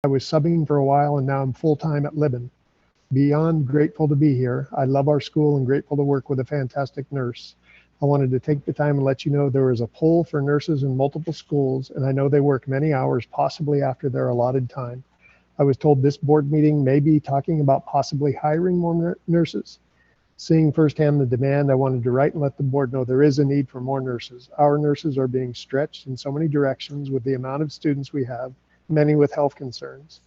I was subbing for a while and now I'm full-time at Libin. Beyond grateful to be here. I love our school and grateful to work with a fantastic nurse. I wanted to take the time and let you know there is a pull for nurses in multiple schools, and I know they work many hours, possibly after their allotted time. I was told this board meeting may be talking about possibly hiring more nurses. Seeing firsthand the demand, I wanted to write and let the board know there is a need for more nurses. Our nurses are being stretched in so many directions with the amount of students we have, many with health concerns.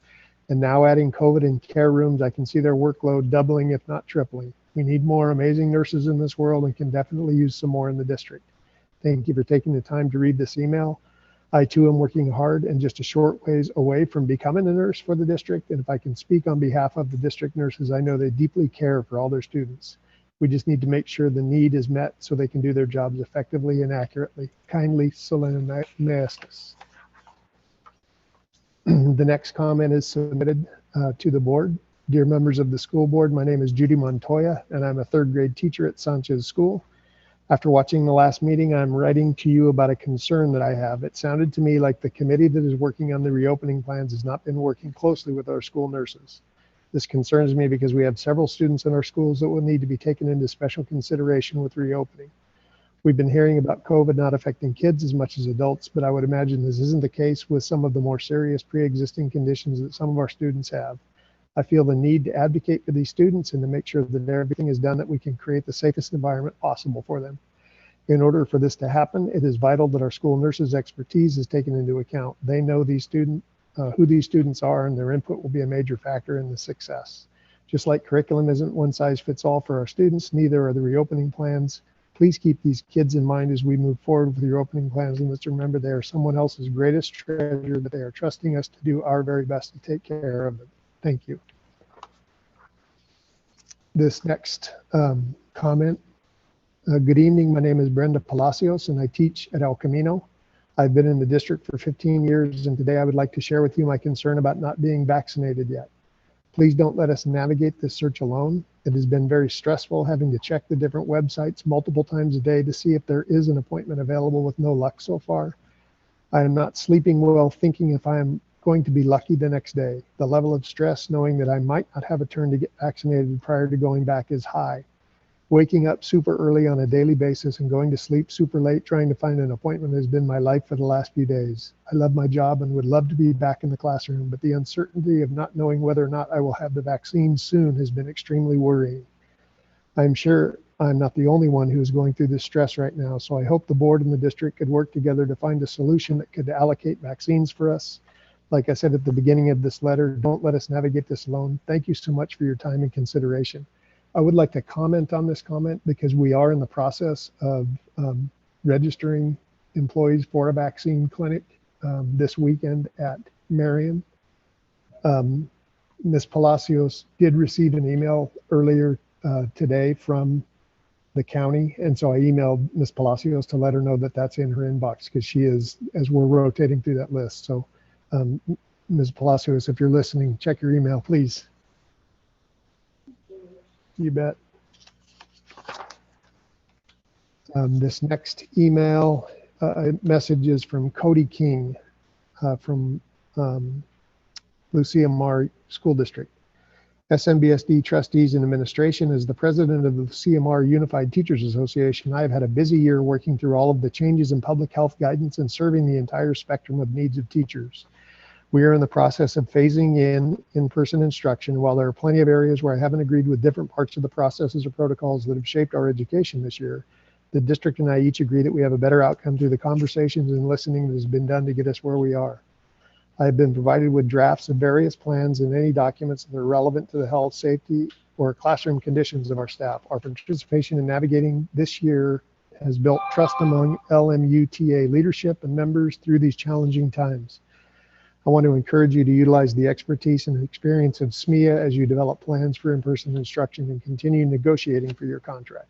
And now adding COVID and care rooms, I can see their workload doubling, if not tripling. We need more amazing nurses in this world and can definitely use some more in the district. Thank you for taking the time to read this email. I too am working hard and just a short ways away from becoming a nurse for the district. And if I can speak on behalf of the district nurses, I know they deeply care for all their students. We just need to make sure the need is met so they can do their jobs effectively and accurately. Kindly, Selena Maestas. The next comment is submitted to the board. Dear members of the school board, my name is Judy Montoya and I'm a third grade teacher at Sanchez School. After watching the last meeting, I'm writing to you about a concern that I have. It sounded to me like the committee that is working on the reopening plans has not been working closely with our school nurses. This concerns me because we have several students in our schools that will need to be taken into special consideration with reopening. We've been hearing about COVID not affecting kids as much as adults, but I would imagine this isn't the case with some of the more serious pre-existing conditions that some of our students have. I feel the need to advocate for these students and to make sure that everything is done that we can create the safest environment possible for them. In order for this to happen, it is vital that our school nurses' expertise is taken into account. They know these who these students are, and their input will be a major factor in the success. Just like curriculum isn't one size fits all for our students, neither are the reopening plans. Please keep these kids in mind as we move forward with your opening plans, and let's remember they are someone else's greatest treasure, that they are trusting us to do our very best to take care of them. Thank you. This next comment. Good evening, my name is Brenda Palacios and I teach at El Camino. I've been in the district for 15 years and today I would like to share with you my concern about not being vaccinated yet. Please don't let us navigate this search alone. It has been very stressful having to check the different websites multiple times a day to see if there is an appointment available with no luck so far. I am not sleeping well thinking if I am going to be lucky the next day. The level of stress knowing that I might not have a turn to get vaccinated prior to going back is high. Waking up super early on a daily basis and going to sleep super late trying to find an appointment has been my life for the last few days. I love my job and would love to be back in the classroom, but the uncertainty of not knowing whether or not I will have the vaccine soon has been extremely worrying. I'm sure I'm not the only one who is going through this stress right now, so I hope the board and the district could work together to find a solution that could allocate vaccines for us. Like I said at the beginning of this letter, don't let us navigate this alone. Thank you so much for your time and consideration. I would like to comment on this comment because we are in the process of registering employees for a vaccine clinic this weekend at Marion. Ms. Palacios did receive an email earlier today from the county, and so I emailed Ms. Palacios to let her know that that's in her inbox because she is, as we're rotating through that list. So Ms. Palacios, if you're listening, check your email, please. You bet. This next email message is from Cody King from Lucia Mar School District. SMBSD Trustees and Administration, as the president of the CMR Unified Teachers Association, I have had a busy year working through all of the changes in public health guidance and serving the entire spectrum of needs of teachers. We are in the process of phasing in-person instruction. While there are plenty of areas where I haven't agreed with different parts of the processes or protocols that have shaped our education this year, the district and I each agree that we have a better outcome through the conversations and listening that has been done to get us where we are. I have been provided with drafts of various plans and any documents that are relevant to the health, safety, or classroom conditions of our staff. Our participation in navigating this year has built trust among LMUTA leadership and members through these challenging times. I want to encourage you to utilize the expertise and experience of SMEA as you develop plans for in-person instruction and continue negotiating for your contract.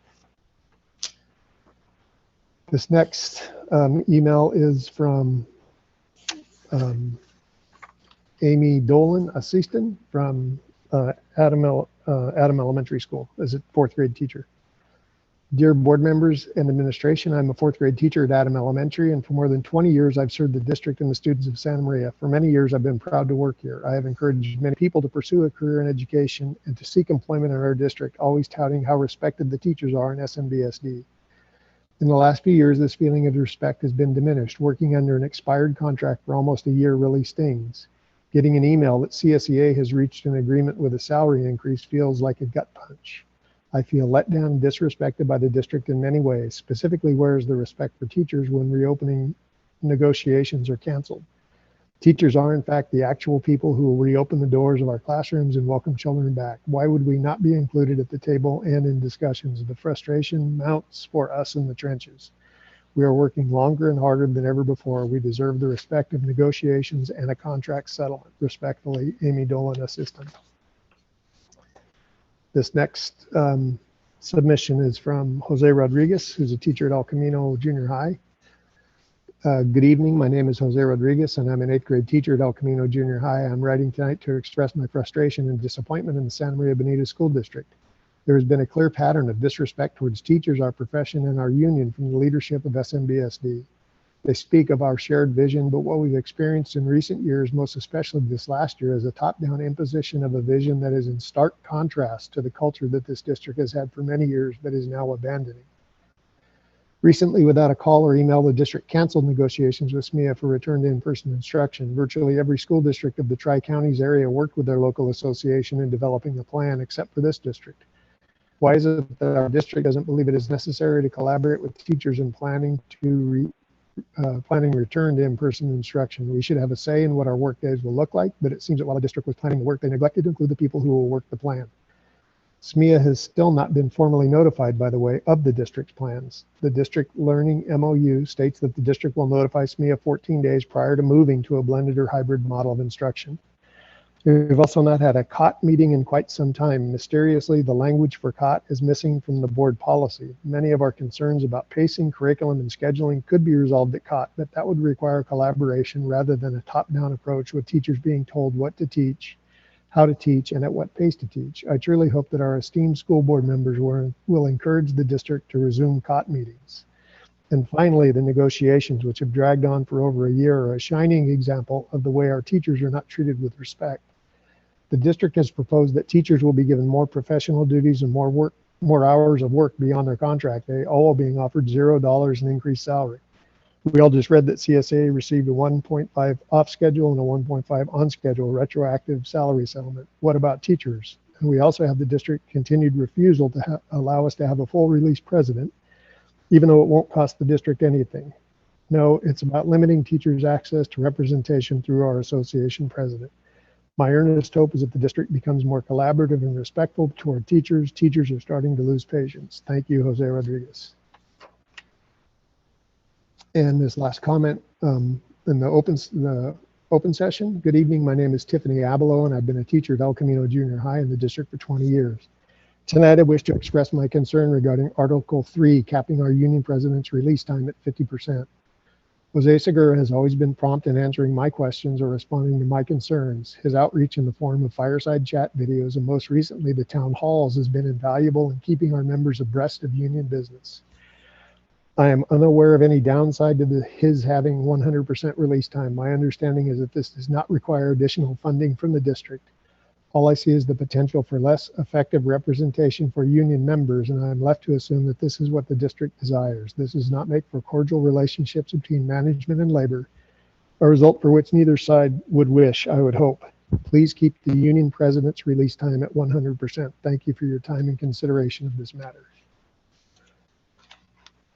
This next email is from Amy Dolan, assistant from Adam Elementary School as a 4th grade teacher. Dear board members and administration, I'm a fourth grade teacher at Adam Elementary, and for more than 20 years, I've served the district and the students of Santa Maria. For many years, I've been proud to work here. I have encouraged many people to pursue a career in education and to seek employment in our district, always touting how respected the teachers are in SMBSD. In the last few years, this feeling of respect has been diminished. Working under an expired contract for almost a year really stings. Getting an email that CSEA has reached an agreement with a salary increase feels like a gut punch. I feel let down and disrespected by the district in many ways. Specifically, where is the respect for teachers when reopening negotiations are canceled? Teachers are, in fact, the actual people who will reopen the doors of our classrooms and welcome children back. Why would we not be included at the table and in discussions? The frustration mounts for us in the trenches. We are working longer and harder than ever before. We deserve the respect of negotiations and a contract settlement. Respectfully, Amy Dolan, Assistant. This next submission is from Jose Rodriguez, who's a teacher at El Camino Junior High. Good evening, my name is Jose Rodriguez and I'm an 8th grade teacher at El Camino Junior High. I'm writing tonight to express my frustration and disappointment in the Santa Maria Bonita School District. There has been a clear pattern of disrespect towards teachers, our profession, and our union from the leadership of SMBSD. They speak of our shared vision, but what we've experienced in recent years, most especially this last year, is a top-down imposition of a vision that is in stark contrast to the culture that this district has had for many years but is now abandoning. Recently, without a call or email, the district canceled negotiations with SMEA for return to in-person instruction. Virtually every school district of the Tri-Counties area worked with their local association in developing a plan, except for this district. Why is it that our district doesn't believe it is necessary to collaborate with teachers in planning return to in-person instruction? We should have a say in what our work days will look like, but it seems that while the district was planning the work, they neglected to include the people who will work the plan. SMEA has still not been formally notified, by the way, of the district's plans. The district learning MOU states that the district will notify SMEA 14 days prior to moving to a blended or hybrid model of instruction. We've also not had a COT meeting in quite some time. Mysteriously, the language for COT is missing from the board policy. Many of our concerns about pacing, curriculum, and scheduling could be resolved at COT, but that would require collaboration rather than a top-down approach with teachers being told what to teach, how to teach, and at what pace to teach. I truly hope that our esteemed school board members will encourage the district to resume COT meetings. And finally, the negotiations, which have dragged on for over a year, are a shining example of the way our teachers are not treated with respect. The district has proposed that teachers will be given more professional duties and more hours of work beyond their contract, all while being offered $0 in increased salary. We all just read that CSA received a 1.5 off schedule and a 1.5 on schedule retroactive salary settlement. What about teachers? And we also have the district continued refusal to allow us to have a full release president, even though it won't cost the district anything. No, it's about limiting teachers' access to representation through our association president. My earnest hope is that the district becomes more collaborative and respectful toward teachers. Teachers are starting to lose patience. Thank you, Jose Rodriguez. And this last comment in the open session. Good evening, my name is Tiffany Abelo and I've been a teacher at El Camino Junior High in the district for 20 years. Tonight I wish to express my concern regarding Article 3, capping our union president's release time at 50%. Jose Segura has always been prompt in answering my questions or responding to my concerns. His outreach in the form of fireside chat videos and most recently the town halls has been invaluable in keeping our members abreast of union business. I am unaware of any downside to his having 100% release time. My understanding is that this does not require additional funding from the district. All I see is the potential for less effective representation for union members, and I'm left to assume that this is what the district desires. This does not make for cordial relationships between management and labor, a result for which neither side would wish, I would hope. Please keep the union president's release time at 100%. Thank you for your time and consideration of this matter.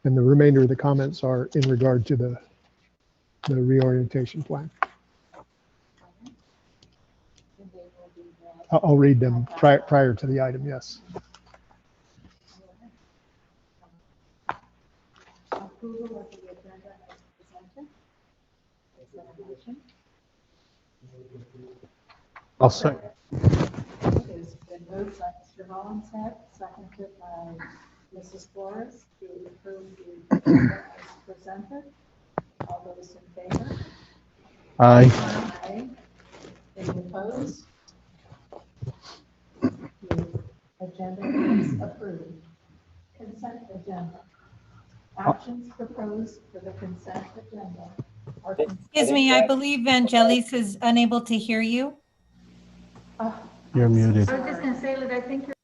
And the remainder of the comments are in regard to the reorientation plan. I'll read them prior to the item, yes. Approval of the agenda as presented. Is that a motion? I'll second. It has been moved by Mr. Hollinshead, seconded by Mrs. Flores to approve the agenda as presented. All those in favor? Aye. Aye. Any opposed? The agenda is approved. consent agenda. Actions proposed for the consent agenda are. Excuse me, I believe Vangelis is unable to hear you. You're muted. I was just gonna say that I think you're.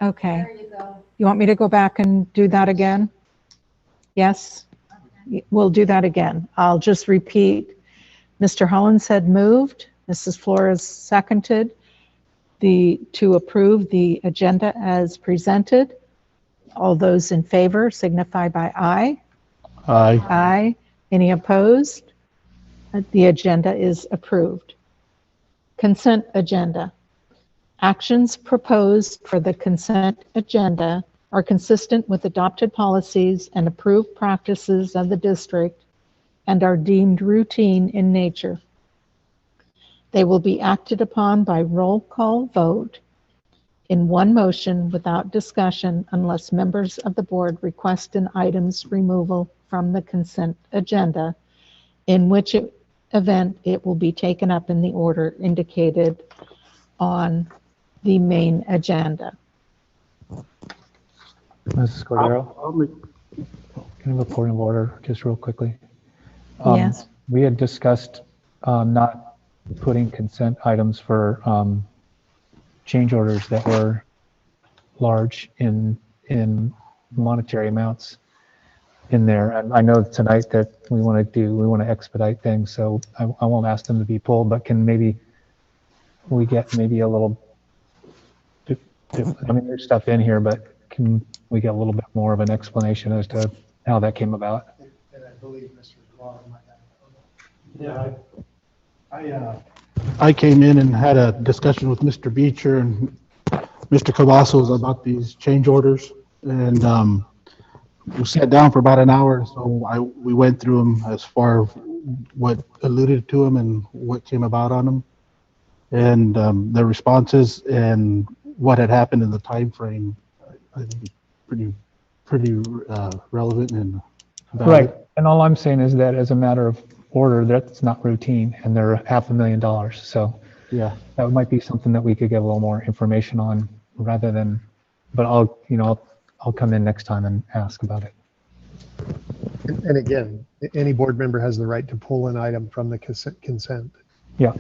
Okay. There you go. You want me to go back and do that again? Yes? We'll do that again. I'll just repeat. Mr. Hollinshead moved, Mrs. Flores seconded to approve the agenda as presented. All those in favor signify by aye. Aye. Aye. Any opposed? The agenda is approved. Consent agenda. Actions proposed for the consent agenda are consistent with adopted policies and approved practices of the district and are deemed routine in nature. They will be acted upon by roll call vote in one motion without discussion unless members of the board request an item's removal from the consent agenda, in which event it will be taken up in the order indicated on the main agenda. Mrs. Cordero, can I have a point of order just real quickly? Yes. We had discussed not putting consent items for change orders that were large in monetary amounts in there. And I know tonight that we want to expedite things, so I won't ask them to be pulled, but can maybe we get maybe a little, I mean, there's stuff in here, but can we get a little bit more of an explanation as to how that came about? And I believe Mr. Dwyer might have. Yeah, I came in and had a discussion with Mr. Beecher and Mr. Cavazos about these change orders, and we sat down for about an hour. So we went through them as far as what alluded to them and what came about on them, and the responses and what had happened in the time frame. I think pretty relevant and valid. Right. And all I'm saying is that as a matter of order, that's not routine, and they're $500,000. So Yeah. that might be something that we could get a little more information on rather than, but I'll come in next time and ask about it. And again, any board member has the right to pull an item from the consent. Yeah.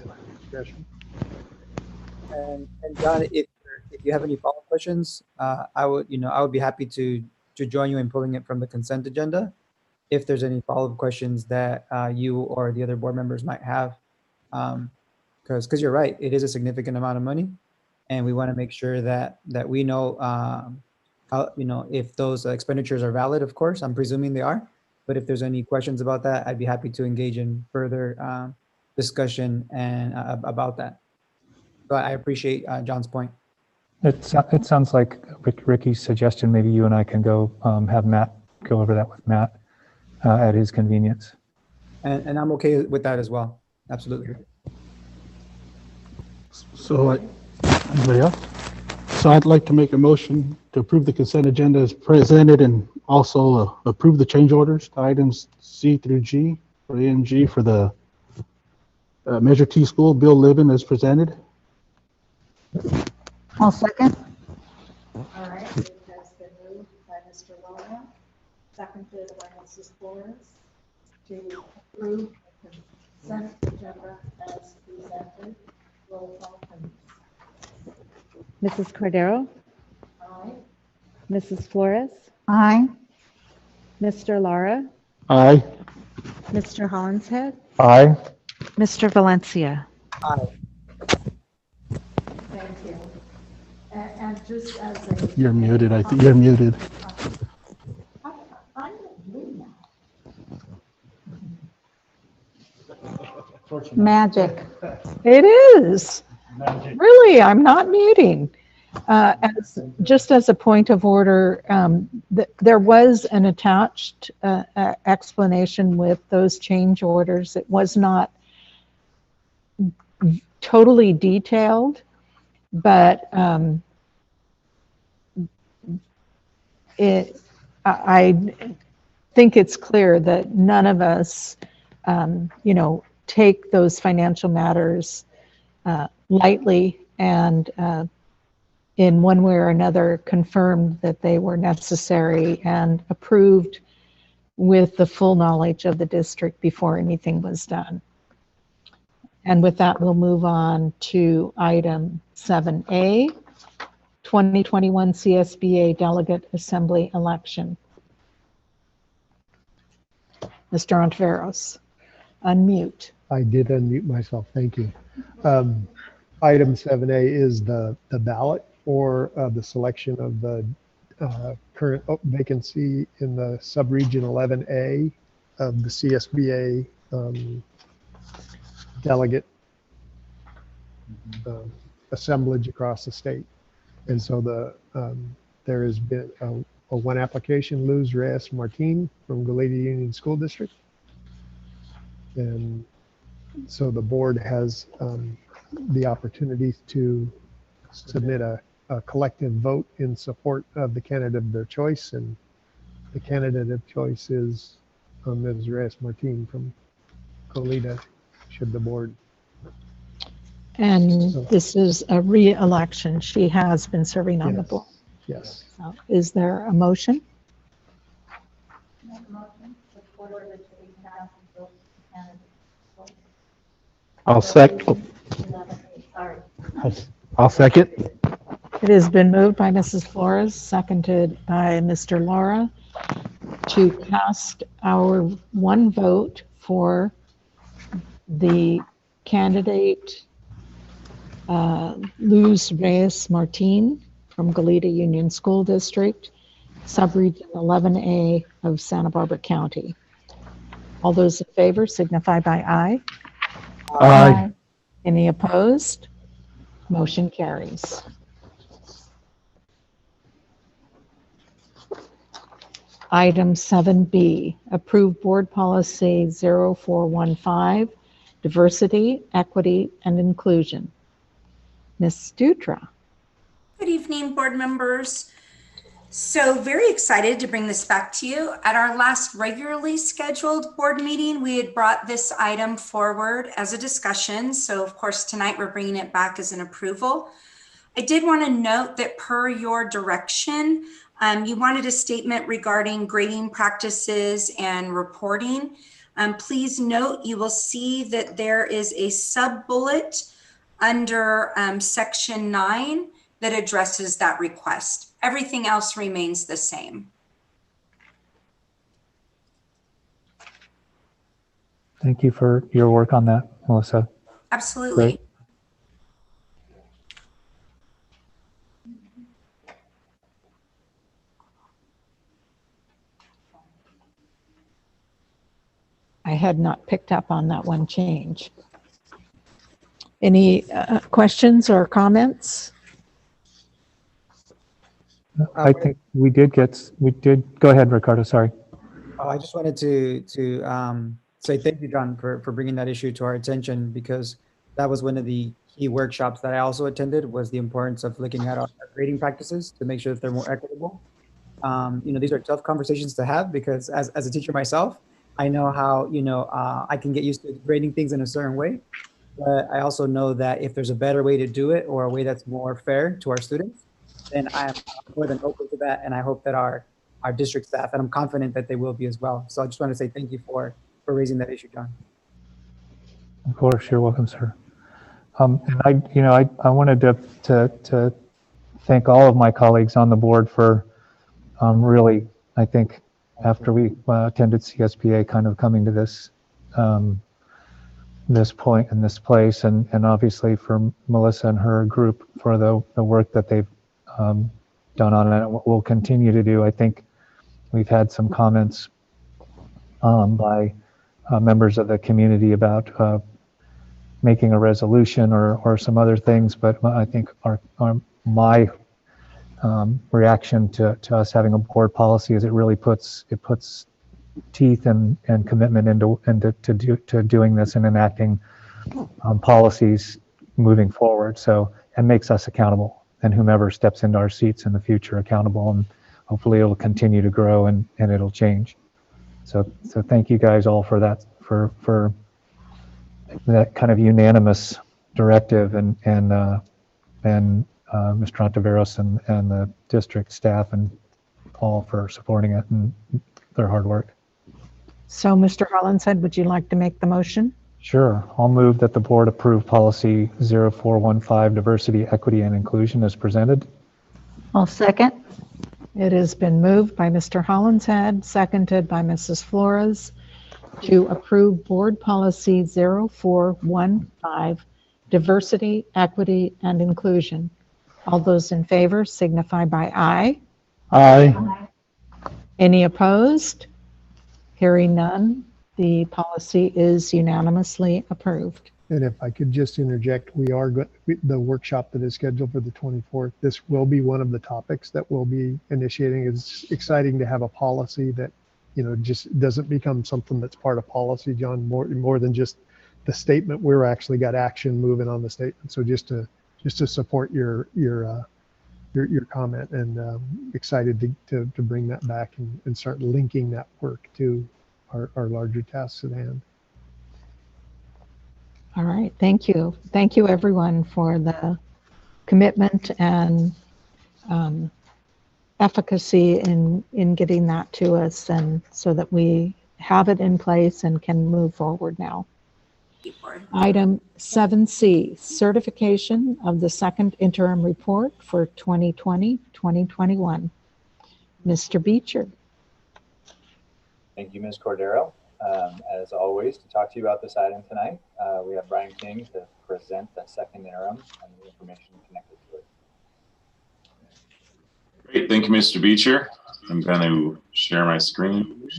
Discretion. And John, if you have any follow-up questions, I would be happy to join you in pulling it from the consent agenda. If there's any follow-up questions that you or the other board members might have, because you're right, it is a significant amount of money, and we want to make sure that we know how, if those expenditures are valid. Of course, I'm presuming they are, but if there's any questions about that, I'd be happy to engage in further discussion and about that. But I appreciate John's point. It sounds like Ricky's suggestion. Maybe you and I can go have Matt go over that with Matt at his convenience. And I'm okay with that as well. Absolutely. So, anybody else? So I'd like to make a motion to approve the consent agenda as presented and also approve the change orders to items C through G or A and G for the Measure T School Bill Living as presented. I'll second. All right, it has been moved by Mr. Lara, seconded by Mrs. Flores to approve the consent agenda as presented. Roll call, please. Mrs. Cordero, Aye. Mrs. Flores, Aye. Mr. Lara, Aye. Mr. Hollinshead, Aye. Mr. Valencia. Aye. Thank you. And just as a. You're muted. I think you're muted. I'm doing Magic. It is. Really, I'm not muting. Just as a point of order, there was an attached explanation with those change orders. It was not totally detailed, but I think it's clear that none of us, take those financial matters lightly, and in one way or another confirmed that they were necessary and approved with the full knowledge of the district before anything was done. And with that, we'll move on to item 7A, 2021 CSBA Delegate Assembly Election. Mr. Ontiveros, unmute. I did unmute myself. Thank you. Item 7A is the ballot for the selection of the current vacancy in the subregion 11A of the CSBA delegate assemblage across the state. And so there has been a one application, Luz Reyes Martin from Goleta Union School District. And so the board has the opportunity to submit a collective vote in support of the candidate of their choice. And the candidate of choice is Ms. Reyes Martin from Goleta, should the board. And this is a re-election. She has been serving on the board. Yes. So is there a motion? Make a motion to forward it to the council vote candidate. I'll second. Sorry. I'll second. It has been moved by Mrs. Flores, seconded by Mr. Laura, to cast our one vote for the candidate Luz Reyes Martin from Goleta Union School District, subregion 11A of Santa Barbara County. All those in favor signify by aye. Aye. Any opposed? Motion carries. Item 7B, approve board policy 0415, diversity, equity, and inclusion. Ms. Dutra. Good evening, board members. So very excited to bring this back to you. At our last regularly scheduled board meeting, we had brought this item forward as a discussion. So of course, tonight we're bringing it back as an approval. I did want to note that per your direction, you wanted a statement regarding grading practices and reporting. Please note, you will see that there is a sub-bullet under section 9 that addresses that request. Everything else remains the same. Thank you for your work on that, Melissa. Absolutely. Great. I had not picked up on that one change. Any questions or comments? I think we did, go ahead, Ricardo, sorry. I just wanted to say thank you, John, for bringing that issue to our attention, because that was one of the key workshops that I also attended, was the importance of looking at our grading practices to make sure that they're more equitable. These are tough conversations to have, because as a teacher myself, I know how, I can get used to grading things in a certain way, but I also know that if there's a better way to do it, or a way that's more fair to our students, then I am more than open to that. And I hope that our district staff, and I'm confident that they will be as well. So I just want to say thank you for raising that issue, John. Of course, you're welcome, sir. And I wanted to thank all of my colleagues on the board for really, I think, after we attended CSBA, kind of coming to this this point in this place, and obviously for Melissa and her group for the work that they've done on it, and what we'll continue to do. I think we've had some comments by members of the community about making a resolution or some other things, but I think my reaction to us having a board policy is it really puts teeth and commitment into doing this and enacting policies moving forward. So, and makes us accountable, and whomever steps into our seats in the future accountable, and hopefully it'll continue to grow and it'll change. So thank you guys all for that, for that kind of unanimous directive and Mr. Ontiveros and the district staff and all for supporting it and their hard work. So, Mr. Hollinshead, would you like to make the motion? Sure. I'll move that the board approve policy 0415, diversity, equity, and inclusion as presented. I'll second. It has been moved by Mr. Hollinshead, seconded by Mrs. Flores, to approve board policy 0415, diversity, equity, and inclusion. All those in favor signify by aye. Aye. Any opposed? Hearing none, the policy is unanimously approved. And if I could just interject, the workshop that is scheduled for the 24th, this will be one of the topics that we'll be initiating. It's exciting to have a policy that, just doesn't become something that's part of policy, John, more than just the statement. We're actually got action moving on the statement. So just to support your comment, and excited to bring that back and start linking that work to our larger tasks at hand. All right, thank you. Thank you, everyone, for the commitment and efficacy in getting that to us, and so that we have it in place and can move forward now. Item 7C, certification of the second interim report for 2020-2021. Mr. Beecher. Thank you, Ms. Cordero. As always, to talk to you about this item tonight, we have Brian King to present the second interim and the information connected to it. Great, thank you, Mr. Beecher. I'm going to share my screen.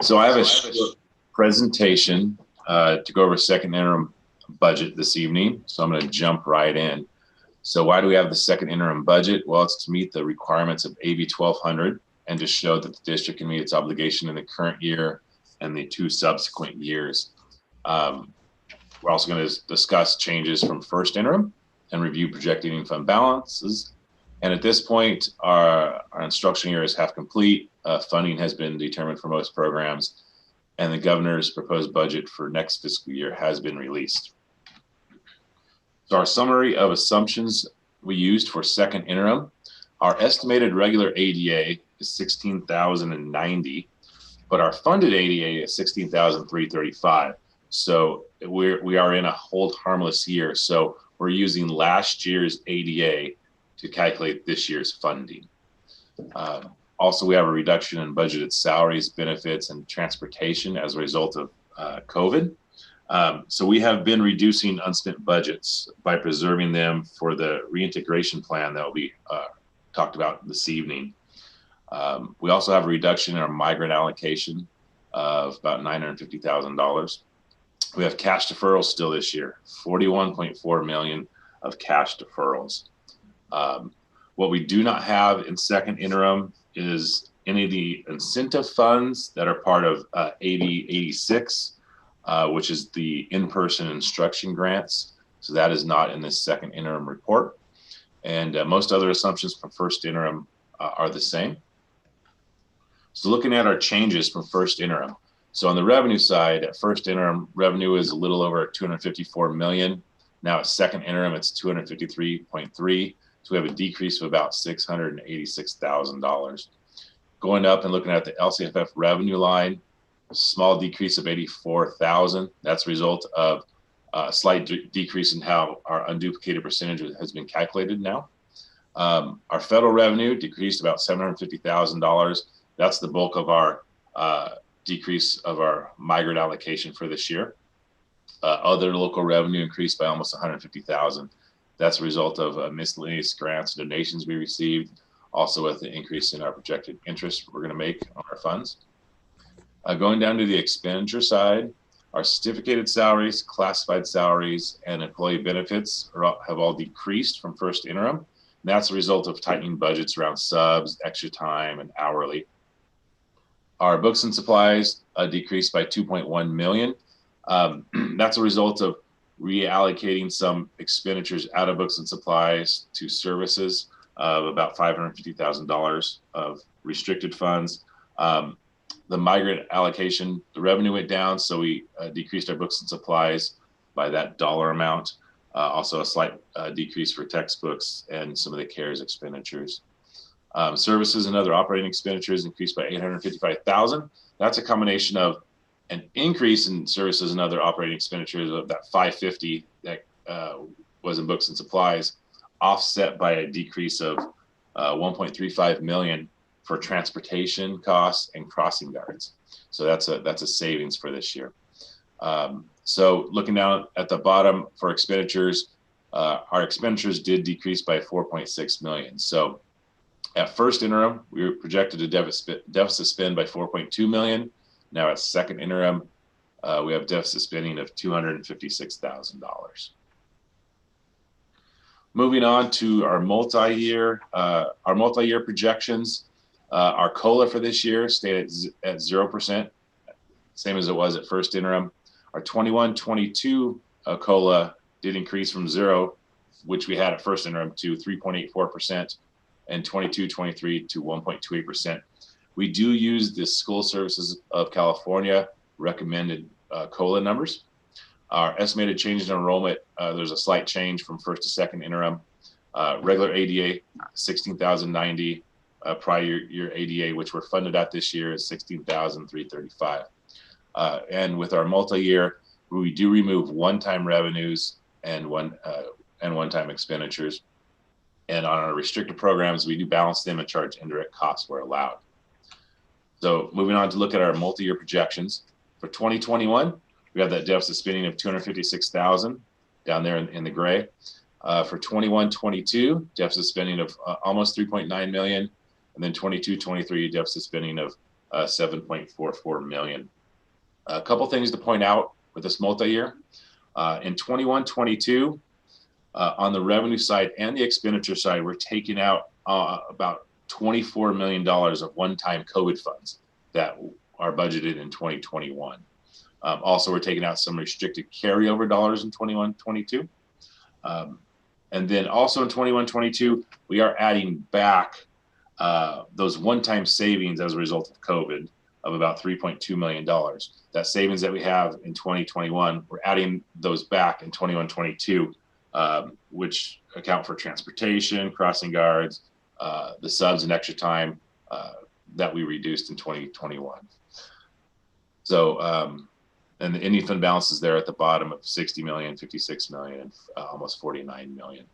So I have a short presentation to go over second interim budget this evening. So I'm going to jump right in. So why do we have the second interim budget? Well, it's to meet the requirements of AB 1200 and to show that the district can meet its obligation in the current year and the 2 subsequent years. We're also going to discuss changes from first interim and review projected fund balances. And at this point, our instruction year is half complete. Funding has been determined for most programs, and the governor's proposed budget for next fiscal year has been released. So our summary of assumptions we used for second interim, our estimated regular ADA is 16,090, but our funded ADA is 16,335. So we are in a hold harmless year. So we're using last year's ADA to calculate this year's funding. Also, we have a reduction in budgeted salaries, benefits, and transportation as a result of COVID. So we have been reducing unspent budgets by preserving them for the reintegration plan that will be talked about this evening. We also have a reduction in our migrant allocation of about $950,000. We have cash deferrals still this year, 41.4 million of cash deferrals. What we do not have in second interim is any of the incentive funds that are part of AB 86, which is the in-person instruction grants. So that is not in this second interim report. And most other assumptions from first interim are the same. So looking at our changes from first interim. So on the revenue side, at first interim, revenue is a little over 254 million. Now at second interim, it's 253.3. So we have a decrease of about $686,000. Going up and looking at the LCFF revenue line, a small decrease of 84,000. That's a result of a slight decrease in how our unduplicated percentage has been calculated now. Our federal revenue decreased about $750,000. That's the bulk of our decrease of our migrant allocation for this year. Other local revenue increased by almost 150,000. That's a result of miscellaneous grants and donations we received, also with the increase in our projected interest we're going to make on our funds. Going down to the expenditure side, our certificated salaries, classified salaries, and employee benefits have all decreased from first interim. And that's a result of tightening budgets around subs, extra time, and hourly. Our books and supplies decreased by 2.1 million. That's a result of reallocating some expenditures out of books and supplies to services of about $550,000 of restricted funds. The migrant allocation, the revenue went down, so we decreased our books and supplies by that dollar amount. Also a slight decrease for textbooks and some of the CARES expenditures. Services and other operating expenditures increased by $855,000. That's a combination of an increase in services and other operating expenditures of that $550 that was in books and supplies, offset by a decrease of $1.35 million for transportation costs and crossing guards. So that's a savings for this year. So looking down at the bottom for expenditures, our expenditures did decrease by $4.6 million. So at first interim, we were projected to deficit spend by $4.2 million. Now at second interim, we have deficit spending of $256,000. Moving on to our multi-year projections. Our COLA for this year stayed at 0%, same as it was at first interim. Our 21-22 COLA did increase from 0, which we had at first interim, to 3.84%, and 22-23 to 1.28%. We do use the School Services of California recommended COLA numbers. Our estimated change in enrollment, there's a slight change from first to second interim. Regular ADA, 16,090. Prior year ADA, which we're funded at this year, is 16,335. And with our multi-year, we do remove one-time revenues and one-time expenditures. And on our restricted programs, we do balance them and charge indirect costs where allowed. So moving on to look at our multi-year projections. For 2021, we have that deficit spending of $256,000 down there in the gray. For 21-22, deficit spending of almost $3.9 million. And then 22-23 deficit spending of $7.44 million. A couple things to point out with this multi-year. In 21-22, on the revenue side and the expenditure side, we're taking out about $24 million of one-time COVID funds that are budgeted in 2021. Also, we're taking out some restricted carryover dollars in 21-22. And then also in 21-22, we are adding back those one-time savings as a result of COVID of about $3.2 million. That savings that we have in 2021, we're adding those back in 21-22, which account for transportation, crossing guards, the subs and extra time that we reduced in 2021. So, and the ending fund balance is there at the bottom of 60 million, 56 million, almost 49 million.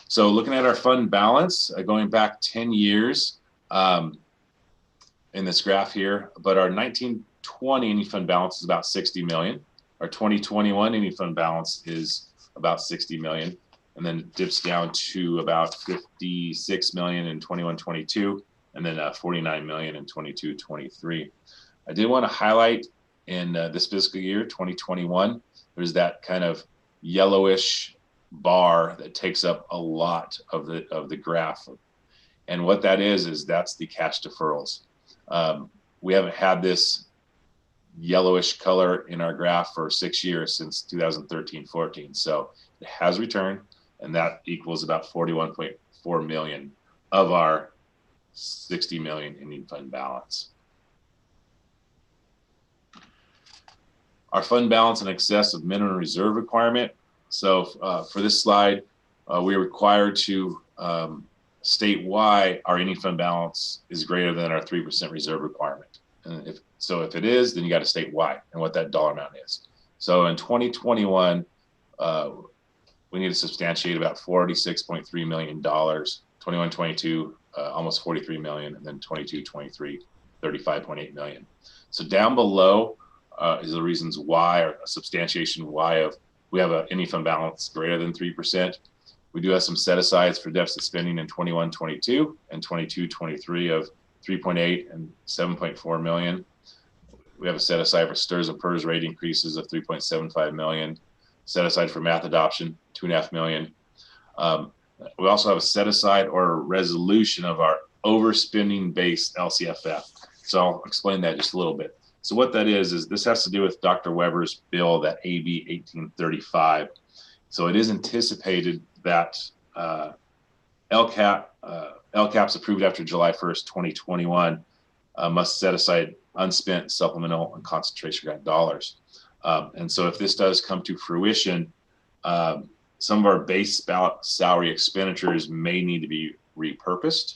So looking at our fund balance, going back 10 years in this graph here, but our 19-20 ending fund balance is about 60 million. Our 2021 ending fund balance is about 60 million, and then dips down to about 56 million in 21-22, and then 49 million in 22-23. I did want to highlight in this fiscal year, 2021, there's that kind of yellowish bar that takes up a lot of the graph. And what that is that's the cash deferrals. We haven't had this yellowish color in our graph for 6 years, since 2013-14. So it has returned, and that equals about 41.4 million of our 60 million ending fund balance. Our fund balance in excess of minimum reserve requirement. So for this slide, we're required to state why our ending fund balance is greater than our 3% reserve requirement. And if it is, then you got to state why and what that dollar amount is. So in 2021, we need to substantiate about $46.3 million. 21-22, almost 43 million, and then 22-23, 35.8 million. So down below is the reasons why, or a substantiation why of we have an ending fund balance greater than 3%. We do have some set asides for deficit spending in 21-22 and 22-23 of 3.8 and 7.4 million. We have a set aside for STRS and PERS rate increases of 3.75 million. Set aside for math adoption, 2.5 million. We also have a set aside or a resolution of our overspending based LCFF. So I'll explain that just a little bit. So what that is this has to do with Dr. Weber's bill, that AB 1835. So it is anticipated that LCAPs approved after July 1st, 2021 must set aside unspent supplemental and concentration grant dollars. And so if this does come to fruition, some of our base salary expenditures may need to be repurposed.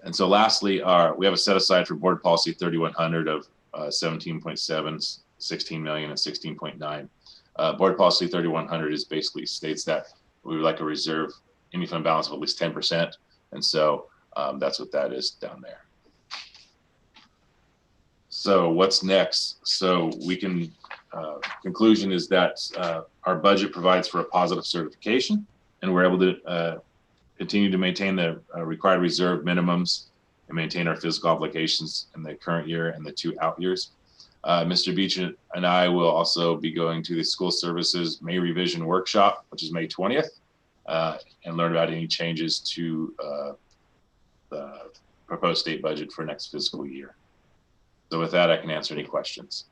And so lastly, we have a set aside for board policy 3100 of 17.7, 16 million and 16.9. Board policy 3100 is basically states that we would like a reserve any fund balance of at least 10%. And so that's what that is down there. So what's next? So we can, conclusion is that our budget provides for a positive certification, and we're able to continue to maintain the required reserve minimums and maintain our fiscal obligations in the current year and the 2 out years. Mr. Beecher and I will also be going to the school services May revision workshop, which is May 20th, and learn about any changes to the proposed state budget for next fiscal year. So with that, I can answer any questions.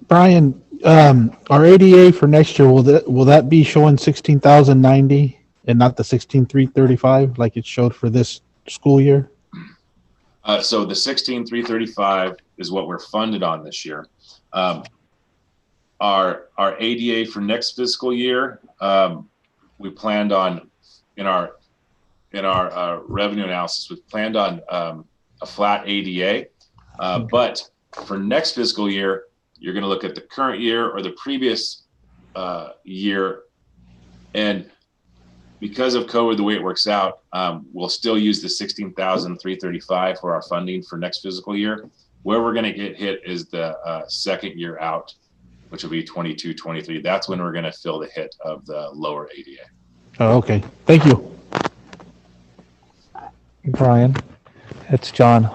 Brian, our ADA for next year, will that be showing 16,090 and not the 16,335 like it showed for this school year? So the 16,335 is what we're funded on this year. Our ADA for next fiscal year, we planned on in our revenue analysis, we planned on a flat ADA, but for next fiscal year, you're going to look at the current year or the previous year, and because of COVID, the way it works out, we'll still use the 16,335 for our funding for next fiscal year. Where we're going to get hit is the second year out, which will be 22, 23. That's when we're going to feel the hit of the lower ADA. Oh, okay. Thank you. Brian, it's John.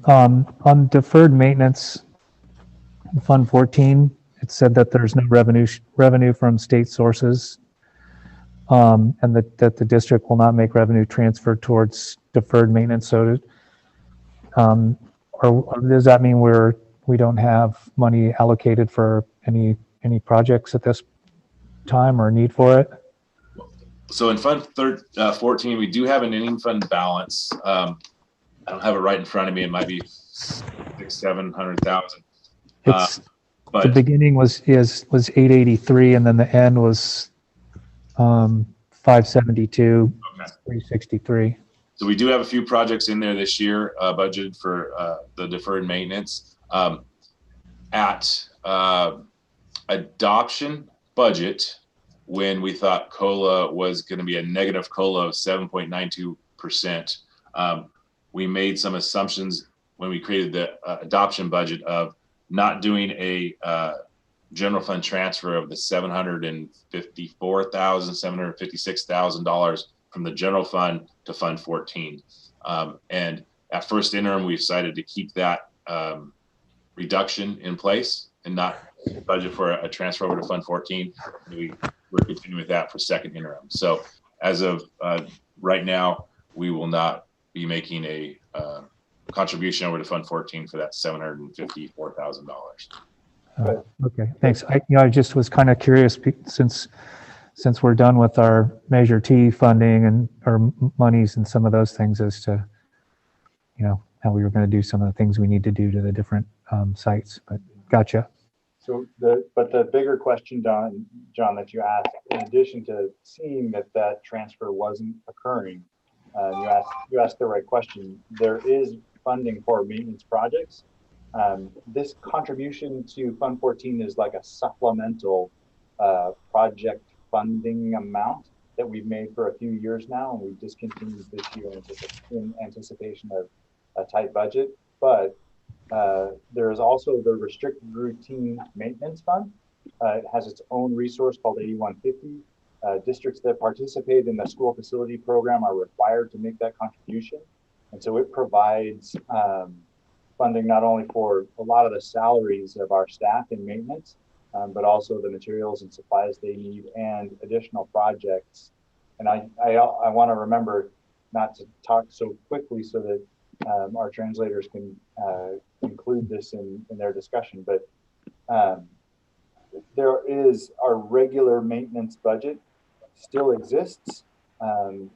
On deferred maintenance, Fund 14, it said that there's no revenue from state sources, and that the district will not make revenue transfer towards deferred maintenance. So, or does that mean we don't have money allocated for any projects at this time or need for it? So in Fund 14, we do have an ending fund balance. I don't have it right in front of me. It might be 600,000-700,000. It's But the beginning was 883, and then the end was 572, okay. 363. So we do have a few projects in there this year, budgeted for the deferred maintenance. At adoption budget, when we thought COLA was going to be a negative COLA of 7.92%, we made some assumptions when we created the adoption budget of not doing a general fund transfer of the $756,000 from the general fund to Fund 14. And at first interim, we decided to keep that reduction in place and not budget for a transfer over to Fund 14. We're continuing with that for second interim. So as of right now, we will not be making a contribution over to Fund 14 for that $754,000. Okay, thanks. I just was kind of curious since we're done with our Measure T funding and our monies and some of those things as to, how we were going to do some of the things we need to do to the different sites. But gotcha. So the bigger question, John, that you asked, in addition to seeing that transfer wasn't occurring, you asked the right question. There is funding for maintenance projects. This contribution to Fund 14 is like a supplemental project funding amount that we've made for a few years now, and we've discontinued this year in anticipation of a tight budget. But there is also the Restricted Routine Maintenance Fund. It has its own resource called 8150. Districts that participate in the school facility program are required to make that contribution. And so it provides funding not only for a lot of the salaries of our staff in maintenance, but also the materials and supplies they need and additional projects. And I want to remember not to talk so quickly so that our translators can include this in their discussion, but there is our regular maintenance budget still exists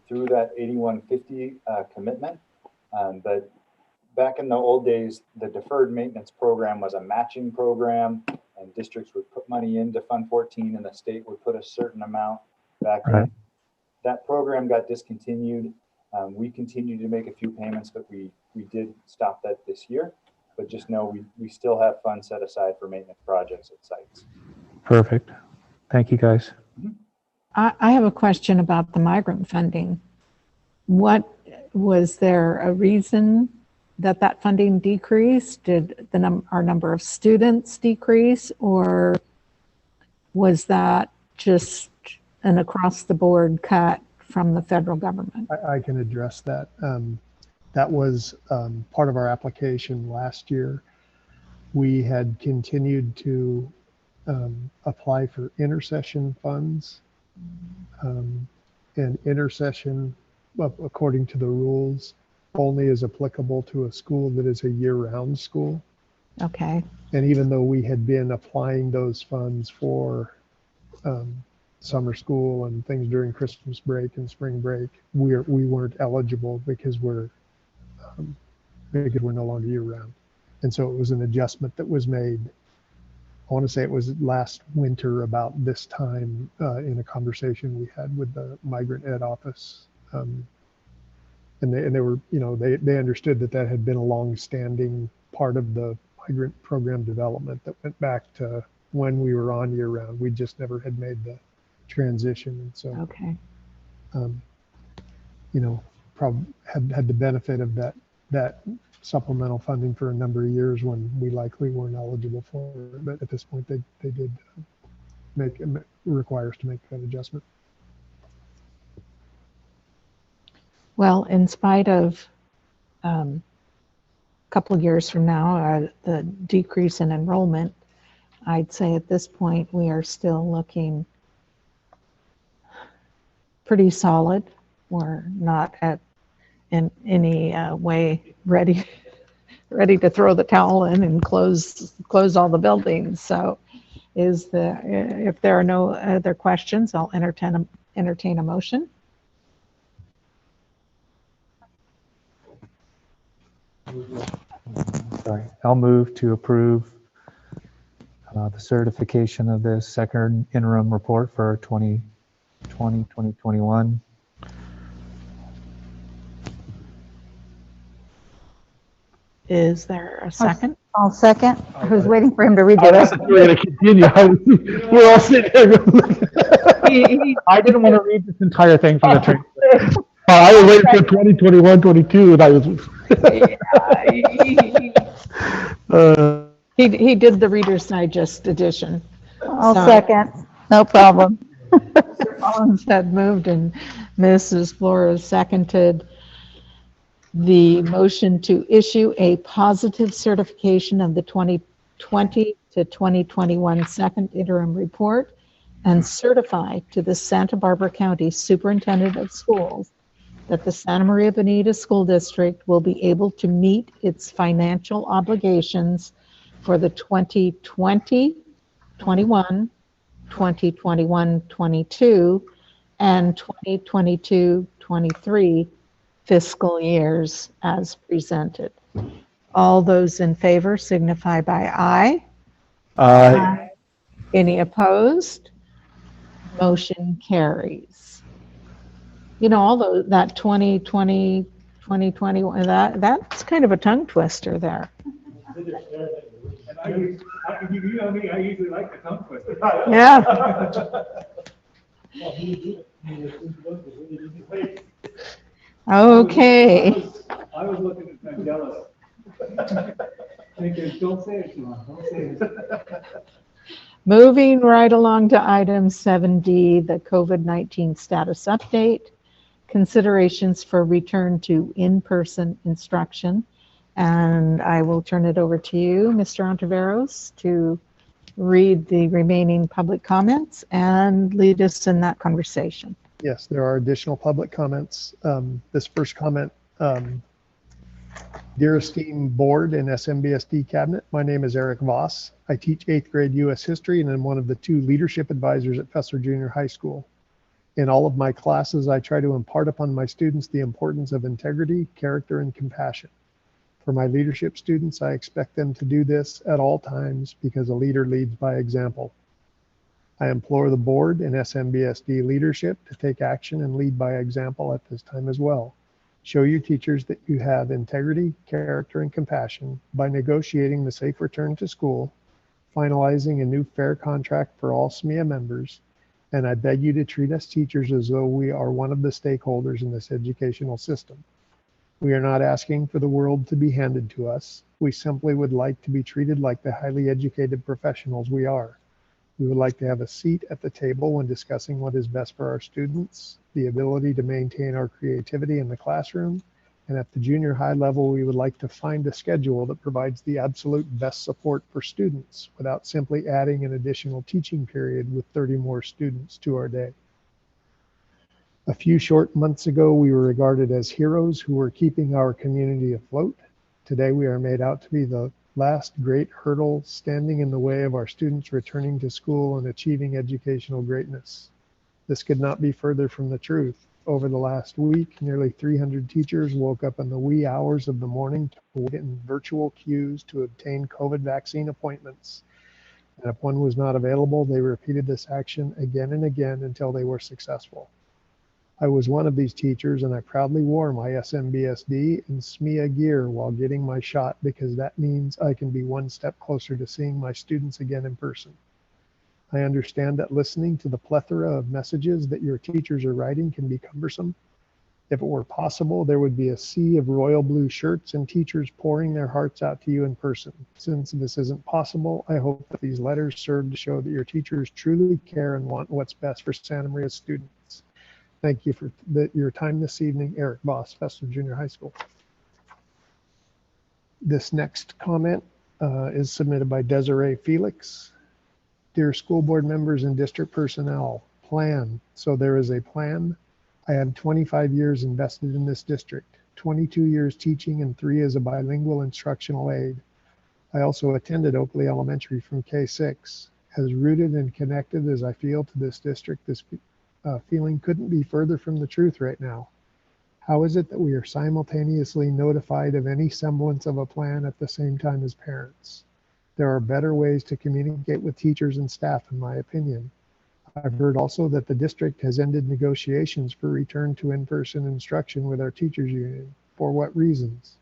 through that 8150 commitment, but back in the old days, the deferred maintenance program was a matching program, and districts would put money into Fund 14 and the state would put a certain amount back in. Right. That program got discontinued. We continued to make a few payments, but we did stop that this year. But just know we still have funds set aside for maintenance projects at sites. Perfect. Thank you, guys. I have a question about the migrant funding. Was there a reason that funding decreased? Did our number of students decrease, or was that just an across the board cut from the federal government? I can address that. That was part of our application last year. We had continued to apply for intercession funds, and intercession, according to the rules, only is applicable to a school that is a year-round school. Okay. And even though we had been applying those funds for summer school and things during Christmas break and spring break, we weren't eligible because we're no longer year-round. And so it was an adjustment that was made. I want to say it was last winter about this time in a conversation we had with the Migrant Ed Office. And they were, they understood that had been a long-standing part of the migrant program development that went back to when we were on year-round. We just never had made the transition. And so, okay. Probably had the benefit of that supplemental funding for a number of years when we likely weren't eligible for it. But at this point, they did require us to make that adjustment. Well, in spite of a couple of years from now, the decrease in enrollment, I'd say at this point we are still looking pretty solid. We're not in any way ready to throw the towel in and close all the buildings. So if there are no other questions, I'll entertain a motion. Sorry, I'll move to approve the certification of the second interim report for 2020-2021. Is there a second? I'll second. I was waiting for him to read the I rest. wasn't really going to continue. We're all sitting there. I didn't want to read this entire thing from the transcript. I was waiting for 2021, 22, and I was. He did the Reader's Digest edition. I'll second. No problem. Mr. Collins had moved and Mrs. Flores seconded the motion to issue a positive certification of the 2020 to 2021 second interim report and certify to the Santa Barbara County Superintendent of Schools that the Santa Maria Bonita School District will be able to meet its financial obligations for the 2020-21, 2021-22, and 2022-23 fiscal years as presented. All those in favor signify by aye. Aye. Any opposed? Motion carries. Although that 2020, 2021, that's kind of a tongue twister there. I usually like the tongue twister. Yeah. Okay. I was looking at that jealous. Thinking, don't say it, Sean. Don't say it. Moving right along to item 7D, the COVID-19 status update, considerations for return to in-person instruction. And I will turn it over to you, Mr. Ontiveros, to read the remaining public comments and lead us in that conversation. Yes, there are additional public comments. This first comment, dear esteemed board and SMBSD cabinet, my name is Eric Voss. I teach 8th grade U.S. history and I'm one of the 2 leadership advisors at Fessler Junior High School. In all of my classes, I try to impart upon my students the importance of integrity, character, and compassion. For my leadership students, I expect them to do this at all times because a leader leads by example. I implore the board and SMBSD leadership to take action and lead by example at this time as well. Show your teachers that you have integrity, character, and compassion by negotiating the safe return to school, finalizing a new fair contract for all SMEA members, and I beg you to treat us teachers as though we are one of the stakeholders in this educational system. We are not asking for the world to be handed to us. We simply would like to be treated like the highly educated professionals we are. We would like to have a seat at the table when discussing what is best for our students, the ability to maintain our creativity in the classroom, and at the junior high level, we would like to find a schedule that provides the absolute best support for students without simply adding an additional teaching period with 30 more students to our day. A few short months ago, we were regarded as heroes who were keeping our community afloat. Today, we are made out to be the last great hurdle standing in the way of our students returning to school and achieving educational greatness. This could not be further from the truth. Over the last week, nearly 300 teachers woke up in the wee hours of the morning to wait in virtual queues to obtain COVID vaccine appointments. And if one was not available, they repeated this action again and again until they were successful. I was one of these teachers, and I proudly wore my SMBSD and SMEA gear while getting my shot because that means I can be one step closer to seeing my students again in person. I understand that listening to the plethora of messages that your teachers are writing can be cumbersome. If it were possible, there would be a sea of royal blue shirts and teachers pouring their hearts out to you in person. Since this isn't possible, I hope that these letters serve to show that your teachers truly care and want what's best for Santa Maria students. Thank you for your time this evening, Eric Voss, Fester Junior High School. This next comment is submitted by Desiree Felix. Dear school board members and district personnel, plan. So there is a plan. I have 25 years invested in this district, 22 years teaching and 3 as a bilingual instructional aide. I also attended Oakley Elementary from K-6. As rooted and connected as I feel to this district, this feeling couldn't be further from the truth right now. How is it that we are simultaneously notified of any semblance of a plan at the same time as parents? There are better ways to communicate with teachers and staff, in my opinion. I've heard also that the district has ended negotiations for return to in-person instruction with our teachers union. For what reasons?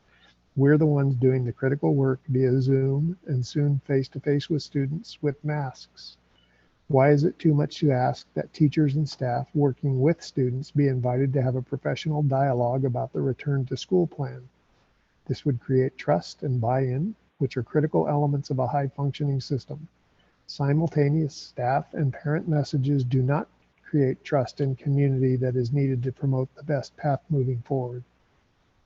We're the ones doing the critical work via Zoom and soon face-to-face with students with masks. Why is it too much to ask that teachers and staff working with students be invited to have a professional dialogue about the return to school plan? This would create trust and buy-in, which are critical elements of a high-functioning system. Simultaneous staff and parent messages do not create trust and community that is needed to promote the best path moving forward.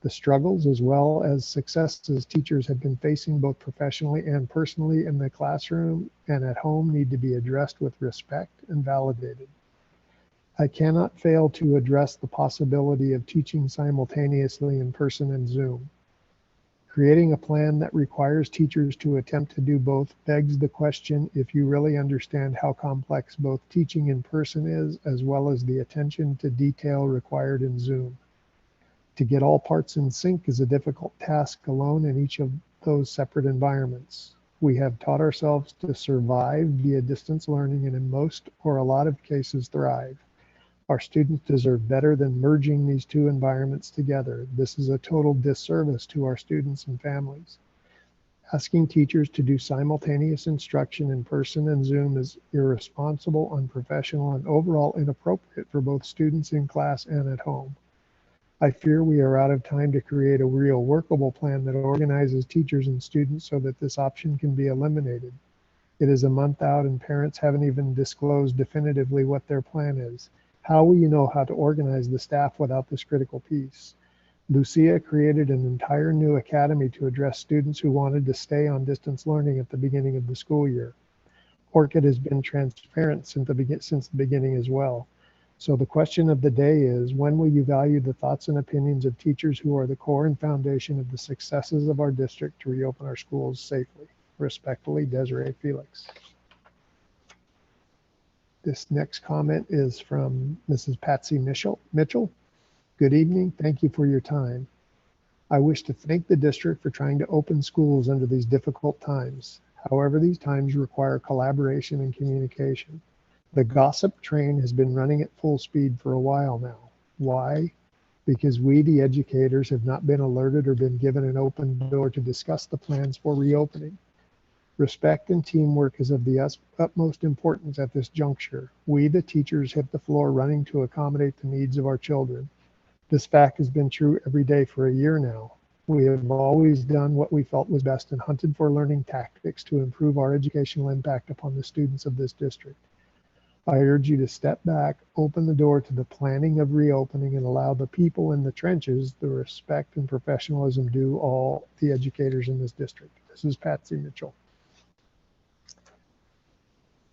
The struggles as well as successes teachers have been facing both professionally and personally in the classroom and at home need to be addressed with respect and validated. I cannot fail to address the possibility of teaching simultaneously in person and Zoom. Creating a plan that requires teachers to attempt to do both begs the question if you really understand how complex both teaching in person is as well as the attention to detail required in Zoom. To get all parts in sync is a difficult task alone in each of those separate environments. We have taught ourselves to survive via distance learning and in most or a lot of cases thrive. Our students deserve better than merging these two environments together. This is a total disservice to our students and families. Asking teachers to do simultaneous instruction in person and Zoom is irresponsible, unprofessional, and overall inappropriate for both students in class and at home. I fear we are out of time to create a real workable plan that organizes teachers and students so that this option can be eliminated. It is a month out and parents haven't even disclosed definitively what their plan is. How will you know how to organize the staff without this critical piece? Lucia created an entire new academy to address students who wanted to stay on distance learning at the beginning of the school year. Orchid has been transparent since the beginning as well. So the question of the day is, when will you value the thoughts and opinions of teachers who are the core and foundation of the successes of our district to reopen our schools safely? Respectfully, Desiree Felix. This next comment is from Mrs. Patsy Mitchell. Good evening. Thank you for your time. I wish to thank the district for trying to open schools under these difficult times. However, these times require collaboration and communication. The gossip train has been running at full speed for a while now. Why? Because we, the educators, have not been alerted or been given an open door to discuss the plans for reopening. Respect and teamwork is of the utmost importance at this juncture. We, the teachers, hit the floor running to accommodate the needs of our children. This fact has been true every day for a year now. We have always done what we felt was best and hunted for learning tactics to improve our educational impact upon the students of this district. I urge you to step back, open the door to the planning of reopening, and allow the people in the trenches the respect and professionalism due all the educators in this district. This is Patsy Mitchell.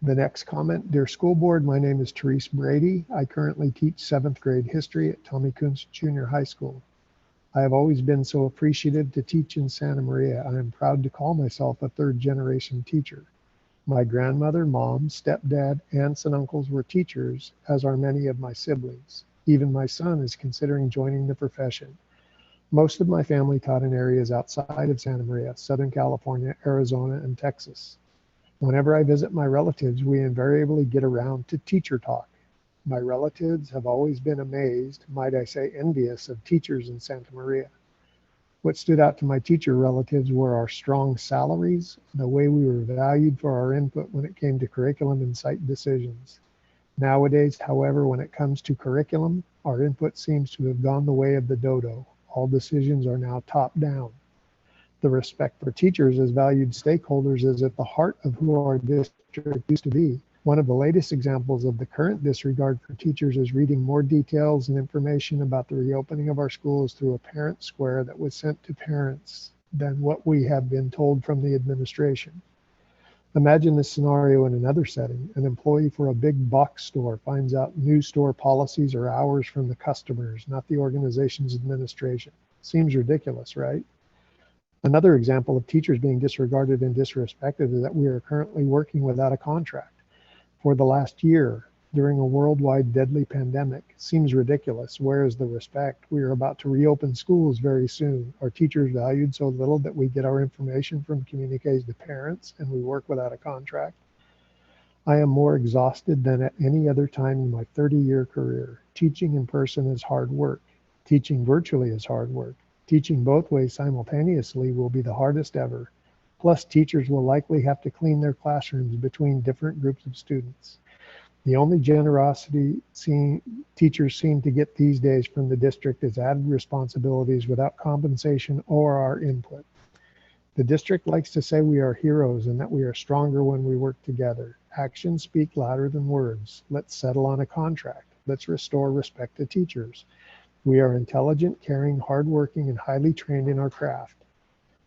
The next comment, dear school board, my name is Therese Brady. I currently teach 7th grade history at Tommy Kuntz Junior High School. I have always been so appreciative to teach in Santa Maria. I am proud to call myself a 3rd generation teacher. My grandmother, mom, stepdad, aunts, and uncles were teachers, as are many of my siblings. Even my son is considering joining the profession. Most of my family taught in areas outside of Santa Maria, Southern California, Arizona, and Texas. Whenever I visit my relatives, we invariably get around to teacher talk. My relatives have always been amazed, might I say envious, of teachers in Santa Maria. What stood out to my teacher relatives were our strong salaries, the way we were valued for our input when it came to curriculum and site decisions. Nowadays, however, when it comes to curriculum, our input seems to have gone the way of the dodo. All decisions are now top down. The respect for teachers as valued stakeholders is at the heart of who our district used to be. One of the latest examples of the current disregard for teachers is reading more details and information about the reopening of our schools through a parent square that was sent to parents than what we have been told from the administration. Imagine this scenario in another setting. An employee for a big box store finds out new store policies or hours from the customers, not the organization's administration. Seems ridiculous, right? Another example of teachers being disregarded and disrespected is that we are currently working without a contract. For the last year, during a worldwide deadly pandemic, seems ridiculous. Where is the respect? We are about to reopen schools very soon. Are teachers valued so little that we get our information from communiques to parents and we work without a contract? I am more exhausted than at any other time in my 30-year career. Teaching in person is hard work. Teaching virtually is hard work. Teaching both ways simultaneously will be the hardest ever. Plus, teachers will likely have to clean their classrooms between different groups of students. The only generosity teachers seem to get these days from the district is added responsibilities without compensation or our input. The district likes to say we are heroes and that we are stronger when we work together. Actions speak louder than words. Let's settle on a contract. Let's restore respect to teachers. We are intelligent, caring, hardworking, and highly trained in our craft.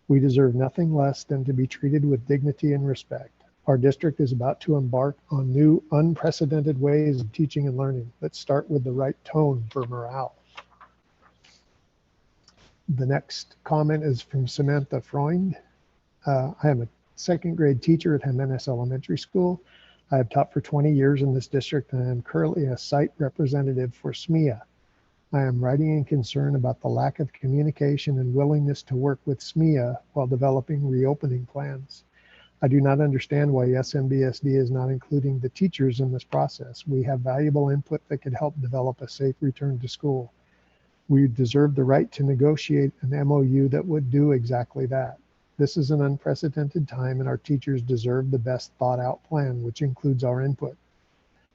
We deserve nothing less than to be treated with dignity and respect. Our district is about to embark on new, unprecedented ways of teaching and learning. Let's start with the right tone for morale. The next comment is from Samantha Freund. I am a 2nd grade teacher at Jimenez Elementary School. I have taught for 20 years in this district and I am currently a site representative for SMEA. I am writing in concern about the lack of communication and willingness to work with SMEA while developing reopening plans. I do not understand why SMBSD is not including the teachers in this process. We have valuable input that could help develop a safe return to school. We deserve the right to negotiate an MOU that would do exactly that. This is an unprecedented time and our teachers deserve the best thought out plan, which includes our input.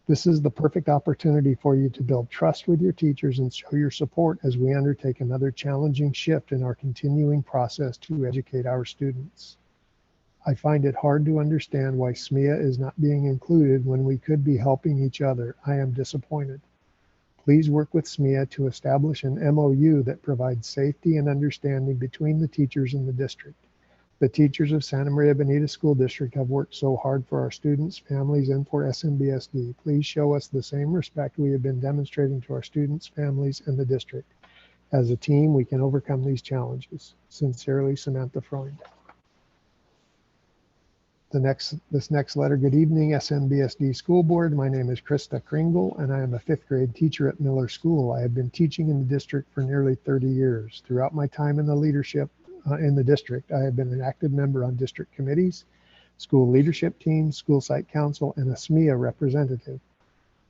This is the perfect opportunity for you to build trust with your teachers and show your support as we undertake another challenging shift in our continuing process to educate our students. I find it hard to understand why SMEA is not being included when we could be helping each other. I am disappointed. Please work with SMEA to establish an MOU that provides safety and understanding between the teachers in the district. The teachers of Santa Maria Bonita School District have worked so hard for our students, families, and for SMBSD. Please show us the same respect we have been demonstrating to our students, families, and the district. As a team, we can overcome these challenges. Sincerely, Samantha Freund. This next letter. Good evening, SMBSD School Board. My name is Krista Kringle, and I am a 5th grade teacher at Miller School. I have been teaching in the district for nearly 30 years. Throughout my time in the leadership in the district, I have been an active member on district committees, school leadership teams, school site council, and a SMEA representative.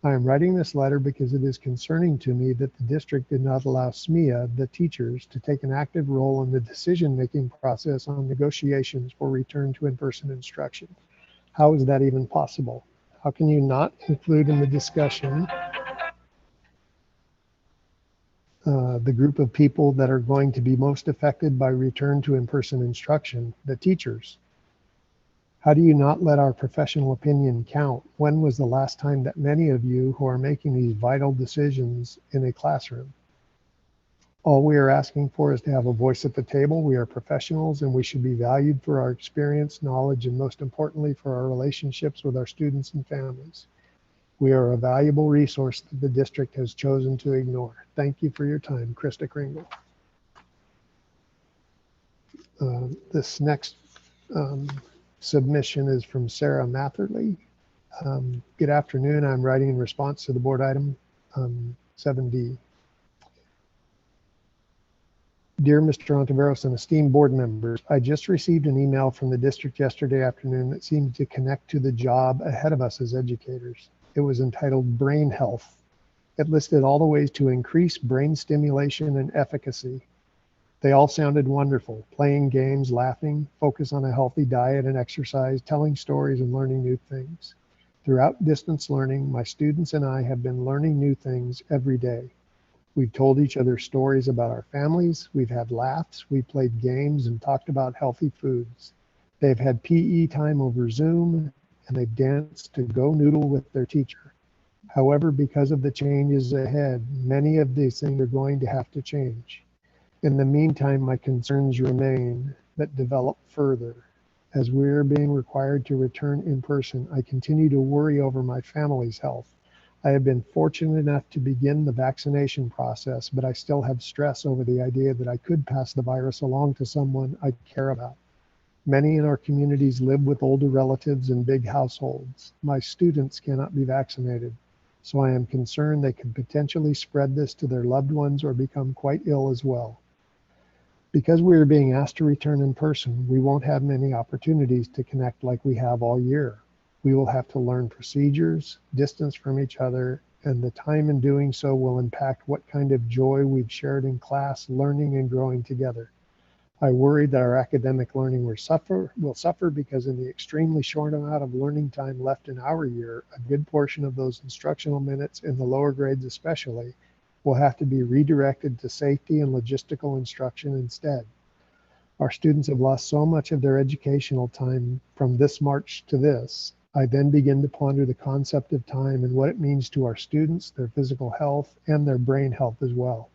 I am writing this letter because it is concerning to me that the district did not allow SMEA, the teachers, to take an active role in the decision-making process on negotiations for return to in-person instruction. How is that even possible? How can you not include in the discussion the group of people that are going to be most affected by return to in-person instruction, the teachers? How do you not let our professional opinion count? When was the last time that many of you who are making these vital decisions in a classroom? All we are asking for is to have a voice at the table. We are professionals and we should be valued for our experience, knowledge, and most importantly, for our relationships with our students and families. We are a valuable resource that the district has chosen to ignore. Thank you for your time, Krista Kringle. This next submission is from Sarah Matherly. Good afternoon. I'm writing in response to the board item 7D. Dear Mr. Ontiveros and esteemed board members, I just received an email from the district yesterday afternoon that seemed to connect to the job ahead of us as educators. It was entitled Brain Health. It listed all the ways to increase brain stimulation and efficacy. They all sounded wonderful: playing games, laughing, focus on a healthy diet and exercise, telling stories and learning new things. Throughout distance learning, my students and I have been learning new things every day. We've told each other stories about our families, we've had laughs, we played games and talked about healthy foods. They've had PE time over Zoom, and they've danced to Go Noodle with their teacher. However, because of the changes ahead, many of these things are going to have to change. In the meantime, my concerns remain that develop further. As we are being required to return in person, I continue to worry over my family's health. I have been fortunate enough to begin the vaccination process, but I still have stress over the idea that I could pass the virus along to someone I care about. Many in our communities live with older relatives in big households. My students cannot be vaccinated, so I am concerned they could potentially spread this to their loved ones or become quite ill as well. Because we are being asked to return in person, we won't have many opportunities to connect like we have all year. We will have to learn procedures, distance from each other, and the time in doing so will impact what kind of joy we've shared in class, learning and growing together. I worry that our academic learning will suffer because in the extremely short amount of learning time left in our year, a good portion of those instructional minutes in the lower grades especially will have to be redirected to safety and logistical instruction instead. Our students have lost so much of their educational time from this March to this. I then begin to ponder the concept of time and what it means to our students, their physical health, and their brain health as well.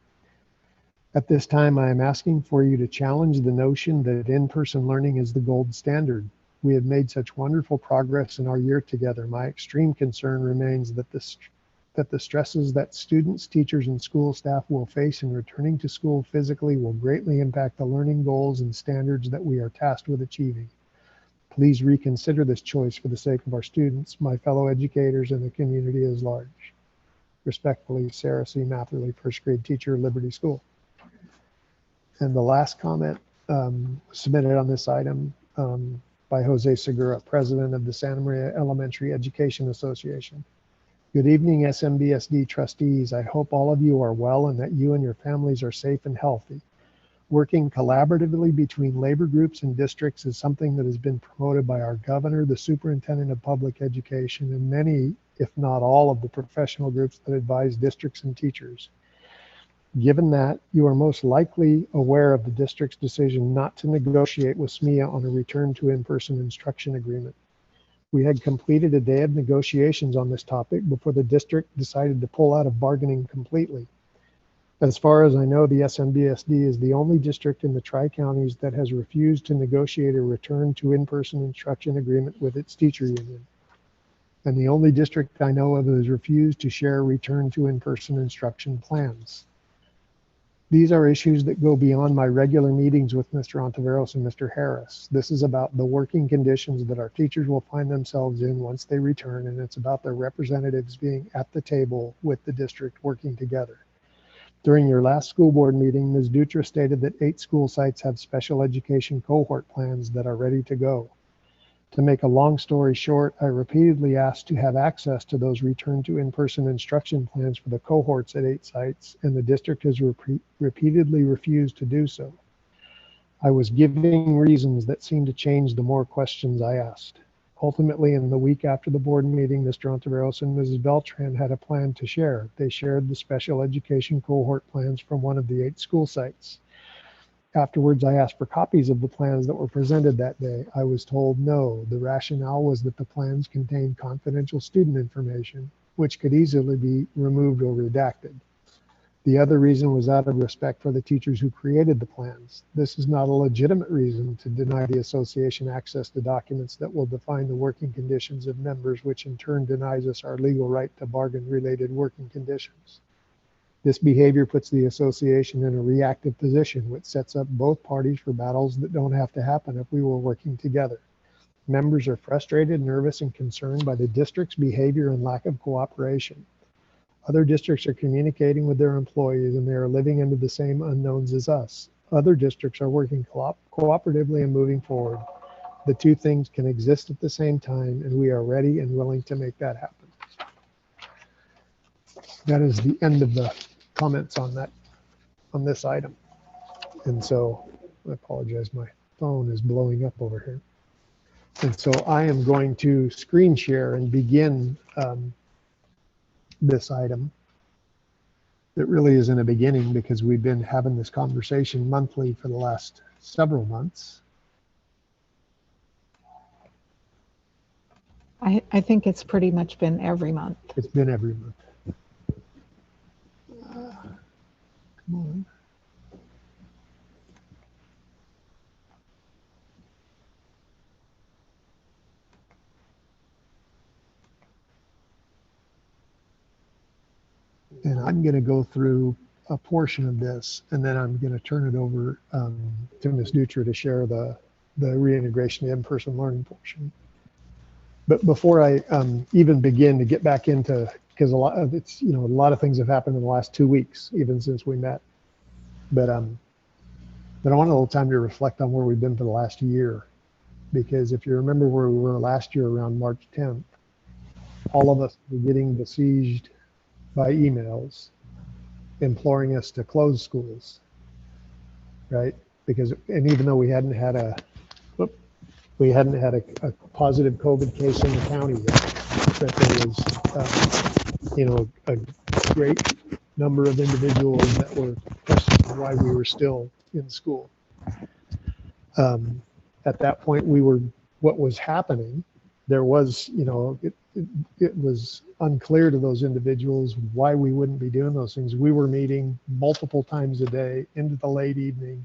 At this time, I am asking for you to challenge the notion that in-person learning is the gold standard. We have made such wonderful progress in our year together. My extreme concern remains that the stresses that students, teachers, and school staff will face in returning to school physically will greatly impact the learning goals and standards that we are tasked with achieving. Please reconsider this choice for the sake of our students, my fellow educators, and the community as large. Respectfully, Sarah C. Matherly, first grade teacher, Liberty School. And the last comment submitted on this item by Jose Segura, president of the Santa Maria Elementary Education Association. Good evening, SMBSD trustees. I hope all of you are well and that you and your families are safe and healthy. Working collaboratively between labor groups and districts is something that has been promoted by our governor, the superintendent of public education, and many, if not all, of the professional groups that advise districts and teachers. Given that, you are most likely aware of the district's decision not to negotiate with SMEA on a return to in-person instruction agreement. We had completed a day of negotiations on this topic before the district decided to pull out of bargaining completely. As far as I know, the SMBSD is the only district in the Tri-Counties that has refused to negotiate a return to in-person instruction agreement with its teacher union. And the only district I know of that has refused to share return to in-person instruction plans. These are issues that go beyond my regular meetings with Mr. Ontiveros and Mr. Harris. This is about the working conditions that our teachers will find themselves in once they return, and it's about their representatives being at the table with the district working together. During your last school board meeting, Ms. Dutra stated that 8 school sites have special education cohort plans that are ready to go. To make a long story short, I repeatedly asked to have access to those return to in-person instruction plans for the cohorts at 8 sites, and the district has repeatedly refused to do so. I was giving reasons that seemed to change the more questions I asked. Ultimately, in the week after the board meeting, Mr. Ontiveros and Mrs. Beltran had a plan to share. They shared the special education cohort plans from one of the 8 school sites. Afterwards, I asked for copies of the plans that were presented that day. I was told no. The rationale was that the plans contained confidential student information, which could easily be removed or redacted. The other reason was out of respect for the teachers who created the plans. This is not a legitimate reason to deny the association access to documents that will define the working conditions of members, which in turn denies us our legal right to bargain-related working conditions. This behavior puts the association in a reactive position, which sets up both parties for battles that don't have to happen if we were working together. Members are frustrated, nervous, and concerned by the district's behavior and lack of cooperation. Other districts are communicating with their employees, and they are living into the same unknowns as us. Other districts are working cooperatively and moving forward. The two things can exist at the same time, and we are ready and willing to make that happen. That is the end of the comments on this item. And so I apologize, my phone is blowing up over here. And so I am going to screen share and begin this item. It really isn't a beginning because we've been having this conversation monthly for the last several months. I think it's pretty much been every month. It's been every month. Come on. And I'm going to go through a portion of this, and then I'm going to turn it over to Ms. Dutra to share the reintegration of in-person learning portion. But before I even begin to get back into, because a lot of things have happened in the last 2 weeks, even since we met. But I want a little time to reflect on where we've been for the last year, because if you remember where we were last year around March 10th, all of us were getting besieged by emails imploring us to close schools, right? Because, and even though we hadn't had a positive COVID case in the county yet, that there was, a great number of individuals that were questioning why we were still in school. At that point, what was happening, there was, it was unclear to those individuals why we wouldn't be doing those things. We were meeting multiple times a day into the late evening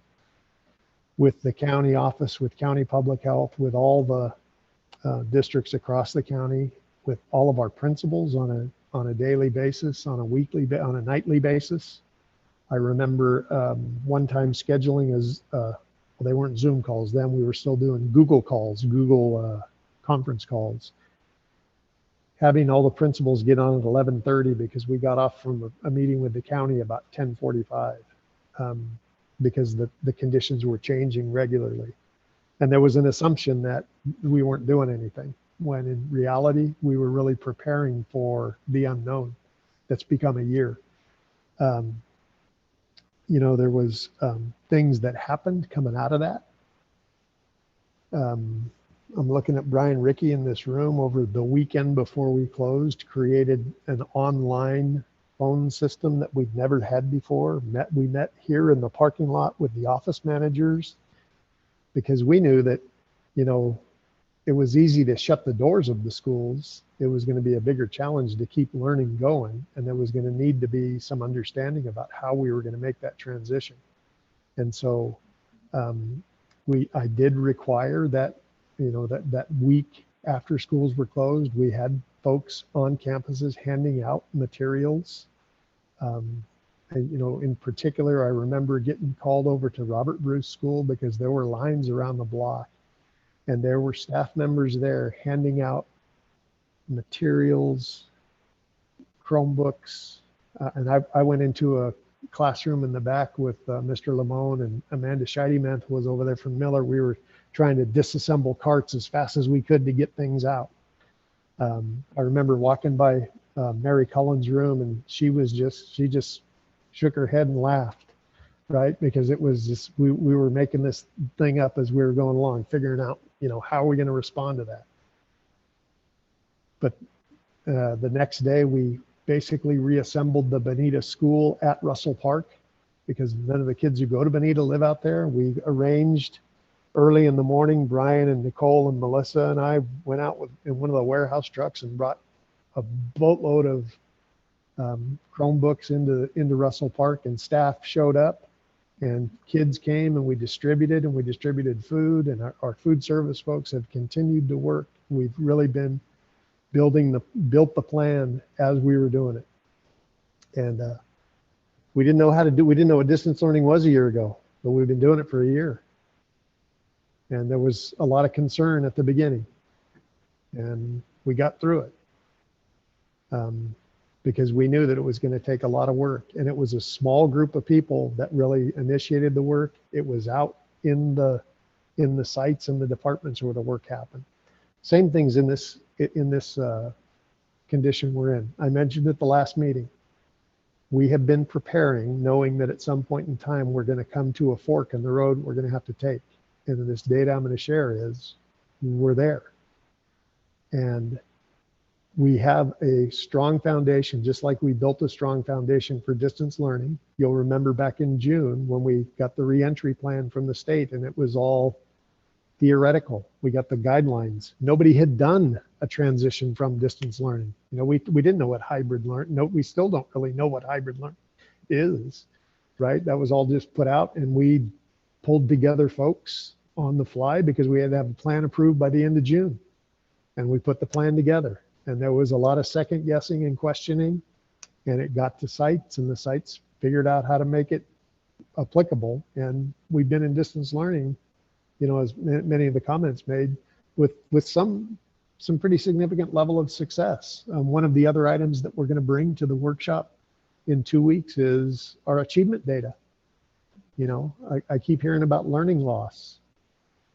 with the county office, with county public health, with all the districts across the county, with all of our principals on a daily basis, on a nightly basis. I remember one time scheduling as, well, they weren't Zoom calls then, we were still doing Google calls, Google conference calls. Having all the principals get on at 11:30 because we got off from a meeting with the county about 10:45 because the conditions were changing regularly. And there was an assumption that we weren't doing anything, when in reality, we were really preparing for the unknown that's become a year. There was things that happened coming out of that. I'm looking at Brian Rickey in this room over the weekend before we closed, created an online phone system that we'd never had before. We met here in the parking lot with the office managers because we knew that, it was easy to shut the doors of the schools. It was going to be a bigger challenge to keep learning going. And there was going to need to be some understanding about how we were going to make that transition. And so I did require that, that week after schools were closed, we had folks on campuses handing out materials And, in particular, I remember getting called over to Robert Bruce School because there were lines around the block, and there were staff members there handing out materials, Chromebooks, and I went into a classroom in the back with Mr. Lamone, and Amanda Scheidemann was over there from Miller. We were trying to disassemble carts as fast as we could to get things out. I remember walking by Mary Cullen's room, and she just shook her head and laughed, right? Because it was just, we were making this thing up as we were going along, figuring out, how are we going to respond to that? But the next day, we basically reassembled the Bonita School at Russell Park, because none of the kids who go to Bonita live out there. We arranged early in the morning. Brian and Nicole and Melissa and I went out in one of the warehouse trucks and brought a boatload of Chromebooks into Russell Park, and staff showed up, and kids came, and we distributed food, and our food service folks have continued to work. We've really been built the plan as we were doing it. And we didn't know what distance learning was a year ago, but we've been doing it for a year. And there was a lot of concern at the beginning, and we got through it because we knew that it was going to take a lot of work, and it was a small group of people that really initiated the work. It was out in the sites and the departments where the work happened. Same things in this condition we're in. I mentioned at the last meeting, we have been preparing, knowing that at some point in time we're going to come to a fork in the road we're going to have to take. And this data I'm going to share is we're there. And we have a strong foundation, just like we built a strong foundation for distance learning. You'll remember back in June when we got the reentry plan from the state, and it was all theoretical. We got the guidelines. Nobody had done a transition from distance learning. We didn't know what hybrid learning, no, we still don't really know what hybrid learning is, right? That was all just put out, and we pulled together folks on the fly because we had to have a plan approved by the end of June. And we put the plan together, and there was a lot of second guessing and questioning, and it got to sites, and the sites figured out how to make it applicable. And we've been in distance learning, as many of the comments made, with some pretty significant level of success. One of the other items that we're going to bring to the workshop in 2 weeks is our achievement data. I keep hearing about learning loss.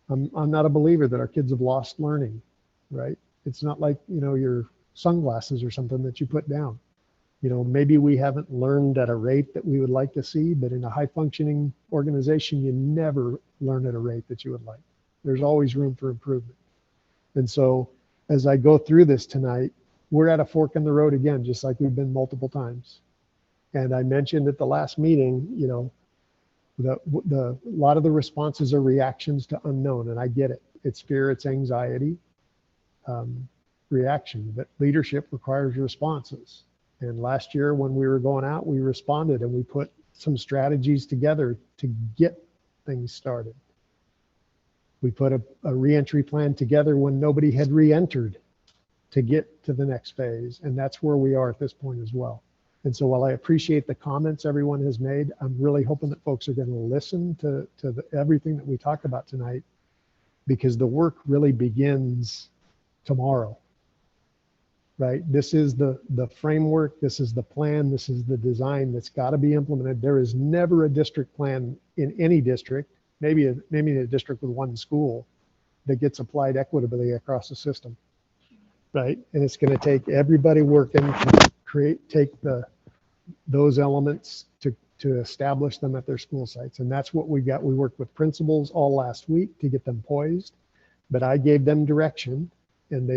I'm not a believer that our kids have lost learning, right? It's not like, your sunglasses or something that you put down. Maybe we haven't learned at a rate that we would like to see, but in a high functioning organization, you never learn at a rate that you would like. There's always room for improvement. And so as I go through this tonight, we're at a fork in the road again, just like we've been multiple times. And I mentioned at the last meeting, a lot of the responses are reactions to unknown, and I get it. It's fear, it's anxiety, reaction, but leadership requires responses. And last year when we were going out, we responded, and we put some strategies together to get things started. We put a reentry plan together when nobody had re-entered to get to the next phase, and that's where we are at this point as well. And so while I appreciate the comments everyone has made, I'm really hoping that folks are going to listen to everything that we talk about tonight, because the work really begins tomorrow, right? This is the framework, this is the plan, this is the design that's got to be implemented. There is never a district plan in any district, maybe a district with one school, that gets applied equitably across the system, right? And it's going to take everybody working to take those elements to establish them at their school sites. And that's what we got. We worked with principals all last week to get them poised, but I gave them direction, and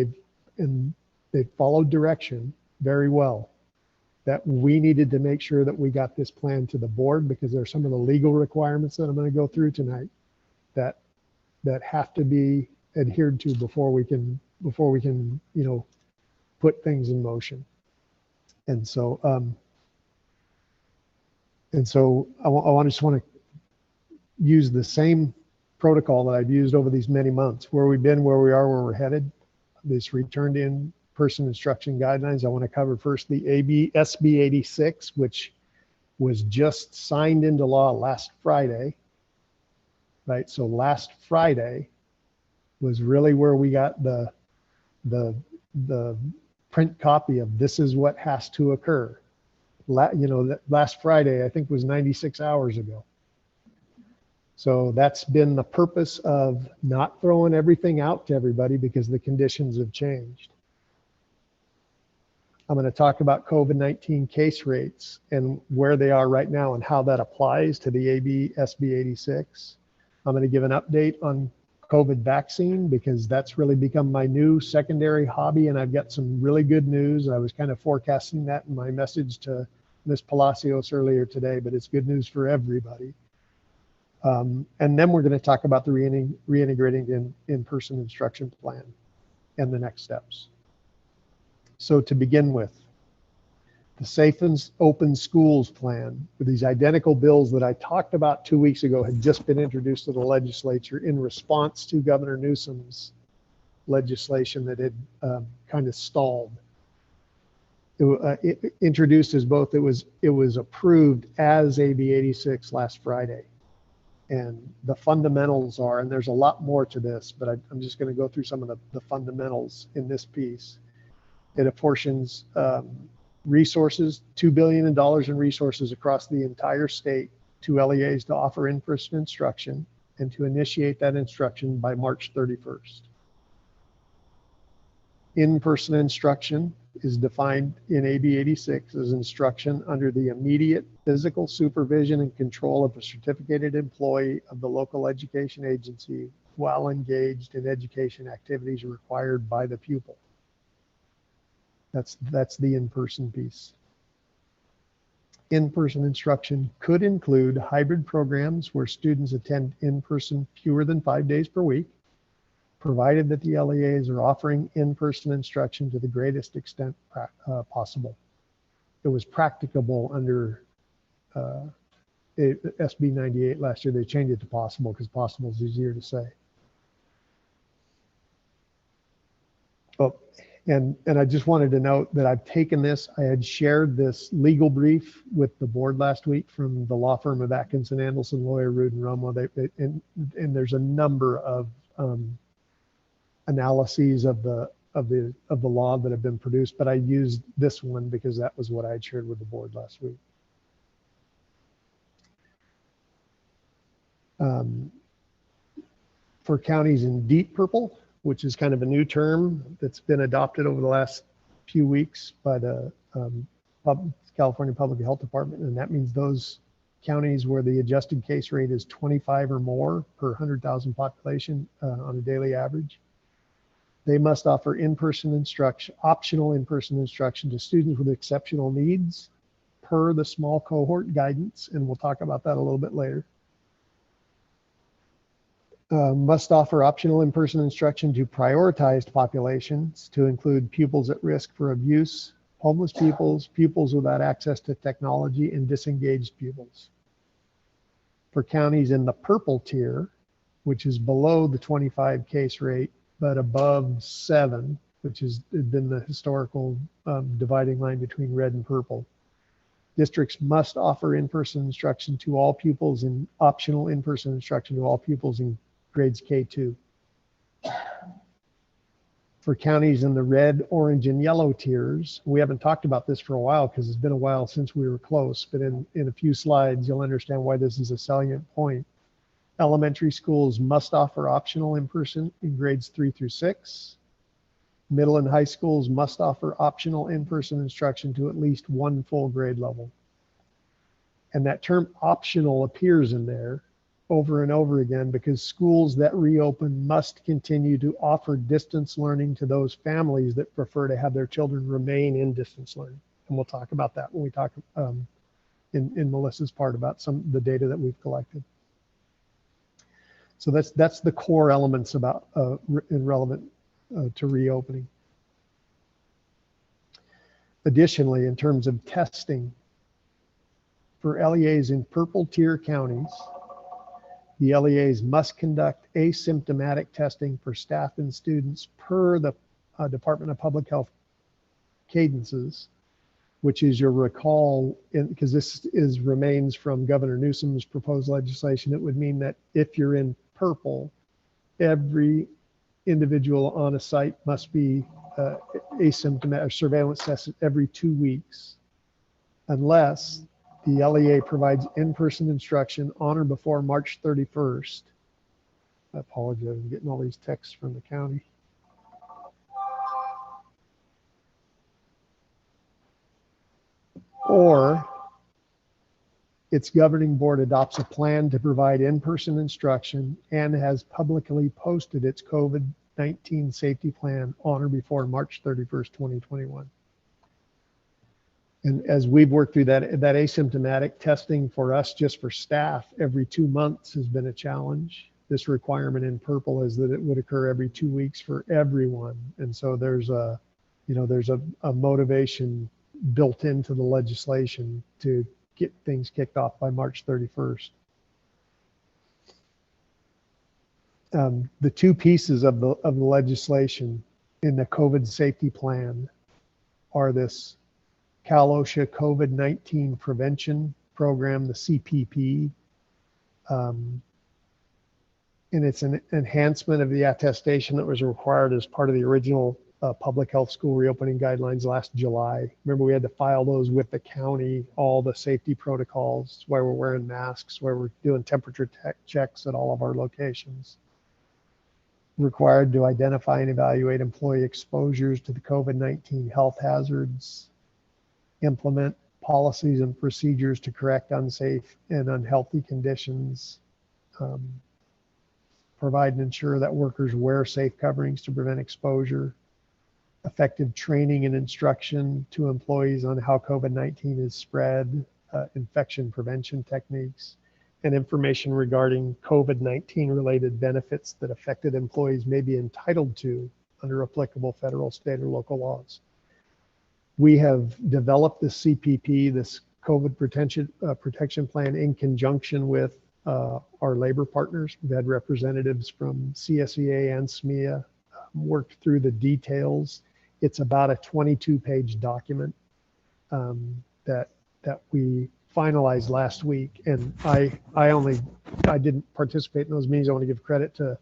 they've followed direction very well, that we needed to make sure that we got this plan to the board, because there are some of the legal requirements that I'm going to go through tonight that have to be adhered to before we can put things in motion. And so I just want to use the same protocol that I've used over these many months, where we've been, where we are, where we're headed. This return to in-person instruction guidelines. I want to cover first the SB 86, which was just signed into law last Friday, right? So last Friday was really where we got the print copy of this is what has to occur. Last Friday, I think, was 96 hours ago. So that's been the purpose of not throwing everything out to everybody because the conditions have changed. I'm going to talk about COVID-19 case rates and where they are right now and how that applies to the SB 86. I'm going to give an update on COVID vaccine because that's really become my new secondary hobby, and I've got some really good news. I was kind of forecasting that in my message to Ms. Palacios earlier today, but it's good news for everybody. And then we're going to talk about the reintegrating in-person instruction plan and the next steps. So to begin with, the Safe and Open Schools Plan, with these identical bills that I talked about 2 weeks ago, had just been introduced to the legislature in response to Governor Newsom's legislation that had kind of stalled. It introduced as both, it was approved as AB 86 last Friday. And the fundamentals are, and there's a lot more to this, but I'm just going to go through some of the fundamentals in this piece. It apportions resources, $2 billion in resources across the entire state to LEAs to offer in-person instruction and to initiate that instruction by March 31st. In-person instruction is defined in AB 86 as instruction under the immediate physical supervision and control of a certificated employee of the local education agency while engaged in education activities required by the pupil. That's the in-person piece. In-person instruction could include hybrid programs where students attend in-person fewer than 5 days per week, provided that the LEAs are offering in-person instruction to the greatest extent possible. It was practicable under SB 98 last year. They changed it to possible because possible is easier to say. Oh, and I just wanted to note that I've taken this, I had shared this legal brief with the board last week from the law firm of Atkinson, Andelson, Lawyer, Rude, and Romo. And there's a number of analyses of the law that have been produced, but I used this one because that was what I had shared with the board last week. For counties in deep purple, which is kind of a new term that's been adopted over the last few weeks by the California Public Health Department, and that means those counties where the adjusted case rate is 25 or more per 100,000 population on a daily average. They must offer in-person instruction, optional in-person instruction to students with exceptional needs per the small cohort guidance, and we'll talk about that a little bit later. Must offer optional in-person instruction to prioritized populations to include pupils at risk for abuse, homeless pupils, pupils without access to technology, and disengaged pupils. For counties in the purple tier, which is below the 25 case rate, but above 7, which has been the historical dividing line between red and purple. Districts must offer in-person instruction to all pupils and optional in-person instruction to all pupils in grades K2. For counties in the red, orange, and yellow tiers, we haven't talked about this for a while because it's been a while since we were close, but in a few slides, you'll understand why this is a salient point. Elementary schools must offer optional in-person in grades 3 through 6. Middle and high schools must offer optional in-person instruction to at least 1 full grade level. And that term optional appears in there over and over again because schools that reopen must continue to offer distance learning to those families that prefer to have their children remain in distance learning. And we'll talk about that when we talk in Melissa's part about some of the data that we've collected. So that's the core elements about relevant to reopening. Additionally, in terms of testing, for LEAs in purple tier counties, the LEAs must conduct asymptomatic testing for staff and students per the Department of Public Health cadences which is, you'll recall, because this remains from Governor Newsom's proposed legislation, it would mean that if you're in purple, every individual on a site must be asymptomatic or surveillance tested every 2 weeks, unless the LEA provides in-person instruction on or before March 31st. I apologize, I'm getting all these texts from the county. Or its governing board adopts a plan to provide in-person instruction and has publicly posted its COVID-19 safety plan on or before March 31st, 2021. And as we've worked through that asymptomatic testing for us, just for staff, every 2 months has been a challenge. This requirement in purple is that it would occur every 2 weeks for everyone. And so there's a motivation built into the legislation to get things kicked off by March 31st. The two pieces of the legislation in the COVID safety plan are this Cal OSHA COVID-19 prevention program, the CPP, and it's an enhancement of the attestation that was required as part of the original public health school reopening guidelines last July. Remember, we had to file those with the county, all the safety protocols, why we're wearing masks, why we're doing temperature checks at all of our locations. Required to identify and evaluate employee exposures to the COVID-19 health hazards, implement policies and procedures to correct unsafe and unhealthy conditions, provide and ensure that workers wear safe coverings to prevent exposure, effective training and instruction to employees on how COVID-19 is spread, infection prevention techniques, and information regarding COVID-19 related benefits that affected employees may be entitled to under applicable federal, state, or local laws. We have developed this CPP, this COVID protection plan, in conjunction with our labor partners. We've had representatives from CSEA and SMEA worked through the details. It's about a 22-page document that we finalized last week, and I didn't participate in those meetings. I want to give credit to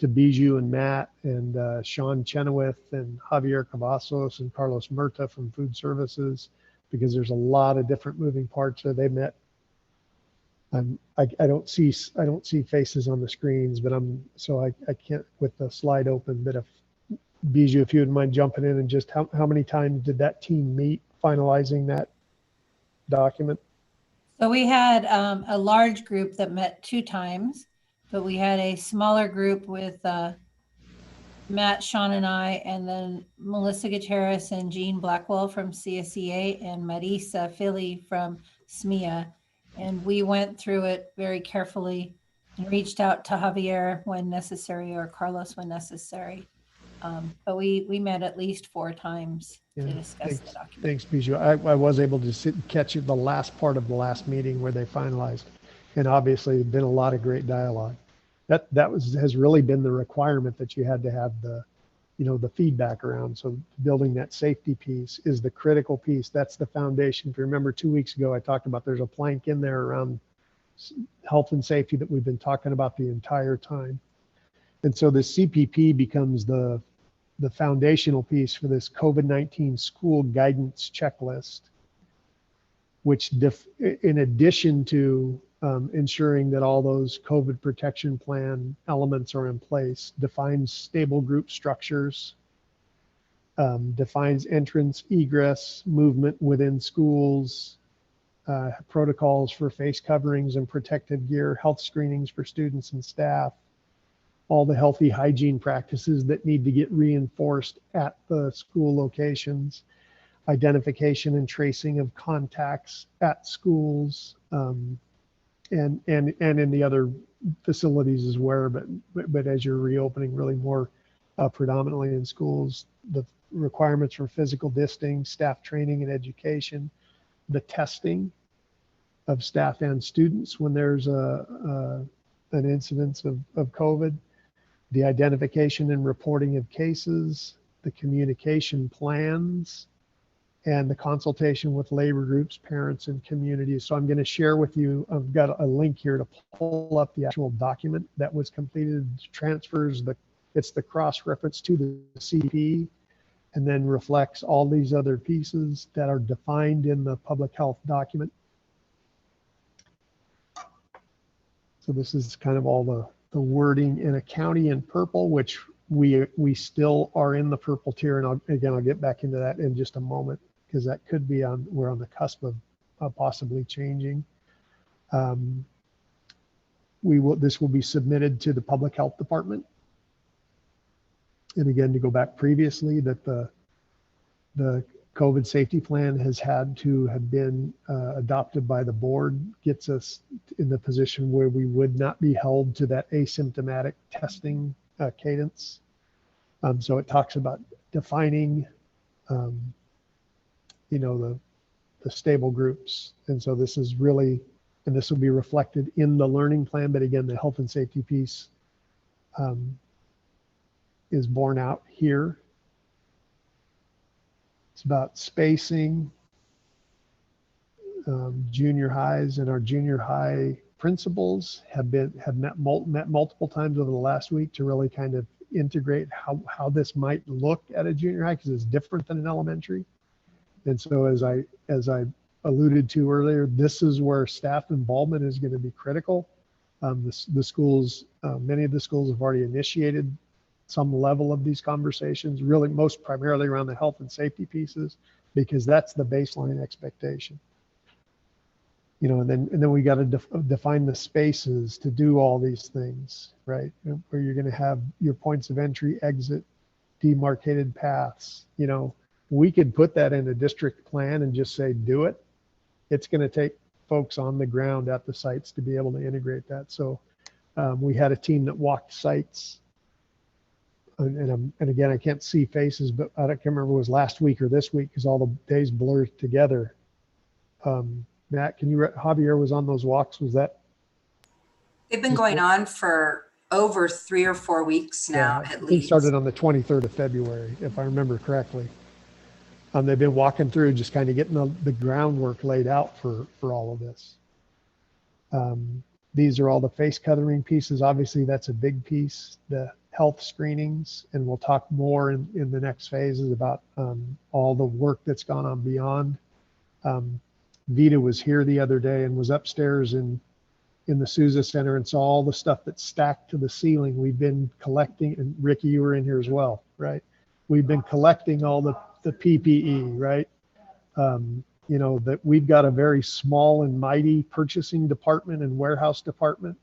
Bijou and Matt and Sean Chenoweth and Javier Cavazos and Carlos Murta from Food Services, because there's a lot of different moving parts that they met. I don't see faces on the screens, but I can't with the slide open. But if Bijou, if you wouldn't mind jumping in, and just how many times did that team meet finalizing that document? So we had a large group that met 2 times, but we had a smaller group with Matt, Sean, and I, and then Melissa Gutierrez and Jean Blackwell from CSEA and Marisa Philly from SMEA. And we went through it very carefully and reached out to Javier when necessary or Carlos when necessary. But we met at least 4 times to discuss the document. Thanks, Bijou. I was able to sit and catch the last part of the last meeting where they finalized, and obviously there's been a lot of great dialogue. That has really been the requirement, that you had to have the feedback around. So building that safety piece is the critical piece. That's the foundation. If you remember 2 weeks ago, I talked about there's a plank in there around health and safety that we've been talking about the entire time. And so the CPP becomes the foundational piece for this COVID-19 school guidance checklist, which in addition to ensuring that all those COVID protection plan elements are in place, defines stable group structures, defines entrance, egress, movement within schools, protocols for face coverings and protective gear, health screenings for students and staff, all the healthy hygiene practices that need to get reinforced at the school locations, identification and tracing of contacts at schools, and in the other facilities as well. But as you're reopening, really more predominantly in schools, the requirements for physical distancing, staff training and education, the testing of staff and students when there's an incidence of COVID, the identification and reporting of cases, the communication plans, and the consultation with labor groups, parents, and communities. So I'm going to share with you, I've got a link here to pull up the actual document that was completed, transfers it's the cross-reference to the CP, and then reflects all these other pieces that are defined in the public health document. So this is kind of all the wording in a county in purple, which we still are in the purple tier. And I'll get back into that in just a moment, because that could be we're on the cusp of possibly changing. This will be submitted to the public health department. And again, to go back previously, that the COVID safety plan has had to have been adopted by the board, gets us in the position where we would not be held to that asymptomatic testing cadence. So it talks about defining, the stable groups. And so this is really, and this will be reflected in the learning plan, but again, the health and safety piece is borne out here. It's about spacing, junior highs, and our junior high principals have met multiple times over the last week to really kind of integrate how this might look at a junior high, because it's different than an elementary. And so as I alluded to earlier, this is where staff involvement is going to be critical. The schools, many of the schools have already initiated some level of these conversations, really most primarily around the health and safety pieces, because that's the baseline expectation. And then we got to define the spaces to do all these things, right? Where you're going to have your points of entry, exit, demarcated paths. We could put that in a district plan and just say, do it. It's going to take folks on the ground at the sites to be able to integrate that. So we had a team that walked sites. And again, I can't see faces, but I can't remember if it was last week or this week because all the days blur together. Matt, Javier was on those walks. Was that? They've been going on for over 3 or 4 weeks now, Yeah, at he least. started on the 23rd of February, if I remember correctly. They've been walking through, just kind of getting the groundwork laid out for all of this. These are all the face covering pieces. Obviously, that's a big piece. The health screenings, and we'll talk more in the next phases about all the work that's gone on beyond. Vita was here the other day and was upstairs in the Sousa Center and saw all the stuff that's stacked to the ceiling. We've been collecting, and Ricky, you were in here as well, right? We've been collecting all the PPE, right? That we've got a very small and mighty purchasing department and warehouse department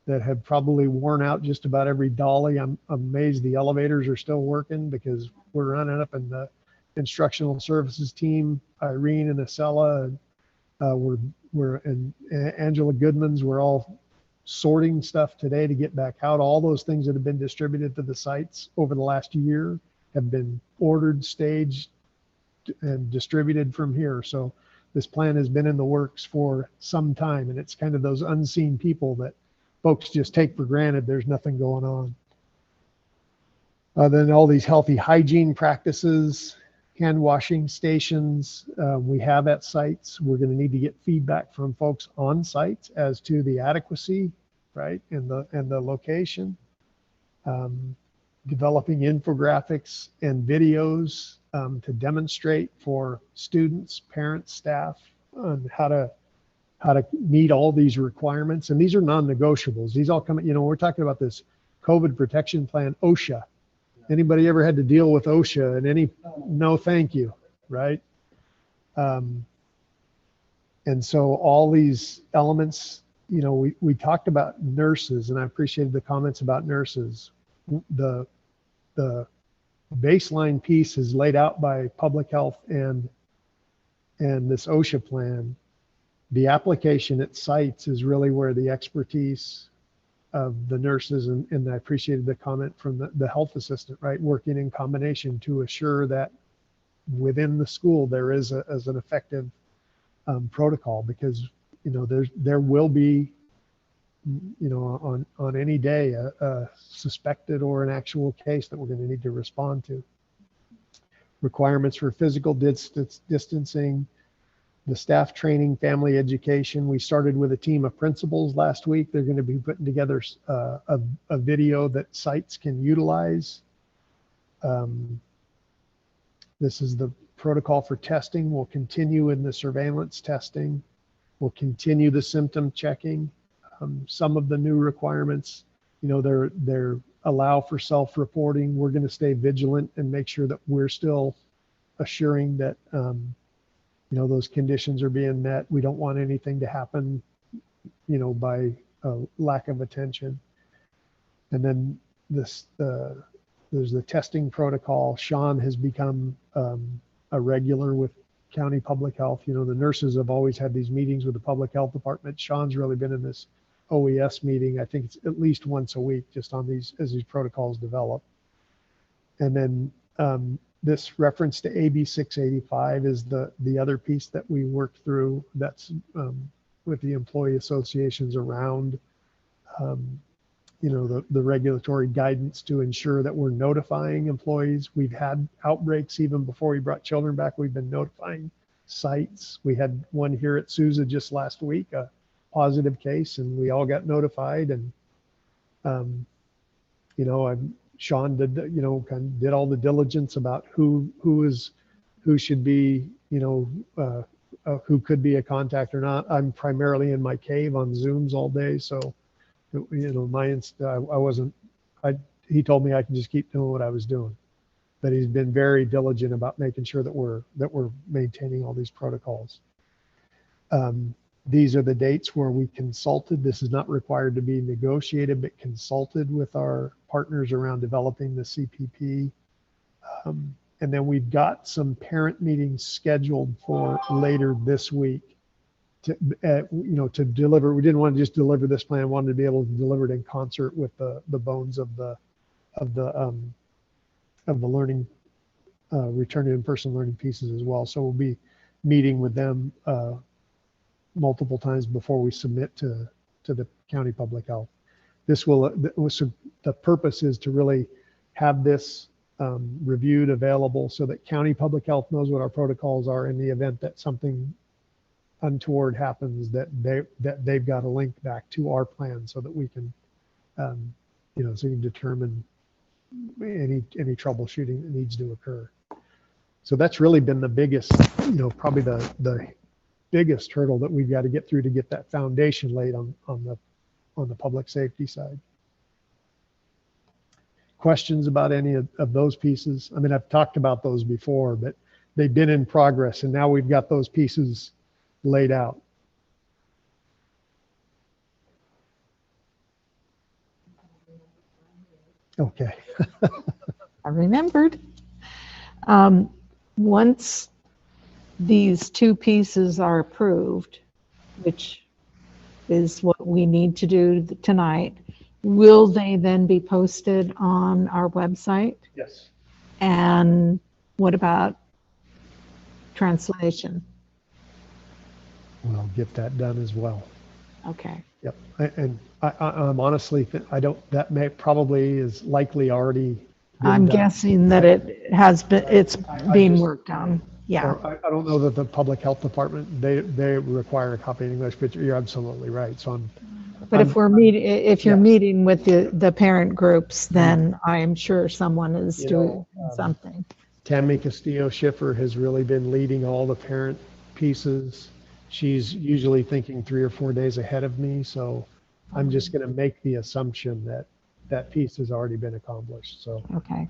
that have probably worn out just about every dolly. I'm amazed the elevators are still working, because we're running up in the instructional services team, Irene and Acela, and and Angela Goodman's, we're all sorting stuff today to get back out. All those things that have been distributed to the sites over the last year have been ordered, staged, and distributed from here. So this plan has been in the works for some time, and it's kind of those unseen people that folks just take for granted. There's nothing going on. Then all these healthy hygiene practices, hand washing stations we have at sites. We're going to need to get feedback from folks on sites as to the adequacy, right, and the location. Developing infographics and videos to demonstrate for students, parents, staff on how to meet all these requirements. And these are non-negotiables. These all come, we're talking about this COVID protection plan, OSHA. Anybody ever had to deal with OSHA and no, thank you, right? And so all these elements, we talked about nurses, and I appreciated the comments about nurses. The baseline piece is laid out by public health and this OSHA plan. The application at sites is really where the expertise of the nurses, and I appreciated the comment from the health assistant, right, working in combination to assure that within the school there is an effective protocol, because there will be on any day a suspected or an actual case that we're going to need to respond to. requirements for physical distancing, the staff training, family education. We started with a team of principals last week. They're going to be putting together a video that sites can utilize. This is the protocol for testing. We'll continue in the surveillance testing. We'll continue the symptom checking. Some of the new requirements, you know, they're allow for self-reporting. We're going to stay vigilant and make sure that we're still assuring that, you know, those conditions are being met. We don't want anything to happen, you know, by lack of attention. And then there's the testing protocol. Sean has become a regular with county public health. You know, the nurses have always had these meetings with the public health department. Sean's really been in this OES meeting. I think it's at least once a week, just on these, as these protocols develop. And then this reference to AB 685 is the other piece that we worked through. That's with the employee associations around, you know, the regulatory guidance to ensure that we're notifying employees. We've had outbreaks even before we brought children back. We've been notifying sites. We had one here at Sousa just last week, a positive case, and we all got notified. And you know, Sean did, you know, kind of did all the diligence about who should be, you know, who could be a contact or not. I'm primarily in my cave on Zooms all day, so you know, he told me I can just keep doing what I was doing, but he's been very diligent about making sure that we're maintaining all these protocols. These are the dates where we consulted. This is not required to be negotiated, but consulted with our partners around developing the CPP. And then we've got some parent meetings scheduled for later this week to, you know, to deliver. We didn't want to just deliver this plan, wanted to be able to deliver it in concert with the bones of the learning, return to in-person learning pieces as well. So we'll be meeting with them multiple times before we submit to the county public health. This will, so the purpose is to really have this reviewed, available, so that county public health knows what our protocols are in the event that something untoward happens, that they've got a link back to our plan so that we can, you know, so we can determine any troubleshooting that needs to occur. So that's really been the biggest, you know, probably the biggest hurdle that we've got to get through to get that foundation laid on the public safety side. Questions about any of those pieces? I mean, I've talked about those before, but they've been in progress, and now we've got those pieces laid out. Okay. I remembered. Once these two pieces are approved, which is what we need to do tonight, will they then be posted on our website? Yes. And what about translation? We'll get that done as well. Okay. Yep. And I'm honestly, I don't, that may probably is likely already. I'm guessing that it has been, it's being worked on. Yeah. I don't know that the public health department, they require a copy in English, but you're absolutely right. So but if we're meeting, if you're meeting with the parent groups, then I'm sure someone is doing something. Tammy Castillo Schiffer has really been leading all the parent pieces. She's usually thinking 3 or 4 days ahead of me. So I'm just going to make the assumption that that piece has already been accomplished. So. Okay.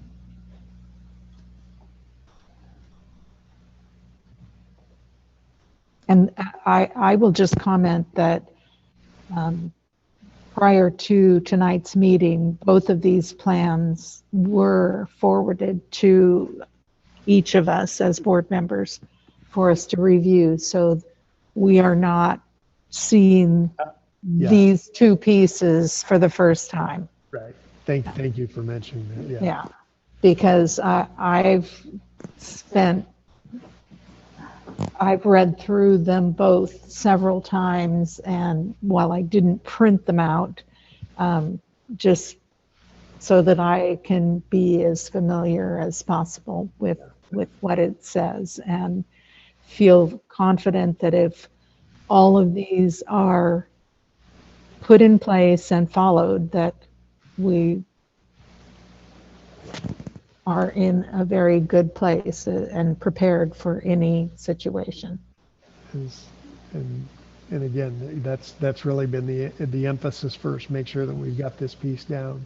And I will just comment that prior to tonight's meeting, both of these plans were forwarded to each of us as board members for us to review. So we are not seeing these two pieces for the first time. Right. Thank you for mentioning that. Yeah. Yeah. Because I've read through them both several times, and while I didn't print them out, just so that I can be as familiar as possible with with what it says and feel confident that if all of these are put in place and followed, that we are in a very good place and prepared for any situation. And again, that's really been the emphasis first, make sure that we've got this piece down.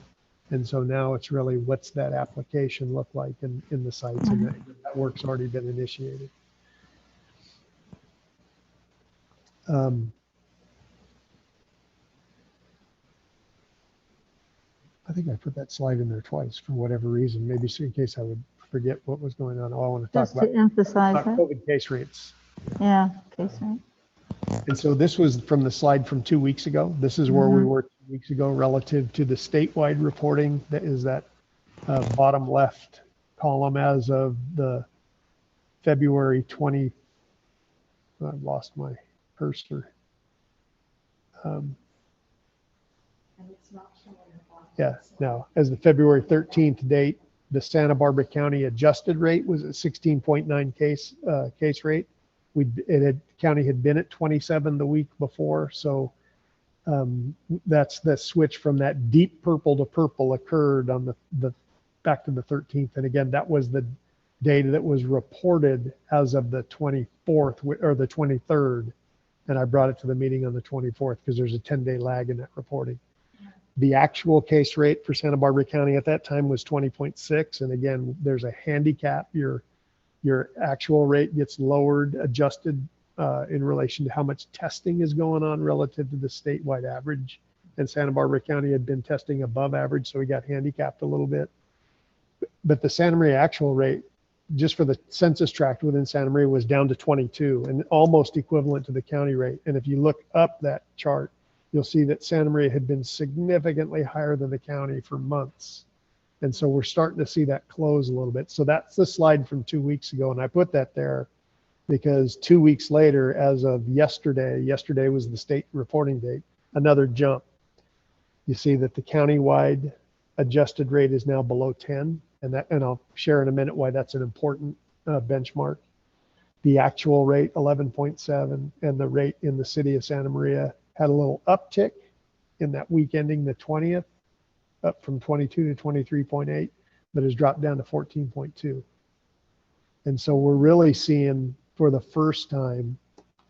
And so now it's really, what's that application look like in the sites, and that work's already been initiated. I think I put that slide in there twice for whatever reason, maybe so in case I would forget what was going on. Oh, I want to talk Just to about emphasize it. COVID case rates. Yeah, case rate. And so this was from the slide from 2 weeks ago. This is where we were 2 weeks ago relative to the statewide reporting. That is that bottom left column as of the February 20. I've lost my cursor. And it's not showing up on Yeah, no. As the February 13th date, the Santa Barbara County adjusted rate was at 16.9 case rate. County had been at 27 the week before, so that's the switch from that deep purple to purple occurred on the back to the 13th. And again, that was the data that was reported as of the 24th or the 23rd. And I brought it to the meeting on the 24th because there's a 10-day lag in that reporting. The actual case rate for Santa Barbara County at that time was 20.6. And again, there's a handicap. Your actual rate gets lowered, adjusted in relation to how much testing is going on relative to the statewide average. And Santa Barbara County had been testing above average, so we got handicapped a little bit. But the Santa Maria actual rate, just for the census tract within Santa Maria, was down to 22 and almost equivalent to the county rate. And if you look up that chart, you'll see that Santa Maria had been significantly higher than the county for months. And so we're starting to see that close a little bit. So that's the slide from 2 weeks ago. And I put that there because 2 weeks later, as of yesterday was the state reporting date, another jump. You see that the countywide adjusted rate is now below 10. And I'll share in a minute why that's an important benchmark. The actual rate, 11.7, and the rate in the city of Santa Maria had a little uptick in that week ending the 20th, up from 22 to 23.8, but has dropped down to 14.2. And so we're really seeing for the first time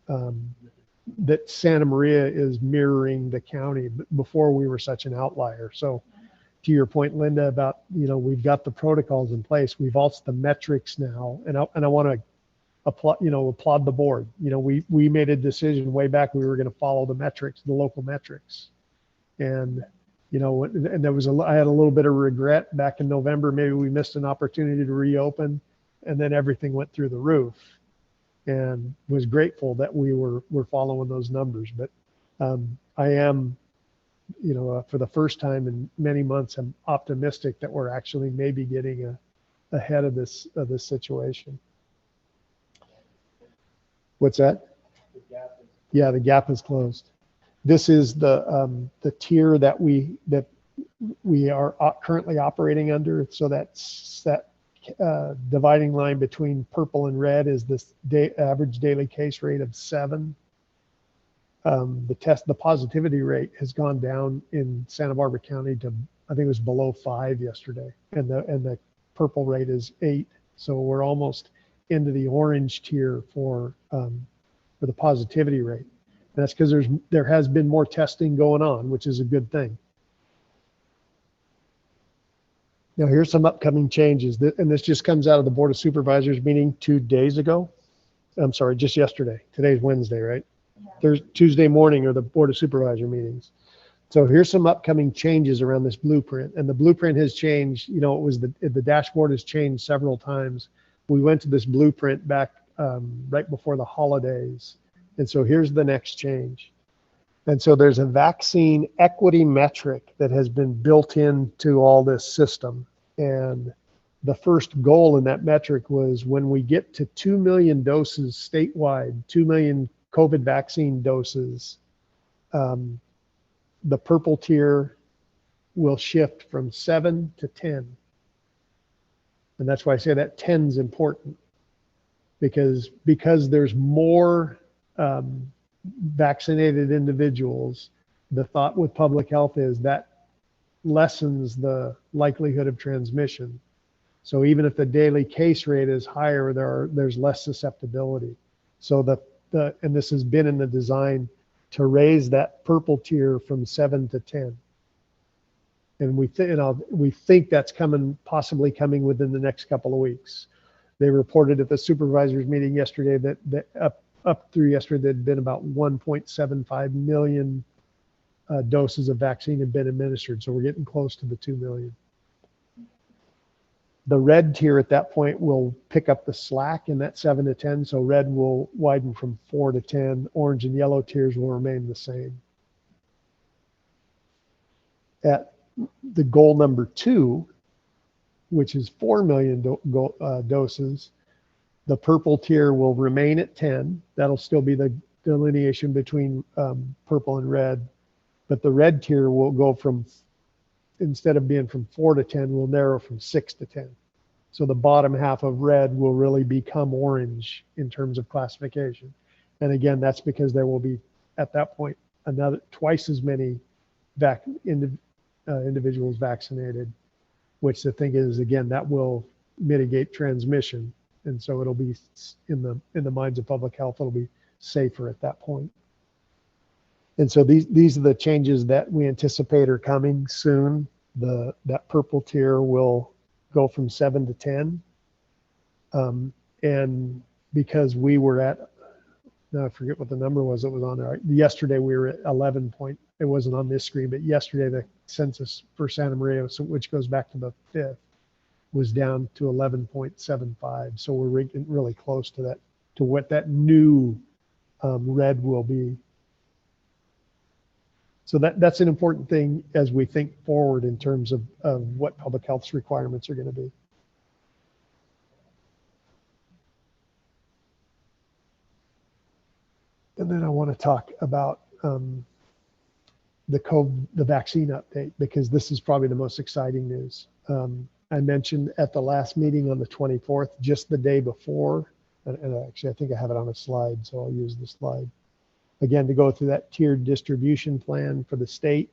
that Santa Maria is mirroring the county. Before we were such an outlier. So to your point, Linda, about, we've got the protocols in place. We've also the metrics now, and I want to applaud the board. We made a decision way back. We were going to follow the metrics, the local metrics, and and there was I had a little bit of regret back in November. Maybe we missed an opportunity to reopen, and then everything went through the roof, and was grateful that we're following those numbers. But I am, for the first time in many months, I'm optimistic that we're actually maybe getting ahead of this situation. What's that? Yeah, the gap is closed. This is the tier that we are currently operating under. So that dividing line between purple and red is this average daily case rate of 7. The positivity rate has gone down in Santa Barbara County to, I think it was below 5 yesterday, and the purple rate is 8. So we're almost into the orange tier for the positivity rate. And that's because there has been more testing going on, which is a good thing. Now here's some upcoming changes, and this just comes out of the Board of Supervisors meeting 2 days ago. I'm sorry, just yesterday. Today's Wednesday, right? Tuesday morning are the Board of Supervisor meetings. So here's some upcoming changes around this blueprint. And the blueprint has changed. It was the dashboard has changed several times. We went to this blueprint back right before the holidays. And so here's the next change. And so there's a vaccine equity metric that has been built into all this system. And the first goal in that metric was when we get to 2 million doses statewide, 2 million COVID vaccine doses, the purple tier will shift from 7 to 10. And that's why I say that 10 is important, because there's more vaccinated individuals. The thought with public health is that lessens the likelihood of transmission. So even if the daily case rate is higher, there's less susceptibility. So and this has been in the design to raise that purple tier from 7 to 10. And we think that's possibly coming within the next couple of weeks. They reported at the supervisors meeting yesterday that up through yesterday, there'd been about 1.75 million doses of vaccine had been administered. So we're getting close to the 2 million. The red tier at that point will pick up the slack in that 7 to 10. So red will widen from 4 to 10. Orange and yellow tiers will remain the same. At the goal number 2, which is 4 million doses, the purple tier will remain at 10. That'll still be the delineation between purple and red. But the red tier will go from, instead of being from 4 to 10, will narrow from 6 to 10. So the bottom half of red will really become orange in terms of classification. And again, that's because there will be, at that point, twice as many individuals vaccinated, which the thing is, again, that will mitigate transmission. And so it'll be, in the minds of public health, it'll be safer at that point. And so these are the changes that we anticipate are coming soon. That purple tier will go from 7 to 10. And because we were at, now I forget what the number was that was on there. Yesterday we were at 11 point, it wasn't on this screen, but yesterday the census for Santa Maria, which goes back to the 5th, was down to 11.75. So we're really close to that, to what that new red will be. So that's an important thing as we think forward in terms of what public health's requirements are going to be. And then I want to talk about the vaccine update, because this is probably the most exciting news. I mentioned at the last meeting on the 24th, just the day before, and actually I think I have it on a slide, so I'll use the slide. Again, to go through that tiered distribution plan for the state,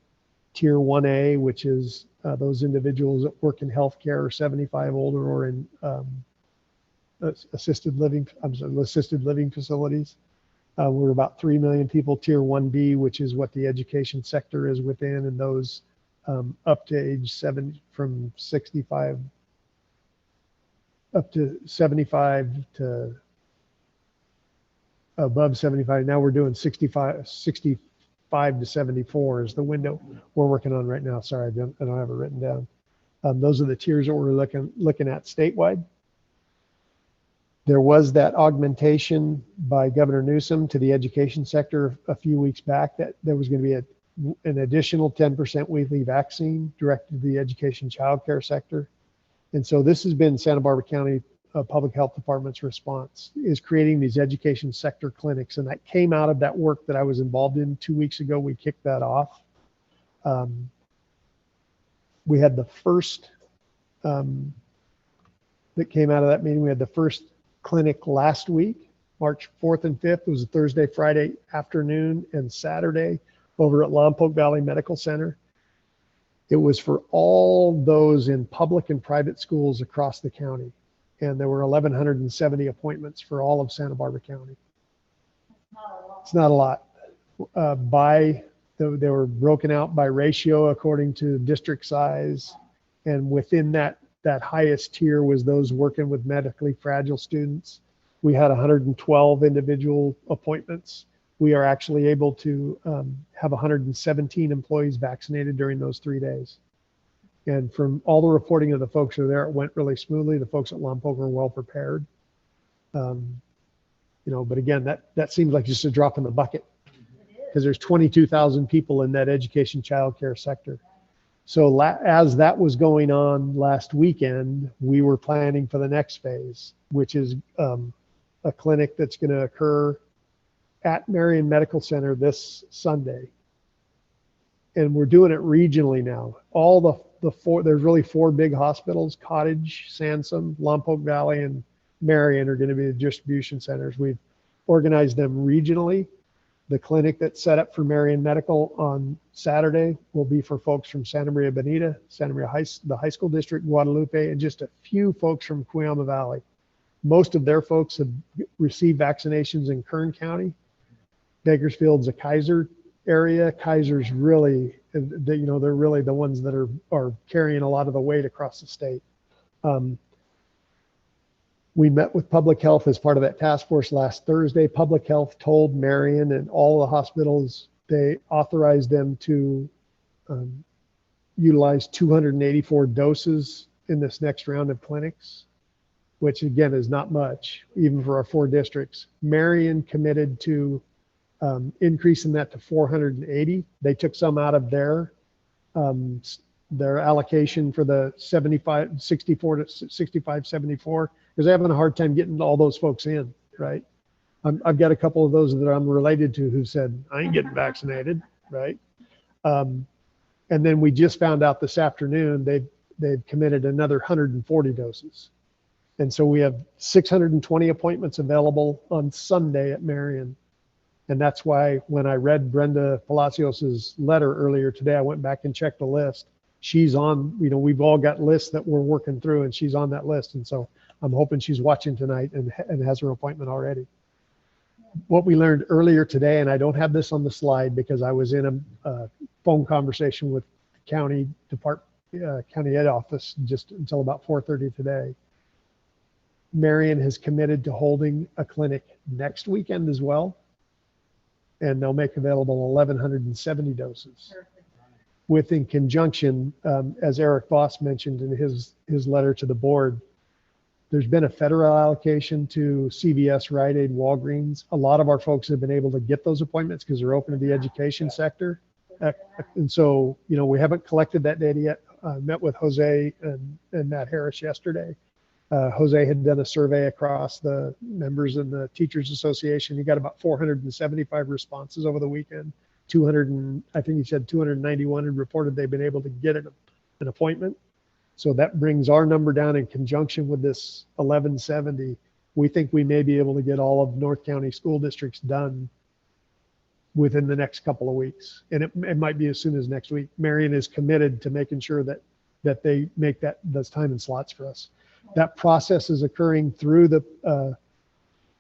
tier 1A, which is those individuals that work in healthcare or 75 older or in assisted living facilities. We're about 3 million people. Tier 1B, which is what the education sector is within, and those up to age 7, from 65 up to 75 to above 75. Now we're doing 65 to 74 is the window we're working on right now. Sorry, I don't have it written down. Those are the tiers that we're looking at statewide. There was that augmentation by Governor Newsom to the education sector a few weeks back, that there was going to be an additional 10% weekly vaccine directed to the education childcare sector. And so this has been Santa Barbara County Public Health Department's response, is creating these education sector clinics. And that came out of that work that I was involved in 2 weeks ago. We kicked that off. We had the first, that came out of that meeting, we had the first clinic last week, March 4th and 5th. It was a Thursday, Friday afternoon, and Saturday over at Lompoc Valley Medical Center. It was for all those in public and private schools across the county. And there were 1,170 appointments for all of Santa Barbara County. It's not a lot. They were broken out by ratio according to district size. And within that highest tier was those working with medically fragile students. We had 112 individual appointments. We are actually able to have 117 employees vaccinated during those 3 days. And from all the reporting of the folks who are there, it went really smoothly. The folks at Lompoc were well prepared. But again, that seems like just a drop in the bucket, because there's 22,000 people in that education childcare sector. So as that was going on last weekend, we were planning for the next phase, which is a clinic that's going to occur at Marion Medical Center this Sunday. And we're doing it regionally now. All there's really four big hospitals: Cottage, Sansom, Lompoc Valley, and Marion are going to be the distribution centers. We've organized them regionally. The clinic that's set up for Marion Medical on Saturday will be for folks from Santa Maria Bonita, the high school district, Guadalupe, and just a few folks from Cuyama Valley. Most of their folks have received vaccinations in Kern County. Bakersfield's a Kaiser area. Kaiser's really, they're really the ones that are carrying a lot of the weight across the state. We met with public health as part of that task force last Thursday. Public health told Marion and all the hospitals, they authorized them to utilize 284 doses in this next round of clinics, which again is not much, even for our 4 districts. Marion committed to increasing that to 480. They took some out of their allocation for the 64 to 65, 74, because they're having a hard time getting all those folks in, right? I've got a couple of those that I'm related to who said, I ain't getting vaccinated, right? And then we just found out this afternoon, they've committed another 140 doses. And so we have 620 appointments available on Sunday at Marion. And that's why when I read Brenda Palacios's letter earlier today, I went back and checked the list. She's on, we've all got lists that we're working through, and she's on that list. And so I'm hoping she's watching tonight and has her appointment already. What we learned earlier today, and I don't have this on the slide because I was in a phone conversation with the county ed office just until about 4:30 today. Marion has committed to holding a clinic next weekend as well, and they'll make available 1,170 doses. With, in conjunction, as Eric Voss mentioned in his letter to the board, there's been a federal allocation to CVS, Rite Aid, Walgreens. A lot of our folks have been able to get those appointments because they're open to the education sector. And so, we haven't collected that data yet. I met with Jose and Matt Harris yesterday. Jose had done a survey across the members in the Teachers Association. He got about 475 responses over the weekend. I think he said 291 had reported they've been able to get an appointment. So that brings our number down in conjunction with this 1170. We think we may be able to get all of North County school districts done within the next couple of weeks. And it might be as soon as next week. Marion is committed to making sure that they make those time and slots for us. That process is occurring through the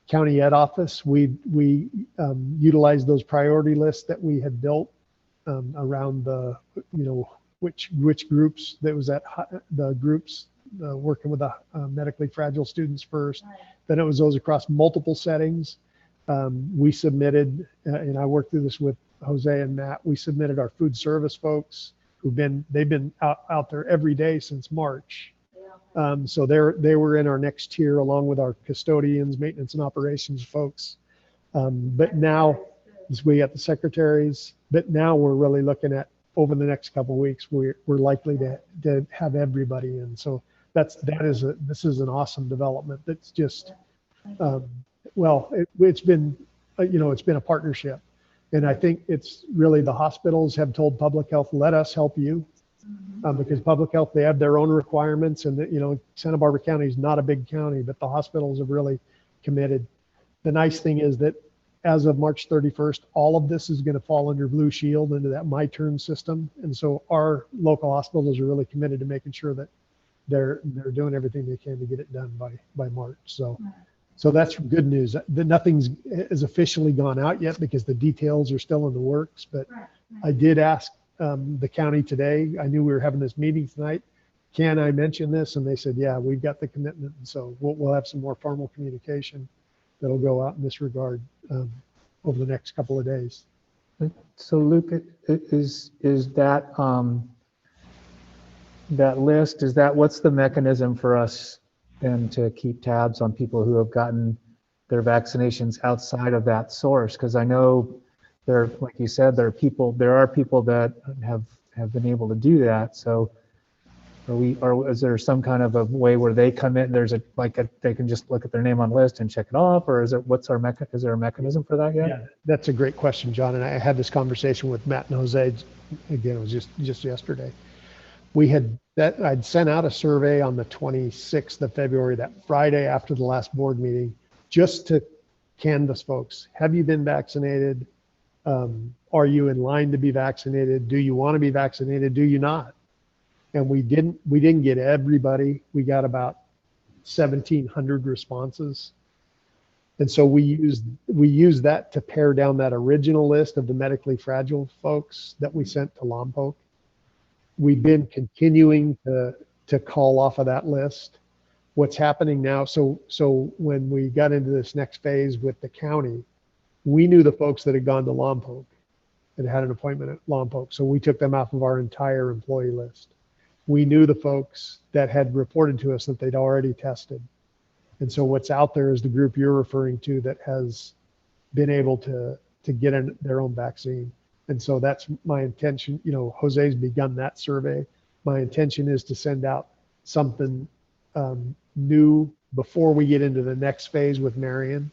county ed office. We utilized those priority lists that we had built around the, which groups that was at the groups working with the medically fragile students first. Then it was those across multiple settings. We submitted, and I worked through this with Jose and Matt, we submitted our food service folks they've been out there every day since March. So they were in our next tier along with our custodians, maintenance and operations folks. But now, as we got the secretaries, but now we're really looking at over the next couple of weeks, we're likely to have everybody in. So this is an awesome development. That's just, it's been a partnership. And I think it's really the hospitals have told public health, let us help you. Because public health, they have their own requirements, and Santa Barbara County is not a big county, but the hospitals have really committed. The nice thing is that as of March 31st, all of this is going to fall under Blue Shield, into that My Turn system. And so our local hospitals are really committed to making sure that they're doing everything they can to get it done by March. So that's good news. Nothing's is officially gone out yet because the details are still in the works, but I did ask the county today. I knew we were having this meeting tonight. Can I mention this? And they said, yeah, we've got the commitment. And so we'll have some more formal communication that'll go out in this regard over the next couple of days. So Luke, is that that list, what's the mechanism for us then to keep tabs on people who have gotten their vaccinations outside of that source? Because I know like you said, there are people that have been able to do that. So is there some kind of a way where they come in, they can just look at their name on the list and check it off, or is there a mechanism for that yet? Yeah, that's a great question, John. And I had this conversation with Matt and Jose. Again, it was just yesterday. I'd sent out a survey on the 26th of February, that Friday after the last board meeting, just to canvass folks. Have you been vaccinated? Are you in line to be vaccinated? Do you want to be vaccinated? Do you not? And we didn't get everybody. We got about 1,700 responses. And so we used that to pare down that original list of the medically fragile folks that we sent to Lompoc. We've been continuing to call off of that list. What's happening now, so when we got into this next phase with the county, we knew the folks that had gone to Lompoc and had an appointment at Lompoc. So we took them off of our entire employee list. We knew the folks that had reported to us that they'd already tested. And so what's out there is the group you're referring to that has been able to get their own vaccine. And so that's my intention. You know, Jose's begun that survey. My intention is to send out something new before we get into the next phase with Marion,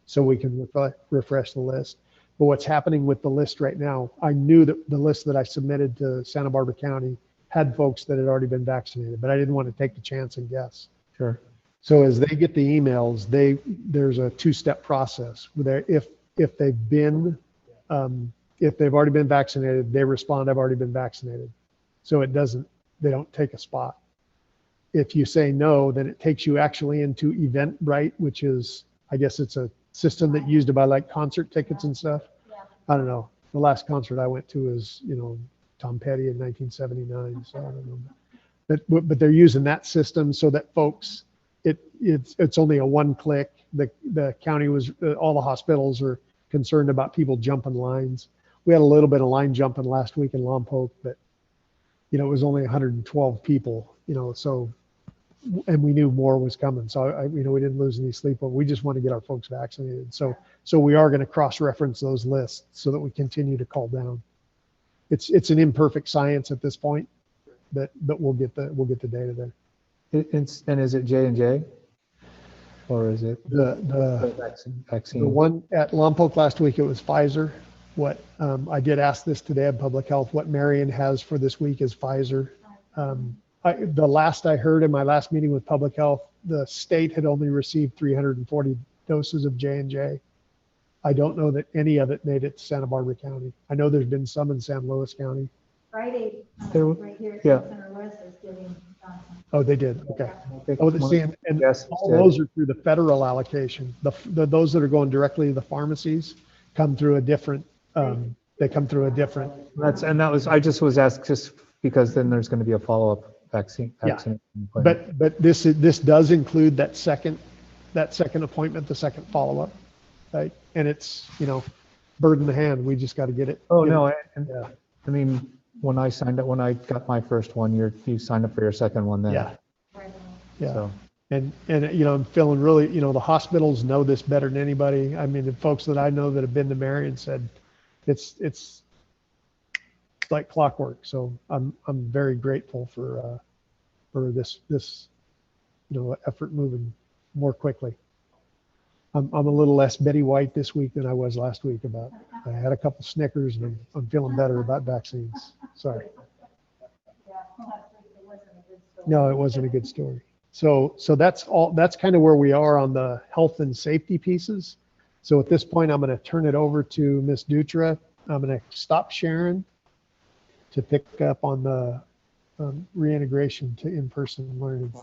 so we can refresh the list. But what's happening with the list right now, I knew that the list that I submitted to Santa Barbara County had folks that had already been vaccinated, but I didn't want to take the chance and guess. Sure. So as they get the emails, there's a two-step process where if they've already been vaccinated, they respond, I've already been vaccinated. So they don't take a spot. If you say no, then it takes you actually into Eventbrite, which is, I guess it's a system that used to buy like concert tickets and stuff. I don't know. The last concert I went to was, Tom Petty in 1979. So I don't know. But they're using that system so that folks, it's only a one click. The county all the hospitals are concerned about people jumping lines. We had a little bit of line jumping last week in Lompoc, but it was only 112 people, so, and we knew more was coming. So we didn't lose any sleep, but we just want to get our folks vaccinated. So we are going to cross-reference those lists so that we continue to call down. It's an imperfect science at this point, but we'll get the data there. And is it J&J? Or is it the vaccine? The one at Lompoc last week, it was Pfizer. What I did ask this today at Public Health, what Marion has for this week is Pfizer. The last I heard in my last meeting with Public Health, the state had only received 340 doses of J&J. I don't know that any of it made it to Santa Barbara County. I know there's been some in San Luis County. Friday, right here at Center West is giving. Oh, they did. Okay. And Yes, all those are through the federal allocation. Those that are going directly to the pharmacies come through a different. They come through a different. I just was asked just because then there's going to be a follow-up vaccine. Yeah. But this does include that second appointment, the second follow-up, right? And it's bird in the hand. We just got to get it. Oh no, I mean, when I got my first one, you signed up for your second one then. Yeah. Yeah. So. And I'm feeling really, the hospitals know this better than anybody. I mean, the folks that I know that have been to Marion said it's like clockwork. So I'm very grateful for this effort moving more quickly. I'm a little less Betty White this week than I was last week I had a couple Snickers and I'm feeling better about vaccines. Sorry. No, it wasn't a good story. So that's kind of where we are on the health and safety pieces. So at this point, I'm going to turn it over to Ms. Dutra. I'm going to stop sharing to pick up on the reintegration to in-person learning.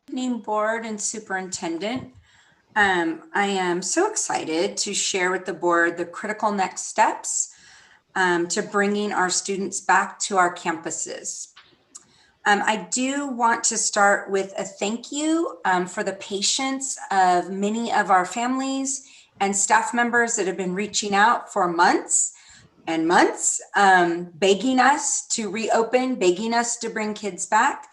Evening, board and superintendent. I am so excited to share with the board the critical next steps to bringing our students back to our campuses. I do want to start with a thank you for the patience of many of our families and staff members that have been reaching out for months and months, begging us to reopen, begging us to bring kids back.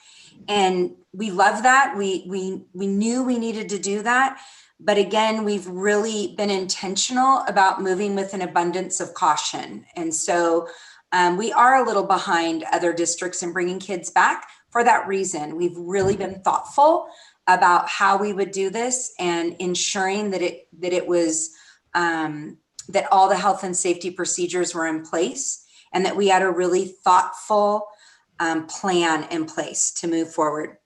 And we love that. We knew we needed to do that. But again, we've really been intentional about moving with an abundance of caution. And so we are a little behind other districts in bringing kids back for that reason. We've really been thoughtful about how we would do this and ensuring that it was that all the health and safety procedures were in place and that we had a really thoughtful plan in place to move forward.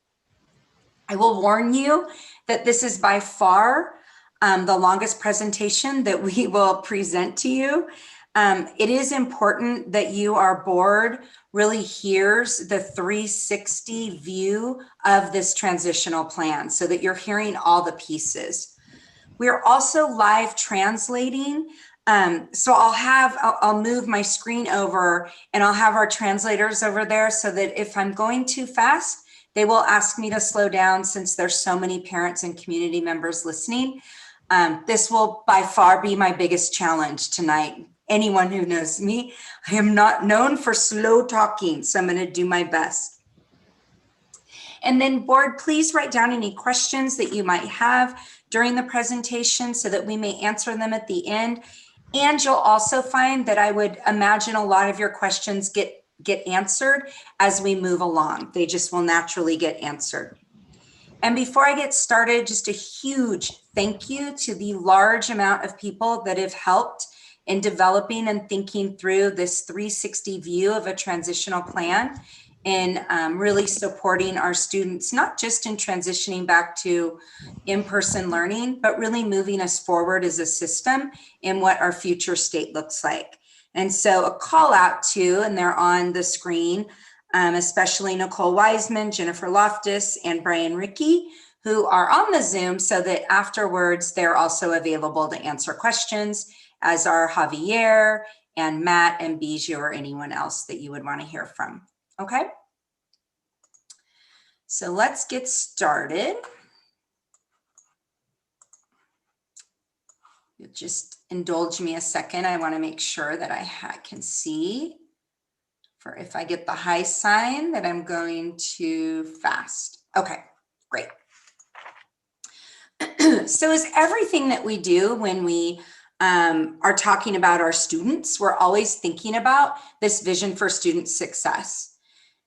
I will warn you that this is by far the longest presentation that we will present to you. It is important that our board really hears the 360 view of this transitional plan so that you're hearing all the pieces. We're also live translating. So I'll move my screen over and I'll have our translators over there so that if I'm going too fast, they will ask me to slow down since there's so many parents and community members listening. This will by far be my biggest challenge tonight. Anyone who knows me, I am not known for slow talking, so I'm going to do my best. And then board, please write down any questions that you might have during the presentation so that we may answer them at the end. And you'll also find that I would imagine a lot of your questions get answered as we move along. They just will naturally get answered. And before I get started, just a huge thank you to the large amount of people that have helped in developing and thinking through this 360 view of a transitional plan and really supporting our students, not just in transitioning back to in-person learning, but really moving us forward as a system in what our future state looks like. And so a call out to, and they're on the screen, especially Nicole Wiseman, Jennifer Loftus, and Brian Rickey, who are on the Zoom so that afterwards they're also available to answer questions, as are Javier and Matt and Bijou or anyone else that you would want to hear from. Okay, so let's get started. Just indulge me a second. I want to make sure that I can see for if I get the high sign that I'm going too fast. Okay, great. So as everything that we do when we are talking about our students, we're always thinking about this vision for student success.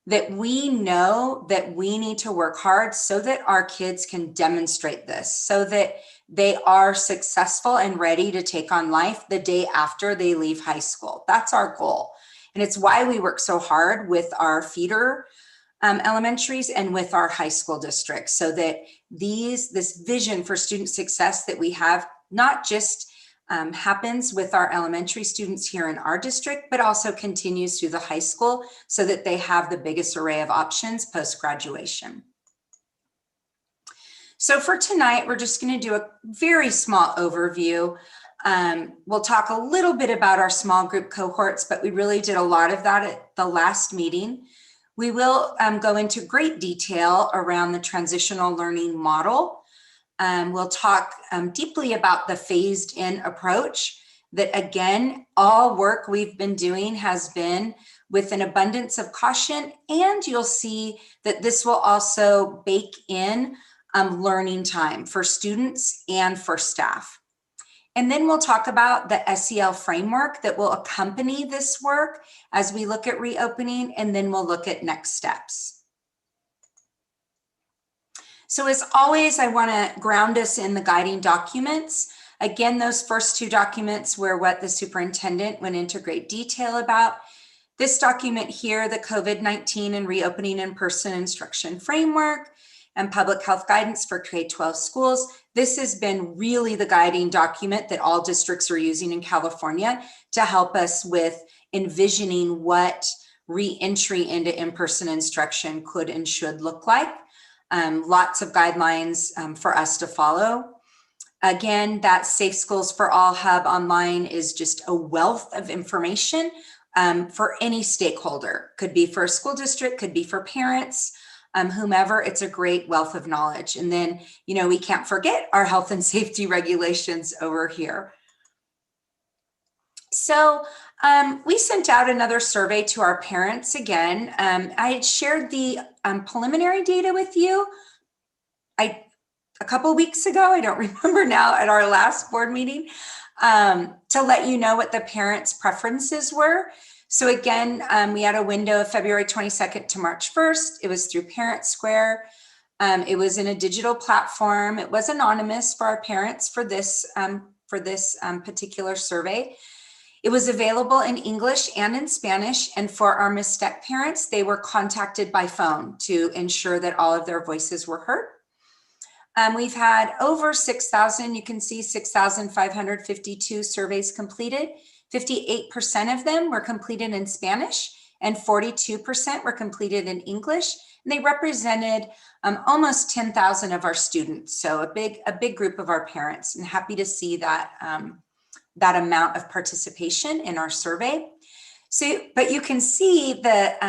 That we know that we need to work hard so that our kids can demonstrate this, so that they are successful and ready to take on life the day after they leave high school. That's our goal. And it's why we work so hard with our feeder elementaries and with our high school districts, so that this vision for student success that we have not just happens with our elementary students here in our district, but also continues through the high school so that they have the biggest array of options post-graduation. So for tonight, we're just going to do a very small overview. We'll talk a little bit about our small group cohorts, but we really did a lot of that at the last meeting. We will go into great detail around the transitional learning model. We'll talk deeply about the phased in approach that, again, all work we've been doing has been with an abundance of caution, and you'll see that this will also bake in learning time for students and for staff. And then we'll talk about the SEL framework that will accompany this work as we look at reopening, and then we'll look at next steps. So as always, I want to ground us in the guiding documents. Again, those first two documents were what the superintendent went into great detail about. This document here, the COVID-19 and reopening in-person instruction framework and public health guidance for K-12 schools. This has been really the guiding document that all districts are using in California to help us with envisioning what re-entry into in-person instruction could and should look like. Lots of guidelines for us to follow. Again, that Safe Schools for All Hub online is just a wealth of information for any stakeholder. Could be for a school district, could be for parents, whomever. It's a great wealth of knowledge. And then, we can't forget our health and safety regulations over here. So we sent out another survey to our parents again. I had shared the preliminary data with you a couple of weeks ago, I don't remember now, at our last board meeting, to let you know what the parents' preferences were. So again, we had a window of February 22nd to March 1st. It was through Parent Square. It was in a digital platform. It was anonymous for our parents for this for this particular survey. It was available in English and in Spanish, and for our Mistec parents, they were contacted by phone to ensure that all of their voices were heard. We've had over 6,000, you can see 6,552 surveys completed. 58% of them were completed in Spanish and 42% were completed in English. And they represented almost 10,000 of our students. So a big group of our parents, and happy to see that, that amount of participation in our survey. So, but you can see that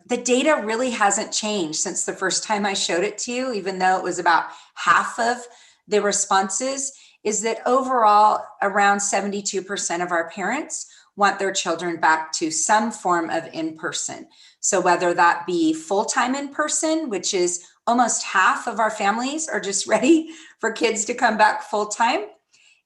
the data really hasn't changed since the first time I showed it to you, even though it was about half of the responses, is that overall around 72% of our parents want their children back to some form of in-person. So whether that be full-time in-person, which is almost half of our families are just ready for kids to come back full-time.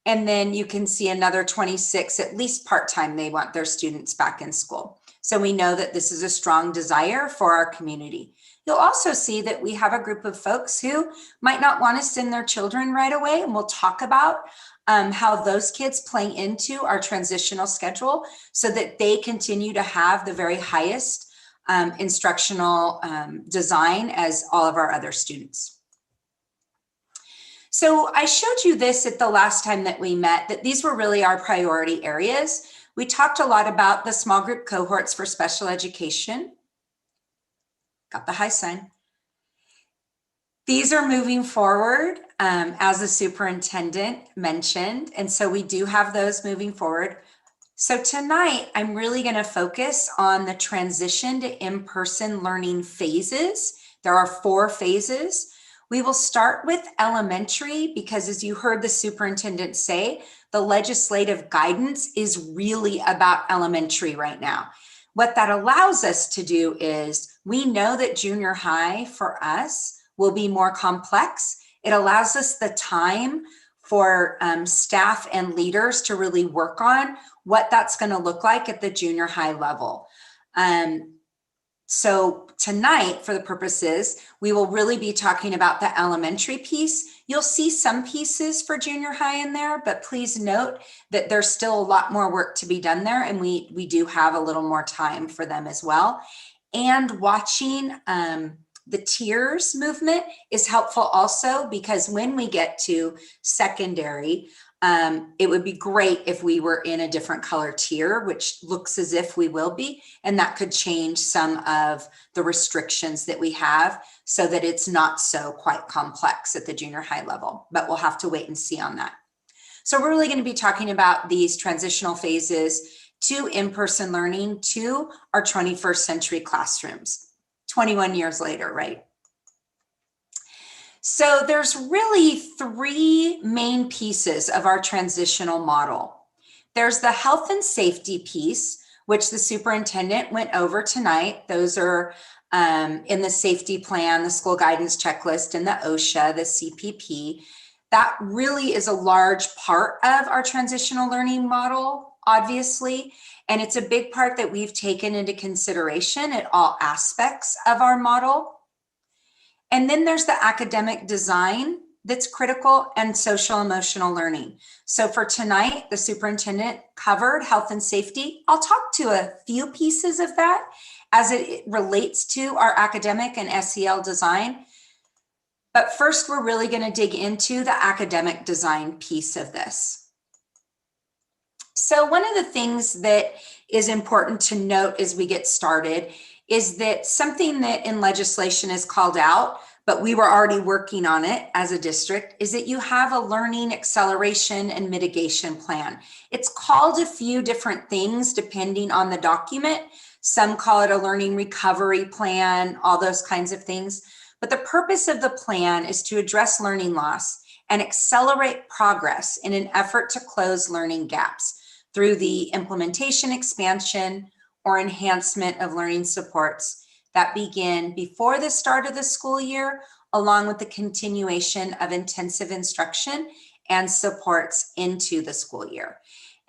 And then you can see another 26, at least part-time, they want their students back in school. So we know that this is a strong desire for our community. You'll also see that we have a group of folks who might not want to send their children right away. And we'll talk about how those kids play into our transitional schedule so that they continue to have the very highest instructional design as all of our other students. So I showed you this at the last time that we met, that these were really our priority areas. We talked a lot about the small group cohorts for special education. Got the high sign. These are moving forward, as the superintendent mentioned, and so we do have those moving forward. So tonight, I'm really going to focus on the transition to in-person learning phases. There are 4 phases. We will start with elementary because, as you heard the superintendent say, the legislative guidance is really about elementary right now. What that allows us to do is, we know that junior high for us will be more complex. It allows us the time for staff and leaders to really work on what that's going to look like at the junior high level. So tonight, for the purposes, we will really be talking about the elementary piece. You'll see some pieces for junior high in there, but please note that there's still a lot more work to be done there, and we do have a little more time for them as well. And watching the tiers movement is helpful also, because when we get to secondary, it would be great if we were in a different color tier, which looks as if we will be, and that could change some of the restrictions that we have so that it's not so quite complex at the junior high level, but we'll have to wait and see on that. So we're really going to be talking about these transitional phases to in-person learning to our 21st century classrooms, 21 years later, right? So there's really 3 main pieces of our transitional model. There's the health and safety piece, which the superintendent went over tonight. Those are in the safety plan, the school guidance checklist, and the OSHA, the CPP. That really is a large part of our transitional learning model, obviously, and it's a big part that we've taken into consideration at all aspects of our model. And then there's the academic design that's critical, and social emotional learning. So for tonight, the superintendent covered health and safety. I'll talk to a few pieces of that as it relates to our academic and SEL design. But first, we're really going to dig into the academic design piece of this. So one of the things that is important to note as we get started is that something that in legislation is called out, but we were already working on it as a district, is that you have a learning acceleration and mitigation plan. It's called a few different things depending on the document. Some call it a learning recovery plan, all those kinds of things. But the purpose of the plan is to address learning loss and accelerate progress in an effort to close learning gaps through the implementation, expansion, or enhancement of learning supports that begin before the start of the school year, along with the continuation of intensive instruction and supports into the school year.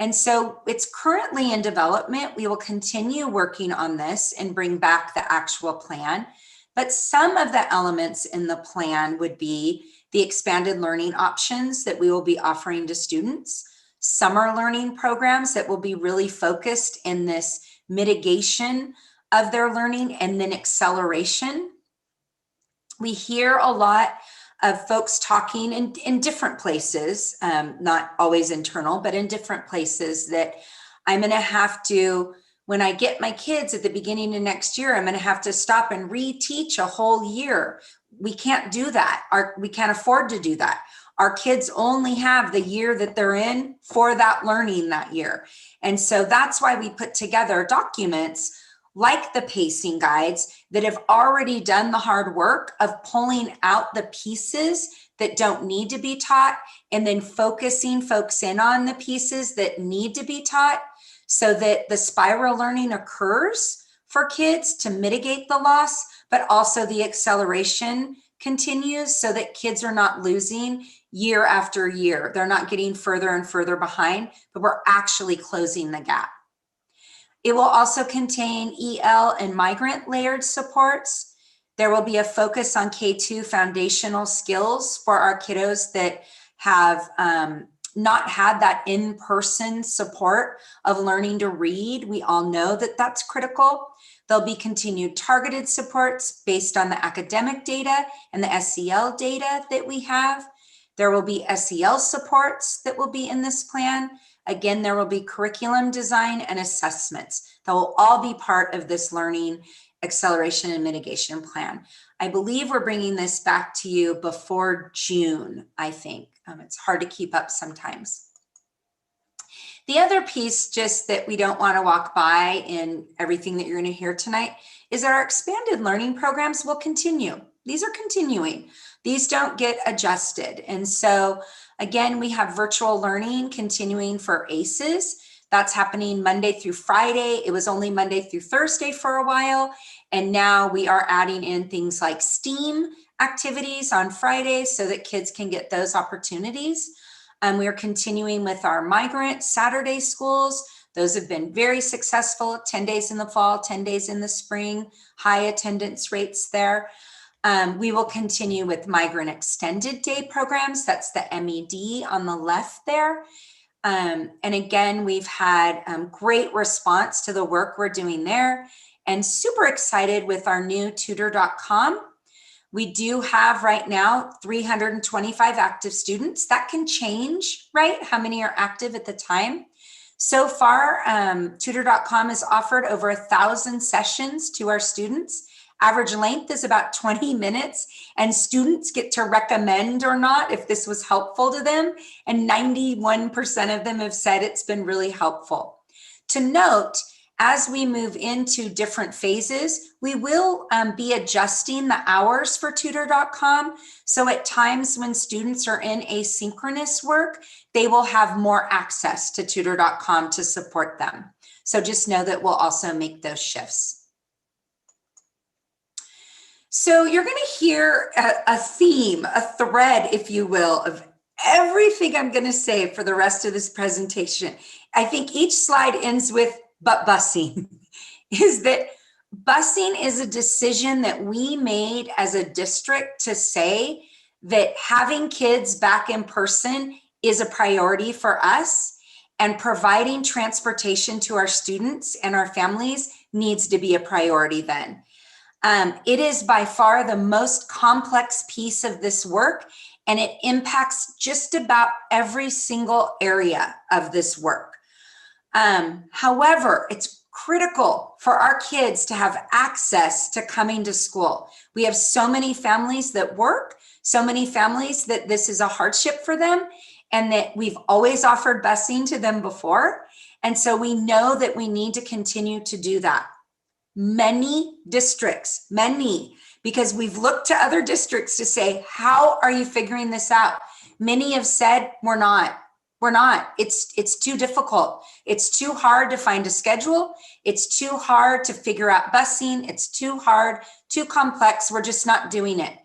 And so it's currently in development. We will continue working on this and bring back the actual plan. But some of the elements in the plan would be the expanded learning options that we will be offering to students. summer learning programs that will be really focused in this mitigation of their learning and then acceleration. We hear a lot of folks talking in different places, not always internal, but in different places, that I'm going to have to, when I get my kids at the beginning of next year, I'm going to have to stop and reteach a whole year. We can't do that. We can't afford to do that. Our kids only have the year that they're in for that learning that year. And so that's why we put together documents like the pacing guides that have already done the hard work of pulling out the pieces that don't need to be taught and then focusing folks in on the pieces that need to be taught so that the spiral learning occurs for kids to mitigate the loss, but also the acceleration continues so that kids are not losing year after year. They're not getting further and further behind, but we're actually closing the gap. It will also contain EL and migrant layered supports. There will be a focus on K2 foundational skills for our kiddos that have not had that in-person support of learning to read. We all know that that's critical. There'll be continued targeted supports based on the academic data and the SEL data that we have. There will be SEL supports that will be in this plan. Again, there will be curriculum design and assessments that will all be part of this learning acceleration and mitigation plan. I believe we're bringing this back to you before June, I think. It's hard to keep up sometimes. The other piece just that we don't want to walk by in everything that you're going to hear tonight is that our expanded learning programs will continue. These are continuing. These don't get adjusted. And so again, we have virtual learning continuing for ACEs. That's happening Monday through Friday. It was only Monday through Thursday for a while. And now we are adding in things like STEAM activities on Fridays so that kids can get those opportunities. We are continuing with our migrant Saturday schools. Those have been very successful, 10 days in the fall, 10 days in the spring, high attendance rates there. We will continue with migrant extended day programs. That's the MED on the left there. And again, we've had great response to the work we're doing there and super excited with our new tutor.com. We do have right now 325 active students. That can change, right? How many are active at the time? So far, tutor.com has offered over 1,000 sessions to our students. Average length is about 20 minutes, and students get to recommend or not if this was helpful to them. And 91% of them have said it's been really helpful. To note, as we move into different phases, we will be adjusting the hours for tutor.com. So at times when students are in asynchronous work, they will have more access to tutor.com to support them. So just know that we'll also make those shifts. So you're going to hear a theme, a thread, if you will, of everything I'm going to say for the rest of this presentation. I think each slide ends with, but busing, is that busing is a decision that we made as a district to say that having kids back in person is a priority for us, and providing transportation to our students and our families needs to be a priority then. It is by far the most complex piece of this work, and it impacts just about every single area of this work. However, it's critical for our kids to have access to coming to school. We have so many families that work, so many families that this is a hardship for them, and that we've always offered busing to them before. And so we know that we need to continue to do that. Many districts, because we've looked to other districts to say, how are you figuring this out? Many have said, we're not. It's too difficult. It's too hard to find a schedule. It's too hard to figure out busing. It's too hard, too complex. We're just not doing it.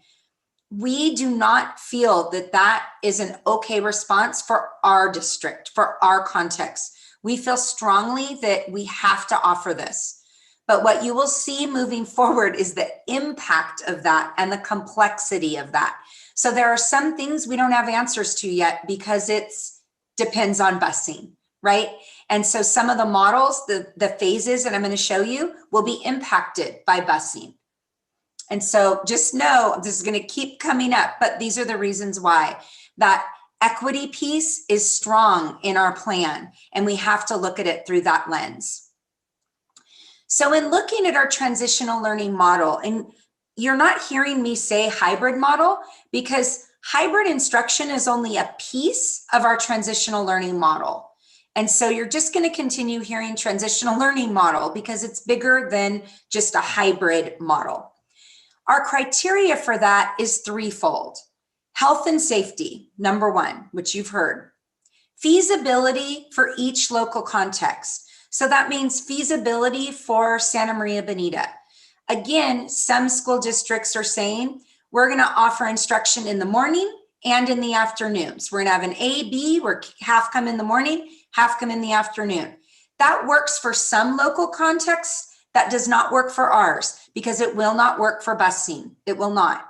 We do not feel that that is an okay response for our district, for our context. We feel strongly that we have to offer this. But what you will see moving forward is the impact of that and the complexity of that. So there are some things we don't have answers to yet because it's depends on busing, right? And so some of the models, the phases that I'm going to show you will be impacted by busing. And so just know this is going to keep coming up, but these are the reasons why. That equity piece is strong in our plan, and we have to look at it through that lens. So in looking at our transitional learning model, and you're not hearing me say hybrid model, because hybrid instruction is only a piece of our transitional learning model. And so you're just going to continue hearing transitional learning model because it's bigger than just a hybrid model. Our criteria for that is threefold. Health and safety, number one, which you've heard. Feasibility for each local context. So that means feasibility for Santa Maria Bonita. Again, some school districts are saying we're going to offer instruction in the morning and in the afternoons. We're going to have an A, B, where half come in the morning, half come in the afternoon. That works for some local contexts. That does not work for ours because it will not work for busing. It will not.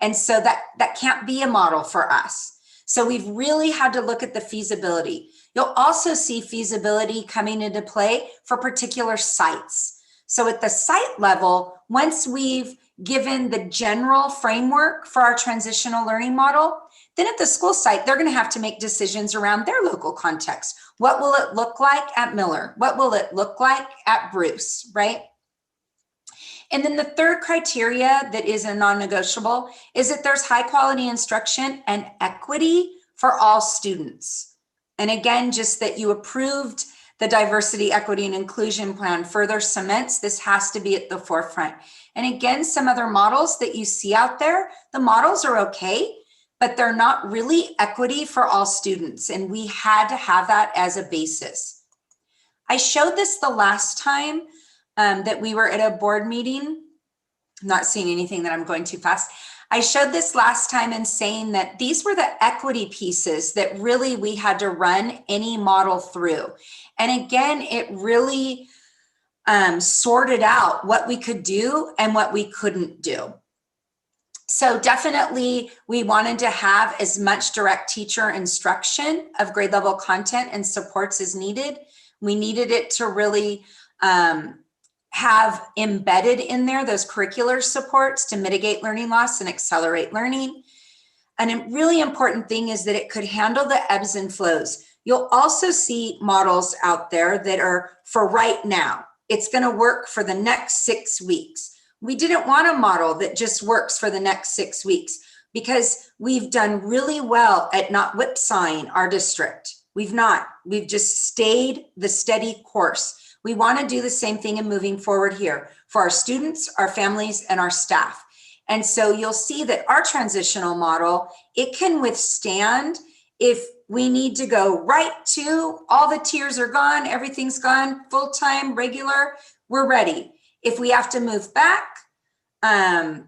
And so that can't be a model for us. So we've really had to look at the feasibility. You'll also see feasibility coming into play for particular sites. So at the site level, once we've given the general framework for our transitional learning model, then at the school site, they're going to have to make decisions around their local context. What will it look like at Miller? What will it look like at Bruce, right? And then the third criteria that is a non-negotiable is that there's high quality instruction and equity for all students. And again, just that you approved the diversity, equity, and inclusion plan further cements this has to be at the forefront. And again, some other models that you see out there, the models are okay, but they're not really equity for all students. And we had to have that as a basis. I showed this the last time that we were at a board meeting. I'm not seeing anything that I'm going too fast. I showed this last time in saying that these were the equity pieces that really we had to run any model through. And again, it really sorted out what we could do and what we couldn't do. So definitely we wanted to have as much direct teacher instruction of grade level content and supports as needed. We needed it to really have embedded in there those curricular supports to mitigate learning loss and accelerate learning. And a really important thing is that it could handle the ebbs and flows. You'll also see models out there that are for right now. It's going to work for the next 6 weeks. We didn't want a model that just works for the next 6 weeks because we've done really well at not whipsawing our district. We've just stayed the steady course. We want to do the same thing in moving forward here for our students, our families, and our staff. And so you'll see that our transitional model, it can withstand if we need to go right to all the tiers are gone, everything's gone, full-time, regular, we're ready. If we have to move back, I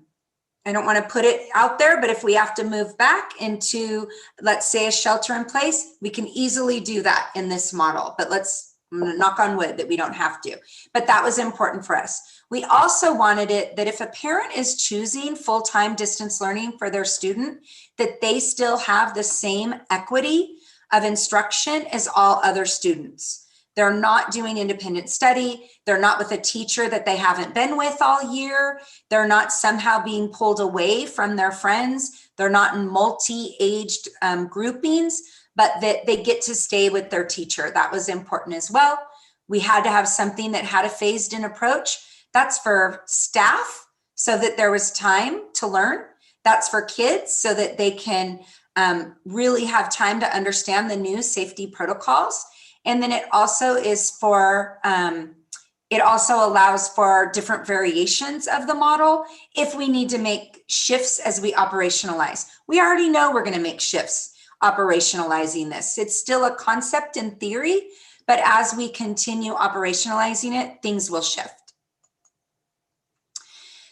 don't want to put it out there, but if we have to move back into, let's say, a shelter in place, we can easily do that in this model. But I'm going to knock on wood that we don't have to. But that was important for us. We also wanted it that if a parent is choosing full-time distance learning for their student, that they still have the same equity of instruction as all other students. They're not doing independent study. They're not with a teacher that they haven't been with all year. They're not somehow being pulled away from their friends. They're not in multi-aged groupings, but that they get to stay with their teacher. That was important as well. We had to have something that had a phased-in approach. That's for staff so that there was time to learn. That's for kids so that they can really have time to understand the new safety protocols. And then it also is for, it also allows for different variations of the model if we need to make shifts as we operationalize. We already know we're going to make shifts operationalizing this. It's still a concept in theory, but as we continue operationalizing it, things will shift.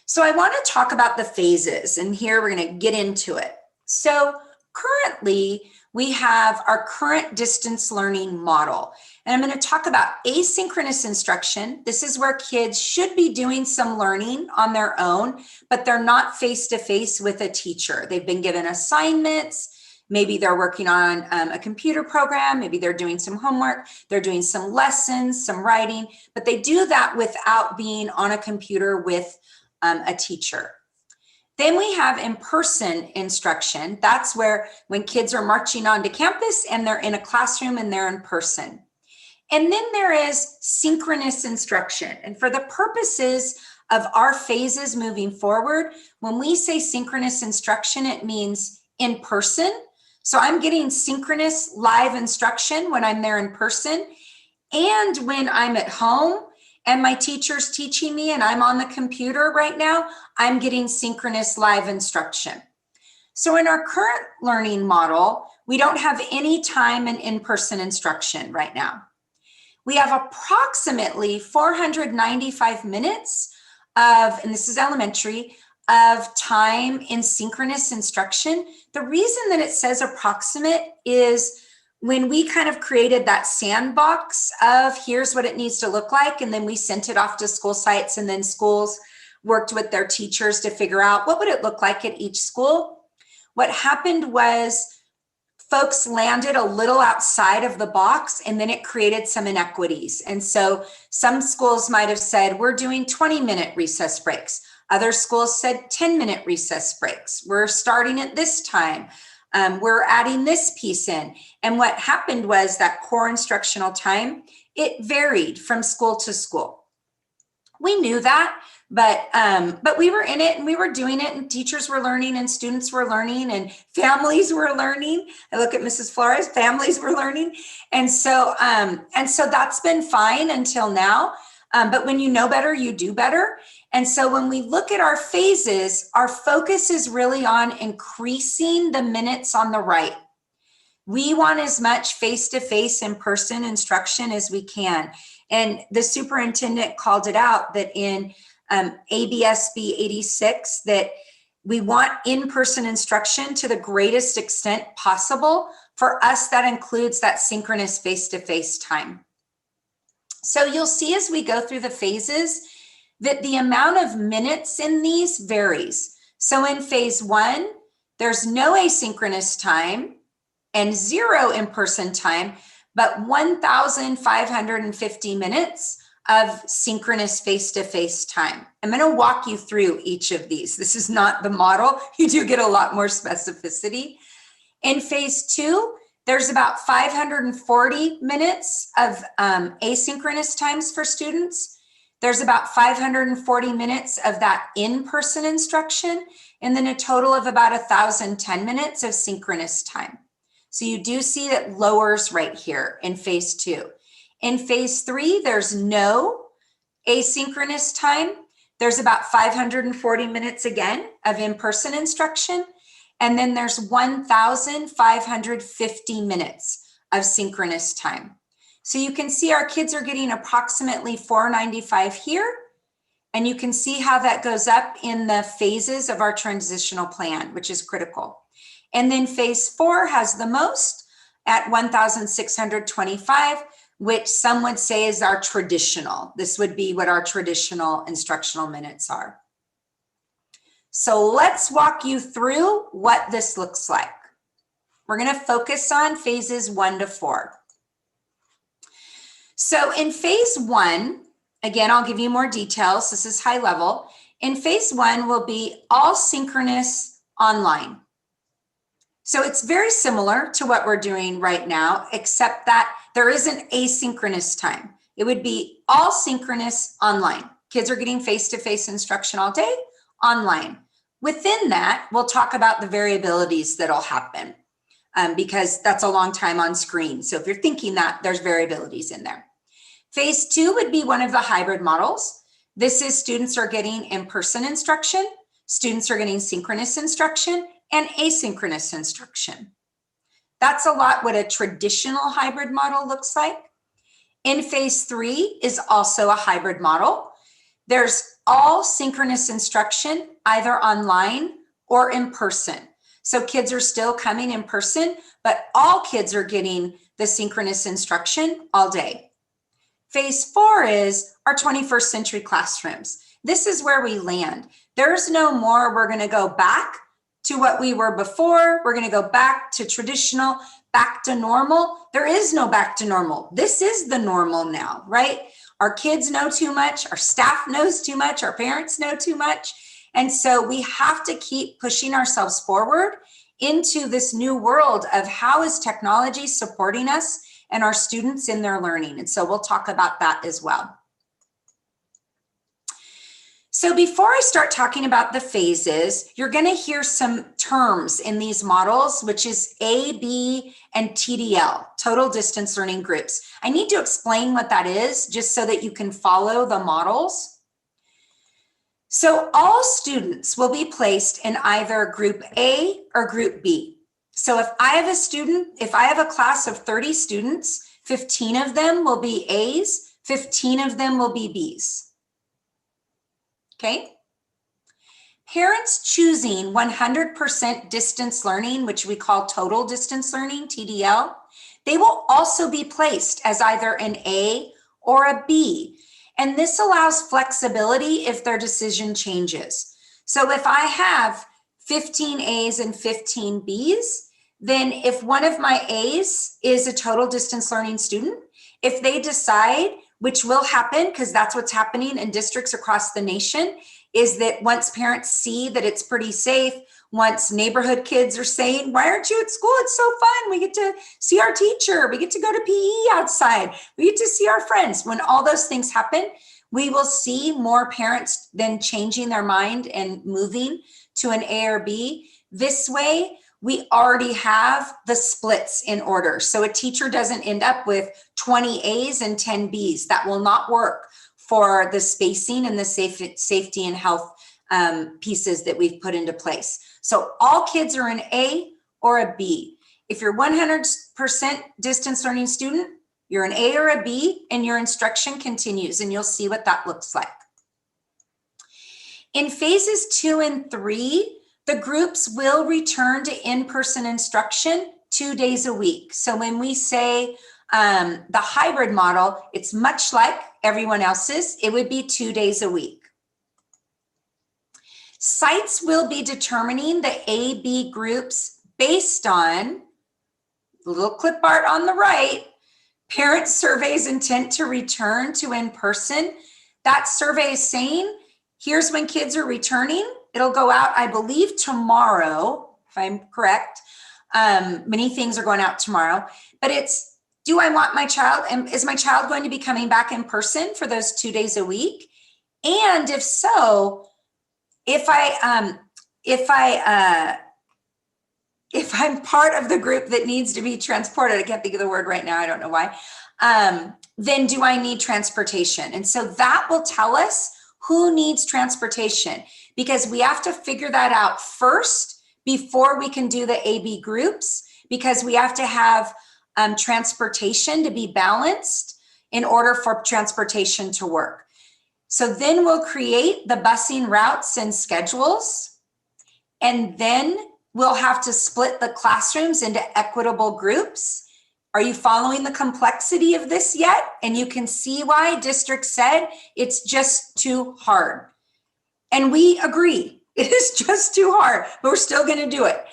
So I want to talk about the phases, and here we're going to get into it. So currently, we have our current distance learning model. And I'm going to talk about asynchronous instruction. This is where kids should be doing some learning on their own, but they're not face-to-face with a teacher. They've been given assignments. Maybe they're working on a computer program, maybe they're doing some homework, they're doing some lessons, some writing, but they do that without being on a computer with a teacher. Then we have in-person instruction. That's where when kids are marching onto campus and they're in a classroom and they're in person. And then there is synchronous instruction. And for the purposes of our phases moving forward, when we say synchronous instruction, it means in person. So I'm getting synchronous live instruction when I'm there in person. And when I'm at home and my teacher's teaching me and I'm on the computer right now, I'm getting synchronous live instruction. So in our current learning model, we don't have any time in in-person instruction right now. We have approximately 495 minutes of, and this is elementary, of time in synchronous instruction. The reason that it says approximate is when we kind of created that sandbox of here's what it needs to look like, and then we sent it off to school sites, and then schools worked with their teachers to figure out what would it look like at each school. What happened was folks landed a little outside of the box, and then it created some inequities. And so some schools might have said, we're doing 20-minute recess breaks. Other schools said 10-minute recess breaks. We're starting at this time. We're adding this piece in. And what happened was that core instructional time, it varied from school to school. We knew that, but we were in it and we were doing it, and teachers were learning and students were learning and families were learning. I look at Mrs. Flores, families were learning. And so that's been fine until now. But when you know better, you do better. And so when we look at our phases, our focus is really on increasing the minutes on the right. We want as much face-to-face in-person instruction as we can. And the superintendent called it out that in ABSB 86, that we want in-person instruction to the greatest extent possible. For us, that includes that synchronous face-to-face time. So you'll see as we go through the phases that the amount of minutes in these varies. So in phase 1, there's no asynchronous time and 0 in-person time, but 1,550 minutes of synchronous face-to-face time. I'm going to walk you through each of these. This is not the model. You do get a lot more specificity. In phase 2, there's about 540 minutes of asynchronous times for students. There's about 540 minutes of that in-person instruction, and then a total of about 1,010 minutes of synchronous time. So you do see that lowers right here in phase 2. In phase 3, there's no asynchronous time. There's about 540 minutes again of in-person instruction. And then there's 1,550 minutes of synchronous time. So you can see our kids are getting approximately 495 here. And you can see how that goes up in the phases of our transitional plan, which is critical. And then phase 4 has the most at 1,625, which some would say is our traditional. This would be what our traditional instructional minutes are. So let's walk you through what this looks like. We're going to focus on phases 1 to 4. So in phase 1, again, I'll give you more details. This is high level. In phase 1 will be all synchronous online. So it's very similar to what we're doing right now, except that there isn't asynchronous time. It would be all synchronous online. Kids are getting face-to-face instruction all day online. Within that, we'll talk about the variabilities that'll happen because that's a long time on screen. So if you're thinking that, there's variabilities in there. Phase 2 would be one of the hybrid models. This is students are getting in-person instruction, students are getting synchronous instruction, and asynchronous instruction. That's a lot what a traditional hybrid model looks like. In phase 3 is also a hybrid model. There's all synchronous instruction, either online or in person. So kids are still coming in person, but all kids are getting the synchronous instruction all day. Phase 4 is our 21st century classrooms. This is where we land. There's no more, we're going to go back to what we were before. We're going to go back to traditional, back to normal. There is no back to normal. This is the normal now, right? Our kids know too much. Our staff knows too much. Our parents know too much. And so we have to keep pushing ourselves forward into this new world of how is technology supporting us and our students in their learning. And so we'll talk about that as well. So before I start talking about the phases, you're going to hear some terms in these models, which is A, B, and TDL, total distance learning groups. I need to explain what that is just so that you can follow the models. So all students will be placed in either group A or group B. So if I have a class of 30 students, 15 of them will be A's, 15 of them will be B's. Okay. Parents choosing 100% distance learning, which we call total distance learning, TDL, they will also be placed as either an A or a B. And this allows flexibility if their decision changes. So if I have 15 A's and 15 B's, then if one of my A's is a total distance learning student, if they decide, which will happen because that's what's happening in districts across the nation, is that once parents see that it's pretty safe, once neighborhood kids are saying, why aren't you at school? It's so fun. We get to see our teacher. We get to go to PE outside. We get to see our friends. When all those things happen, we will see more parents then changing their mind and moving to an A or B. This way, we already have the splits in order. So a teacher doesn't end up with 20 A's and 10 B's. That will not work for the spacing and the safety and health pieces that we've put into place. So all kids are an A or a B. If you're 100% distance learning student, you're an A or a B, and your instruction continues, and you'll see what that looks like. In phases 2 and 3, the groups will return to in-person instruction 2 days a week. So when we say the hybrid model, it's much like everyone else's. It would be 2 days a week. Sites will be determining the A-B groups based on the little clip art on the right, parent surveys intent to return to in-person. That survey is saying, here's when kids are returning. It'll go out, I believe, tomorrow, if I'm correct. Many things are going out tomorrow, but it's, do I want my child, and is my child going to be coming back in person for those 2 days a week? And if so, if I'm part of the group that needs to be transported, I can't think of the word right now, I don't know why, then do I need transportation? And so that will tell us who needs transportation, because we have to figure that out first before we can do the AB groups, because we have to have transportation to be balanced in order for transportation to work. So then we'll create the busing routes and schedules, and then we'll have to split the classrooms into equitable groups. Are you following the complexity of this yet? And you can see why districts said it's just too hard. And we agree, it is just too hard, but we're still going to do it.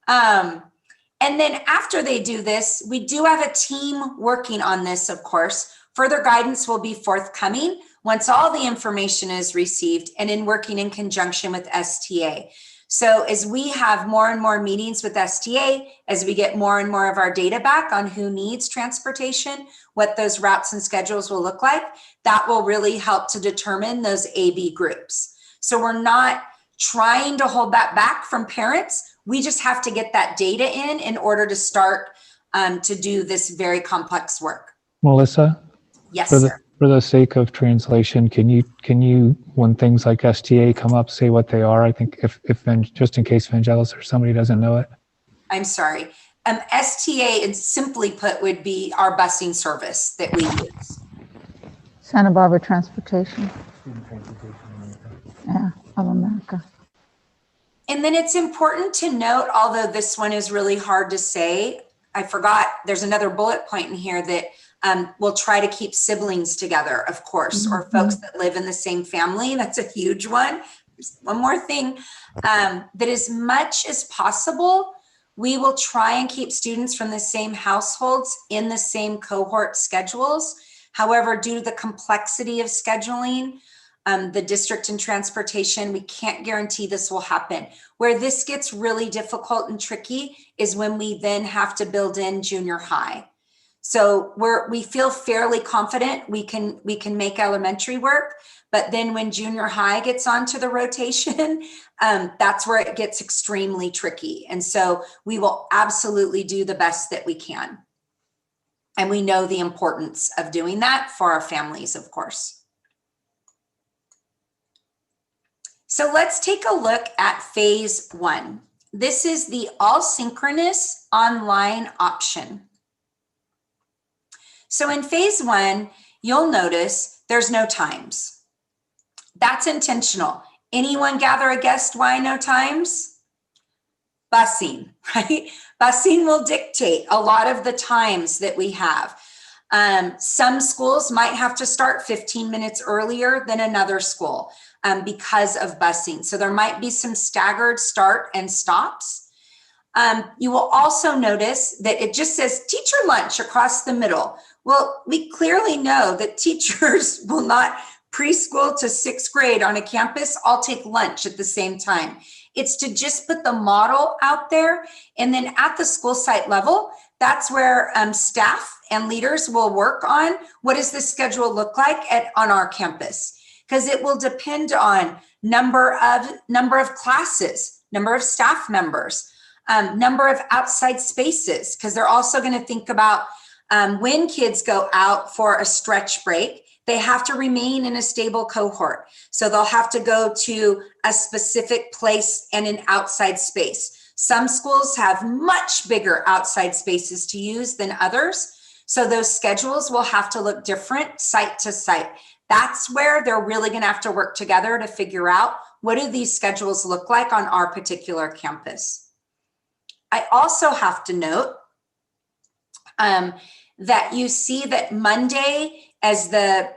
And then after they do this, we do have a team working on this, of course. Further guidance will be forthcoming once all the information is received and in working in conjunction with STA. So as we have more and more meetings with STA, as we get more and more of our data back on who needs transportation, what those routes and schedules will look like, that will really help to determine those AB groups. So we're not trying to hold that back from parents. We just have to get that data in order to start to do this very complex work. Melissa? Yes, sir. For the sake of translation, can you, when things like STA come up, say what they are? I think if just in case Vangelis or somebody doesn't know it. I'm sorry. STA, and simply put, would be our busing service that we use. Santa Barbara Transportation. Yeah, of America. And then it's important to note, although this one is really hard to say, I forgot, there's another bullet point in here that we'll try to keep siblings together, of course, or folks that live in the same family. That's a huge one. one more thing, that as much as possible, we will try and keep students from the same households in the same cohort schedules. However, due to the complexity of scheduling, the district and transportation, we can't guarantee this will happen. Where this gets really difficult and tricky is when we then have to build in junior high. So we feel fairly confident we can make elementary work, but then when junior high gets onto the rotation, that's where it gets extremely tricky. And so we will absolutely do the best that we can. And we know the importance of doing that for our families, of course. So let's take a look at phase 1. This is the all synchronous online option. So in phase 1, you'll notice there's no times. That's intentional. Anyone gather a guess why no times? Busing, right? Busing will dictate a lot of the times that we have. Some schools might have to start 15 minutes earlier than another school because of busing. So there might be some staggered start and stops. You will also notice that it just says teacher lunch across the middle. Well, we clearly know that teachers will not preschool to 6th grade on a campus all take lunch at the same time. It's to just put the model out there. And then at the school site level, that's where staff and leaders will work on what does the schedule look like on our campus. Because it will depend on number of classes, number of staff members, number of outside spaces, because they're also going to think about when kids go out for a stretch break, they have to remain in a stable cohort. So they'll have to go to a specific place and an outside space. Some schools have much bigger outside spaces to use than others. So those schedules will have to look different site to site. That's where they're really going to have to work together to figure out what do these schedules look like on our particular campus. I also have to note that you see that Monday, as the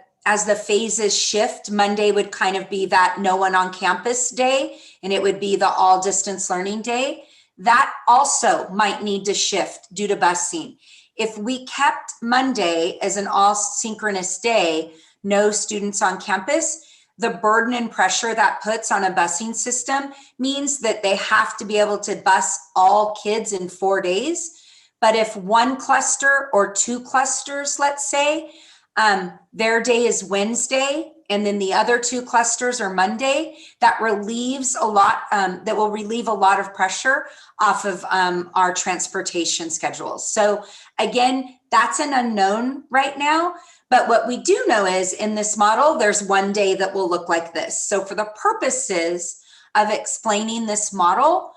phases shift, Monday would kind of be that no one on campus day, and it would be the all distance learning day. That also might need to shift due to busing. If we kept Monday as an all synchronous day, no students on campus, the burden and pressure that puts on a busing system means that they have to be able to bus all kids in 4 days. But if one cluster or two clusters, let's say, their day is Wednesday, and then the other two clusters are Monday, that relieves a lot, that will relieve a lot of pressure off of our transportation schedules. So again, that's an unknown right now. But what we do know is in this model, there's one day that will look like this. So for the purposes of explaining this model,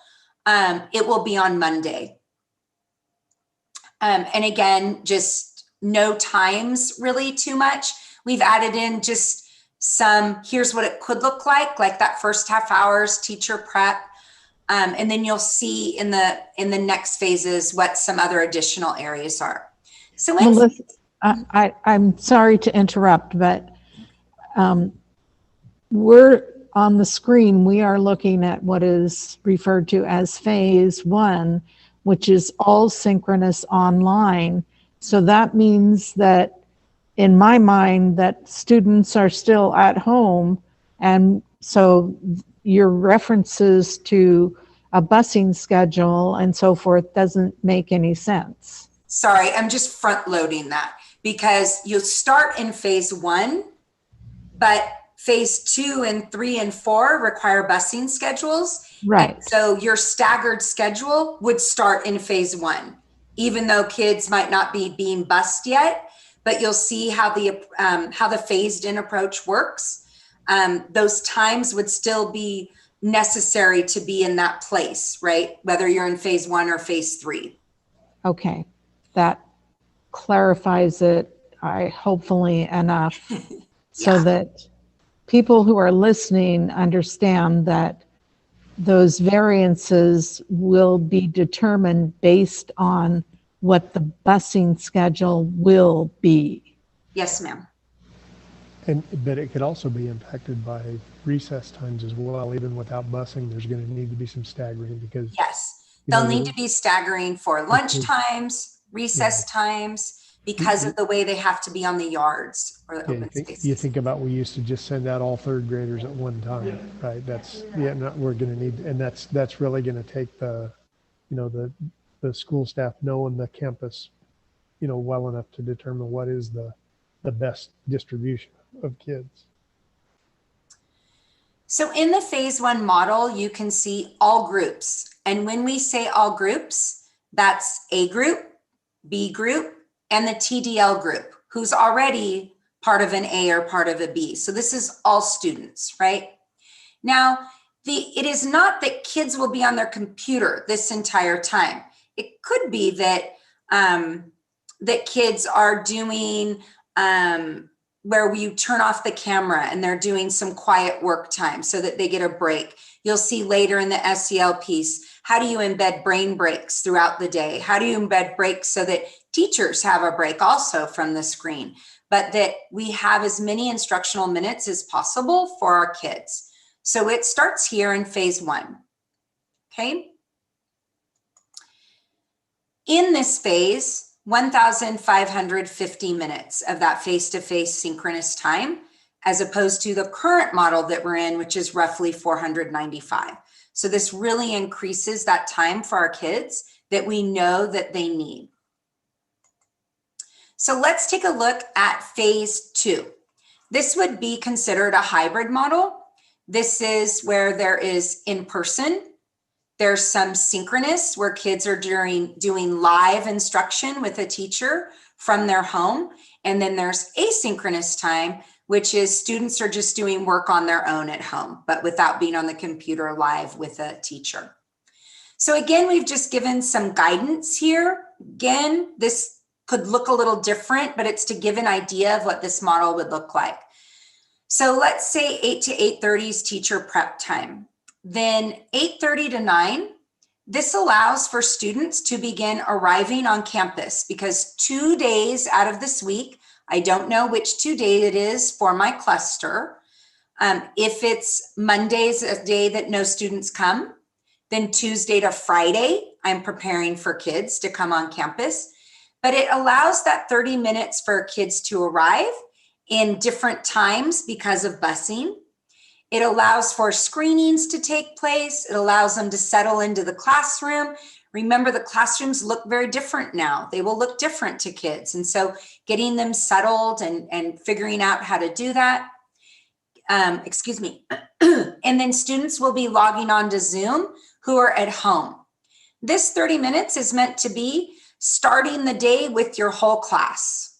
it will be on Monday. And again, just no times really too much. We've added in just some, here's what it could look like that first half hours teacher prep. And then you'll see in the next phases what some other additional areas are. So Melissa, I'm sorry to interrupt, but we're on the screen, we are looking at what is referred to as phase 1, which is all synchronous online. So that means that, in my mind, that students are still at home, and so your references to a busing schedule and so forth doesn't make any sense. Sorry, I'm just front loading that because you'll start in phase 1, but phase 2 and 3 and 4 require busing schedules. Right. And so your staggered schedule would start in phase 1, even though kids might not be being bused yet, but you'll see how the phased in approach works. Those times would still be necessary to be in that place, right? Whether you're in phase 1 or phase 3. Okay, that clarifies it, hopefully enough, so that people who are listening understand that those variances will be determined based on what the busing schedule will be. Yes, ma'am. But it could also be impacted by recess times as well. Even without busing, there's going to need to be some staggering because Yes, you know, they'll need to be staggering for lunch times, recess times, because of the way they have to be on the yards or the yeah, open spaces. you think about we used to just send out all third graders at one time, right? That's we're going to need, and that's really going to take the, you know, the school staff knowing the campus, you know, well enough to determine what is the best distribution of kids. So in the phase 1 model, you can see all groups. And when we say all groups, that's A group, B group, and the TDL group, who's already part of an A or part of a B. So this is all students, right? Now, it is not that kids will be on their computer this entire time. It could be that that kids are doing where you turn off the camera and they're doing some quiet work time so that they get a break. You'll see later in the SEL piece, how do you embed brain breaks throughout the day? How do you embed breaks so that teachers have a break also from the screen, but that we have as many instructional minutes as possible for our kids. So it starts here in phase 1, okay? In this phase, 1,550 minutes of that face-to-face synchronous time, as opposed to the current model that we're in, which is roughly 495. So this really increases that time for our kids that we know that they need. So let's take a look at phase 2. This would be considered a hybrid model. This is where there is in-person. There's some synchronous where kids are doing live instruction with a teacher from their home. And then there's asynchronous time, which is students are just doing work on their own at home, but without being on the computer live with a teacher. So again, we've just given some guidance here. Again, this could look a little different, but it's to give an idea of what this model would look like. So let's say 8 to 8:30 is teacher prep time. Then 8:30 to 9, this allows for students to begin arriving on campus because 2 days out of this week, I don't know which 2 days it is for my cluster. If it's Monday's a day that no students come, then Tuesday to Friday, I'm preparing for kids to come on campus. But it allows that 30 minutes for kids to arrive in different times because of busing. It allows for screenings to take place. It allows them to settle into the classroom. Remember, the classrooms look very different now. They will look different to kids. And so getting them settled and figuring out how to do that. Excuse me. And then students will be logging on to Zoom who are at home. This 30 minutes is meant to be starting the day with your whole class.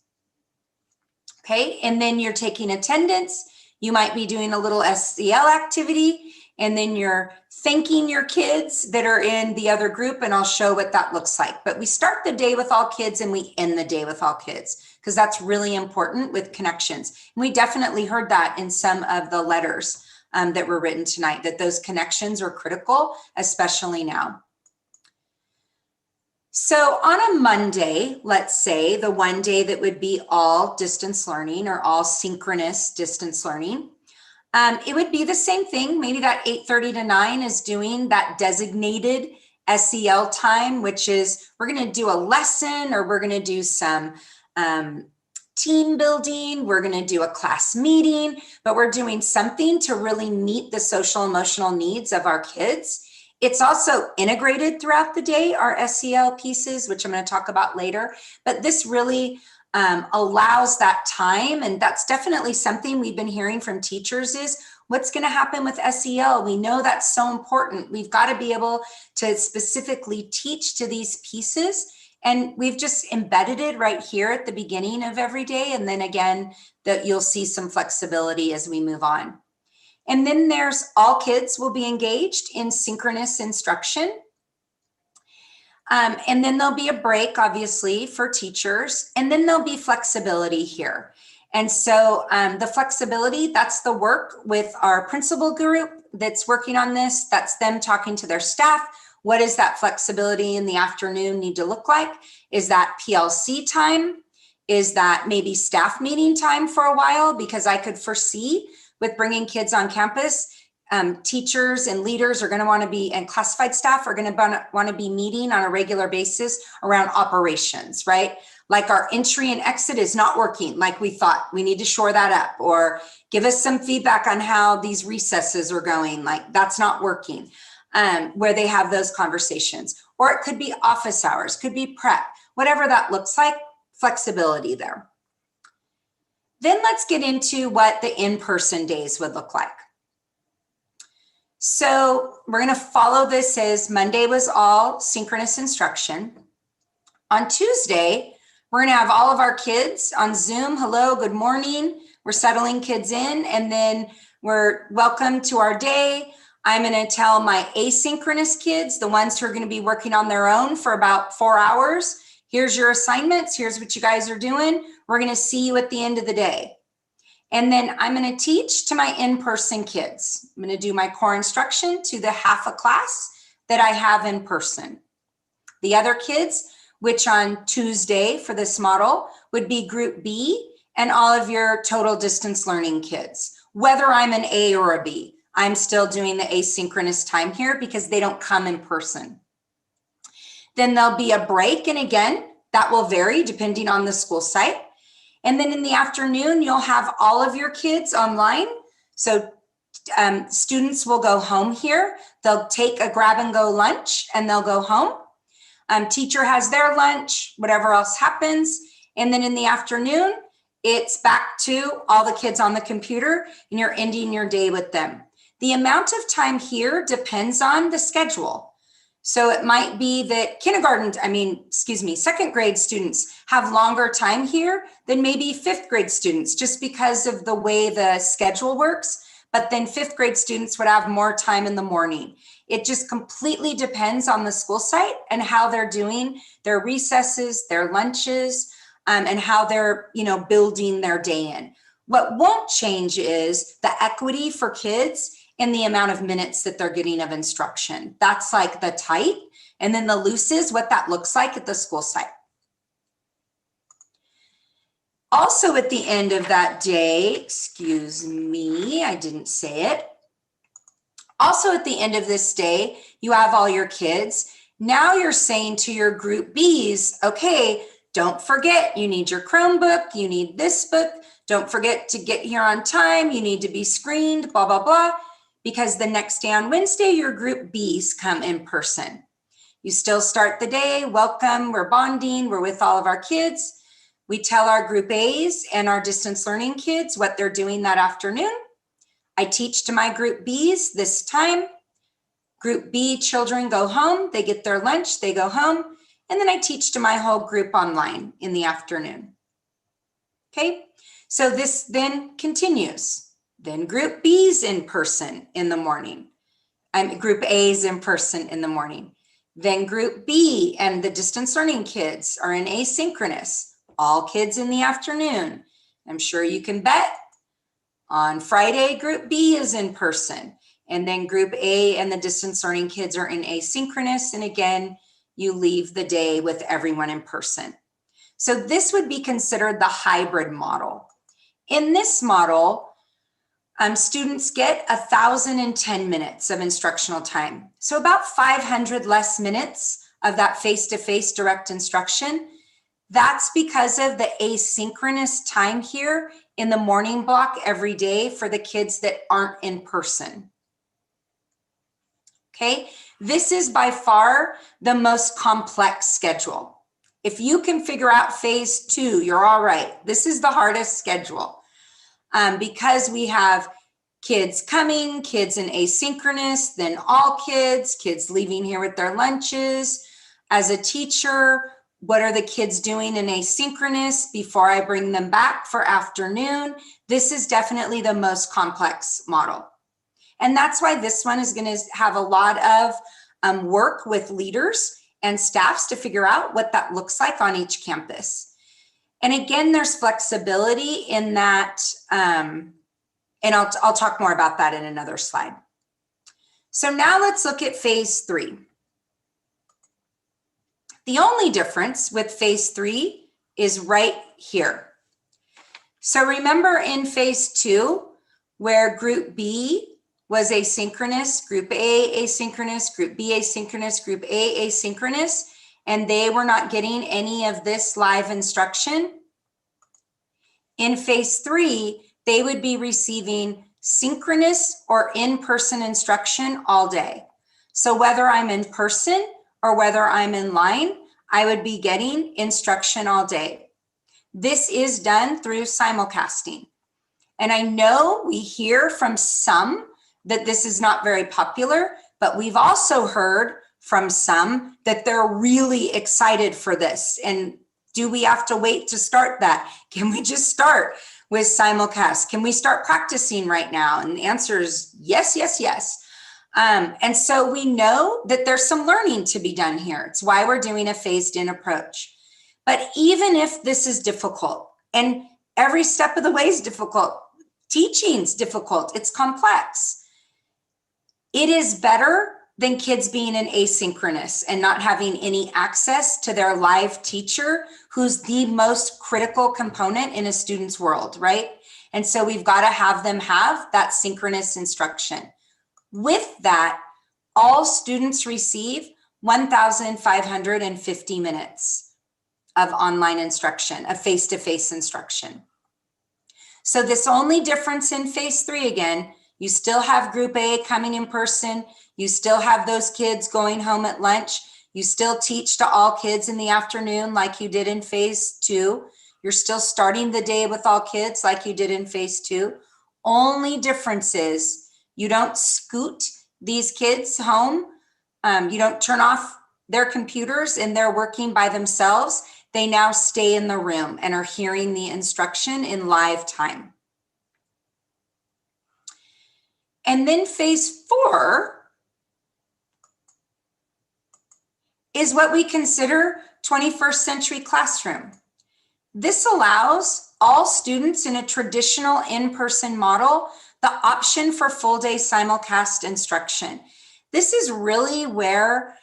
Okay, and then you're taking attendance. You might be doing a little SEL activity, and then you're thanking your kids that are in the other group, and I'll show what that looks like. But we start the day with all kids and we end the day with all kids because that's really important with connections. And we definitely heard that in some of the letters that were written tonight, that those connections are critical, especially now. So on a Monday, let's say the one day that would be all distance learning or all synchronous distance learning, it would be the same thing. Maybe that 8:30 to 9 is doing that designated SEL time, which is we're going to do a lesson or we're going to do some team building. We're going to do a class meeting, but we're doing something to really meet the social emotional needs of our kids. It's also integrated throughout the day, our SEL pieces, which I'm going to talk about later. But this really allows that time. And that's definitely something we've been hearing from teachers is what's going to happen with SEL. We know that's so important. We've got to be able to specifically teach to these pieces. And we've just embedded it right here at the beginning of every day. And then again, that you'll see some flexibility as we move on. And then there's all kids will be engaged in synchronous instruction. And then there'll be a break, obviously, for teachers. And then there'll be flexibility here. And so the flexibility, that's the work with our principal group that's working on this. That's them talking to their staff. What does that flexibility in the afternoon need to look like? Is that PLC time? is that maybe staff meeting time for a while, because I could foresee with bringing kids on campus, teachers and leaders are going to want to be, and classified staff are going to want to be meeting on a regular basis around operations, right? Like our entry and exit is not working like we thought. We need to shore that up, or give us some feedback on how these recesses are going. Like that's not working, where they have those conversations. Or it could be office hours, could be prep, whatever that looks like, flexibility there. Then let's get into what the in-person days would look like. So we're going to follow this as Monday was all synchronous instruction. On Tuesday, we're going to have all of our kids on Zoom. Hello, good morning. We're settling kids in, and then we're welcome to our day. I'm going to tell my asynchronous kids, the ones who are going to be working on their own for about 4 hours, here's your assignments. Here's what you guys are doing. We're going to see you at the end of the day. And then I'm going to teach to my in-person kids. I'm going to do my core instruction to the half a class that I have in person. The other kids, which on Tuesday for this model would be group B and all of your total distance learning kids. Whether I'm an A or a B, I'm still doing the asynchronous time here because they don't come in person. Then there'll be a break. And again, that will vary depending on the school site. And then in the afternoon, you'll have all of your kids online. So students will go home here. They'll take a grab and go lunch and they'll go home. Teacher has their lunch, whatever else happens. And then in the afternoon, it's back to all the kids on the computer and you're ending your day with them. The amount of time here depends on the schedule. So it might be that second grade students have longer time here than maybe fifth grade students, just because of the way the schedule works. But then fifth grade students would have more time in the morning. It just completely depends on the school site and how they're doing their recesses, their lunches, and how they're, building their day in. What won't change is the equity for kids and the amount of minutes that they're getting of instruction. That's like the tight. And then the loose is what that looks like at the school site. Also at the end of that day, excuse me, I didn't say it. Also at the end of this day, you have all your kids. Now you're saying to your group Bs, okay, don't forget, you need your Chromebook, you need this book. Don't forget to get here on time. You need to be screened, blah, blah, blah. Because the next day on Wednesday, your group Bs come in person. You still start the day, welcome, we're bonding, we're with all of our kids. We tell our group As and our distance learning kids what they're doing that afternoon. I teach to my group Bs this time. Group B children go home, they get their lunch, they go home, and then I teach to my whole group online in the afternoon. Okay, so this then continues. Then group B's in person in the morning. Group A's in person in the morning. Then group B and the distance learning kids are in asynchronous. All kids in the afternoon. I'm sure you can bet on Friday, group B is in person. And then group A and the distance learning kids are in asynchronous. And again, you leave the day with everyone in person. So this would be considered the hybrid model. In this model, students get 1,010 minutes of instructional time. So about 500 less minutes of that face-to-face direct instruction. That's because of the asynchronous time here in the morning block every day for the kids that aren't in person. Okay, this is by far the most complex schedule. If you can figure out phase 2, you're all right. This is the hardest schedule. Because we have kids coming, kids in asynchronous, then all kids leaving here with their lunches. As a teacher, what are the kids doing in asynchronous before I bring them back for afternoon? This is definitely the most complex model. And that's why this one is going to have a lot of work with leaders and staffs to figure out what that looks like on each campus. And again, there's flexibility in that, and I'll talk more about that in another slide. So now let's look at phase 3. The only difference with phase 3 is right here. So remember in phase 2, where group B was asynchronous, group A asynchronous, group B asynchronous, group A asynchronous, and they were not getting any of this live instruction. In phase 3, they would be receiving synchronous or in-person instruction all day. So whether I'm in person or whether I'm in line, I would be getting instruction all day. This is done through simulcasting. And I know we hear from some that this is not very popular, but we've also heard from some that they're really excited for this. And do we have to wait to start that? Can we just start with simulcast? Can we start practicing right now? And the answer is yes, yes, yes. And so we know that there's some learning to be done here. It's why we're doing a phased in approach. But even if this is difficult, and every step of the way is difficult, teaching's difficult, it's complex, it is better than kids being in asynchronous and not having any access to their live teacher, who's the most critical component in a student's world, right? And so we've got to have them have that synchronous instruction. With that, all students receive 1,550 minutes of online instruction, of face-to-face instruction. So this only difference in phase 3, again, you still have group A coming in person, you still have those kids going home at lunch, you still teach to all kids in the afternoon like you did in phase 2, you're still starting the day with all kids like you did in phase 2. Only difference is you don't scoot these kids home, you don't turn off their computers and they're working by themselves. They now stay in the room and are hearing the instruction in live time. And then phase 4 is what we consider 21st century classroom. This allows all students in a traditional in-person model the option for full day simulcast instruction. This is really where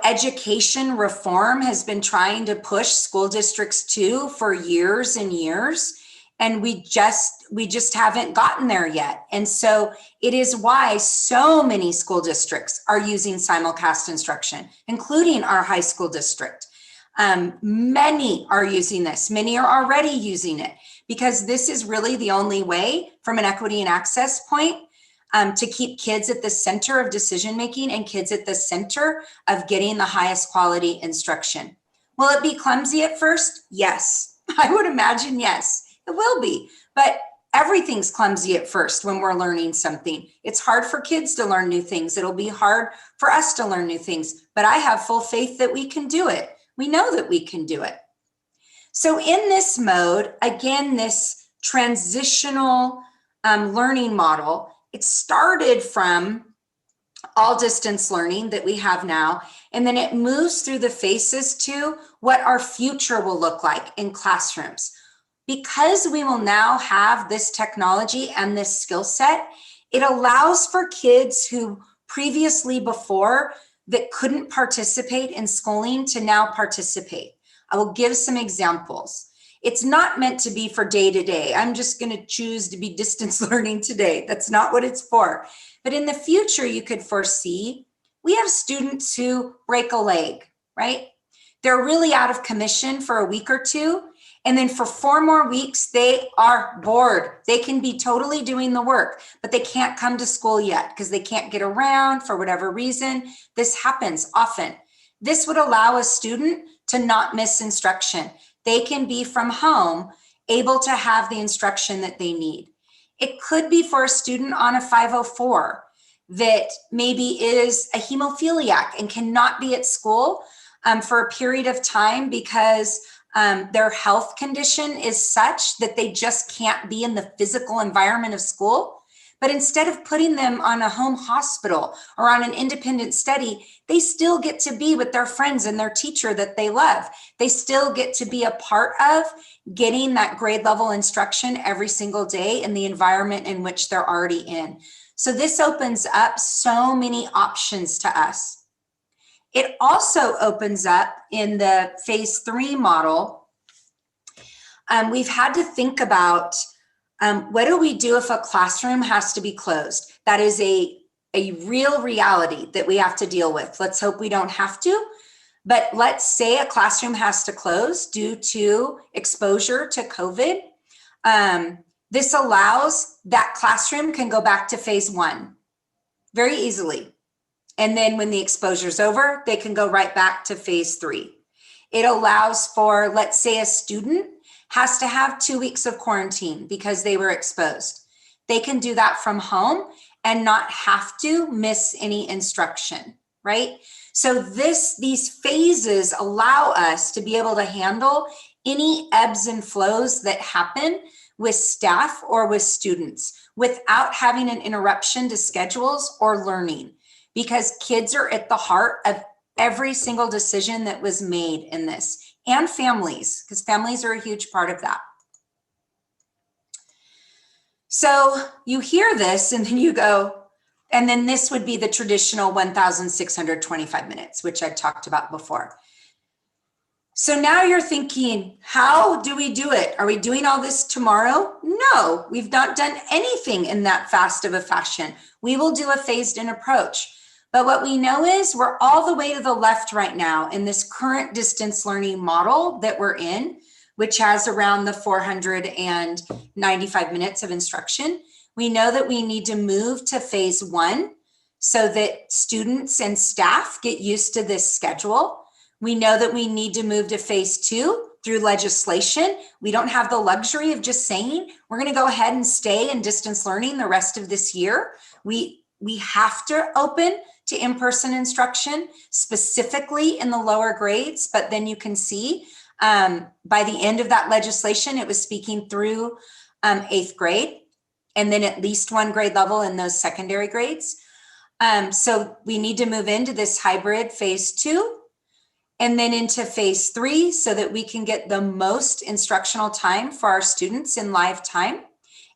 education reform has been trying to push school districts to for years and years, and we just haven't gotten there yet. And so it is why so many school districts are using simulcast instruction, including our high school district. Many are using this. Many are already using it because this is really the only way from an equity and access point to keep kids at the center of decision-making and kids at the center of getting the highest quality instruction. Will it be clumsy at first? Yes, I would imagine yes, it will be. But everything's clumsy at first when we're learning something. It's hard for kids to learn new things. It'll be hard for us to learn new things, but I have full faith that we can do it. We know that we can do it. So in this mode, again, this transitional learning model, it started from all distance learning that we have now, and then it moves through the phases to what our future will look like in classrooms. Because we will now have this technology and this skill set, it allows for kids who previously before that couldn't participate in schooling to now participate. I will give some examples. It's not meant to be for day to day. I'm just going to choose to be distance learning today. That's not what it's for. But in the future, you could foresee, we have students who break a leg, right? They're really out of commission for a week or two. And then for 4 more weeks, they are bored. They can be totally doing the work, but they can't come to school yet because they can't get around for whatever reason. This happens often. This would allow a student to not miss instruction. They can be from home, able to have the instruction that they need. It could be for a student on a 504 that maybe is a hemophiliac and cannot be at school for a period of time because their health condition is such that they just can't be in the physical environment of school. But instead of putting them on a home hospital or on an independent study, they still get to be with their friends and their teacher that they love. They still get to be a part of getting that grade level instruction every single day in the environment in which they're already in. So this opens up so many options to us. It also opens up in the phase 3 model. We've had to think about what do we do if a classroom has to be closed? That is a real reality that we have to deal with. Let's hope we don't have to. But let's say a classroom has to close due to exposure to COVID. This allows that classroom can go back to phase 1 very easily. And then when the exposure is over, they can go right back to phase 3. It allows for, let's say a student has to have 2 weeks of quarantine because they were exposed. They can do that from home and not have to miss any instruction, right? So these phases allow us to be able to handle any ebbs and flows that happen with staff or with students without having an interruption to schedules or learning, because kids are at the heart of every single decision that was made in this, and families, because families are a huge part of that. So you hear this and then you go, and then this would be the traditional 1,625 minutes, which I talked about before. So now you're thinking, how do we do it? Are we doing all this tomorrow? No, we've not done anything in that fast of a fashion. We will do a phased in approach. But what we know is we're all the way to the left right now in this current distance learning model that we're in, which has around the 495 minutes of instruction. We know that we need to move to phase 1 so that students and staff get used to this schedule. We know that we need to move to phase 2 through legislation. We don't have the luxury of just saying, we're going to go ahead and stay in distance learning the rest of this year. We have to open to in-person instruction, specifically in the lower grades, but then you can see by the end of that legislation, it was speaking through 8th grade, and then at least 1 grade level in those secondary grades. So we need to move into this hybrid phase 2 and then into phase 3 so that we can get the most instructional time for our students in live time,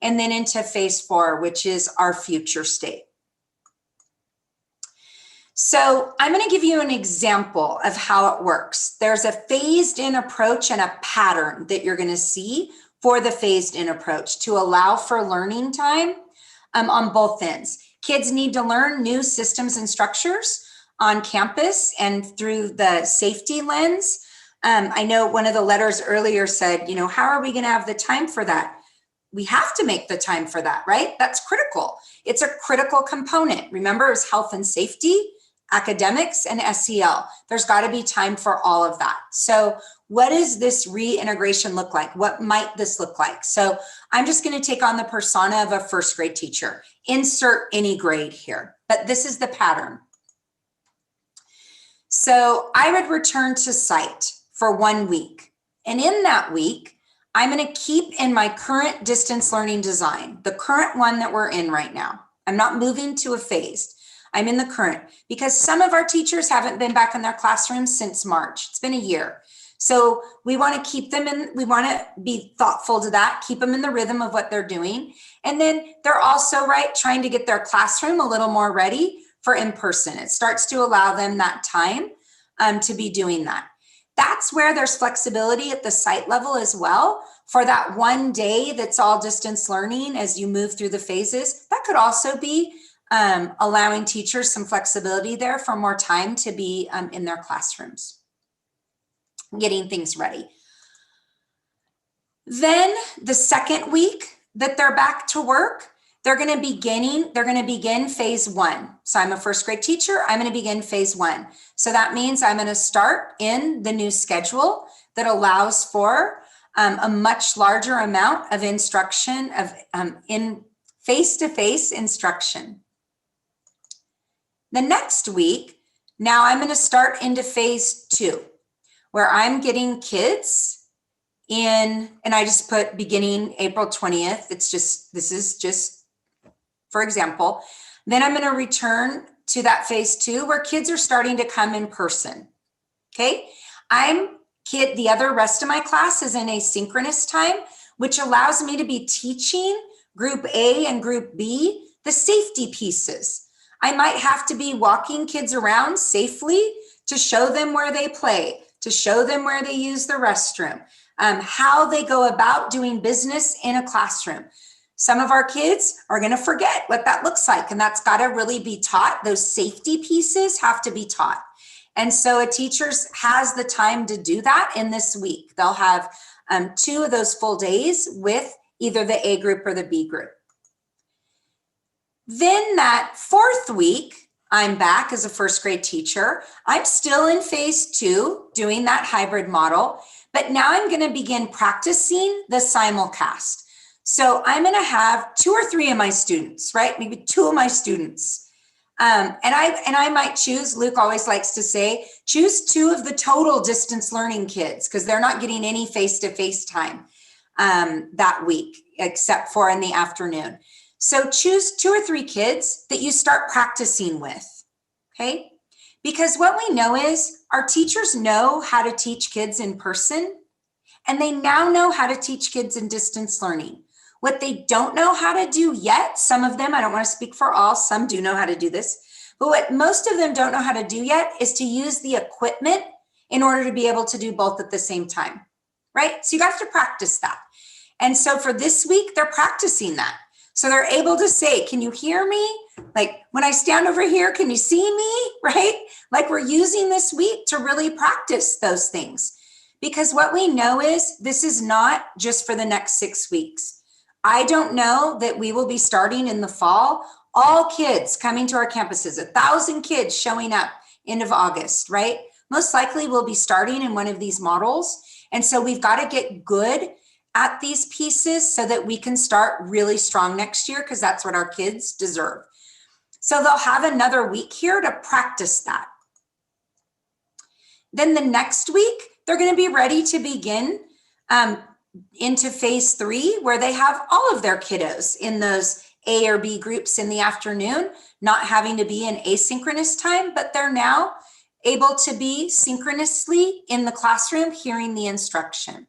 and then into phase 4, which is our future state. So I'm going to give you an example of how it works. There's a phased in approach and a pattern that you're going to see for the phased in approach to allow for learning time on both ends. Kids need to learn new systems and structures on campus and through the safety lens. I know one of the letters earlier said, you know, how are we going to have the time for that? We have to make the time for that, right? That's critical. It's a critical component. Remember, it's health and safety, academics, and SEL. There's got to be time for all of that. So what does this reintegration look like? What might this look like? So I'm just going to take on the persona of a first grade teacher. Insert any grade here, but this is the pattern. So I would return to site for 1 week. And in that week, I'm going to keep in my current distance learning design, the current one that we're in right now. I'm not moving to a phased. I'm in the current, because some of our teachers haven't been back in their classrooms since March. It's been a year. So we want to keep them in, we want to be thoughtful to that, keep them in the rhythm of what they're doing. And then they're also, right, trying to get their classroom a little more ready for in-person. It starts to allow them that time to be doing that. That's where there's flexibility at the site level as well. For that 1 day that's all distance learning as you move through the phases, that could also be allowing teachers some flexibility there for more time to be in their classrooms, getting things ready. Then the second week that they're back to work, they're going to begin phase 1. So I'm a first grade teacher. I'm going to begin phase 1. So that means I'm going to start in the new schedule that allows for a much larger amount of instruction in face-to-face instruction. The next week, now I'm going to start into phase 2, where I'm getting kids in, and I just put beginning April 20th. This is just for example. Then I'm going to return to that phase 2 where kids are starting to come in person. Okay. The other rest of my class is in asynchronous time, which allows me to be teaching group A and group B the safety pieces. I might have to be walking kids around safely to show them where they play, to show them where they use the restroom, how they go about doing business in a classroom. Some of our kids are going to forget what that looks like, and that's got to really be taught. Those safety pieces have to be taught. And so a teacher has the time to do that in this week. They'll have 2 of those full days with either the A group or the B group. Then that 4th week, I'm back as a first grade teacher. I'm still in phase 2 doing that hybrid model, but now I'm going to begin practicing the simulcast. So I'm going to have 2 or 3 of my students, right? Maybe 2 of my students. And I might choose, Luke always likes to say, choose 2 of the total distance learning kids, because they're not getting any face-to-face time that week, except for in the afternoon. So choose 2 or 3 kids that you start practicing with, okay? Because what we know is our teachers know how to teach kids in person, and they now know how to teach kids in distance learning. What they don't know how to do yet, some of them, I don't want to speak for all, some do know how to do this, but what most of them don't know how to do yet is to use the equipment in order to be able to do both at the same time, right? So you have to practice that. And so for this week, they're practicing that. So they're able to say, can you hear me? Like when I stand over here, can you see me, right? Like we're using this week to really practice those things. Because what we know is this is not just for the next 6 weeks. I don't know that we will be starting in the fall, all kids coming to our campuses, 1,000 kids showing up end of August, right? Most likely we'll be starting in one of these models. And so we've got to get good at these pieces so that we can start really strong next year, because that's what our kids deserve. So they'll have another week here to practice that. Then the next week, they're going to be ready to begin into phase 3, where they have all of their kiddos in those A or B groups in the afternoon, not having to be in asynchronous time, but they're now able to be synchronously in the classroom hearing the instruction.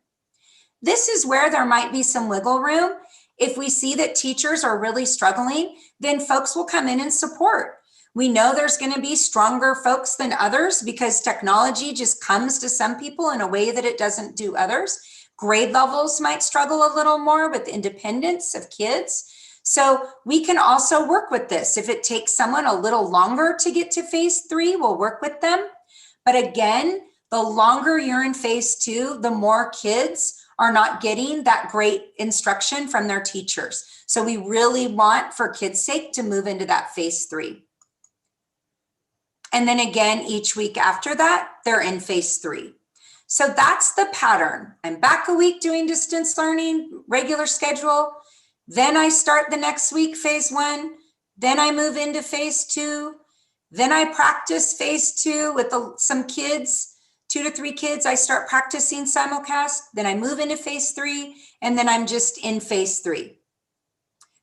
This is where there might be some wiggle room. If we see that teachers are really struggling, then folks will come in and support. We know there's going to be stronger folks than others because technology just comes to some people in a way that it doesn't do others. Grade levels might struggle a little more with the independence of kids. So we can also work with this. If it takes someone a little longer to get to phase 3, we'll work with them. But again, the longer you're in phase 2, the more kids are not getting that great instruction from their teachers. So we really want, for kids' sake, to move into that phase 3. And then again, each week after that, they're in phase 3. So that's the pattern. I'm back a week doing distance learning, regular schedule. Then I start the next week, phase 1. Then I move into phase 2. Then I practice phase 2 with some kids, 2 to 3 kids. I start practicing simulcast. Then I move into phase 3. And then I'm just in phase 3.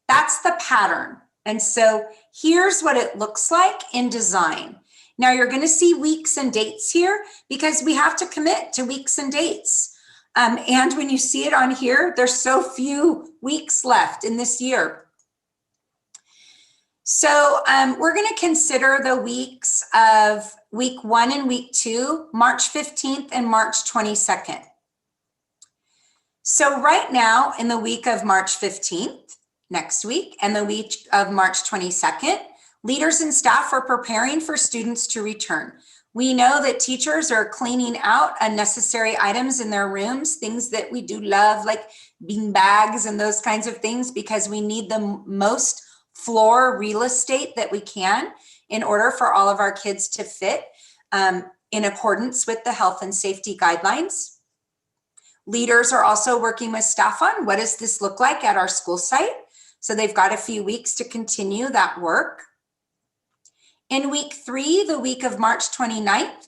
That's the pattern. And so here's what it looks like in design. Now you're going to see weeks and dates here because we have to commit to weeks and dates. And when you see it on here, there's so few weeks left in this year. So we're going to consider the weeks of week 1 and week 2, March 15th and March 22nd. So right now in the week of March 15th, next week, and the week of March 22nd, leaders and staff are preparing for students to return. We know that teachers are cleaning out unnecessary items in their rooms, things that we do love, like bean bags and those kinds of things, because we need the most floor real estate that we can in order for all of our kids to fit in accordance with the health and safety guidelines. Leaders are also working with staff on what does this look like at our school site. So they've got a few weeks to continue that work. In week 3, the week of March 29th,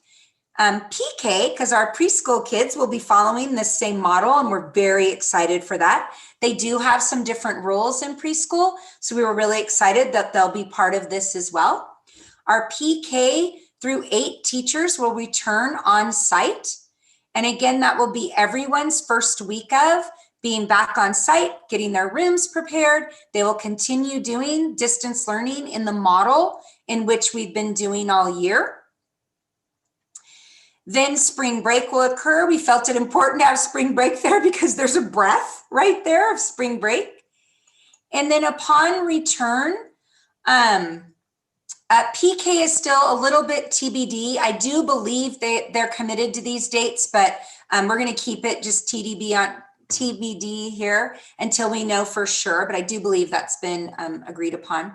PK, because our preschool kids will be following this same model, and we're very excited for that. They do have some different rules in preschool, so we were really excited that they'll be part of this as well. Our PK through 8 teachers will return on site. And again, that will be everyone's first week of being back on site, getting their rooms prepared. They will continue doing distance learning in the model in which we've been doing all year. Then spring break will occur. We felt it important to have spring break there because there's a breath right there of spring break. And then upon return, PK is still a little bit TBD. I do believe they're committed to these dates, but we're going to keep it just TBD here until we know for sure. But I do believe that's been agreed upon.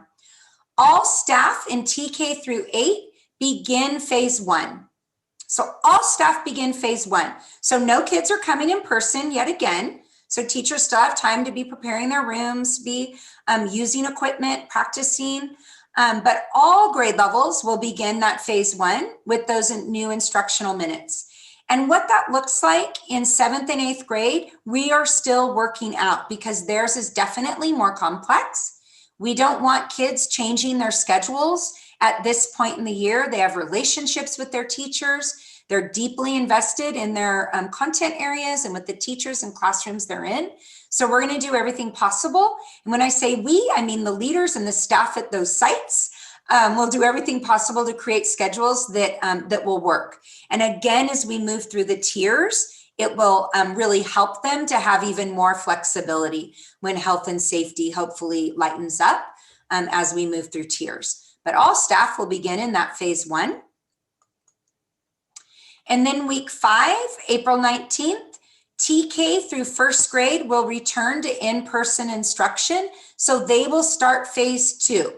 All staff in TK through 8 begin phase 1. So all staff begin phase 1. So no kids are coming in person yet again. So teachers still have time to be preparing their rooms, be using equipment, practicing. But all grade levels will begin that phase 1 with those new instructional minutes. And what that looks like in 7th and 8th grade, we are still working out because theirs is definitely more complex. We don't want kids changing their schedules at this point in the year. They have relationships with their teachers. They're deeply invested in their content areas and with the teachers and classrooms they're in. So we're going to do everything possible. And when I say we, I mean the leaders and the staff at those sites. We'll do everything possible to create schedules that will work. And again, as we move through the tiers, it will really help them to have even more flexibility when health and safety hopefully lightens up as we move through tiers. But all staff will begin in that phase 1. And then week 5, April 19th, TK through 1st grade will return to in-person instruction. So they will start phase 2.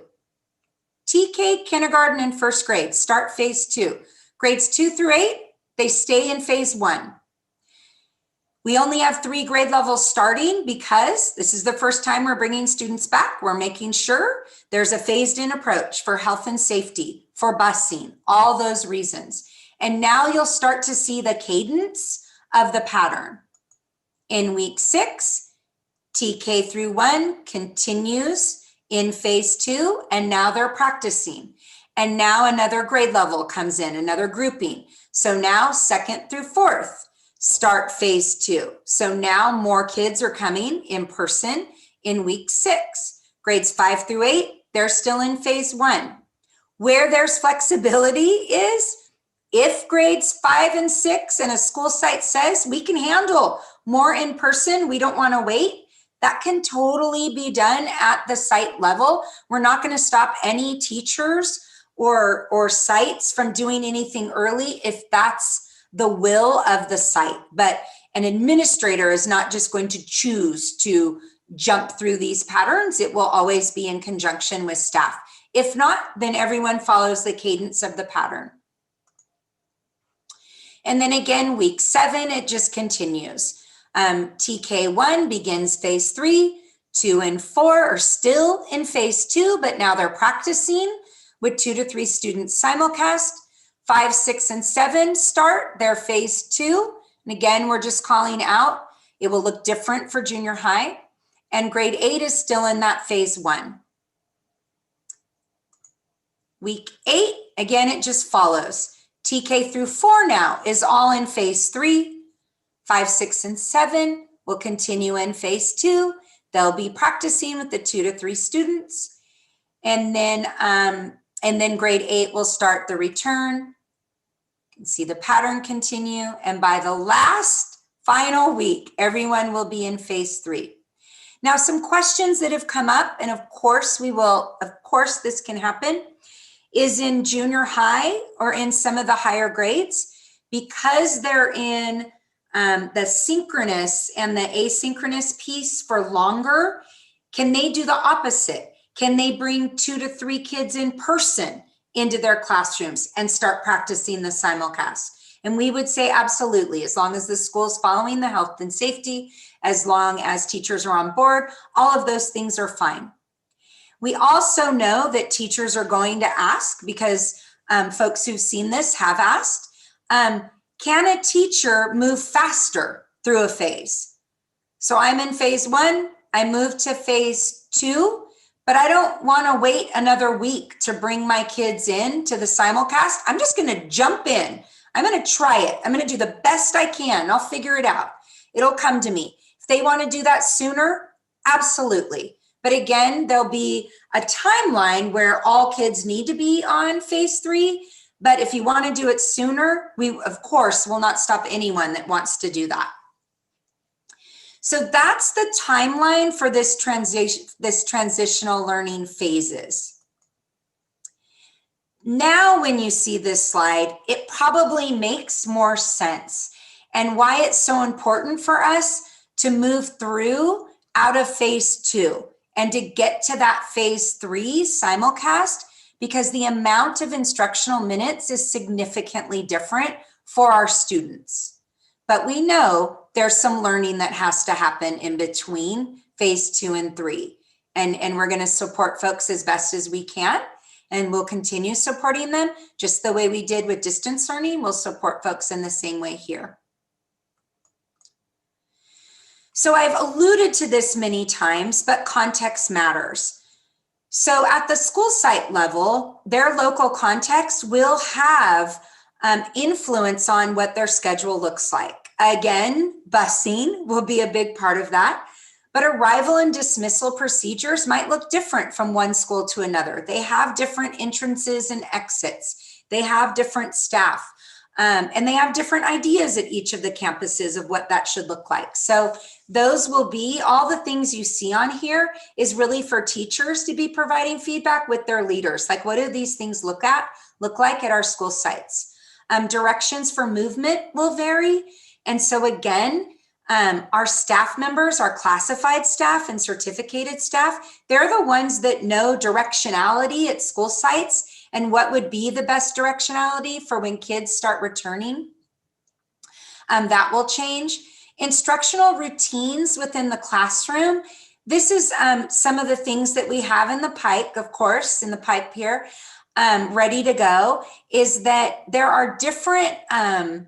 TK, kindergarten, and 1st grade start phase 2. Grades 2 through 8, they stay in phase 1. We only have 3 grade levels starting because this is the first time we're bringing students back. We're making sure there's a phased in approach for health and safety, for busing, all those reasons. And now you'll start to see the cadence of the pattern. In week 6, TK through 1 continues in phase 2, and now they're practicing. And now another grade level comes in, another grouping. So now 2nd through 4th start phase 2. So now more kids are coming in person in week 6. Grades 5 through 8, they're still in phase 1. Where there's flexibility is if grades 5 and 6 and a school site says we can handle more in person, we don't want to wait, that can totally be done at the site level. We're not going to stop any teachers or sites from doing anything early if that's the will of the site. But an administrator is not just going to choose to jump through these patterns. It will always be in conjunction with staff. If not, then everyone follows the cadence of the pattern. And then again, week 7, it just continues. TK1 begins phase 3, 2 and 4 are still in phase 2, but now they're practicing with 2 to 3 students simulcast. 5, 6, and 7 start their phase 2. And again, we're just calling out, it will look different for junior high. And grade 8 is still in that phase 1. Week 8, again, it just follows. TK through 4 now is all in phase 3. 5, 6, and 7 will continue in phase 2. They'll be practicing with the 2 to 3 students. And then grade 8 will start the return. You can see the pattern continue. And by the last final week, everyone will be in phase 3. Now, some questions that have come up, and of course this can happen, is in junior high or in some of the higher grades, because they're in the synchronous and the asynchronous piece for longer, can they do the opposite? Can they bring 2 to 3 kids in person into their classrooms and start practicing the simulcast? And we would say absolutely, as long as the school's following the health and safety, as long as teachers are on board, all of those things are fine. We also know that teachers are going to ask, because folks who've seen this have asked, can a teacher move faster through a phase? So I'm in phase 1, I move to phase 2, but I don't want to wait another week to bring my kids in to the simulcast. I'm just going to jump in. I'm going to try it. I'm going to do the best I can. I'll figure it out. It'll come to me. If they want to do that sooner, absolutely. But again, there'll be a timeline where all kids need to be on phase 3, But if you want to do it sooner, we of course will not stop anyone that wants to do that. So that's the timeline for this transitional learning phases. Now, when you see this slide, it probably makes more sense and why it's so important for us to move through out of phase 2 and to get to that phase 3 simulcast, because the amount of instructional minutes is significantly different for our students. But we know there's some learning that has to happen in between phase 2 and 3. And we're going to support folks as best as we can. And we'll continue supporting them just the way we did with distance learning. We'll support folks in the same way here. So I've alluded to this many times, but context matters. So at the school site level, their local context will have influence on what their schedule looks like. Again, busing will be a big part of that. But arrival and dismissal procedures might look different from one school to another. They have different entrances and exits. They have different staff. And they have different ideas at each of the campuses of what that should look like. So those will be, all the things you see on here is really for teachers to be providing feedback with their leaders. Like, what do these things look like at our school sites? Directions for movement will vary. And so again, our staff members, our classified staff and certificated staff, they're the ones that know directionality at school sites and what would be the best directionality for when kids start returning. That will change. Instructional routines within the classroom. This is some of the things that we have in the pipe, of course, in the pipe here, ready to go, is that there are different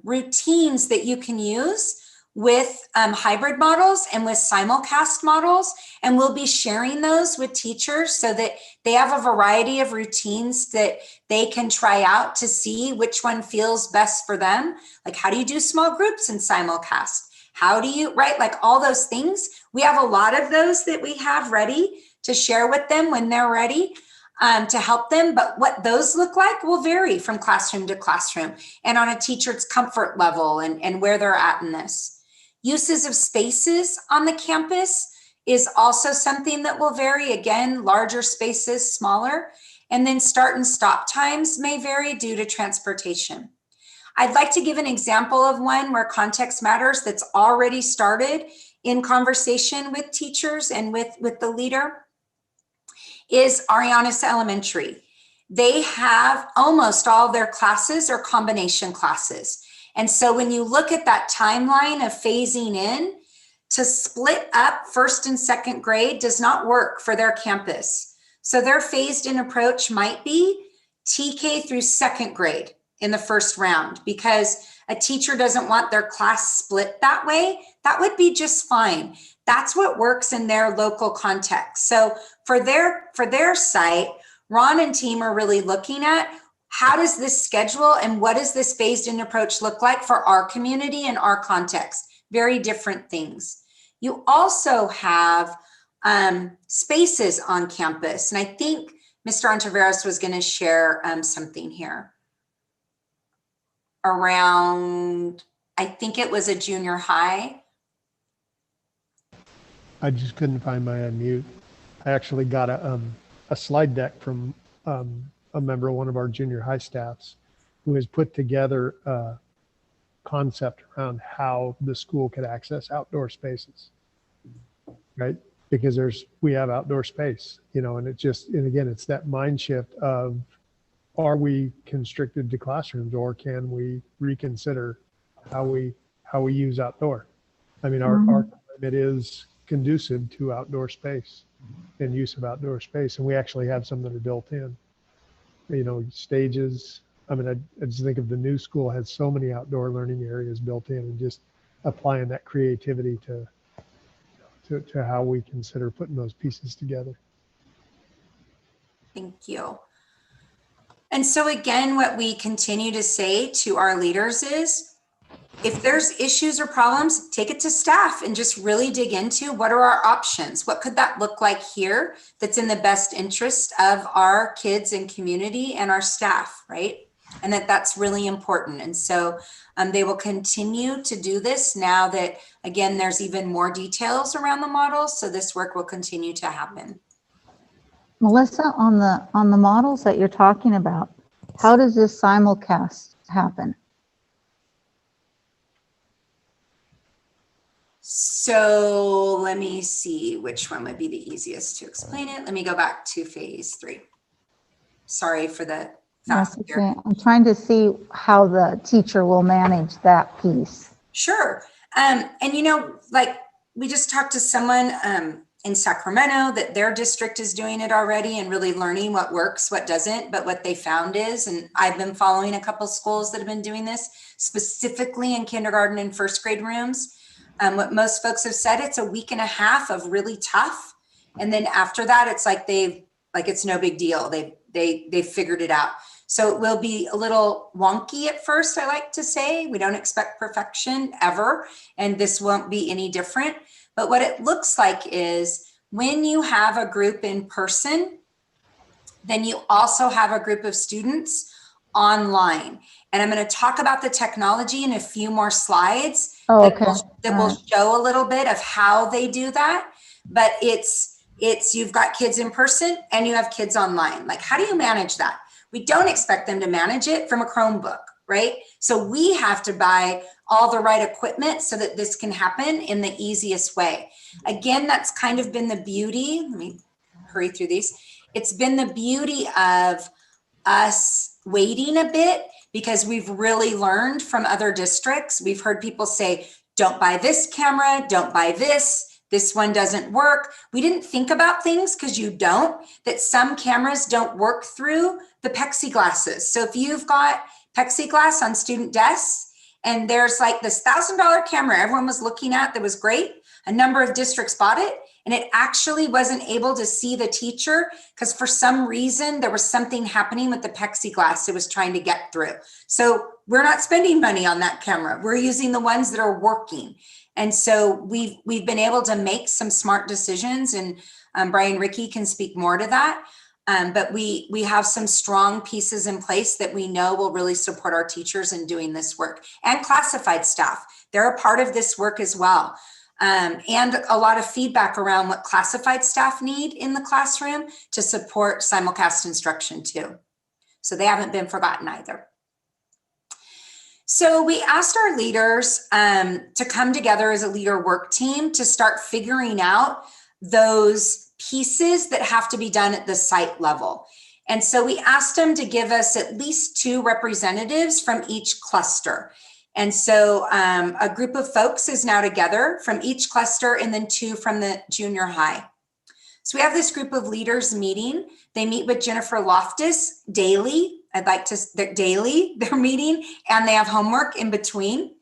routines that you can use with hybrid models and with simulcast models, and we'll be sharing those with teachers so that they have a variety of routines that they can try out to see which one feels best for them. Like, how do you do small groups in simulcast? How do you, right? Like all those things. We have a lot of those that we have ready to share with them when they're ready to help them. But what those look like will vary from classroom to classroom and on a teacher's comfort level and where they're at in this. Uses of spaces on the campus is also something that will vary. Again, larger spaces, smaller. And then start and stop times may vary due to transportation. I'd like to give an example of one where context matters that's already started in conversation with teachers and with the leader is Arianis Elementary. They have almost all their classes are combination classes. And so when you look at that timeline of phasing in, to split up first and second grade does not work for their campus. So their phased in approach might be TK through second grade in the first round, because a teacher doesn't want their class split that way. That would be just fine. That's what works in their local context. So for their site, Ron and team are really looking at how does this schedule and what does this phased in approach look like for our community and our context? Very different things. You also have spaces on campus. And I think Mr. Ontiveros was going to share something here around, I think it was a junior high. I just couldn't find my unmute. I actually got a slide deck from a member of one of our junior high staffs who has put together a concept around how the school could access outdoor spaces, right? Because we have outdoor space, and and again, it's that mind shift of, are we constricted to classrooms, or can we reconsider how we use outdoor? I mean, our climate is conducive to outdoor space and use of outdoor space. And we actually have some that are built in, stages. I mean, I just think of the new school has so many outdoor learning areas built in, and just applying that creativity to how we consider putting those pieces together. Thank you. And so again, what we continue to say to our leaders is, if there's issues or problems, take it to staff and just really dig into what are our options? What could that look like here that's in the best interest of our kids and community and our staff, right? and that's really important. And so they will continue to do this now that, again, there's even more details around the models. So this work will continue to happen. Melissa, on the models that you're talking about, how does this simulcast happen? So let me see which one would be the easiest to explain it. Let me go back to phase 3. Sorry for the That's fast okay. here. I'm trying to see how the teacher will manage that piece. Sure. And you know, like we just talked to someone in Sacramento that their district is doing it already and really learning what works, what doesn't. But what they found is, and I've been following a couple schools that have been doing this specifically in kindergarten and first grade rooms. What most folks have said, it's a week and a half of really tough. And then after that, it's like it's no big deal. They've figured it out. So it will be a little wonky at first, I like to say. We don't expect perfection ever, and this won't be any different. But what it looks like is when you have a group in person, then you also have a group of students online. And I'm going to talk about the technology in a few more slides that will show a little bit of how they do that. But it's you've got kids in person and you have kids online. Like, how do you manage that? We don't expect them to manage it from a Chromebook, right? So we have to buy all the right equipment so that this can happen in the easiest way. Again, that's kind of been the beauty. Let me hurry through these. It's been the beauty of us waiting a bit because we've really learned from other districts. We've heard people say, don't buy this camera, don't buy this. This one doesn't work. We didn't think about things because you don't, that some cameras don't work through the plexiglasses. So if you've got plexiglass on student desks and there's like this $1,000 camera everyone was looking at that was great, a number of districts bought it and it actually wasn't able to see the teacher because for some reason there was something happening with the plexiglass it was trying to get through. So we're not spending money on that camera. We're using the ones that are working. And so we've been able to make some smart decisions, and Brian Rickey can speak more to that. But we have some strong pieces in place that we know will really support our teachers in doing this work, and classified staff. They're a part of this work as well. And a lot of feedback around what classified staff need in the classroom to support simulcast instruction too. So they haven't been forgotten either. So we asked our leaders to come together as a leader work team to start figuring out those pieces that have to be done at the site level. And so we asked them to give us at least 2 representatives from each cluster. And so a group of folks is now together from each cluster and then 2 from the junior high. So we have this group of leaders meeting. They meet with Jennifer Loftus daily. They're meeting, and they have homework in between.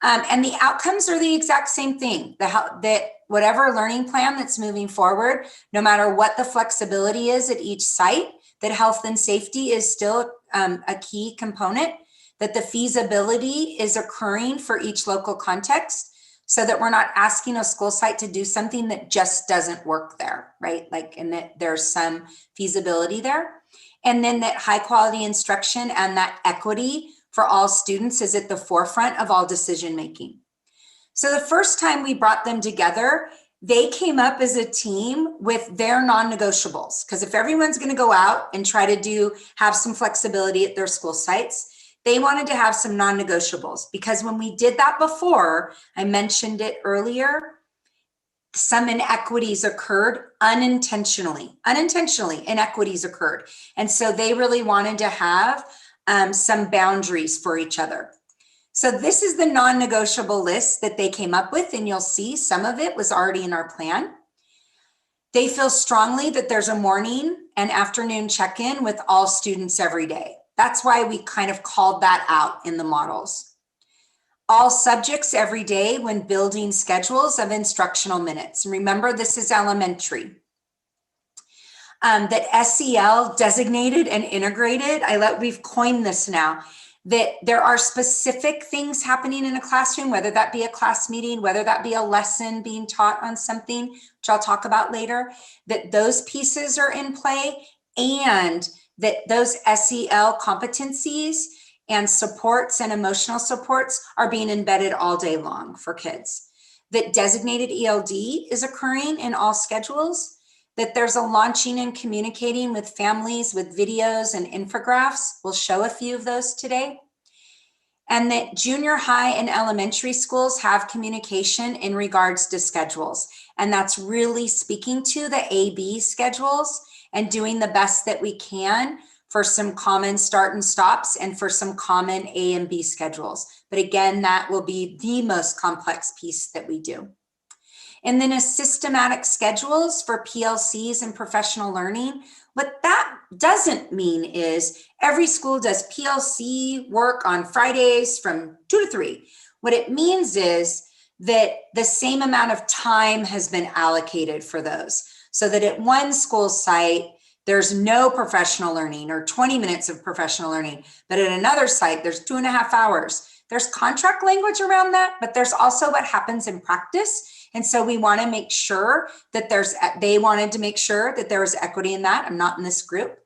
And the outcomes are the exact same thing, that whatever learning plan that's moving forward, no matter what the flexibility is at each site, that health and safety is still a key component, that the feasibility is occurring for each local context, so that we're not asking a school site to do something that just doesn't work there, right? Like, and that there's some feasibility there. And then that high quality instruction and that equity for all students is at the forefront of all decision making. So the first time we brought them together, they came up as a team with their non-negotiables. Because if everyone's going to go out and try to have some flexibility at their school sites, they wanted to have some non-negotiables. Because when we did that before, I mentioned it earlier, some inequities occurred unintentionally. Inequities occurred. And so they really wanted to have some boundaries for each other. So this is the non-negotiable list that they came up with, and you'll see some of it was already in our plan. They feel strongly that there's a morning and afternoon check-in with all students every day. That's why we kind of called that out in the models. All subjects every day when building schedules of instructional minutes. And remember, this is elementary. That SEL designated and integrated, we've coined this now, that there are specific things happening in a classroom, whether that be a class meeting, whether that be a lesson being taught on something, which I'll talk about later, that those pieces are in play, and that those SEL competencies and supports and emotional supports are being embedded all day long for kids. That designated ELD is occurring in all schedules, that there's a launching and communicating with families with videos and infographics. We'll show a few of those today. And that junior high and elementary schools have communication in regards to schedules. And that's really speaking to the AB schedules and doing the best that we can for some common start and stops and for some common A and B schedules. But again, that will be the most complex piece that we do. And then a systematic schedules for PLCs and professional learning. What that doesn't mean is every school does PLC work on Fridays from 2 to 3. What it means is that the same amount of time has been allocated for those, so that at one school site, there's no professional learning or 20 minutes of professional learning, but at another site, there's 2.5 hours. There's contract language around that, but there's also what happens in practice. And so we want to make sure that they wanted to make sure that there was equity in that. I'm not in this group.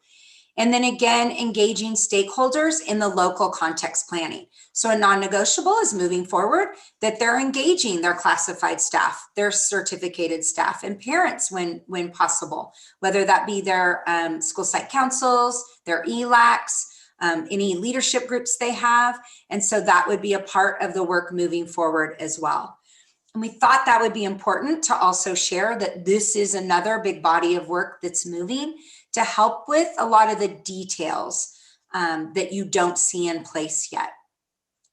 And then again, engaging stakeholders in the local context planning. So a non-negotiable is moving forward that they're engaging their classified staff, their certificated staff, and parents when possible, whether that be their school site councils, their ELACs, any leadership groups they have. And so that would be a part of the work moving forward as well. And we thought that would be important to also share that this is another big body of work that's moving to help with a lot of the details that you don't see in place yet.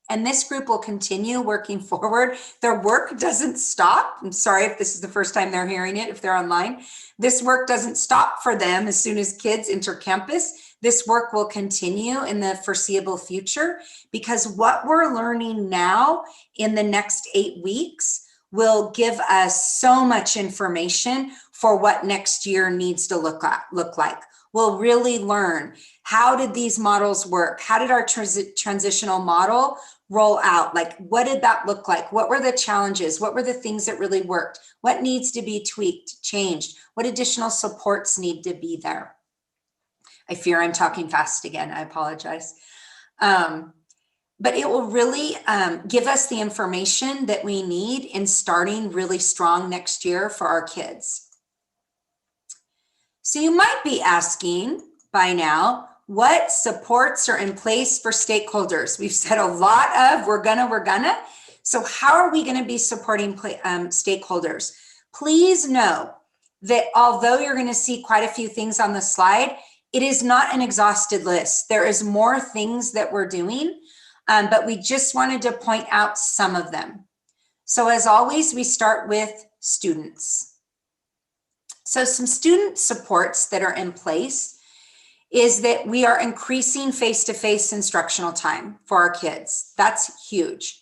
And this group will continue working forward. Their work doesn't stop. I'm sorry if this is the first time they're hearing it, if they're online. This work doesn't stop for them as soon as kids enter campus. This work will continue in the foreseeable future, because what we're learning now in the next 8 weeks will give us so much information for what next year needs to look like. We'll really learn, how did these models work? How did our transitional model roll out? Like, what did that look like? What were the challenges? What were the things that really worked? What needs to be tweaked, changed? What additional supports need to be there? I fear I'm talking fast again. I apologize. But it will really give us the information that we need in starting really strong next year for our kids. So you might be asking by now, what supports are in place for stakeholders? We've said a lot of we're gonna. So how are we gonna be supporting stakeholders? Please know that although you're gonna see quite a few things on the slide, it is not an exhausted list. There is more things that we're doing. But we just wanted to point out some of them. So as always, we start with students. So some student supports that are in place is that we are increasing face-to-face instructional time for our kids. That's huge.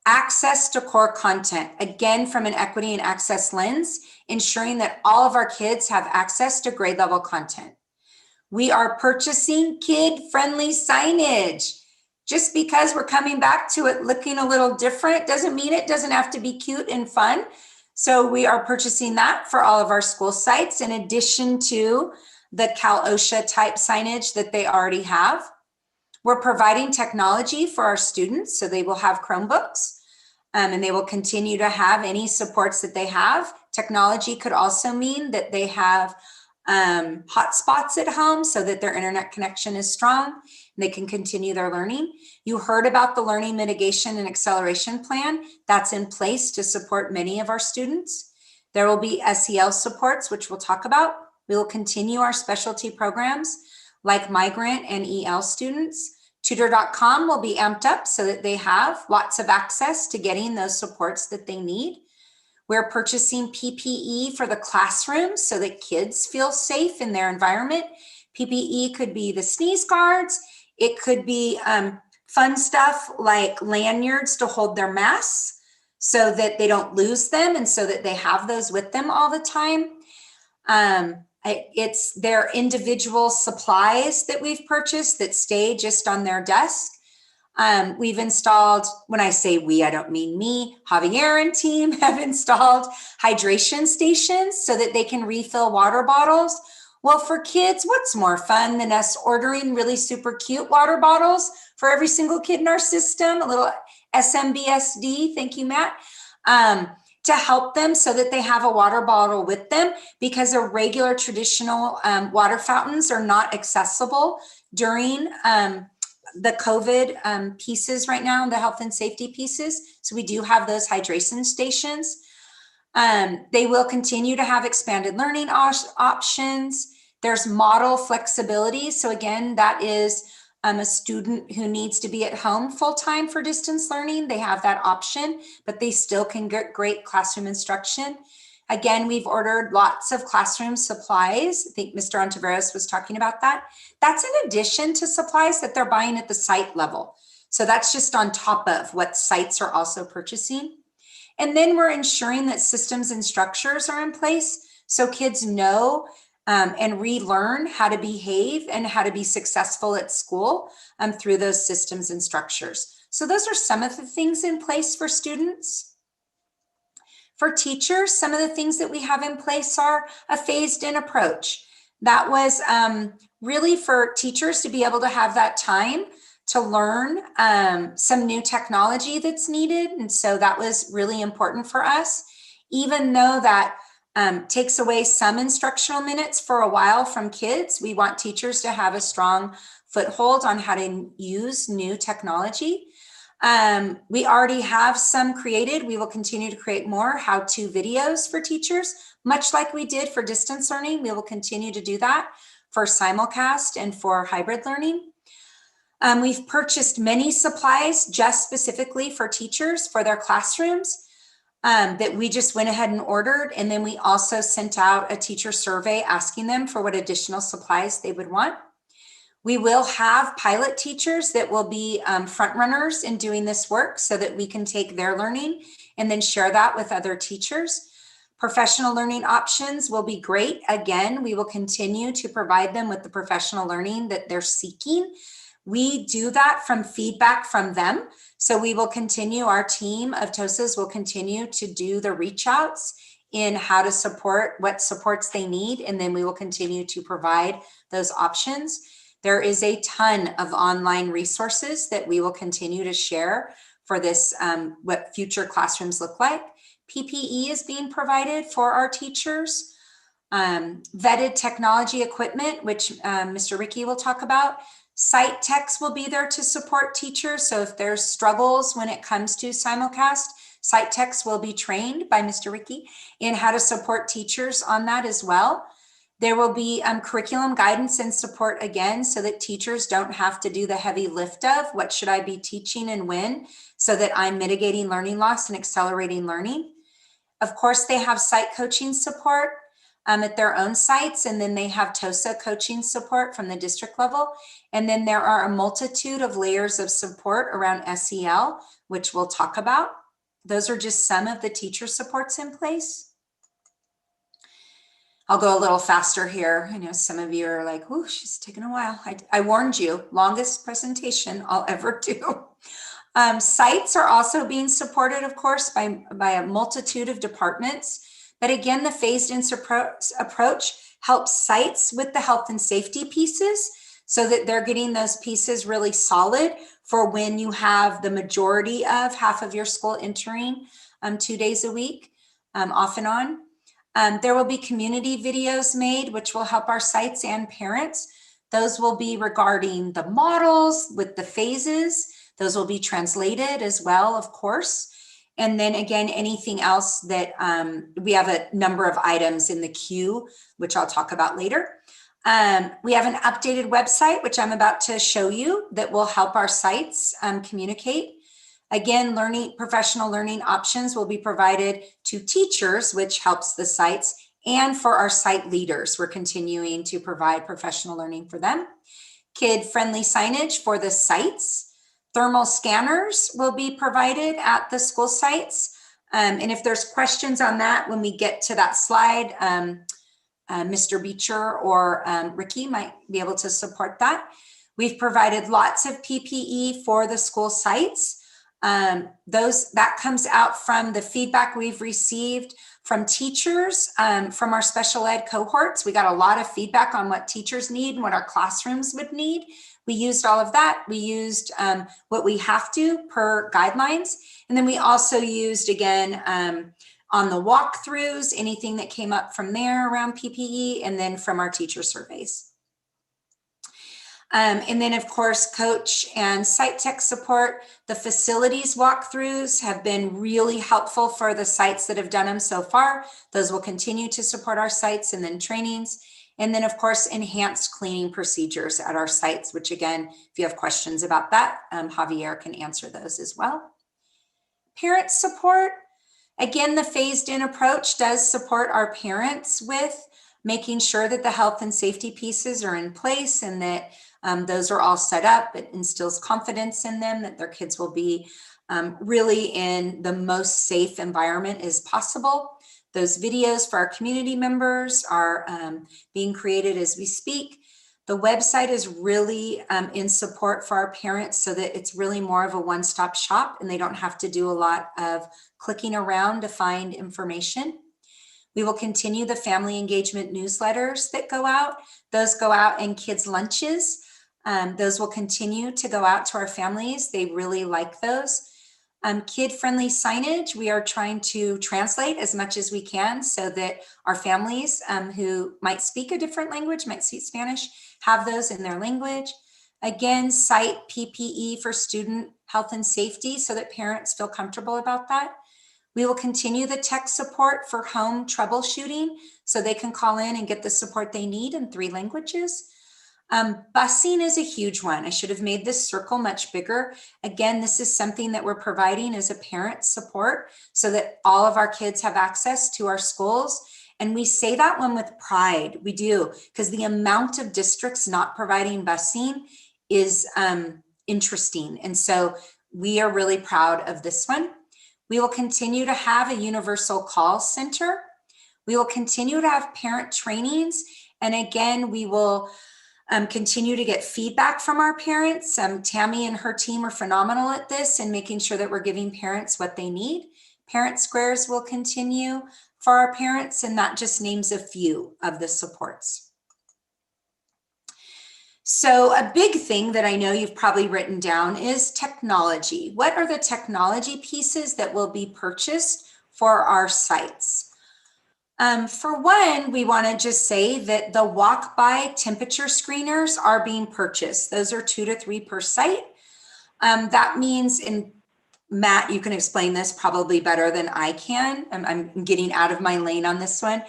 Access to core content, again, from an equity and access lens, ensuring that all of our kids have access to grade level content. We are purchasing kid-friendly signage. Just because we're coming back to it looking a little different doesn't mean it doesn't have to be cute and fun. So we are purchasing that for all of our school sites in addition to the Cal OSHA type signage that they already have. We're providing technology for our students, so they will have Chromebooks and they will continue to have any supports that they have. Technology could also mean that they have hotspots at home so that their internet connection is strong and they can continue their learning. You heard about the learning mitigation and acceleration plan that's in place to support many of our students. There will be SEL supports, which we'll talk about. We will continue our specialty programs like migrant and EL students. Tutor.com will be amped up so that they have lots of access to getting those supports that they need. We're purchasing PPE for the classrooms so that kids feel safe in their environment. PPE could be the sneeze guards. It could be fun stuff like lanyards to hold their masks so that they don't lose them and so that they have those with them all the time. It's their individual supplies that we've purchased that stay just on their desk. We've installed, when I say we, I don't mean me, Javier and team have installed hydration stations so that they can refill water bottles Well, for kids, what's more fun than us ordering really super cute water bottles for every single kid in our system? A little SMBSD, thank you, Matt, to help them so that they have a water bottle with them, because the regular traditional water fountains are not accessible during the COVID pieces right now, the health and safety pieces. So we do have those hydration stations. They will continue to have expanded learning options. There's model flexibility. So again, that is a student who needs to be at home full-time for distance learning. They have that option, but they still can get great classroom instruction. Again, we've ordered lots of classroom supplies. I think Mr. Ontiveros was talking about that. That's in addition to supplies that they're buying at the site level. So that's just on top of what sites are also purchasing. And then we're ensuring that systems and structures are in place so kids know and relearn how to behave and how to be successful at school through those systems and structures. So those are some of the things in place for students. For teachers, some of the things that we have in place are a phased-in approach. That was really for teachers to be able to have that time to learn some new technology that's needed. And so that was really important for us, even though that takes away some instructional minutes for a while from kids. We want teachers to have a strong foothold on how to use new technology. We already have some created. We will continue to create more how-to videos for teachers, much like we did for distance learning. We will continue to do that for simulcast and for hybrid learning. We've purchased many supplies just specifically for teachers for their classrooms that we just went ahead and ordered. And then we also sent out a teacher survey asking them for what additional supplies they would want. We will have pilot teachers that will be front runners in doing this work so that we can take their learning and then share that with other teachers. Professional learning options will be great. Again, we will continue to provide them with the professional learning that they're seeking. We do that from feedback from them. So we will continue, our team of TOSAs will continue to do the reach outs in how to support, what supports they need, and then we will continue to provide those options. There is a ton of online resources that we will continue to share for this, what future classrooms look like. PPE is being provided for our teachers. Vetted technology equipment, which Mr. Ricky will talk about. Site techs will be there to support teachers. So if there's struggles when it comes to simulcast, site techs will be trained by Mr. Ricky in how to support teachers on that as well. There will be curriculum guidance and support again, so that teachers don't have to do the heavy lift of what should I be teaching and when, so that I'm mitigating learning loss and accelerating learning. Of course, they have site coaching support at their own sites, and then they have TOSA coaching support from the district level. And then there are a multitude of layers of support around SEL, which we'll talk about. Those are just some of the teacher supports in place. I'll go a little faster here. I know some of you are like, "Ooh, she's taking a while." I warned you, longest presentation I'll ever do. Sites are also being supported, of course, by a multitude of departments. But again, the phased-in approach helps sites with the health and safety pieces so that they're getting those pieces really solid for when you have the majority of half of your school entering 2 days a week, off and on. There will be community videos made, which will help our sites and parents. Those will be regarding the models with the phases. Those will be translated as well, of course. And then again, anything else that we have a number of items in the queue, which I'll talk about later. We have an updated website, which I'm about to show you, that will help our sites communicate. Again, professional learning options will be provided to teachers, which helps the sites, and for our site leaders. We're continuing to provide professional learning for them. Kid-friendly signage for the sites. Thermal scanners will be provided at the school sites. And if there's questions on that, when we get to that slide, Mr. Beecher or Ricky might be able to support that. We've provided lots of PPE for the school sites. That comes out from the feedback we've received from teachers, from our special ed cohorts. We got a lot of feedback on what teachers need and what our classrooms would need. We used all of that. We used what we have to per guidelines. And then we also used, again, on the walkthroughs, anything that came up from there around PPE, and then from our teacher surveys. And then, of course, coach and site tech support. The facilities walkthroughs have been really helpful for the sites that have done them so far. Those will continue to support our sites, and then trainings. And then, of course, enhanced cleaning procedures at our sites, which, again, if you have questions about that, Javier can answer those as well. Parent support. Again, the phased-in approach does support our parents with making sure that the health and safety pieces are in place and that those are all set up. It instills confidence in them that their kids will be really in the most safe environment as possible. Those videos for our community members are being created as we speak. The website is really in support for our parents so that it's really more of a one-stop shop and they don't have to do a lot of clicking around to find information. We will continue the family engagement newsletters that go out. Those go out in kids' lunches. Those will continue to go out to our families. They really like those. Kid-friendly signage, we are trying to translate as much as we can so that our families who might speak a different language, might speak Spanish, have those in their language. Again, cite PPE for student health and safety so that parents feel comfortable about that. We will continue the tech support for home troubleshooting so they can call in and get the support they need in 3 languages. Busing is a huge one. I should have made this circle much bigger. Again, this is something that we're providing as a parent support so that all of our kids have access to our schools. And we say that one with pride. We do, because the amount of districts not providing busing is interesting. And so we are really proud of this one. We will continue to have a universal call center. We will continue to have parent trainings. And again, we will continue to get feedback from our parents. Tammy and her team are phenomenal at this and making sure that we're giving parents what they need. Parent squares will continue for our parents, and that just names a few of the supports. So a big thing that I know you've probably written down is technology. What are the technology pieces that will be purchased for our sites? For one, we want to just say that the walk-by temperature screeners are being purchased. Those are 2 to 3 per site. That means, and Matt, you can explain this probably better than I can. I'm getting out of my lane on this one.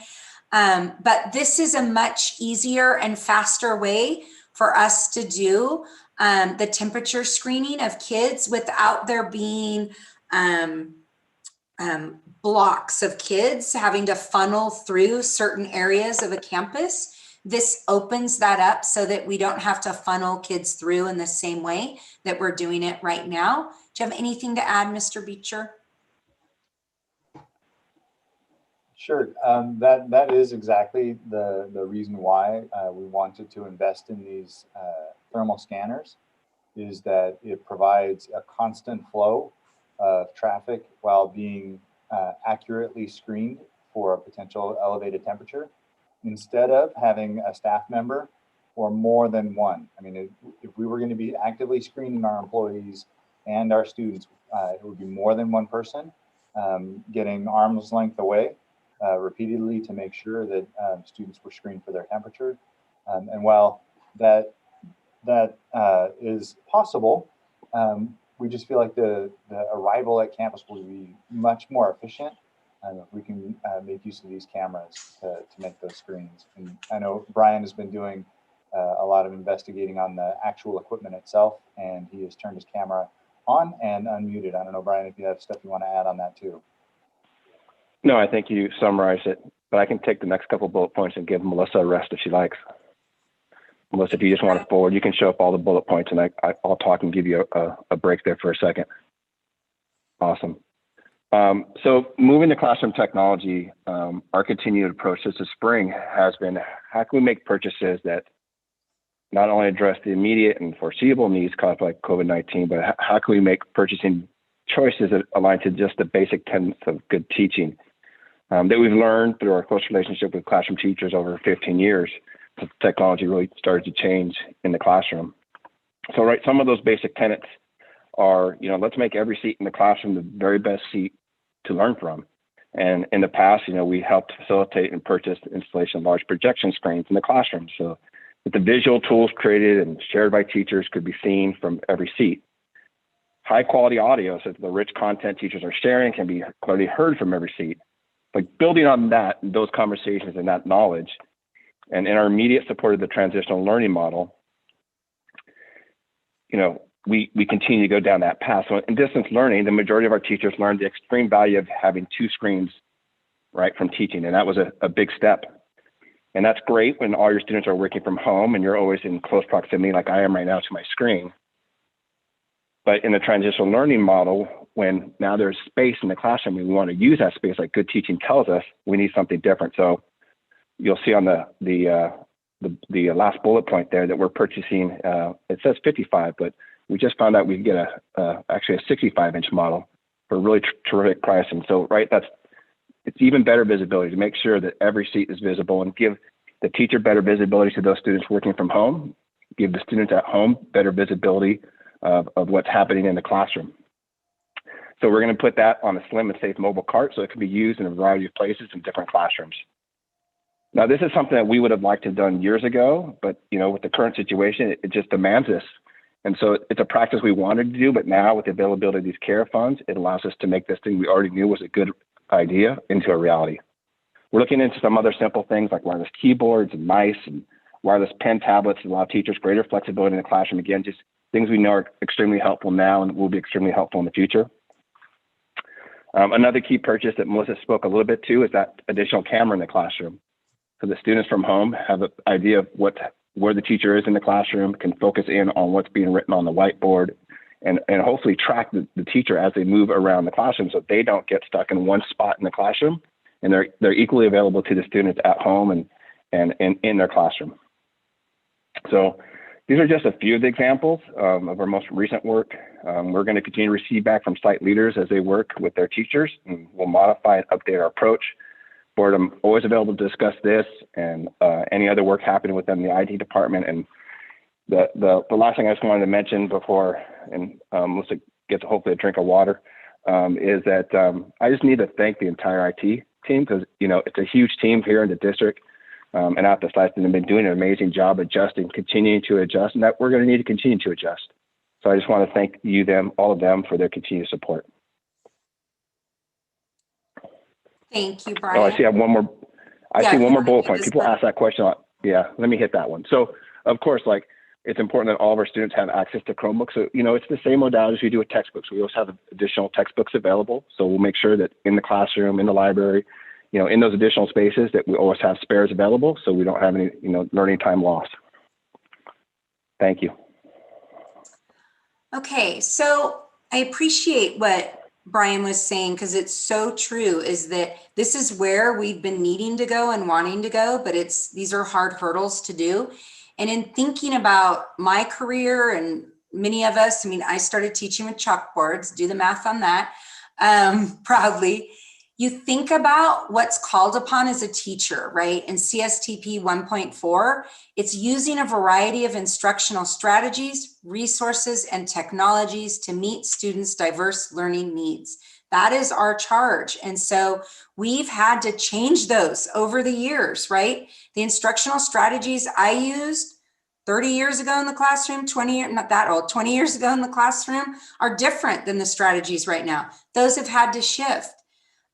But this is a much easier and faster way for us to do the temperature screening of kids without there being blocks of kids having to funnel through certain areas of a campus. This opens that up so that we don't have to funnel kids through in the same way that we're doing it right now. Do you have anything to add, Mr. Beecher? Sure. That is exactly the reason why we wanted to invest in these thermal scanners, is that it provides a constant flow of traffic while being accurately screened for a potential elevated temperature, instead of having a staff member or more than one. I mean, if we were going to be actively screening our employees and our students, it would be more than one person getting arm's length away repeatedly to make sure that students were screened for their temperature. And while that is possible, we just feel like the arrival at campus will be much more efficient if we can make use of these cameras to make those screens. And I know Brian has been doing a lot of investigating on the actual equipment itself, and he has turned his camera on and unmuted. I don't know, Brian, if you have stuff you want to add on that too. No, I think you summarized it, but I can take the next couple bullet points and give Melissa a rest if she likes. Melissa, if you just want to forward, you can show up all the bullet points and I'll talk and give you a break there for a second. Awesome. So moving to classroom technology, our continued approach this spring has been, how can we make purchases that not only address the immediate and foreseeable needs caused by COVID-19, but how can we make purchasing choices that align to just the basic tenets of good teaching? that we've learned through our close relationship with classroom teachers over 15 years. Technology really started to change in the classroom. So, right, some of those basic tenets are, let's make every seat in the classroom the very best seat to learn from. And in the past, we helped facilitate and purchase the installation of large projection screens in the classroom so that the visual tools created and shared by teachers could be seen from every seat. High quality audio, so that the rich content teachers are sharing can be clearly heard from every seat. Like building on that, those conversations and that knowledge, and in our immediate support of the transitional learning model, we continue to go down that path. So in distance learning, the majority of our teachers learned the extreme value of having 2 screens, right, from teaching. And that was a big step. And that's great when all your students are working from home and you're always in close proximity, like I am right now, to my screen. But in the transitional learning model, when now there's space in the classroom and we want to use that space, like good teaching tells us, we need something different. So you'll see on the last bullet point there that we're purchasing, it says 55, but we just found out we can get actually a 65-inch model for a really terrific price. And so, right, it's even better visibility to make sure that every seat is visible and give the teacher better visibility to those students working from home, give the students at home better visibility of what's happening in the classroom. So we're going to put that on a slim and safe mobile cart so it can be used in a variety of places in different classrooms. Now, this is something that we would have liked to have done years ago, but with the current situation, it just demands this. And so it's a practice we wanted to do, but now with the availability of these CARE funds, it allows us to make this thing we already knew was a good idea into a reality. We're looking into some other simple things like wireless keyboards and mice and wireless pen tablets to allow teachers greater flexibility in the classroom. Again, just things we know are extremely helpful now and will be extremely helpful in the future. Another key purchase that Melissa spoke a little bit to is that additional camera in the classroom. So the students from home have an idea of where the teacher is in the classroom, can focus in on what's being written on the whiteboard, and hopefully track the teacher as they move around the classroom so they don't get stuck in one spot in the classroom, and they're equally available to the students at home and in their classroom. So these are just a few of the examples of our most recent work. We're going to continue to receive back from site leaders as they work with their teachers, and we'll modify and update our approach. Board, I'm always available to discuss this and any other work happening within the IT department. And the last thing I just wanted to mention before, and Melissa gets hopefully a drink of water, is that I just need to thank the entire IT team because it's a huge team here in the district and at the sites, and they've been doing an amazing job adjusting, continuing to adjust, and that we're going to need to continue to adjust. So I just want to thank all of them for their continued support. Thank you, Brian. Oh, I see. I have one more. I see one more bullet point. People ask that question. Yeah, let me hit that one. So, of course, it's important that all of our students have access to Chromebooks. So, it's the same modalities we do with textbooks. We also have additional textbooks available. So we'll make sure that in the classroom, in the library, in those additional spaces, that we always have spares available, so we don't have any, learning time lost. Thank you. Okay, so I appreciate what Brian was saying, because it's so true, is that this is where we've been needing to go and wanting to go, but these are hard hurdles to do. And in thinking about my career and many of us, I started teaching with chalkboards, do the math on that, proudly. You think about what's called upon as a teacher, right? In CSTP 1.4, it's using a variety of instructional strategies, resources, and technologies to meet students' diverse learning needs. That is our charge. And so we've had to change those over the years, right? The instructional strategies I used 30 years ago in the classroom, 20 years ago in the classroom are different than the strategies right now. Those have had to shift.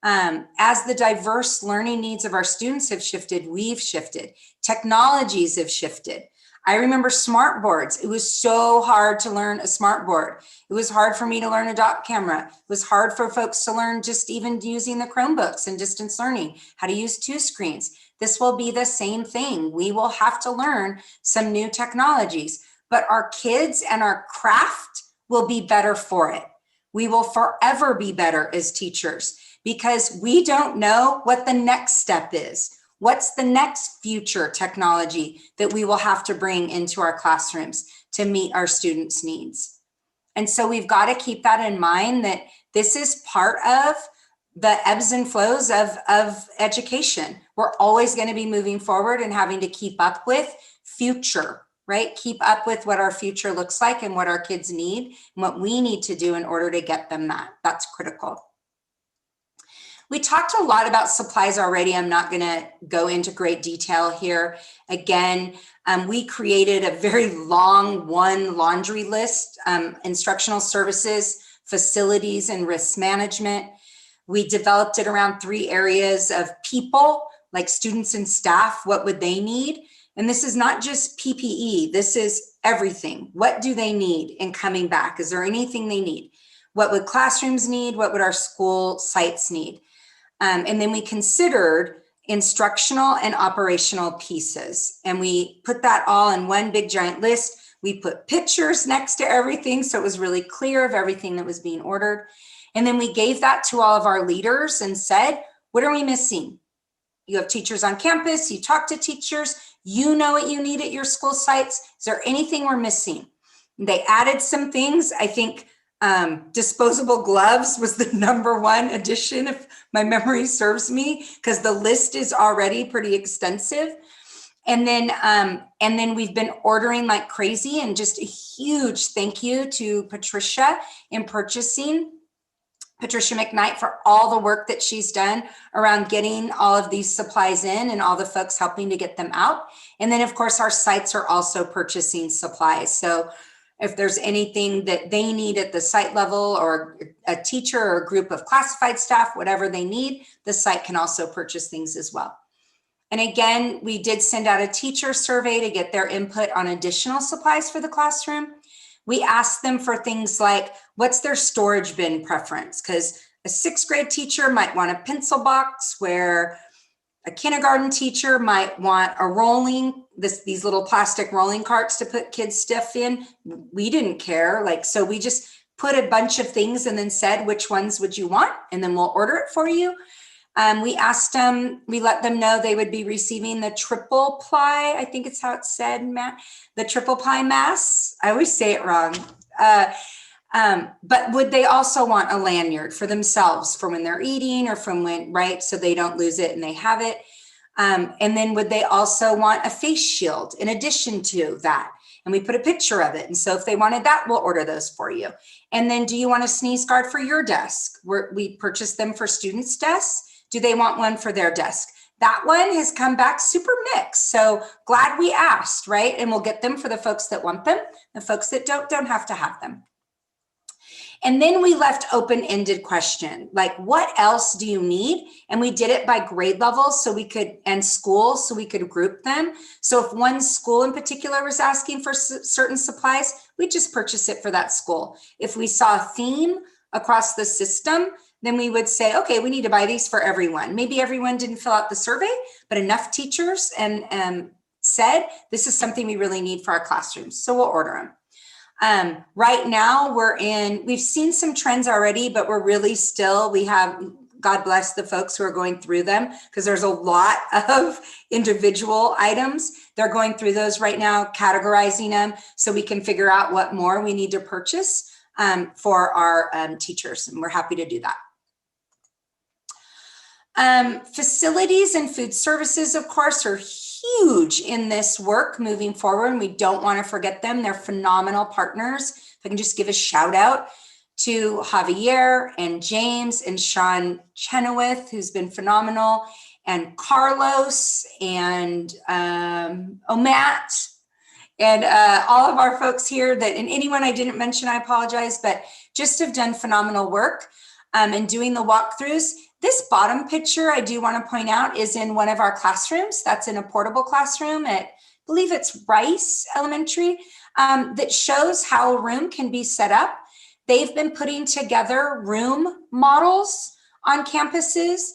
As the diverse learning needs of our students have shifted, we've shifted. Technologies have shifted. I remember smart boards. It was so hard to learn a smart board. It was hard for me to learn a dock camera. It was hard for folks to learn just even using the Chromebooks and distance learning, how to use 2 screens. This will be the same thing. We will have to learn some new technologies, but our kids and our craft will be better for it. We will forever be better as teachers, because we don't know what the next step is. What's the next future technology that we will have to bring into our classrooms to meet our students' needs? And so we've got to keep that in mind, that this is part of the ebbs and flows of education. We're always going to be moving forward and having to keep up with future, right? Keep up with what our future looks like and what our kids need and what we need to do in order to get them that. That's critical. We talked a lot about supplies already. I'm not going to go into great detail here. Again, we created a very long laundry list, instructional services, facilities, and risk management. We developed it around 3 areas of people, like students and staff. What would they need? And this is not just PPE. This is everything. What do they need in coming back? Is there anything they need? What would classrooms need? What would our school sites need? And then we considered instructional and operational pieces. And we put that all in one big giant list. We put pictures next to everything, so it was really clear of everything that was being ordered. And then we gave that to all of our leaders and said, what are we missing? You have teachers on campus, you talk to teachers, you know what you need at your school sites. Is there anything we're missing? They added some things. I think disposable gloves was the #1 addition, if my memory serves me, because the list is already pretty extensive. And then we've been ordering like crazy, and just a huge thank you to Patricia in purchasing, Patricia McKnight, for all the work that she's done around getting all of these supplies in and all the folks helping to get them out. And then of course our sites are also purchasing supplies. So if there's anything that they need at the site level, or a teacher or a group of classified staff, whatever they need, the site can also purchase things as well. And again, we did send out a teacher survey to get their input on additional supplies for the classroom. We asked them for things like, what's their storage bin preference? Because a 6th grade teacher might want a pencil box, where a kindergarten teacher might want a these little plastic rolling carts to put kids' stuff in. We didn't care. So we just put a bunch of things and then said, which ones would you want? And then we'll order it for you. We asked them, we let them know they would be receiving the triple ply, I think it's how it's said, Matt, the triple ply masks. I always say it wrong. But would they also want a lanyard for themselves for when they're eating, or from when, right, so they don't lose it and they have it. And then would they also want a face shield in addition to that? And we put a picture of it. And so if they wanted that, we'll order those for you. And then, do you want a sneeze guard for your desk? We purchased them for students' desks. Do they want one for their desk? That one has come back super mixed. So glad we asked, right? And we'll get them for the folks that want them. The folks that don't have to have them. And then we left open-ended question, like, what else do you need? And we did it by grade level, and school, so we could group them. So if one school in particular was asking for certain supplies, we just purchase it for that school. If we saw a theme across the system, then we would say, okay, we need to buy these for everyone. Maybe everyone didn't fill out the survey, but enough teachers and said, this is something we really need for our classrooms. So we'll order them. Right now we've seen some trends already, but we're really still, we have, God bless the folks who are going through them, because there's a lot of individual items. They're going through those right now, categorizing them so we can figure out what more we need to purchase for our teachers. And we're happy to do that. Facilities and food services, of course, are huge in this work moving forward, and we don't want to forget them. They're phenomenal partners. If I can just give a shout out to Javier and James and Sean Chenoweth, who's been phenomenal, and Carlos and Omat, and all of our folks here, and anyone I didn't mention, I apologize, but just have done phenomenal work in doing the walkthroughs. This bottom picture, I do want to point out, is in one of our classrooms. That's in a portable classroom at, I believe it's Rice Elementary, that shows how a room can be set up. They've been putting together room models on campuses.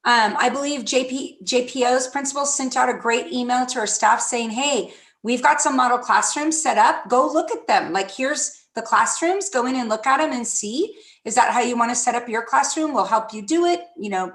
I believe JPO's principal sent out a great email to our staff saying, hey, we've got some model classrooms set up. Go look at them. Like, here's the classrooms. Go in and look at them and see. Is that how you want to set up your classroom? We'll help you do it,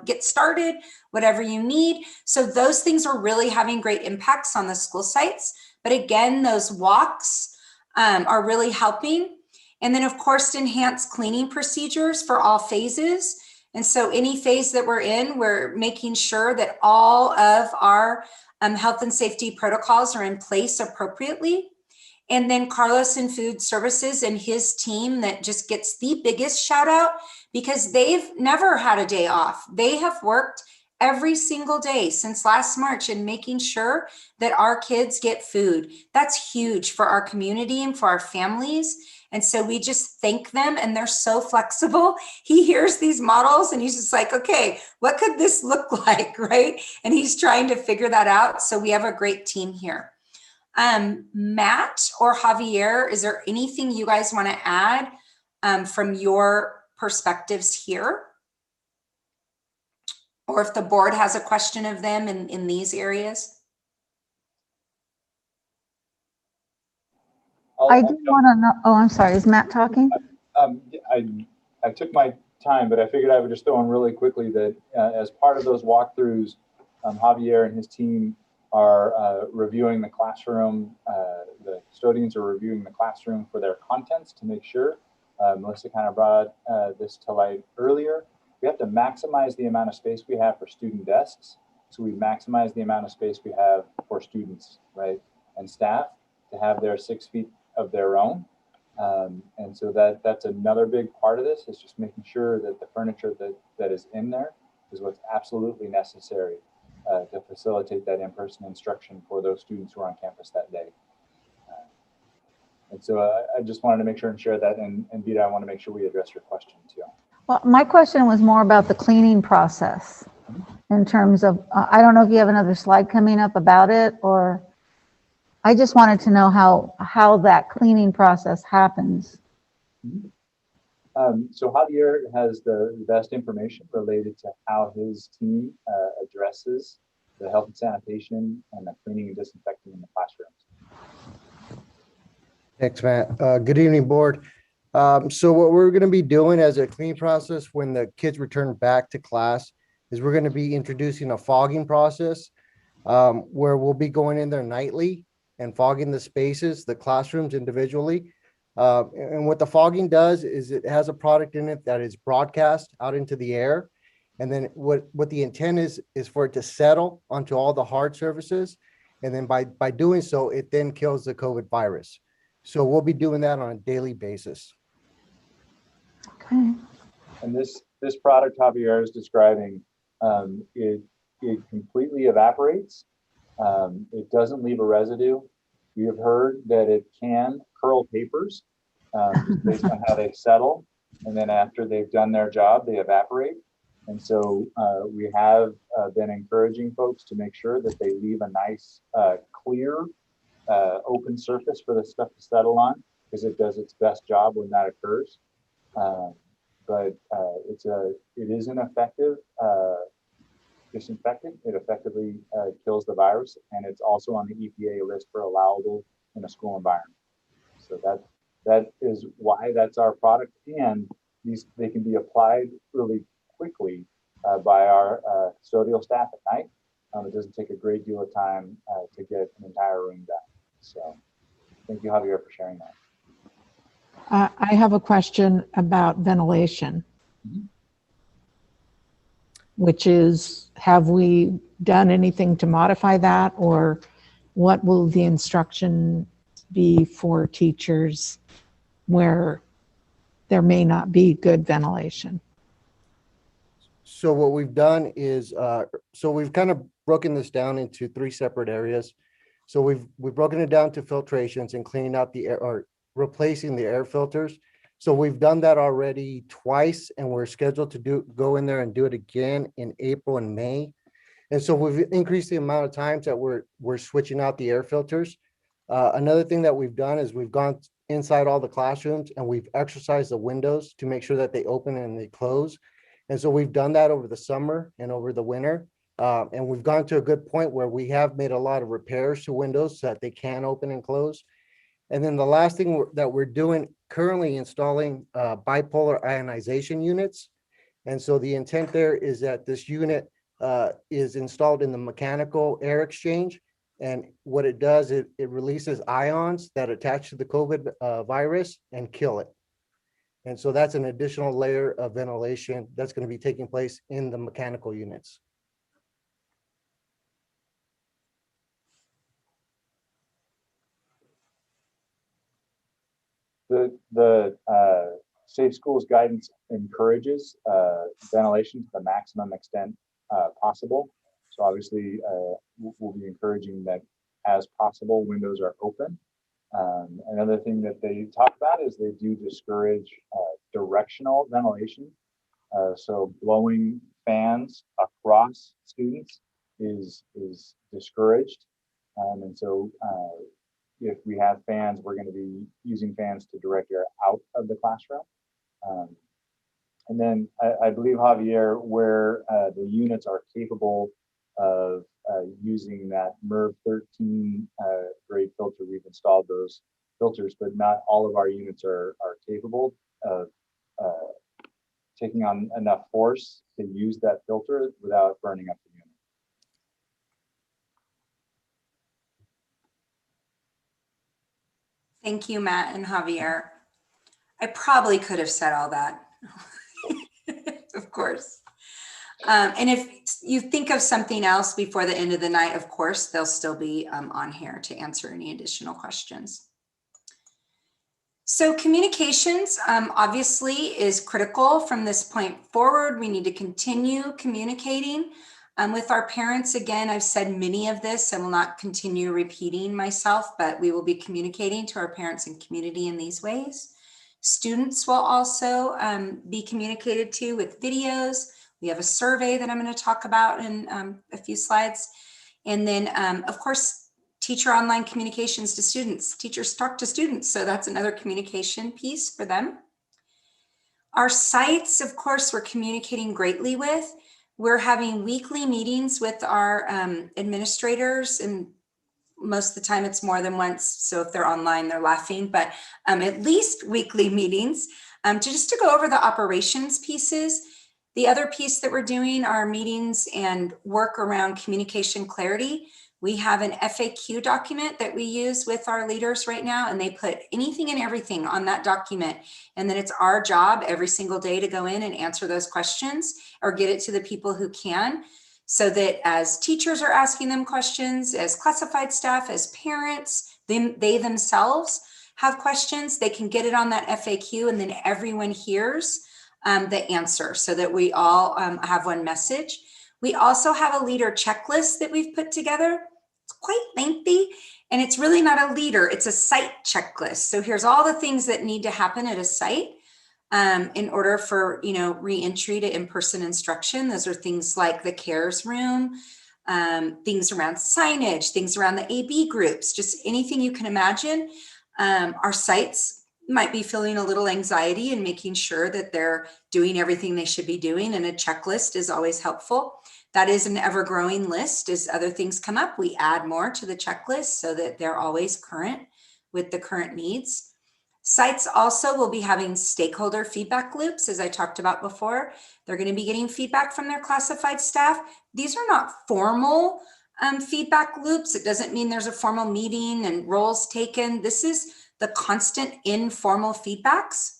get started, whatever you need. So those things are really having great impacts on the school sites. But again, those walks are really helping. And then of course, enhanced cleaning procedures for all phases. And so any phase that we're in, we're making sure that all of our health and safety protocols are in place appropriately. And then Carlos in Food Services and his team that just gets the biggest shout out because they've never had a day off. They have worked every single day since last March in making sure that our kids get food. That's huge for our community and for our families. And so we just thank them, and they're so flexible. He hears these models and he's just like, okay, what could this look like, right? And he's trying to figure that out. So we have a great team here. Matt or Javier, is there anything you guys want to add from your perspectives here? Or if the board has a question of them in these areas? I do want to know, oh, I'm sorry, is Matt talking? I took my time, but I figured I would just throw in really quickly that as part of those walkthroughs, Javier and his team are reviewing the classroom. The custodians are reviewing the classroom for their contents to make sure. Melissa kind of brought this to light earlier. We have to maximize the amount of space we have for student desks. So we maximize the amount of space we have for students, right? And staff to have their 6 feet of their own. And so that's another big part of this, is just making sure that the furniture that is in there is what's absolutely necessary to facilitate that in-person instruction for those students who are on campus that day. And so I just wanted to make sure and share that. And Vita, I want to make sure we address your question too. Well, my question was more about the cleaning process in terms of, I don't know if you have another slide coming up about it, or I just wanted to know how that cleaning process happens. So Javier has the best information related to how his team addresses the health and sanitation and the cleaning and disinfecting in the classrooms. Thanks, Matt. Good evening, board. So what we're going to be doing as a cleaning process when the kids return back to class is we're going to be introducing a fogging process where we'll be going in there nightly and fogging the spaces, the classrooms individually. And what the fogging does is it has a product in it that is broadcast out into the air. And then what the intent is for it to settle onto all the hard surfaces. And then by doing so, it then kills the COVID virus. So we'll be doing that on a daily basis. Okay. And this product Javier is describing, it completely evaporates. It doesn't leave a residue. We have heard that it can curl papers based on how they settle. And then after they've done their job, they evaporate. And so we have been encouraging folks to make sure that they leave a nice, clear, open surface for the stuff to settle on, because it does its best job when that occurs. But it is an effective disinfectant. It effectively kills the virus, and it's also on the EPA list for allowable in a school environment. So that is why that's our product, and they can be applied really quickly by our custodial staff at night. It doesn't take a great deal of time to get an entire room done. So thank you, Javier, for sharing that. I have a question about ventilation, which is, have we done anything to modify that, or what will the instruction be for teachers where there may not be good ventilation? So what we've done is, so we've kind of broken this down into 3 separate areas. So we've broken it down to filtrations and cleaning out the air, or replacing the air filters. So we've done that already twice, and we're scheduled to go in there and do it again in April and May. And so we've increased the amount of times that we're switching out the air filters. Another thing that we've done is we've gone inside all the classrooms and we've exercised the windows to make sure that they open and they close. And so we've done that over the summer and over the winter. And we've gone to a good point where we have made a lot of repairs to windows so that they can open and close. And then the last thing that we're doing, currently installing bipolar ionization units. And so the intent there is that this unit is installed in the mechanical air exchange. And what it does, it releases ions that attach to the COVID virus and kill it. And so that's an additional layer of ventilation that's going to be taking place in the mechanical units. The Safe Schools guidance encourages ventilation to the maximum extent possible. So obviously, we'll be encouraging that as possible, windows are open. Another thing that they talk about is they do discourage directional ventilation. So blowing fans across students is discouraged. And so if we have fans, we're going to be using fans to direct air out of the classroom. And then I believe, Javier, where the units are capable of using that MERV 13 grade filter, we've installed those filters, but not all of our units are capable of taking on enough force to use that filter without burning up the unit. Thank you, Matt and Javier. I probably could have said all that, of course. And if you think of something else before the end of the night, of course, they'll still be on here to answer any additional questions. So communications obviously is critical from this point forward. We need to continue communicating with our parents. Again, I've said many of this. I will not continue repeating myself, but we will be communicating to our parents and community in these ways. Students will also be communicated to with videos. We have a survey that I'm going to talk about in a few slides. And then, of course, teacher online communications to students. Teachers talk to students, so that's another communication piece for them. Our sites, of course, we're communicating greatly with. We're having weekly meetings with our administrators, and most of the time it's more than once. So if they're online, they're laughing, but at least weekly meetings to go over the operations pieces. The other piece that we're doing are meetings and work around communication clarity. We have an FAQ document that we use with our leaders right now, and they put anything and everything on that document. And then it's our job every single day to go in and answer those questions or get it to the people who can, so that as teachers are asking them questions, as classified staff, as parents, they themselves have questions, they can get it on that FAQ, and then everyone hears the answer so that we all have one message. We also have a leader checklist that we've put together. It's quite lengthy, and it's really not a leader, it's a site checklist. So here's all the things that need to happen at a site in order for, re-entry to in-person instruction. Those are things like the CARES room, things around signage, things around the AB groups, just anything you can imagine. Our sites might be feeling a little anxiety and making sure that they're doing everything they should be doing, and a checklist is always helpful. That is an ever-growing list. As other things come up, we add more to the checklist so that they're always current with the current needs. Sites also will be having stakeholder feedback loops, as I talked about before. They're going to be getting feedback from their classified staff. These are not formal feedback loops. It doesn't mean there's a formal meeting and roles taken. This is the constant informal feedbacks.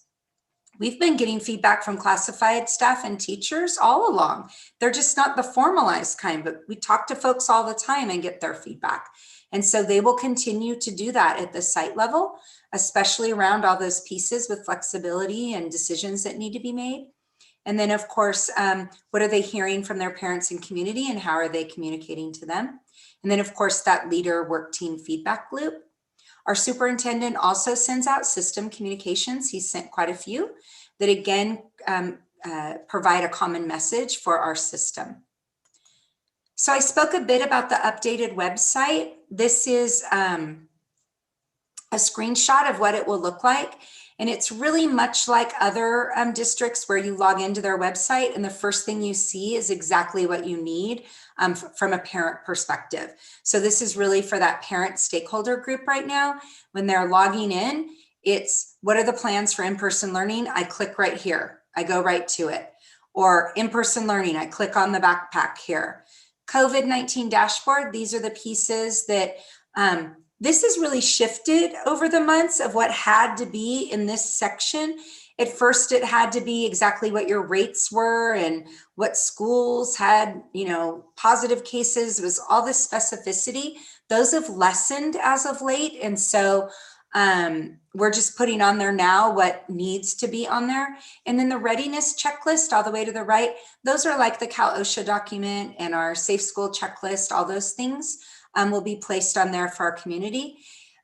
We've been getting feedback from classified staff and teachers all along. They're just not the formalized kind, but we talk to folks all the time and get their feedback. And so they will continue to do that at the site level, especially around all those pieces with flexibility and decisions that need to be made. And then, of course, what are they hearing from their parents and community, and how are they communicating to them? And then, of course, that leader work team feedback loop. Our superintendent also sends out system communications. He's sent quite a few that, again, provide a common message for our system. So I spoke a bit about the updated website. This is a screenshot of what it will look like. And it's really much like other districts where you log into their website and the first thing you see is exactly what you need from a parent perspective. So this is really for that parent stakeholder group right now. When they're logging in, it's what are the plans for in-person learning? I click right here. I go right to it. Or in-person learning, I click on the backpack here. COVID-19 dashboard, these are the pieces that this has really shifted over the months of what had to be in this section. At first, it had to be exactly what your rates were and what schools had, positive cases. It was all this specificity. Those have lessened as of late. And so we're just putting on there now what needs to be on there. And then the readiness checklist all the way to the right, those are like the Cal OSHA document and our safe school checklist. All those things will be placed on there for our community.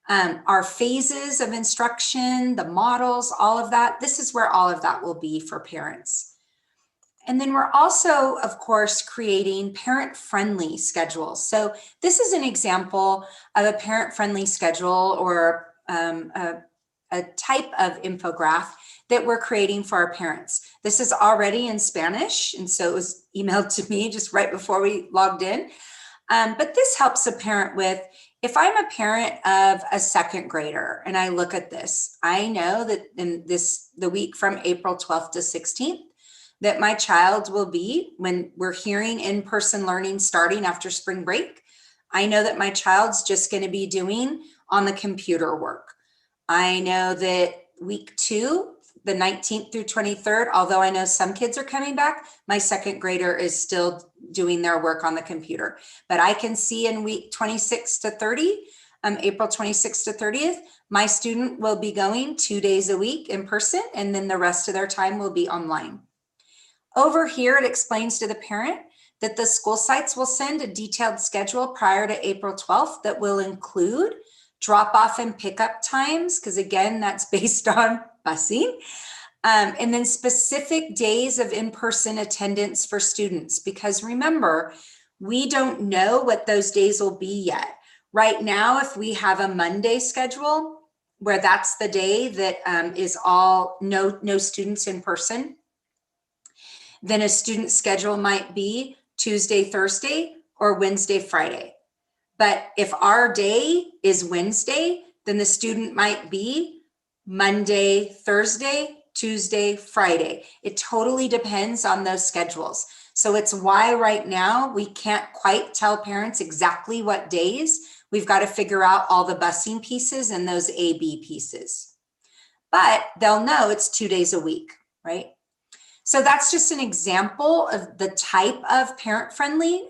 Our phases of instruction, the models, all of that, this is where all of that will be for parents. And then we're also, of course, creating parent-friendly schedules. So this is an example of a parent-friendly schedule or a type of infograph that we're creating for our parents. This is already in Spanish, and so it was emailed to me just right before we logged in. But this helps a parent with, if I'm a parent of a second grader and I look at this, I know that in the week from April 12th to 16th, that my child will be, when we're hearing in-person learning starting after spring break, I know that my child's just going to be doing on the computer work. I know that week 2, the 19th through 23rd, although I know some kids are coming back, my second grader is still doing their work on the computer. But I can see in week 26 to 30, April 26th to 30th, my student will be going 2 days a week in person, and then the rest of their time will be online. Over here, it explains to the parent that the school sites will send a detailed schedule prior to April 12th that will include drop off and pickup times, because again, that's based on busing, and then specific days of in-person attendance for students, because remember, we don't know what those days will be yet. Right now, if we have a Monday schedule where that's the day that is all no students in person, then a student schedule might be Tuesday, Thursday, or Wednesday, Friday. But if our day is Wednesday, then the student might be Monday, Thursday, Tuesday, Friday. It totally depends on those schedules. So it's why right now we can't quite tell parents exactly what days. We've got to figure out all the busing pieces and those A-B pieces. But they'll know it's 2 days a week, right? So that's just an example of the type of parent-friendly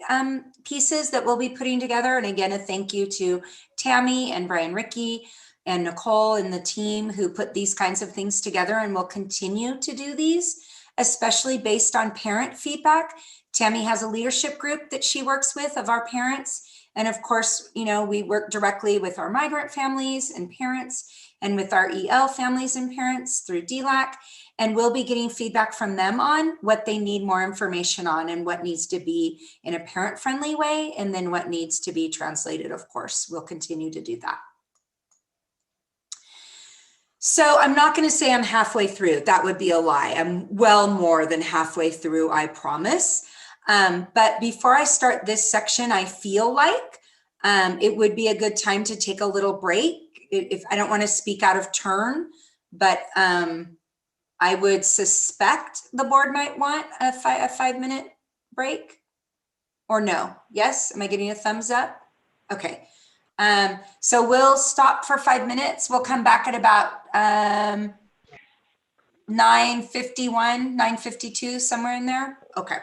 pieces that we'll be putting together. And again, a thank you to Tammy and Brian Rickey and Nicole and the team who put these kinds of things together, and will continue to do these, especially based on parent feedback. Tammy has a leadership group that she works with of our parents. And of course, we work directly with our migrant families and parents, and with our EL families and parents through DLAC. And we'll be getting feedback from them on what they need more information on, and what needs to be in a parent-friendly way, and then what needs to be translated, of course. We'll continue to do that. So I'm not going to say I'm halfway through. That would be a lie. I'm well more than halfway through, I promise. But before I start this section, I feel like it would be a good time to take a little break. If I don't want to speak out of turn, but I would suspect the board might want a 5-minute break, or no? Yes? Am I getting a thumbs up? Okay. So we'll stop for 5 minutes. We'll come back at about 9:51, 9:52, somewhere in there. Okay.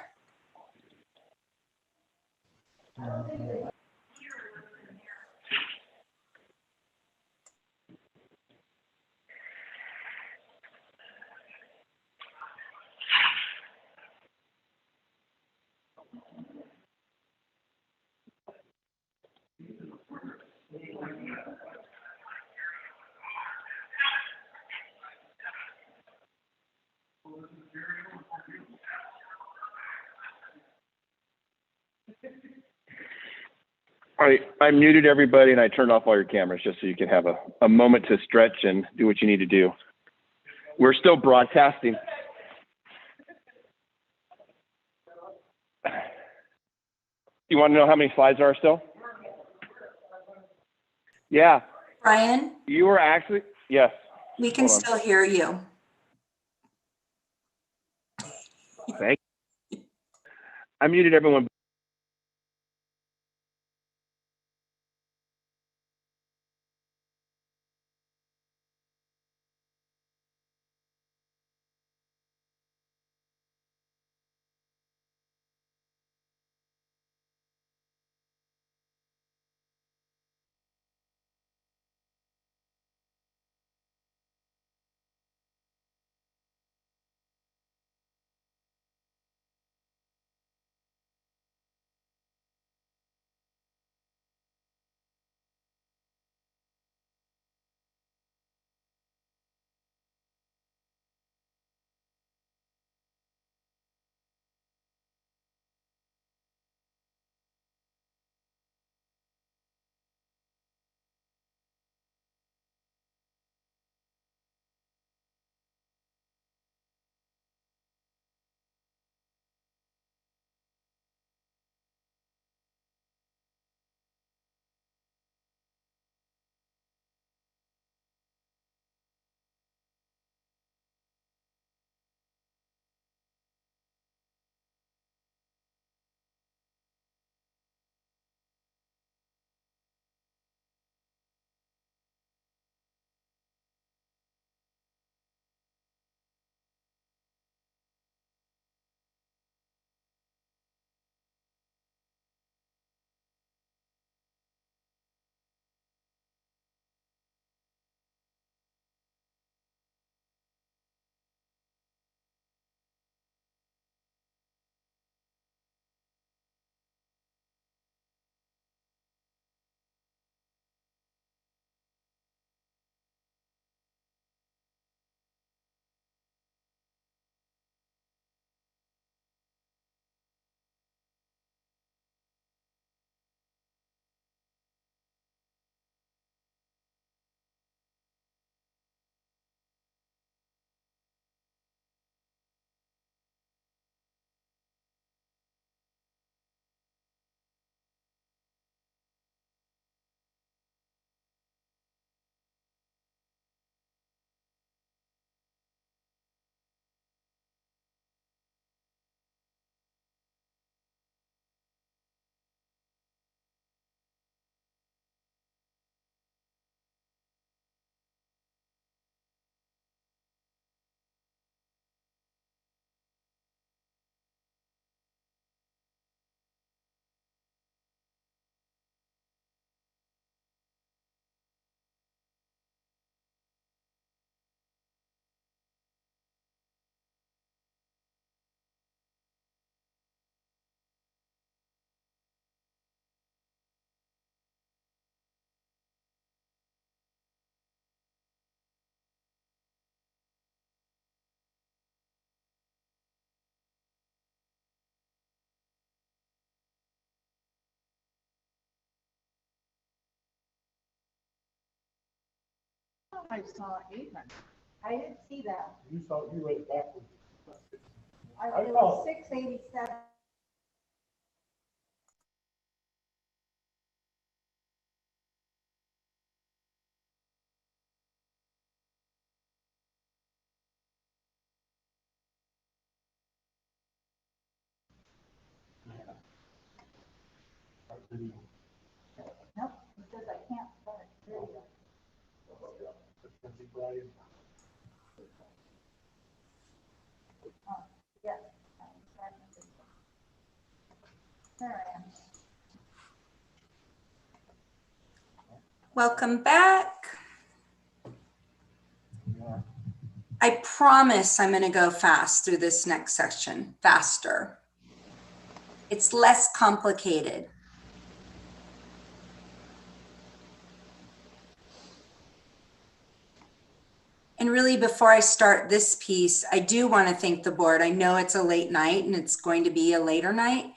I muted everybody and I turned off all your cameras just so you can have a moment to stretch and do what you need to do. We're still broadcasting. You want to know how many slides there are still? Yeah. Brian? You were actually, yes. We can still hear you. Thank you. I muted everyone. thought I saw 800. I didn't see that. You read it backwards. It was 687. Nope, it says I can't start video. Oh, yes. There I am. Welcome back. I promise I'm going to go fast through this next section, faster. It's less complicated. And really, before I start this piece, I do want to thank the board. I know it's a late night and it's going to be a later night,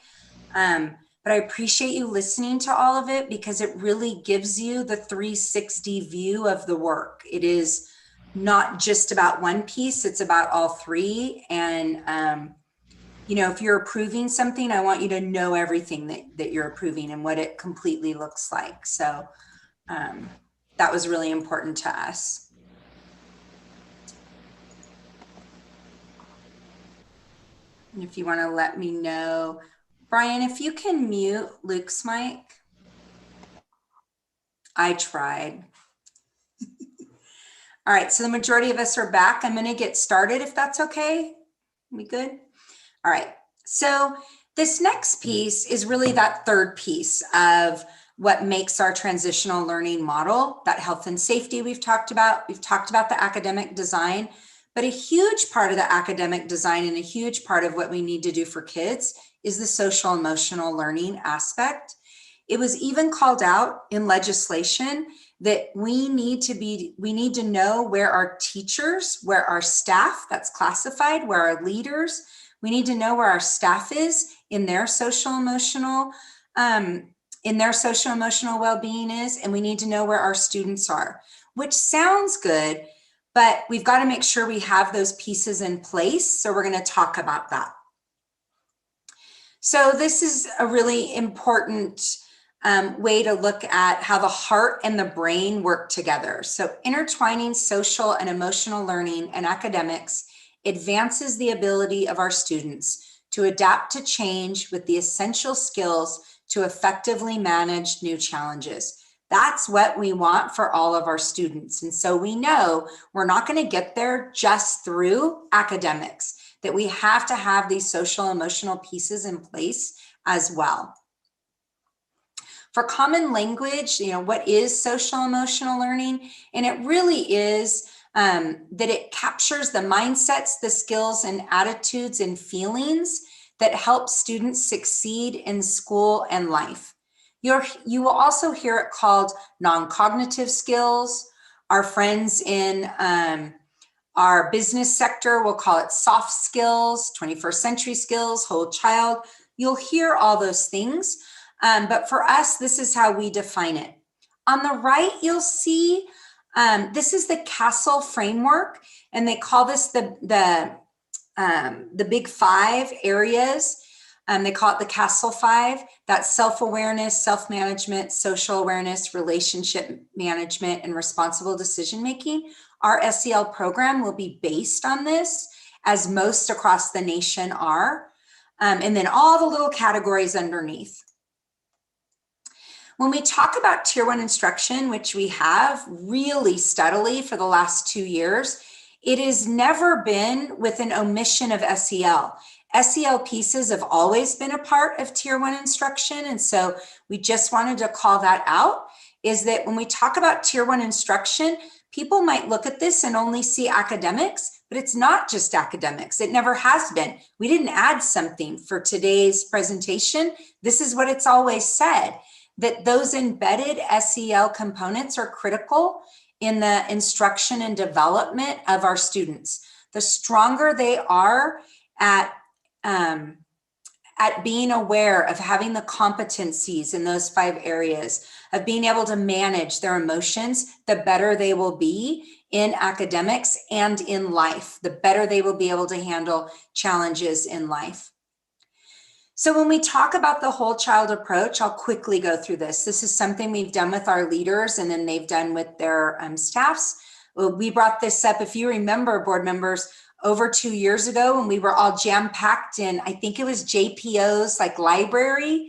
but I appreciate you listening to all of it because it really gives you the 360 view of the work. It is not just about one piece, it's about all three. And, you know, if you're approving something, I want you to know everything that you're approving and what it completely looks like. So that was really important to us. And if you want to let me know, Brian, if you can mute Luke's mic. I tried. All right, so the majority of us are back. I'm going to get started if that's okay. We good? All right, so this next piece is really that third piece of what makes our transitional learning model, that health and safety we've talked about. We've talked about the academic design. But a huge part of the academic design and a huge part of what we need to do for kids is the social emotional learning aspect. It was even called out in legislation that we need to know where our teachers, where our staff, that's classified, where our leaders, we need to know where our staff is in their social emotional well-being is, and we need to know where our students are, which sounds good. But we've got to make sure we have those pieces in place. So we're going to talk about that. So this is a really important way to look at how the heart and the brain work together. So intertwining social and emotional learning and academics advances the ability of our students to adapt to change with the essential skills to effectively manage new challenges. That's what we want for all of our students. And so we know we're not going to get there just through academics, that we have to have these social emotional pieces in place as well. For common language, you know, what is social emotional learning? And it really is that it captures the mindsets, the skills and attitudes and feelings that help students succeed in school and life. You will also hear it called non-cognitive skills. Our friends in our business sector will call it soft skills, 21st century skills, whole child. You'll hear all those things, but for us, this is how we define it. On the right, you'll see this is the CASEL framework, and they call this the big 5 areas. They call it the CASEL 5. That's self-awareness, self-management, social awareness, relationship management, and responsible decision-making. Our SEL program will be based on this, as most across the nation are. And then all the little categories underneath. When we talk about Tier 1 instruction, which we have really steadily for the last 2 years, it has never been with an omission of SEL. SEL pieces have always been a part of Tier 1 instruction, and so we just wanted to call that out, is that when we talk about Tier 1 instruction, people might look at this and only see academics, but it's not just academics. It never has been. We didn't add something for today's presentation. This is what it's always said, that those embedded SEL components are critical in the instruction and development of our students. The stronger they are at being aware of having the competencies in those 5 areas, of being able to manage their emotions, the better they will be in academics and in life, the better they will be able to handle challenges in life. So when we talk about the whole child approach, I'll quickly go through this. This is something we've done with our leaders and then they've done with their staffs. We brought this up, if you remember, board members, over 2 years ago when we were all jam-packed in, I think it was JPO's like library.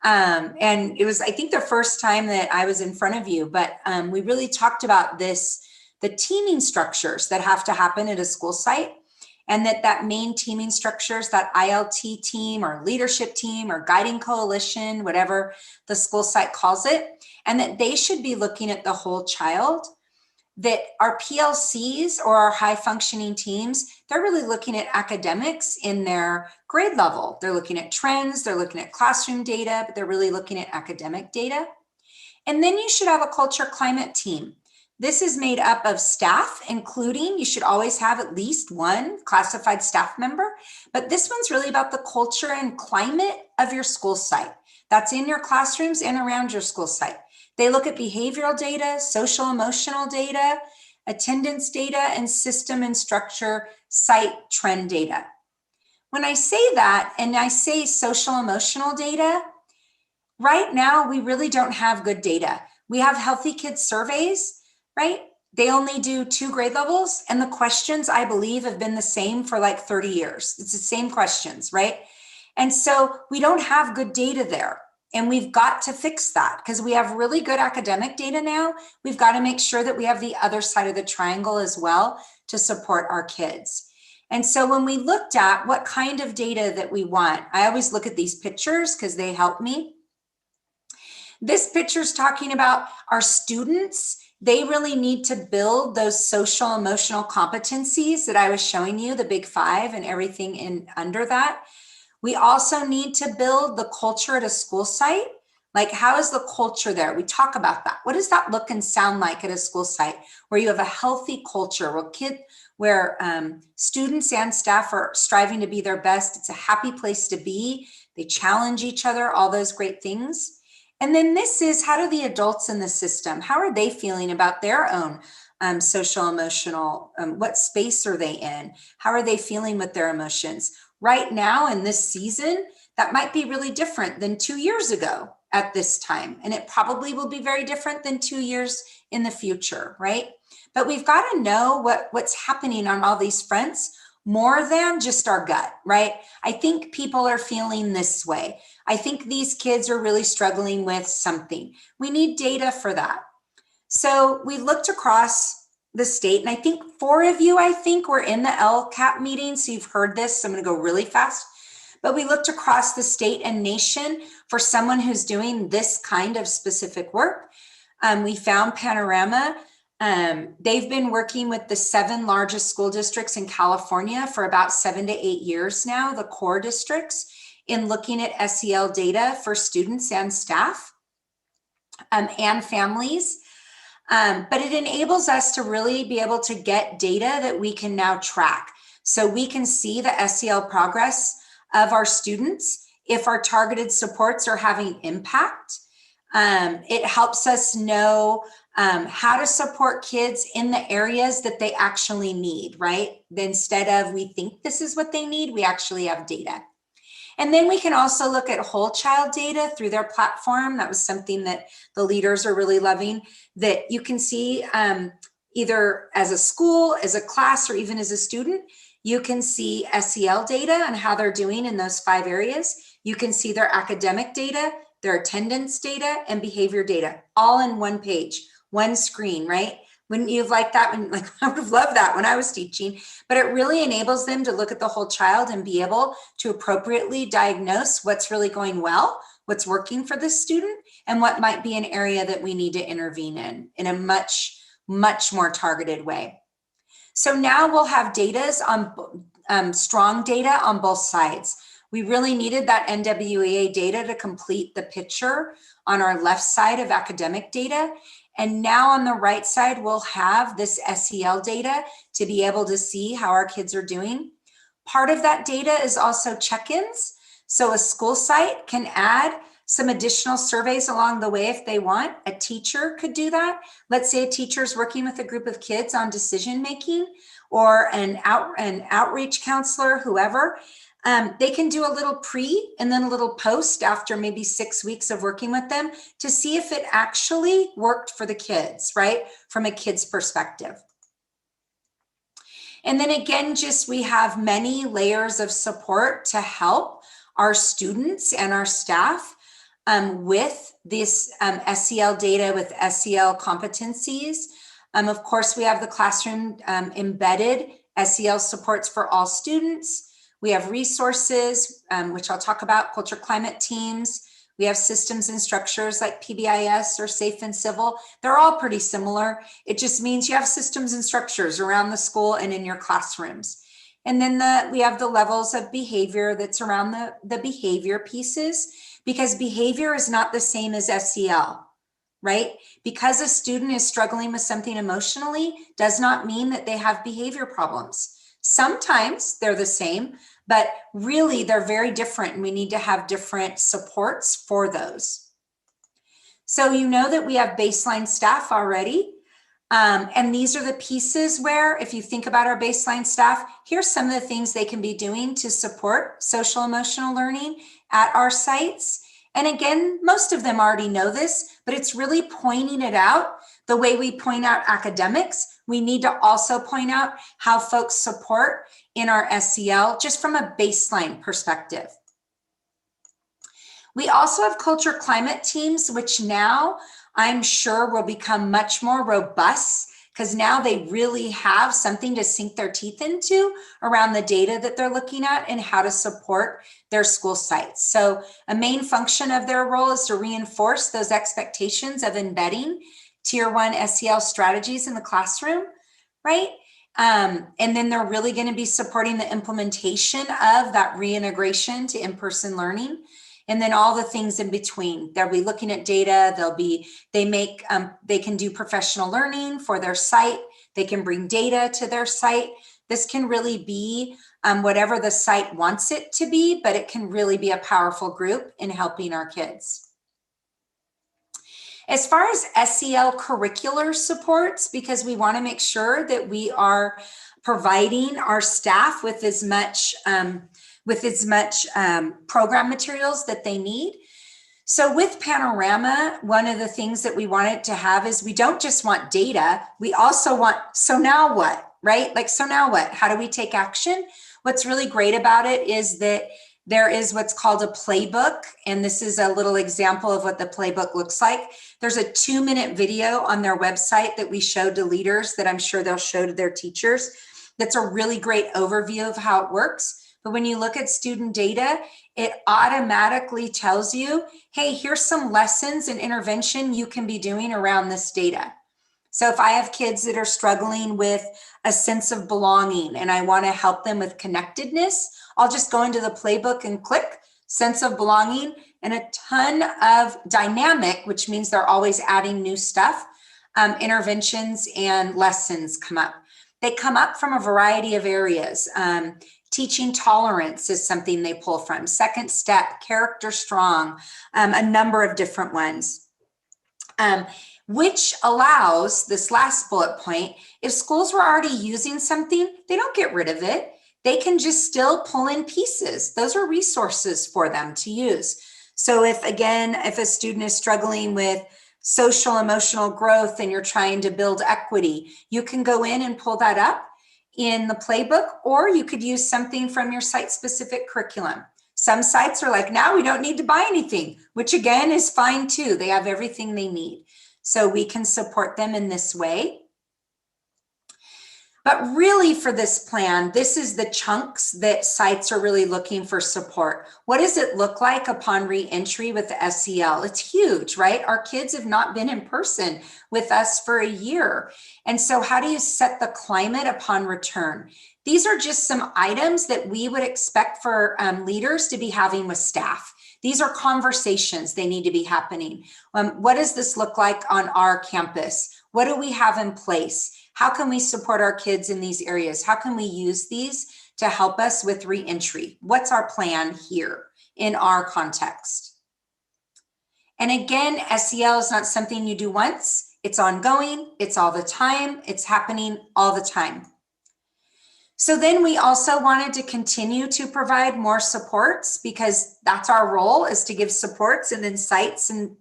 And it was, I think, the first time that I was in front of you, but we really talked about this, the teaming structures that have to happen at a school site, and that main teaming structures, that ILT team or leadership team or guiding coalition, whatever the school site calls it, and that they should be looking at the whole child. That our PLCs or our high functioning teams, they're really looking at academics in their grade level. They're looking at trends, they're looking at classroom data, but they're really looking at academic data. And then you should have a culture climate team. This is made up of staff, including, you should always have at least one classified staff member, but this one's really about the culture and climate of your school site. That's in your classrooms and around your school site. They look at behavioral data, social emotional data, attendance data, and system and structure site trend data. When I say that, and I say social emotional data, right now we really don't have good data. We have Healthy Kids surveys, right? They only do 2 grade levels, and the questions, I believe, have been the same for like 30 years. It's the same questions, right? And so we don't have good data there. And we've got to fix that because we have really good academic data now. We've got to make sure that we have the other side of the triangle as well to support our kids. And so when we looked at what kind of data that we want, I always look at these pictures because they help me. This picture is talking about our students. They really need to build those social emotional competencies that I was showing you, the big 5 and everything in under that. We also need to build the culture at a school site. Like, how is the culture there? We talk about that. What does that look and sound like at a school site where you have a healthy culture, where students and staff are striving to be their best? It's a happy place to be. They challenge each other, all those great things. And then this is, how do the adults in the system, how are they feeling about their own social emotional, what space are they in? How are they feeling with their emotions? Right now in this season, that might be really different than 2 years ago at this time. And it probably will be very different than 2 years in the future, right? But we've got to know what's happening on all these fronts more than just our gut, right? I think people are feeling this way. I think these kids are really struggling with something. We need data for that. So we looked across the state, and I think 4 of you, were in the LCAP meeting, so you've heard this, so I'm going to go really fast. But we looked across the state and nation for someone who's doing this kind of specific work. We found Panorama. They've been working with the 7 largest school districts in California for about 7 to 8 years now, the core districts, in looking at SEL data for students and staff and families. But it enables us to really be able to get data that we can now track. So we can see the SEL progress of our students if our targeted supports are having impact. It helps us know how to support kids in the areas that they actually need, right? Instead of we think this is what they need, we actually have data. And then we can also look at whole child data through their platform. That was something that the leaders are really loving, that you can see either as a school, as a class, or even as a student. You can see SEL data and how they're doing in those 5 areas. You can see their academic data, their attendance data, and behavior data, all in one page, one screen, right? Wouldn't you have liked that? I would have loved that when I was teaching, but it really enables them to look at the whole child and be able to appropriately diagnose what's really going well, what's working for this student, and what might be an area that we need to intervene in a much, much more targeted way. So now we'll have strong data on both sides. We really needed that NWEA data to complete the picture on our left side of academic data. And now on the right side, we'll have this SEL data to be able to see how our kids are doing. Part of that data is also check-ins. So a school site can add some additional surveys along the way if they want. A teacher could do that. Let's say a teacher is working with a group of kids on decision making, or an outreach counselor, whoever. They can do a little pre and then a little post after maybe 6 weeks of working with them to see if it actually worked for the kids, right? From a kid's perspective. And then again, just we have many layers of support to help our students and our staff with this SEL data, with SEL competencies. Of course, we have the classroom embedded SEL supports for all students. We have resources, which I'll talk about, culture climate teams. We have systems and structures like PBIS or Safe and Civil. They're all pretty similar. It just means you have systems and structures around the school and in your classrooms. And then we have the levels of behavior that's around the behavior pieces, because behavior is not the same as SEL, right? Because a student is struggling with something emotionally does not mean that they have behavior problems. Sometimes they're the same, but really they're very different, and we need to have different supports for those. So you know that we have baseline staff already. And these are the pieces where, if you think about our baseline staff, here's some of the things they can be doing to support social emotional learning at our sites. And again, most of them already know this, but it's really pointing it out. The way we point out academics, we need to also point out how folks support in our SEL, just from a baseline perspective. We also have culture climate teams, which now I'm sure will become much more robust, because now they really have something to sink their teeth into around the data that they're looking at and how to support their school sites. So a main function of their role is to reinforce those expectations of embedding Tier 1 SEL strategies in the classroom, right? And then they're really going to be supporting the implementation of that reintegration to in-person learning. And then all the things in between. They'll be looking at data. They can do professional learning for their site. They can bring data to their site. This can really be whatever the site wants it to be, but it can really be a powerful group in helping our kids. As far as SEL curricular supports, because we want to make sure that we are providing our staff with as much program materials that they need. So with Panorama, one of the things that we wanted to have is we don't just want data, we also want, so now what, right? Like, so now what? How do we take action? What's really great about it is that there is what's called a playbook. And this is a little example of what the playbook looks like. There's a 2-minute video on their website that we showed to leaders that I'm sure they'll show to their teachers. That's a really great overview of how it works. But when you look at student data, it automatically tells you, hey, here's some lessons and intervention you can be doing around this data. So if I have kids that are struggling with a sense of belonging and I want to help them with connectedness, I'll just go into the playbook and click sense of belonging, and a ton of dynamic, which means they're always adding new stuff, interventions and lessons come up. They come up from a variety of areas. Teaching tolerance is something they pull from. Second step, character strong, a number of different ones. Which allows, this last bullet point, if schools were already using something, they don't get rid of it. They can just still pull in pieces. Those are resources for them to use. So if a student is struggling with social emotional growth and you're trying to build equity, you can go in and pull that up in the playbook, or you could use something from your site-specific curriculum. Some sites are like, now we don't need to buy anything, which again is fine too. They have everything they need. So we can support them in this way. But really for this plan, this is the chunks that sites are really looking for support. What does it look like upon re-entry with the SEL? It's huge, right? Our kids have not been in person with us for a year. And so how do you set the climate upon return? These are just some items that we would expect for leaders to be having with staff. These are conversations they need to be happening. What does this look like on our campus? What do we have in place? How can we support our kids in these areas? How can we use these to help us with re-entry? What's our plan here in our context? And again, SEL is not something you do once. It's ongoing. It's all the time. It's happening all the time. So then we also wanted to continue to provide more supports, because that's our role, is to give supports, and then sites and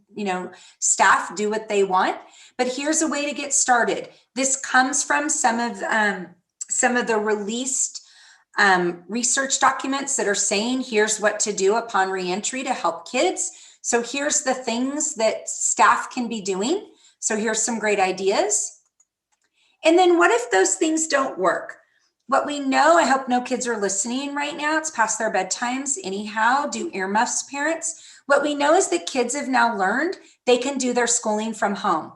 staff do what they want. But here's a way to get started. This comes from some of the released research documents that are saying here's what to do upon reentry to help kids. So here's the things that staff can be doing. So here's some great ideas. And then what if those things don't work? What we know, I hope no kids are listening right now. It's past their bedtimes anyhow. Do earmuffs, parents. What we know is that kids have now learned they can do their schooling from home,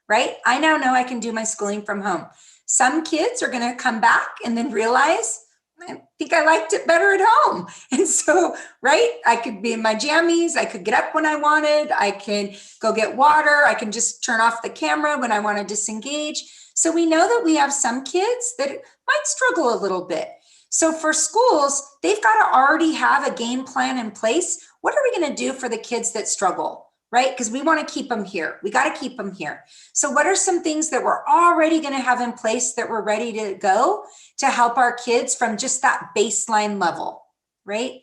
right? I now know I can do my schooling from home. Some kids are going to come back and then realize, I think I liked it better at home. And so, right, I could be in my jammies. I could get up when I wanted. I can go get water. I can just turn off the camera when I want to disengage. So we know that we have some kids that might struggle a little bit. So for schools, they've got to already have a game plan in place. What are we going to do for the kids that struggle, right? Because we want to keep them here. We got to keep them here. So what are some things that we're already going to have in place that we're ready to go to help our kids from just that baseline level, right?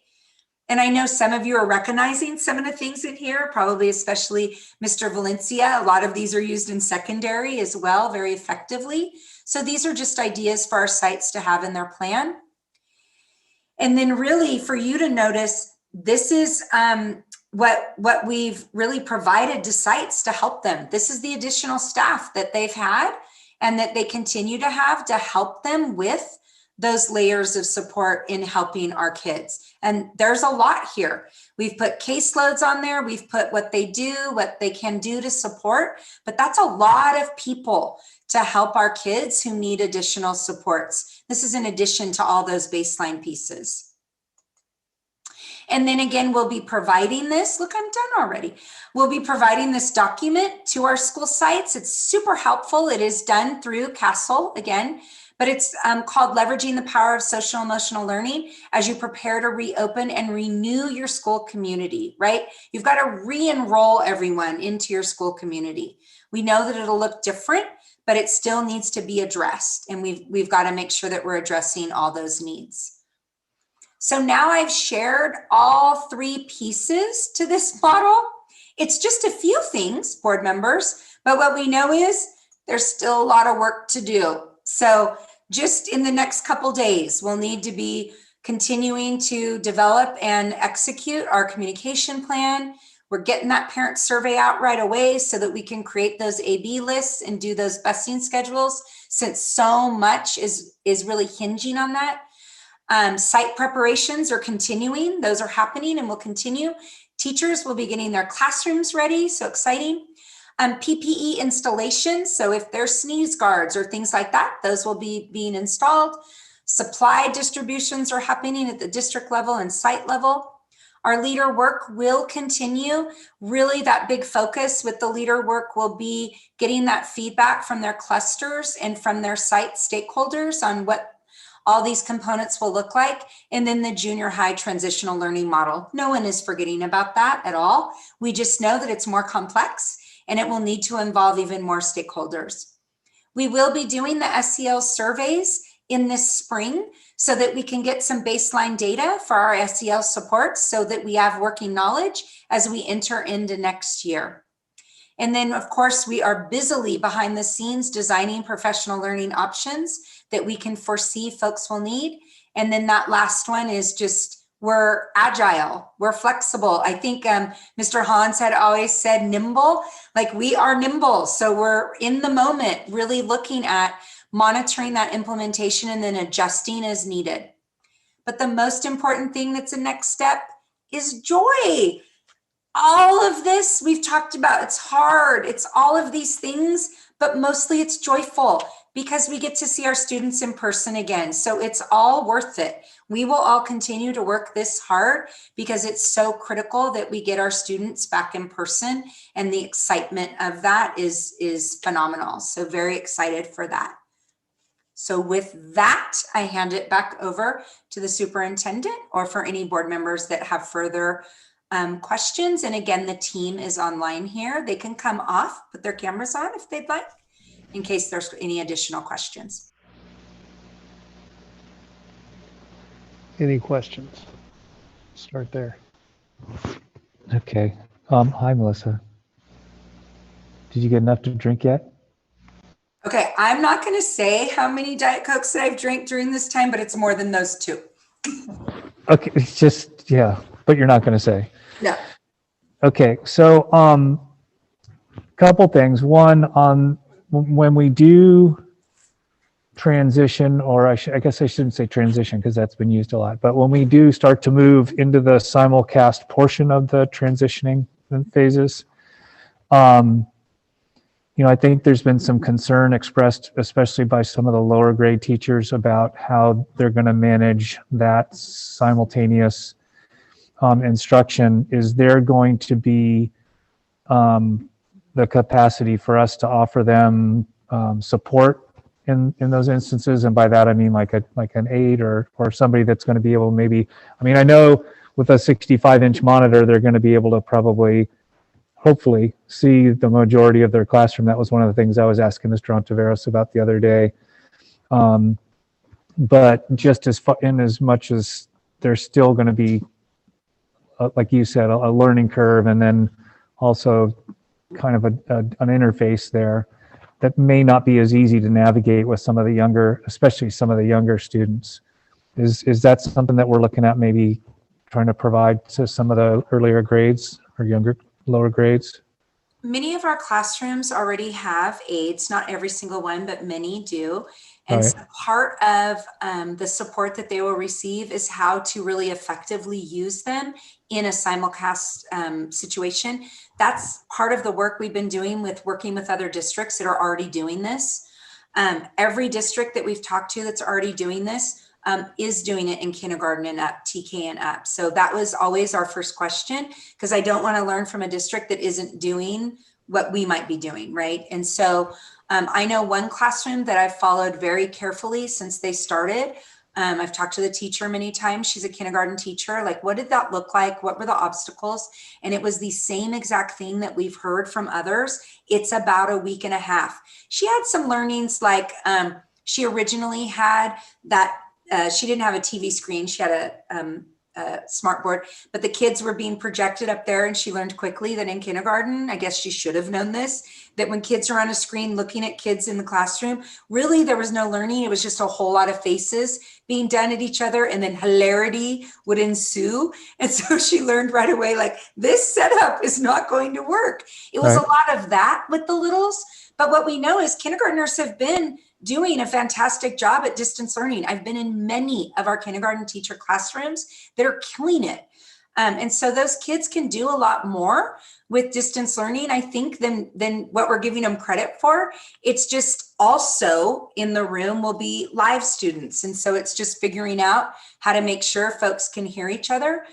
And I know some of you are recognizing some of the things in here, probably especially Mr. Valencia. A lot of these are used in secondary as well, very effectively. So these are just ideas for our sites to have in their plan. And then really for you to notice, this is what we've really provided to sites to help them. This is the additional staff that they've had and that they continue to have to help them with those layers of support in helping our kids. And there's a lot here. We've put caseloads on there. We've put what they do, what they can do to support, but that's a lot of people to help our kids who need additional supports. This is in addition to all those baseline pieces. And then again, we'll be providing this. Look, I'm done already. We'll be providing this document to our school sites. It's super helpful. It is done through CASEL again, but it's called Leveraging the Power of Social Emotional Learning as you prepare to reopen and renew your school community, right? You've got to re-enroll everyone into your school community. We know that it'll look different, but it still needs to be addressed. And we've got to make sure that we're addressing all those needs. So now I've shared all three pieces to this model. It's just a few things, board members, but what we know is there's still a lot of work to do. So just in the next couple days, we'll need to be continuing to develop and execute our communication plan. We're getting that parent survey out right away so that we can create those A/B lists and do those busing schedules, since so much is really hinging on that. Site preparations are continuing. Those are happening and will continue. Teachers will be getting their classrooms ready. So exciting. PPE installations. So if there's sneeze guards or things like that, those will be being installed. Supply distributions are happening at the district level and site level. Our leader work will continue. Really, that big focus with the leader work will be getting that feedback from their clusters and from their site stakeholders on what all these components will look like. And then the junior high transitional learning model. No one is forgetting about that at all. We just know that it's more complex and it will need to involve even more stakeholders. We will be doing the SEL surveys in this spring so that we can get some baseline data for our SEL supports so that we have working knowledge as we enter into next year. And then of course, we are busily behind the scenes designing professional learning options that we can foresee folks will need. And then that last one is just, we're agile, we're flexible. I think Mr. Hans had always said nimble, like we are nimble. So we're in the moment, really looking at monitoring that implementation and then adjusting as needed. But the most important thing that's a next step is joy. All of this we've talked about, it's hard, it's all of these things, but mostly it's joyful because we get to see our students in person again. So it's all worth it. We will all continue to work this hard because it's so critical that we get our students back in person, and the excitement of that is phenomenal. So very excited for that. So with that, I hand it back over to the superintendent, or for any board members that have further questions. And again, the team is online here. They can come off, put their cameras on if they'd like, in case there's any additional questions. Any questions? Start there. Okay. Hi, Melissa. Did you get enough to drink yet? Okay, I'm not going to say how many Diet Cokes that I've drank during this time, but it's more than those two. Okay, it's just, yeah, but you're not going to say. No. Okay, so couple things. One, when we do transition, or I guess I shouldn't say transition because that's been used a lot, but when we do start to move into the simulcast portion of the transitioning phases, I think there's been some concern expressed, especially by some of the lower grade teachers, about how they're going to manage that simultaneous instruction. Is there going to be the capacity for us to offer them support in those instances? And by that I mean like an aide or somebody that's going to be able, maybe, I know with a 65-inch monitor they're going to be able to probably, hopefully, see the majority of their classroom. That was one of the things I was asking Mr. Ontiveros about the other day. But just as much as there's still going to be, like you said, a learning curve, and then also kind of an interface there that may not be as easy to navigate with some of the younger, especially some of the younger students. Is that something that we're looking at, maybe trying to provide to some of the earlier grades or lower grades? Many of our classrooms already have aides, not every single one, but many do. And Right. so part of the support that they will receive is how to really effectively use them in a simulcast situation. That's part of the work we've been doing with working with other districts that are already doing this. Every district that we've talked to that's already doing this is doing it in kindergarten and up, TK and up. So that was always our first question, because I don't want to learn from a district that isn't doing what we might be doing, right? And so I know one classroom that I've followed very carefully since they started. I've talked to the teacher many times. She's a kindergarten teacher. Like, what did that look like? What were the obstacles? And it was the same exact thing that we've heard from others. It's about a week and a half. She had some learnings, like she originally had that. She didn't have a TV screen. She had a smart board, but the kids were being projected up there, and she learned quickly that in kindergarten, I guess she should have known this, that when kids are on a screen looking at kids in the classroom, really there was no learning. It was just a whole lot of faces being done at each other, and then hilarity would ensue. And so she learned right away, like, this setup is not going to work. It was Right. a lot of that with the littles. But what we know is kindergartners have been doing a fantastic job at distance learning. I've been in many of our kindergarten teacher classrooms that are killing it. And so those kids can do a lot more with distance learning, I think, than what we're giving them credit for. It's just also in the room will be live students. And so it's just figuring out how to make sure folks can hear each other.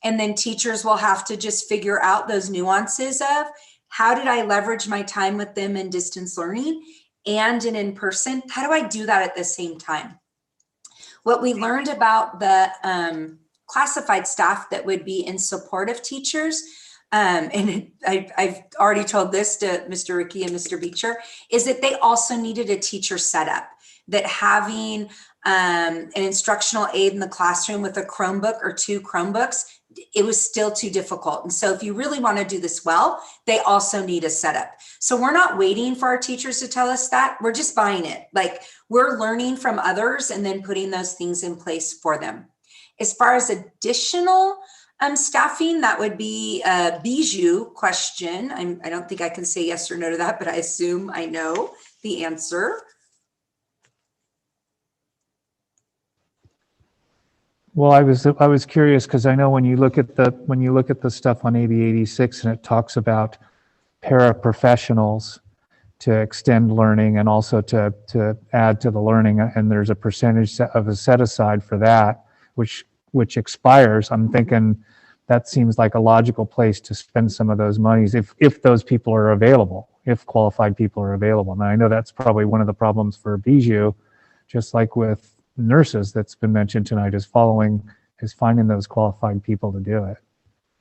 And then teachers will have to just figure out those nuances of, how did I leverage my time with them in distance learning and in person? How do I do that at the same time? What we learned about the classified staff that would be in support of teachers, and I've already told this to Mr. Ricky and Mr. Beecher, is that they also needed a teacher setup, that having an instructional aide in the classroom with a Chromebook or 2 Chromebooks, it was still too difficult. And so if you really want to do this well, they also need a setup. So we're not waiting for our teachers to tell us that. We're just buying it. Like, we're learning from others and then putting those things in place for them. As far as additional staffing, that would be a Bijou question. I don't think I can say yes or no to that, but I assume I know the answer. Well, I was curious, because I know when you look at the stuff on AB 86 and it talks about paraprofessionals to extend learning and also to add to the learning, and there's a percentage of a set aside for that, which expires. I'm thinking that seems like a logical place to spend some of those monies if those people are available, if qualified people are available. Now, I know that's probably one of the problems for Bijou, just like with nurses that's been mentioned tonight, is finding those qualified people to do it.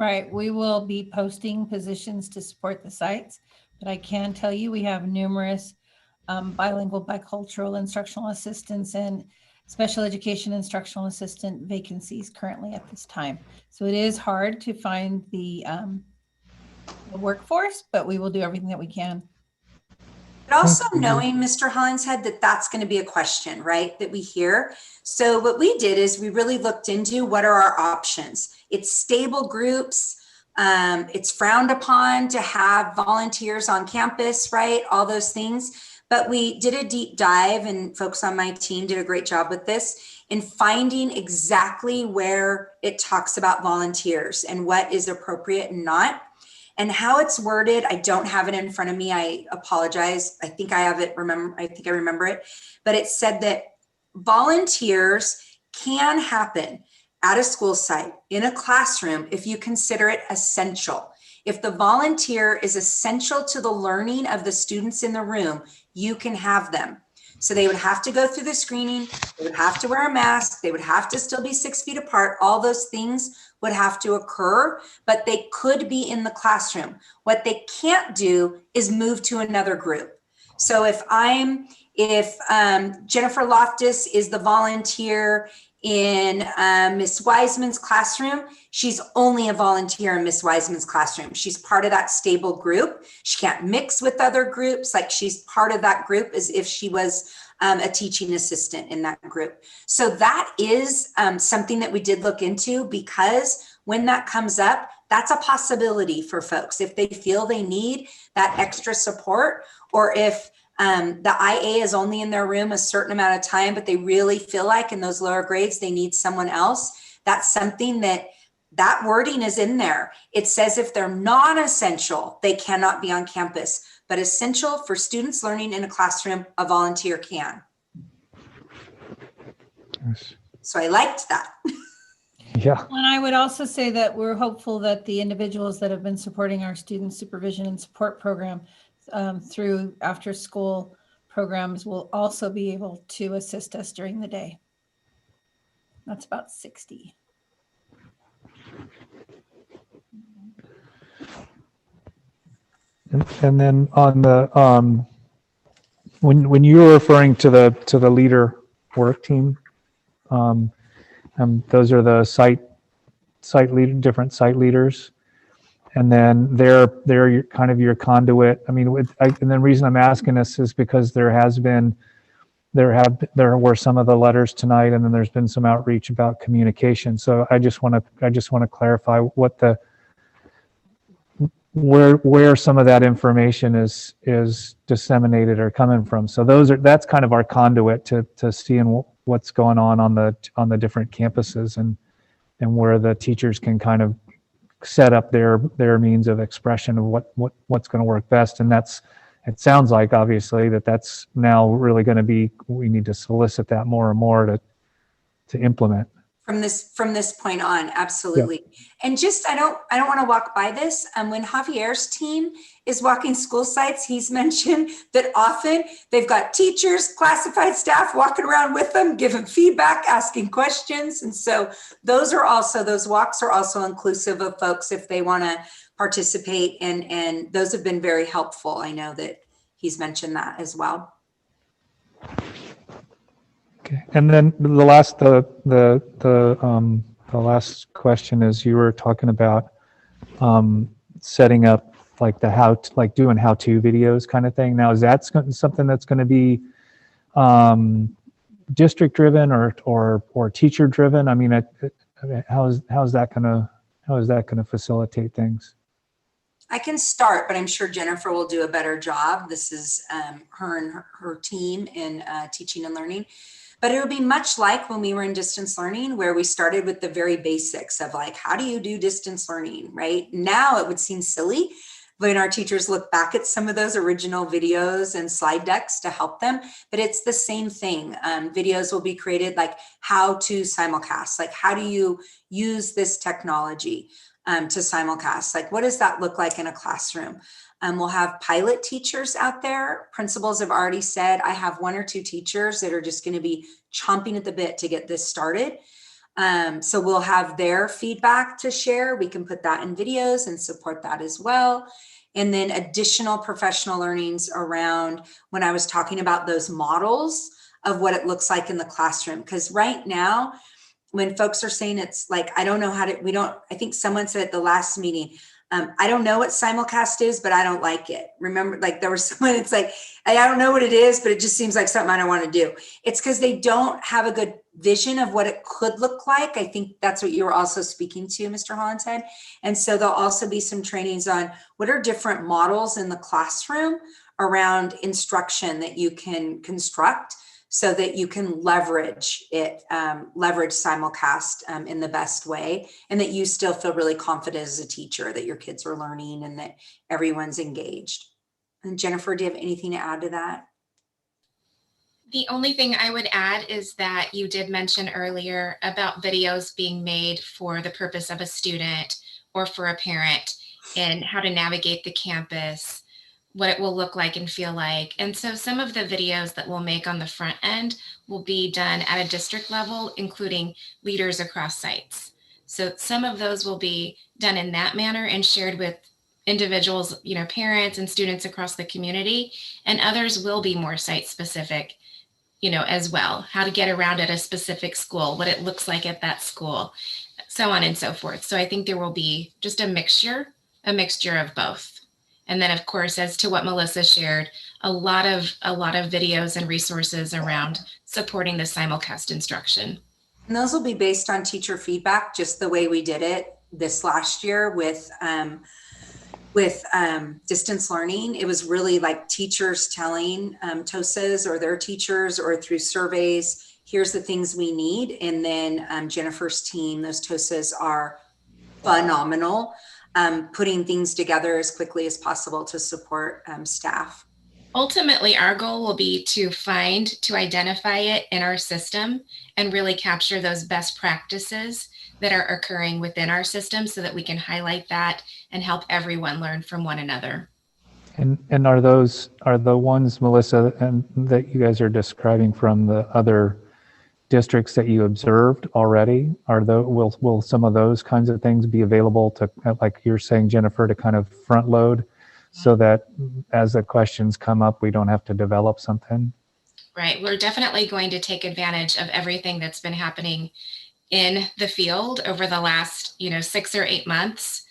Right, we will be posting positions to support the sites, but I can tell you we have numerous bilingual, bicultural instructional assistants and special education instructional assistant vacancies currently at this time. So it is hard to find the workforce, but we will do everything that we can. But also knowing, Mr. Hollingshead, that that's going to be a question, right, that we hear. So what we did is we really looked into what are our options. It's stable groups. It's frowned upon to have volunteers on campus, right? All those things. But we did a deep dive, and folks on my team did a great job with this in finding exactly where it talks about volunteers and what is appropriate and not. And how it's worded, I don't have it in front of me. I apologize. I think I have it. I think I remember it. But it said that volunteers can happen at a school site, in a classroom, if you consider it essential. If the volunteer is essential to the learning of the students in the room, you can have them. So they would have to go through the screening, they would have to wear a mask, they would have to still be 6 feet apart. All those things would have to occur, but they could be in the classroom. What they can't do is move to another group. So if Jennifer Loftus is the volunteer in Miss Wiseman's classroom, she's only a volunteer in Miss Wiseman's classroom. She's part of that stable group. She can't mix with other groups. Like, she's part of that group as if she was a teaching assistant in that group. So that is something that we did look into, because when that comes up, that's a possibility for folks if they feel they need that extra support, or if the IA is only in their room a certain amount of time, but they really feel like in those lower grades they need someone else. That's something that wording is in there. It says if they're non-essential, they cannot be on campus, but essential for students learning in a classroom, a volunteer can. Yes. So I liked that. Yeah. And I would also say that we're hopeful that the individuals that have been supporting our student supervision and support program through after school programs will also be able to assist us during the day. That's about 60. And then on the when you were referring to the leader work team, those are the different site leaders, and then they're kind of your conduit. I mean, and the reason I'm asking this is because there were some of the letters tonight, and then there's been some outreach about communication. So I just want to clarify what where some of that information is disseminated or coming from. So that's kind of our conduit to seeing what's going on the different campuses, and where the teachers can kind of set up their means of expression of what's going to work best. And it sounds like obviously that's now really going to be, we need to solicit that more and more to implement. From this point on, absolutely. Yep. And just, I don't want to walk by this. When Javier's team is walking school sites, he's mentioned that often they've got teachers, classified staff walking around with them, giving feedback, asking questions. And so those walks are also inclusive of folks if they want to participate. And those have been very helpful. I know that he's mentioned that as well. Okay, and then the last question is, you were talking about setting up like doing how-to videos kind of thing. Now, is that something that's going to be district driven or teacher driven? I mean, how is that going to facilitate things? I can start, but I'm sure Jennifer will do a better job. This is her and her team in teaching and learning. But it would be much like when we were in distance learning, where we started with the very basics of like, how do you do distance learning, right? Now it would seem silly when our teachers look back at some of those original videos and slide decks to help them, but it's the same thing. Videos will be created like how to simulcast, like how do you use this technology to simulcast? Like, what does that look like in a classroom? We'll have pilot teachers out there. Principals have already said, I have 1 or 2 teachers that are just going to be chomping at the bit to get this started. So we'll have their feedback to share. We can put that in videos and support that as well. And then additional professional learnings around when I was talking about those models of what it looks like in the classroom. Because right now, when folks are saying it's like, I don't know how to, I think someone said at the last meeting, I don't know what simulcast is, but I don't like it. Remember, like there was someone, it's like, I don't know what it is, but it just seems like something I don't want to do. It's because they don't have a good vision of what it could look like. I think that's what you were also speaking to, Mr. Hollinshead. And so there'll also be some trainings on what are different models in the classroom around instruction that you can construct so that you can leverage it, leverage simulcast in the best way, and that you still feel really confident as a teacher that your kids are learning and that everyone's engaged. And Jennifer, do you have anything to add to that? The only thing I would add is that you did mention earlier about videos being made for the purpose of a student or for a parent and how to navigate the campus, what it will look like and feel like. And so some of the videos that we'll make on the front end will be done at a district level, including leaders across sites. So some of those will be done in that manner and shared with individuals, parents and students across the community, and others will be more site specific, as well, how to get around at a specific school, what it looks like at that school, so on and so forth. So I think there will be just a mixture of both. And then, of course, as to what Melissa shared, a lot of videos and resources around supporting the simulcast instruction. And those will be based on teacher feedback, just the way we did it this last year with distance learning. It was really like teachers telling TOSAs or their teachers or through surveys, here's the things we need. And then Jennifer's team, those TOSAs are phenomenal. Putting things together as quickly as possible to support staff. Ultimately, our goal will be to identify it in our system and really capture those best practices that are occurring within our system so that we can highlight that and help everyone learn from one another. And are the ones, Melissa, and that you guys are describing from the other districts that you observed already? Will some of those kinds of things be available to, like you're saying, Jennifer, to kind of front load so that as the questions come up, we don't have to develop something? Right. We're definitely going to take advantage of everything that's been happening in the field over the last, 6 or 8 months.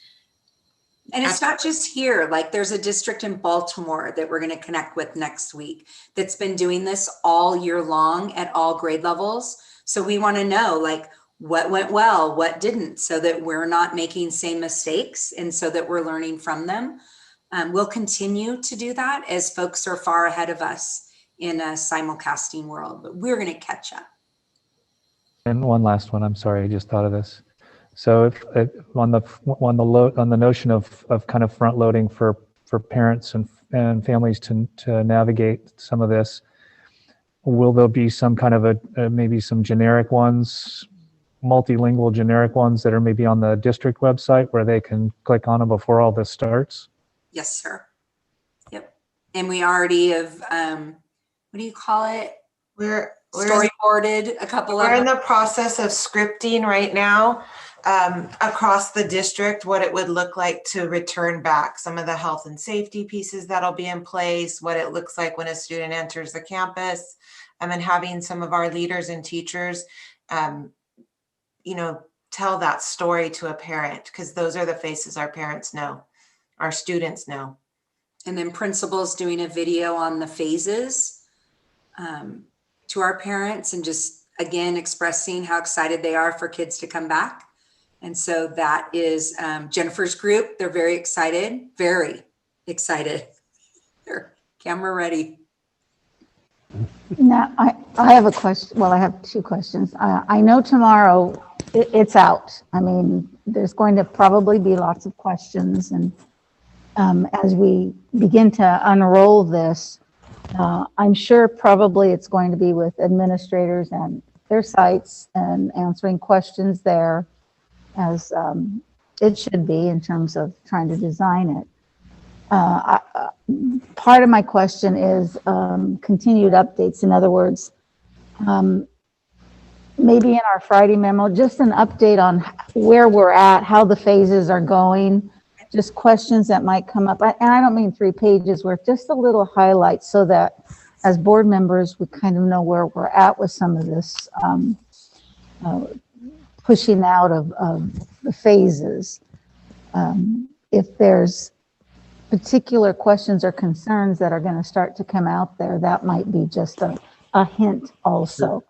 And it's not just here, like there's a district in Baltimore that we're going to connect with next week that's been doing this all year long at all grade levels. So we want to know like what went well, what didn't, so that we're not making same mistakes and so that we're learning from them. We'll continue to do that as folks are far ahead of us in a simulcasting world, but we're going to catch up. And one last one, I'm sorry, I just thought of this. So if on the notion of kind of front loading for parents and families to navigate some of this, will there be some kind of maybe some generic ones, multilingual generic ones that are maybe on the district website where they can click on them before all this starts? Yes, sir. Yep. And we already have, what do you call it? We're storyboarded a couple of them. We're in the process of scripting right now across the district, what it would look like to return back, some of the health and safety pieces that'll be in place, what it looks like when a student enters the campus, and having some of our leaders and teachers, tell that story to a parent, because those are the faces our parents know, our students know. And then principals doing a video on the phases to our parents and just, again, expressing how excited they are for kids to come back. And so that is Jennifer's group. They're very excited, very excited. They're camera ready. Now, I have a question. Well, I have two questions. I know tomorrow it's out. I mean, there's going to probably be lots of questions. And as we begin to unroll this, I'm sure probably it's going to be with administrators and their sites and answering questions there, as it should be in terms of trying to design it. Part of my question is continued updates. In other words, maybe in our Friday memo, just an update on where we're at, how the phases are going, just questions that might come up. And I don't mean 3 pages worth, just a little highlight so that as board members, we kind of know where we're at with some of this pushing out of the phases. If there's particular questions or concerns that are going to start to come out there, that might be just a hint also.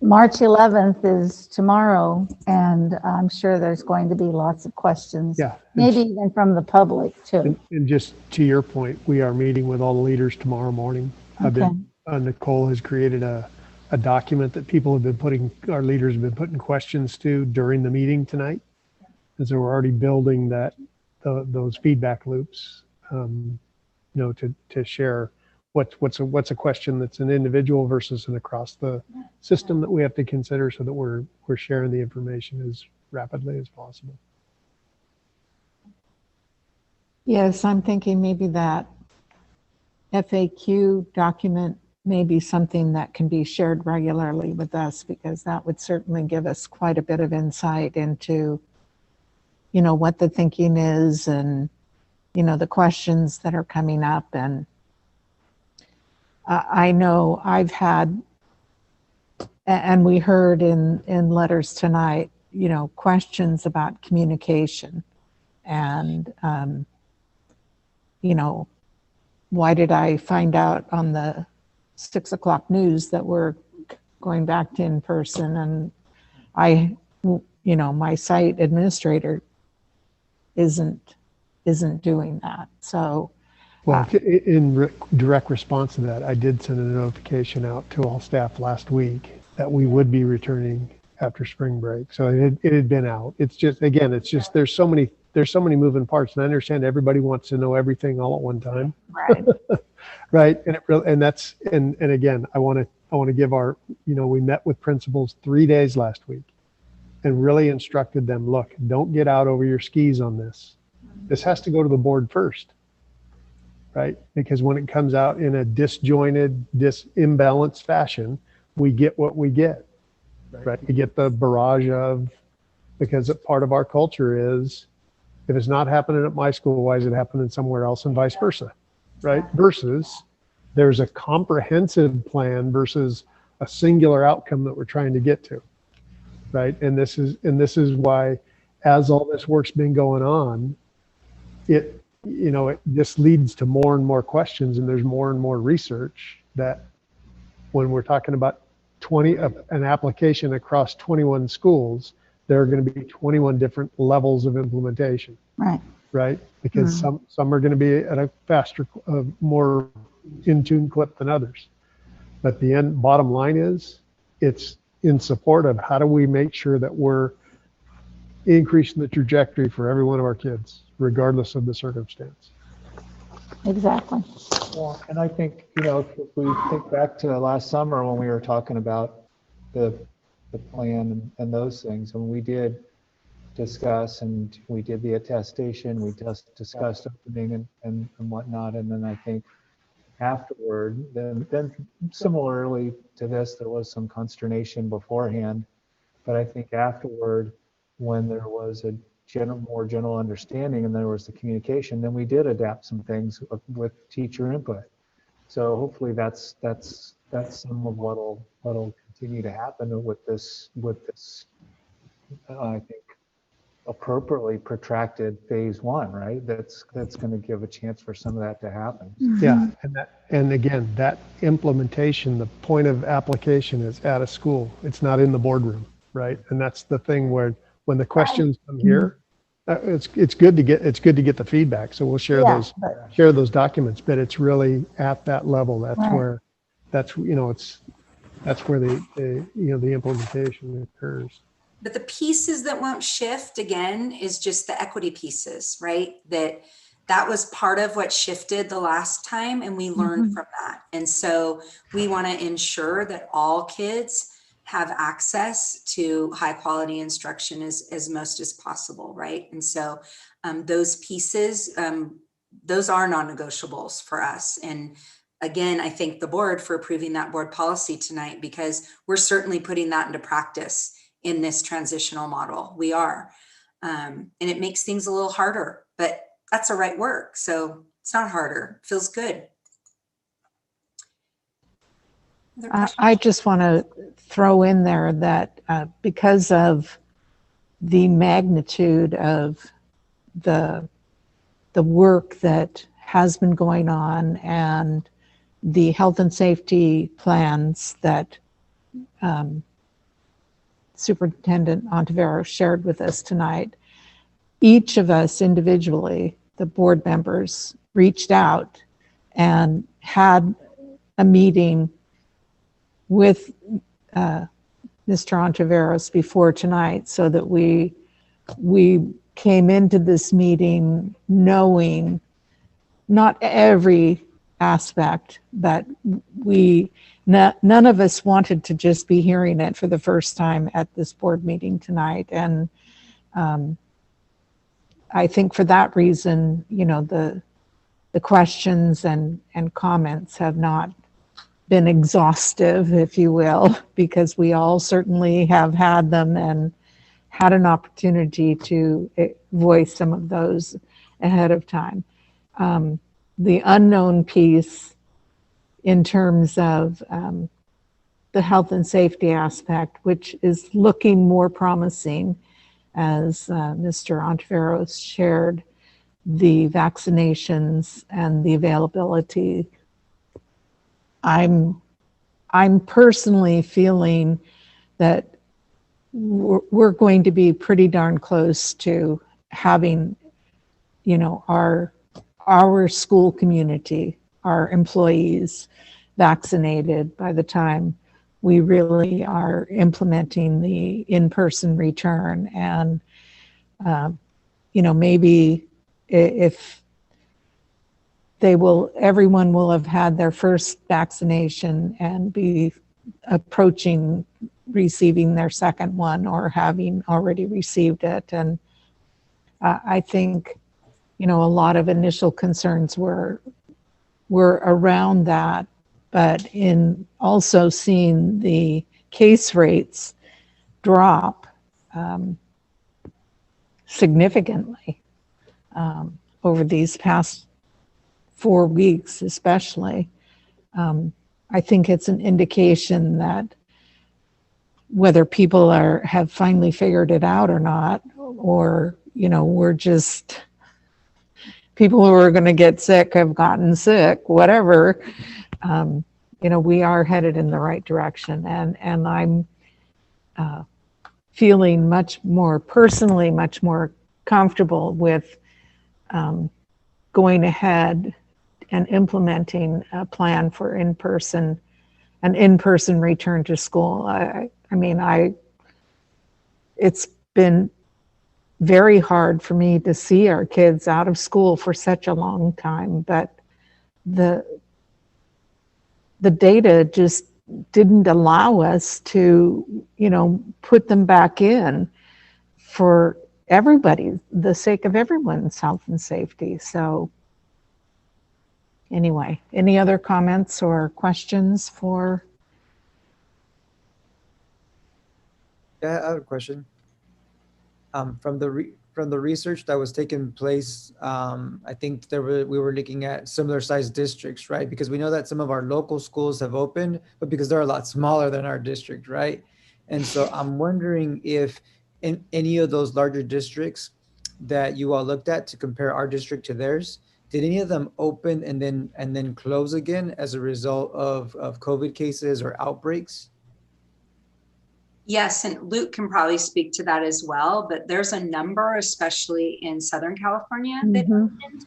March 11th is tomorrow, and I'm sure there's going to be lots of questions. Yeah. Maybe even from the public too. And just to your point, we are meeting with all the leaders tomorrow morning. Nicole has created a document that people have been putting, our leaders have been putting questions to during the meeting tonight. And so we're already building those feedback loops, to share what's a question that's an individual versus an across the system that we have to consider, so that we're sharing the information as rapidly as possible. Yes, I'm thinking maybe that FAQ document may be something that can be shared regularly with us, because that would certainly give us quite a bit of insight into, what the thinking is and, the questions that are coming up. And I know I've had, and we heard in letters tonight, questions about communication and, why did I find out on the 6 o'clock news that we're going back to in person? And my site administrator isn't doing that. So, well, in direct response to that, I did send a notification out to all staff last week that we would be returning after spring break. So it had been out. It's just, again, there's so many moving parts, and I understand everybody wants to know everything all at one time. Right. Right. And again, I want to give we met with principals 3 days last week and really instructed them, look, don't get out over your skis on this. This has to go to the board first. Right? Because when it comes out in a disjointed, imbalanced fashion, we get what we get. Right? We get the barrage of, because part of our culture is, if it's not happening at my school, why is it happening somewhere else, and vice versa, right? Versus there's a comprehensive plan versus a singular outcome that we're trying to get to, right? And this is why, as all this work's been going on, it just leads to more and more questions, and there's more and more research that when we're talking about an application across 21 schools, there are going to be 21 different levels of implementation. Right? Because some are going to be at a faster, more in-tune clip than others. But the bottom line is, it's in support of how do we make sure that we're increasing the trajectory for every one of our kids, regardless of the circumstance. Exactly. Well, and I think, if we think back to last summer when we were talking about the plan and those things, and we did discuss, and we did the attestation, we just discussed opening and whatnot. And then I think afterward, then similarly to this, there was some consternation beforehand, but I think afterward, when there was a more general understanding and there was the communication, then we did adapt some things with teacher input. So hopefully that's some of what'll continue to happen with this I think appropriately protracted phase 1, right? That's going to give a chance for some of that to happen. Yeah, and again, that implementation, the point of application is at a school. It's not in the boardroom, right? And that's the thing where when the questions come here, it's good to get the feedback. So we'll share those documents, but it's really at that level. That's where the implementation occurs. But the pieces that won't shift, again, is just the equity pieces, right? That was part of what shifted the last time, and we learned from that. And so we want to ensure that all kids have access to high quality instruction as most as possible, right? And so those pieces, those are non-negotiables for us. And again, I thank the board for approving that board policy tonight, because we're certainly putting that into practice in this transitional model. We are. And it makes things a little harder, but that's the right work. So it's not harder. It feels good. I just want to throw in there that because of the magnitude of the work that has been going on and the health and safety plans that Superintendent Ontiveros shared with us tonight, each of us individually, the board members, reached out and had a meeting with Mr. Ontiveros before tonight, so that we came into this meeting knowing not every aspect, but none of us wanted to just be hearing it for the first time at this board meeting tonight. And I think for that reason, you know, the questions and comments have not been exhaustive, if you will, because we all certainly have had them and had an opportunity to voice some of those ahead of time. The unknown piece in terms of the health and safety aspect, which is looking more promising, as Mr. Ontiveros shared, the vaccinations and the availability. I'm personally feeling that we're going to be pretty darn close to having, you know, our school community, our employees vaccinated by the time we really are implementing the in-person return. And, you know, maybe if everyone will have had their first vaccination and be approaching receiving their second one, or having already received it. And I think, you know, a lot of initial concerns were around that, but in also seeing the case rates drop significantly over these past 4 weeks, especially, I think it's an indication that whether people have finally figured it out or not, or, you know, we're just people who are going to get sick have gotten sick, whatever, you know, we are headed in the right direction. And I'm feeling much more personally, much more comfortable with going ahead and implementing a plan for an in-person return to school. I mean, it's been very hard for me to see our kids out of school for such a long time, but the data just didn't allow us to, you know, put them back in for everybody, the sake of everyone's health and safety. So anyway, any other comments or questions for? Yeah, I have a question. From the research that was taking place, I think we were looking at similar sized districts, right? Because we know that some of our local schools have opened, but because they're a lot smaller than our district, right? And so I'm wondering if in any of those larger districts that you all looked at to compare our district to theirs, did any of them open and then close again as a result of COVID cases or outbreaks? Yes, and Luke can probably speak to that as well, but there's a number, especially in Southern California, that opened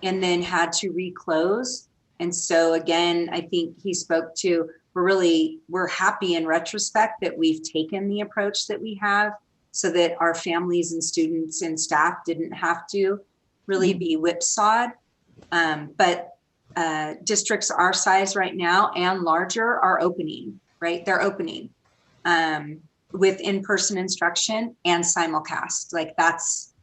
and then had to reclose. And so again, I think he spoke to, we're happy in retrospect that we've taken the approach that we have, so that our families and students and staff didn't have to really be whipsawed. But districts our size right now and larger are opening, right? They're opening. With in-person instruction and simulcast. Like that's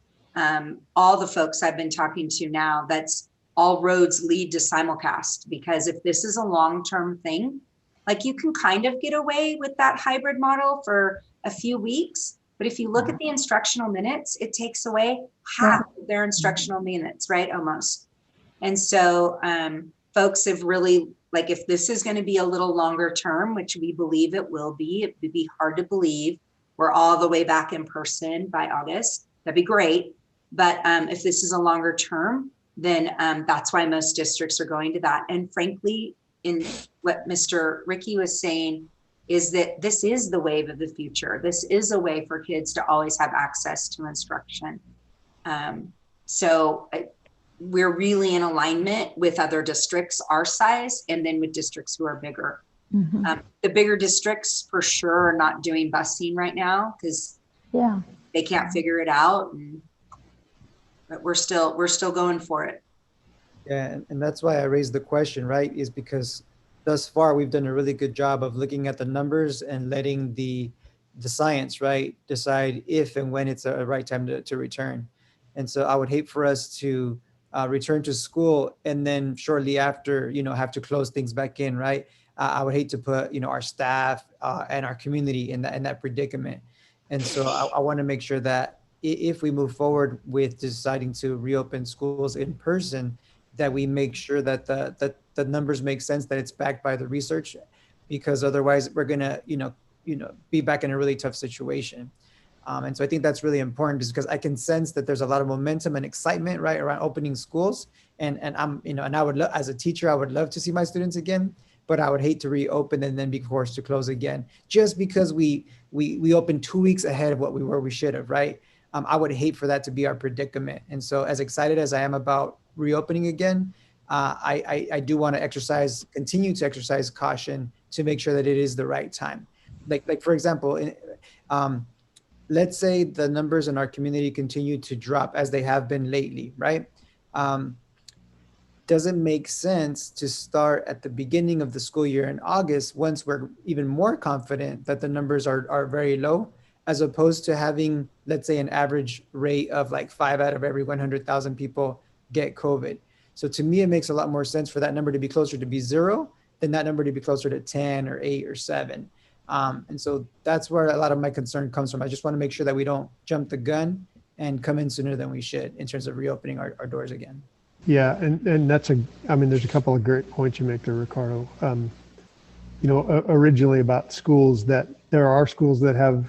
all the folks I've been talking to now, that's all roads lead to simulcast, because if this is a long-term thing, like you can kind of get away with that hybrid model for a few weeks. But if you look at the instructional minutes, it takes away half of their instructional minutes, right? Almost. And so folks have really, like, if this is going to be a little longer term, which we believe it will be, it would be hard to believe we're all the way back in person by August. That'd be great. But if this is a longer term, then that's why most districts are going to that. And frankly, in what Mr. Ricky was saying, is that this is the wave of the future. This is a way for kids to always have access to instruction. So we're really in alignment with other districts our size, and then with districts who are bigger. The bigger districts for sure are not doing busing right now because they can't figure it out. But we're still going for it. Yeah, and that's why I raised the question, right? Is because thus far we've done a really good job of looking at the numbers and letting the science, right, decide if and when it's a right time to return. And so I would hate for us to return to school and then shortly after, have to close things back in, right? I would hate to put, our staff and our community in that predicament. And so I want to make sure that if we move forward with deciding to reopen schools in person, that we make sure that the numbers make sense, that it's backed by the research, because otherwise we're gonna, be back in a really tough situation. And so I think that's really important, just because I can sense that there's a lot of momentum and excitement, right, around opening schools. And I'm, and I would love, as a teacher, I would love to see my students again, but I would hate to reopen and then be forced to close again, just because we opened 2 weeks ahead of what we should have, right? I would hate for that to be our predicament. And so as excited as I am about reopening again, I do want to continue to exercise caution to make sure that it is the right time. Like for example, let's say the numbers in our community continue to drop as they have been lately, right? Does it make sense to start at the beginning of the school year in August, once we're even more confident that the numbers are very low, as opposed to having, let's say, an average rate of like 5 out of every 100,000 people get COVID? So to me, it makes a lot more sense for that number to be closer to be 0 than that number to be closer to 10 or 8 or 7. And so that's where a lot of my concern comes from. I just want to make sure that we don't jump the gun and come in sooner than we should in terms of reopening our doors again. Yeah, and there's a couple of great points you make there, Ricardo. Originally about schools, that there are schools that have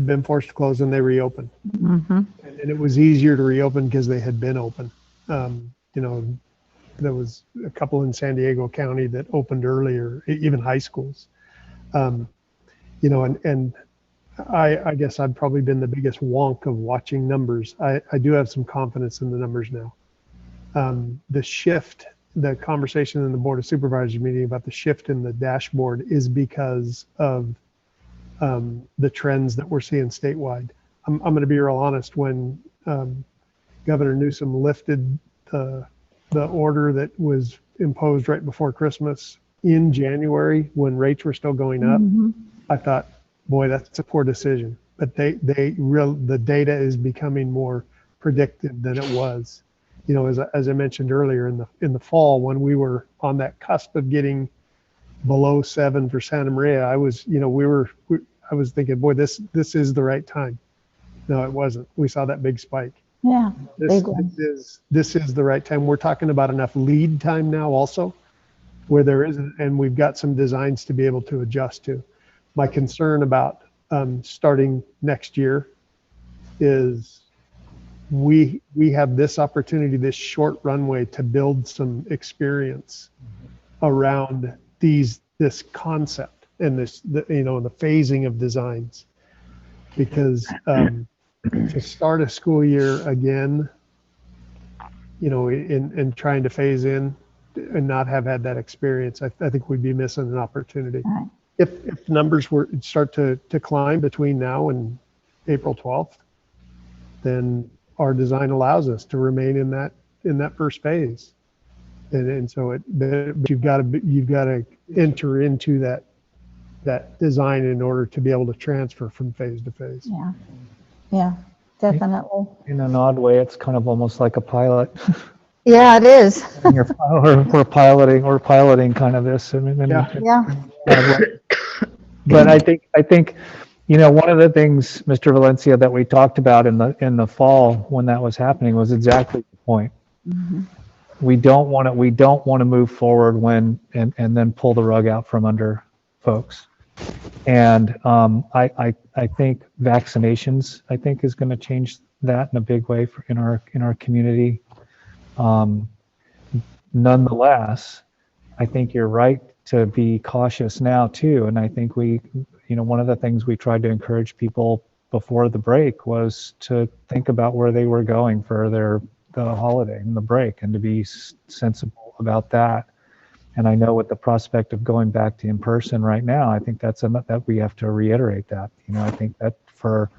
been forced to close and they reopen. And it was easier to reopen because they had been open. There was a couple in San Diego County that opened earlier, even high schools. And I guess I've probably been the biggest wonk of watching numbers. I do have some confidence in the numbers now. The shift, the conversation in the Board of Supervisors meeting about the shift in the dashboard is because of the trends that we're seeing statewide. I'm going to be real honest. When Governor Newsom lifted the order that was imposed right before Christmas in January, when rates were still going up, I thought, boy, that's a poor decision. But the data is becoming more predictive than it was. As I mentioned earlier, in the fall, when we were on that cusp of getting below 7 for Santa Maria, I was thinking, boy, this is the right time. No, it wasn't. We saw that big spike. Yeah, this is the right time. We're talking about enough lead time now also, where there isn't, and we've got some designs to be able to adjust to. My concern about starting next year is we have this opportunity, this short runway, to build some experience around this concept and the phasing of designs, because to start a school year again, in trying to phase in and not have had that experience, I think we'd be missing an opportunity. Right. If numbers start to climb between now and April 12th, then our design allows us to remain in that first phase, and so but you've got to enter into that design in order to be able to transfer from phase to phase. Yeah, definitely. In an odd way, it's kind of almost like a pilot. Yeah, it is. And we're piloting kind of this. I mean, Yeah. but I think, one of the things, Mr. Valencia, that we talked about in the fall when that was happening was exactly the point. We don't want to move forward and then pull the rug out from under folks. And I think vaccinations, I think, is going to change that in a big way in our community. Nonetheless, I think you're right to be cautious now too. And I think one of the things we tried to encourage people before the break was to think about where they were going for the holiday and the break, and to be sensible about that. And I know with the prospect of going back to in person right now, I think that we have to reiterate that. I think that for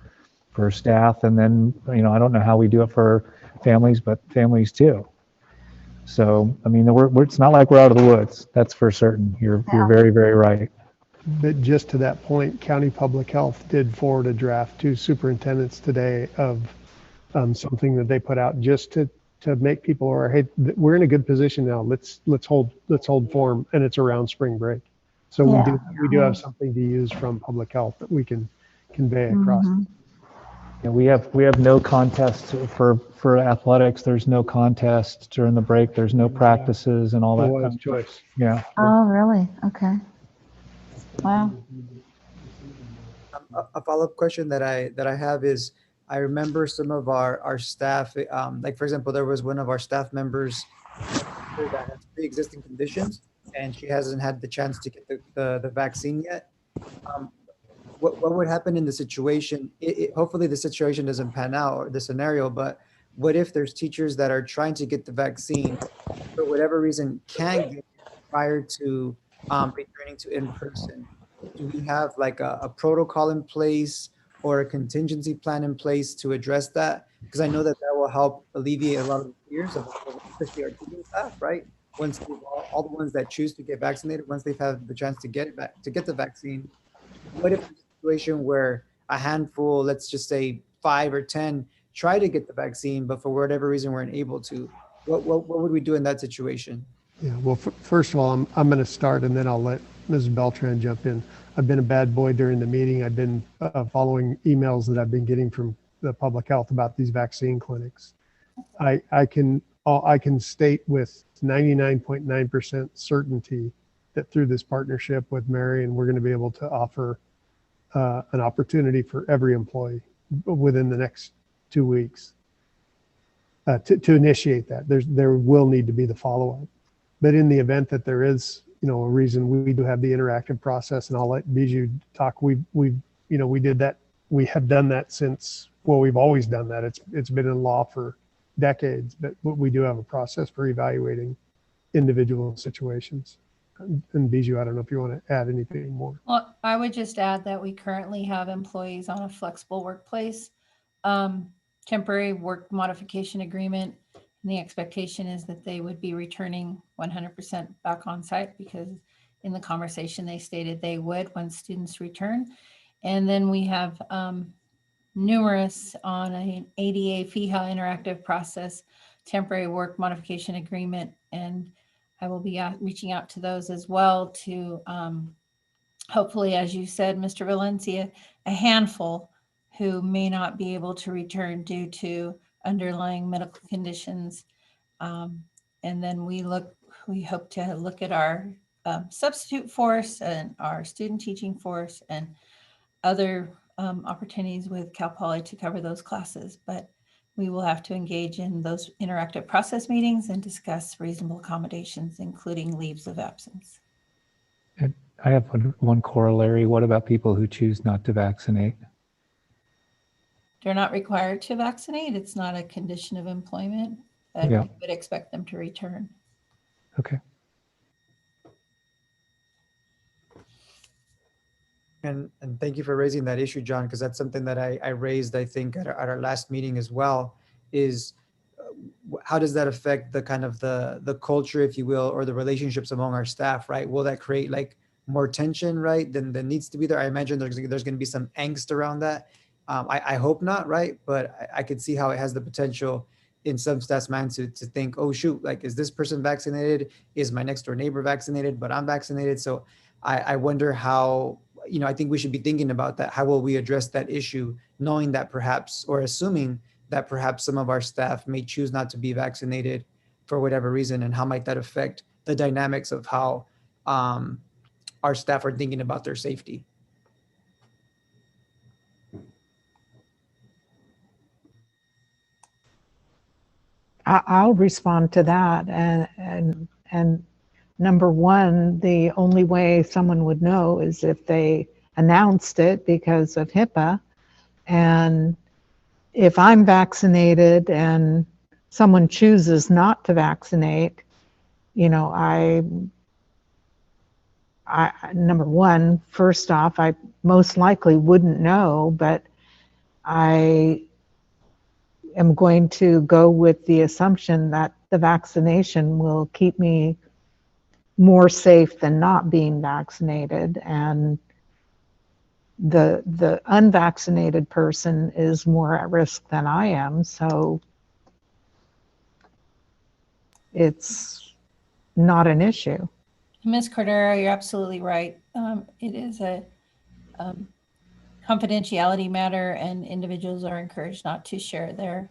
staff, and then I don't know how we do it for families, but families too. So I mean, it's not like we're out of the woods. That's for certain. You're very, very right. But just to that point, County Public Health did forward a draft to superintendents today of something that they put out just to make people aware, hey, we're in a good position now. Let's hold form, and it's around spring break. So we do have something to use from public health that we can convey across. Yeah, we have no contest for athletics. There's no contest during the break. There's no practices and all that kind of choice. Yeah. Oh, really? Okay. Wow. A follow-up question that I have is, I remember some of our staff, like for example, there was one of our staff members that has pre-existing conditions, and she hasn't had the chance to get the vaccine yet. What would happen in the situation? Hopefully the situation doesn't pan out, or the scenario, but what if there's teachers that are trying to get the vaccine, for whatever reason can't get it prior to returning to in-person? Do we have like a protocol in place or a contingency plan in place to address that? Because I know that will help alleviate a lot of the fears of especially our teaching staff, right? Once all the ones that choose to get vaccinated, once they've had the chance to get the vaccine, what if there's a situation where a handful, let's just say 5 or 10, try to get the vaccine, but for whatever reason weren't able to? What would we do in that situation? Yeah, well, first of all, I'm going to start, and then I'll let Ms. Beltran jump in. I've been a bad boy during the meeting. I've been following emails that I've been getting from the public health about these vaccine clinics. I can state with 99.9% certainty that through this partnership with Marion, we're going to be able to offer an opportunity for every employee within the next 2 weeks to initiate that. There will need to be the follow-up. But in the event that there is, a reason, we do have the interactive process, and I'll let Bijou talk. We did that. We have done that since, well, we've always done that. It's been in law for decades, but we do have a process for evaluating individual situations. And Bijou, I don't know if you want to add anything more. Well, I would just add that we currently have employees on a flexible workplace, temporary work modification agreement. And the expectation is that they would be returning 100% back on site, because in the conversation they stated they would once students return. And then we have numerous on an ADA FEHA interactive process, temporary work modification agreement. And I will be reaching out to those as well to hopefully, as you said, Mr. Valencia, a handful who may not be able to return due to underlying medical conditions. And then we hope to look at our substitute force and our student teaching force and other opportunities with Cal Poly to cover those classes. But we will have to engage in those interactive process meetings and discuss reasonable accommodations, including leaves of absence. And I have one corollary. What about people who choose not to vaccinate? They're not required to vaccinate. It's not a condition of employment. We would expect them to return. Okay. And thank you for raising that issue, John, because that's something that I raised, I think, at our last meeting as well, is how does that affect the kind of the culture, if you will, or the relationships among our staff, right? Will that create like more tension, right, than needs to be there? I imagine there's going to be some angst around that. I hope not, right? But I could see how it has the potential. in some staff's minds to think, oh shoot, like, is this person vaccinated? Is my next door neighbor vaccinated, but I'm vaccinated? So I wonder how, I think we should be thinking about that. How will we address that issue, knowing that perhaps, or assuming that perhaps some of our staff may choose not to be vaccinated for whatever reason, and how might that affect the dynamics of how our staff are thinking about their safety? I'll respond to that. And number one, the only way someone would know is if they announced it because of HIPAA. And if I'm vaccinated and someone chooses not to vaccinate, I number one, first off, I most likely wouldn't know, but I am going to go with the assumption that the vaccination will keep me more safe than not being vaccinated, and the unvaccinated person is more at risk than I am, so it's not an issue. Ms. Cordero, you're absolutely right. It is a confidentiality matter, and individuals are encouraged not to share their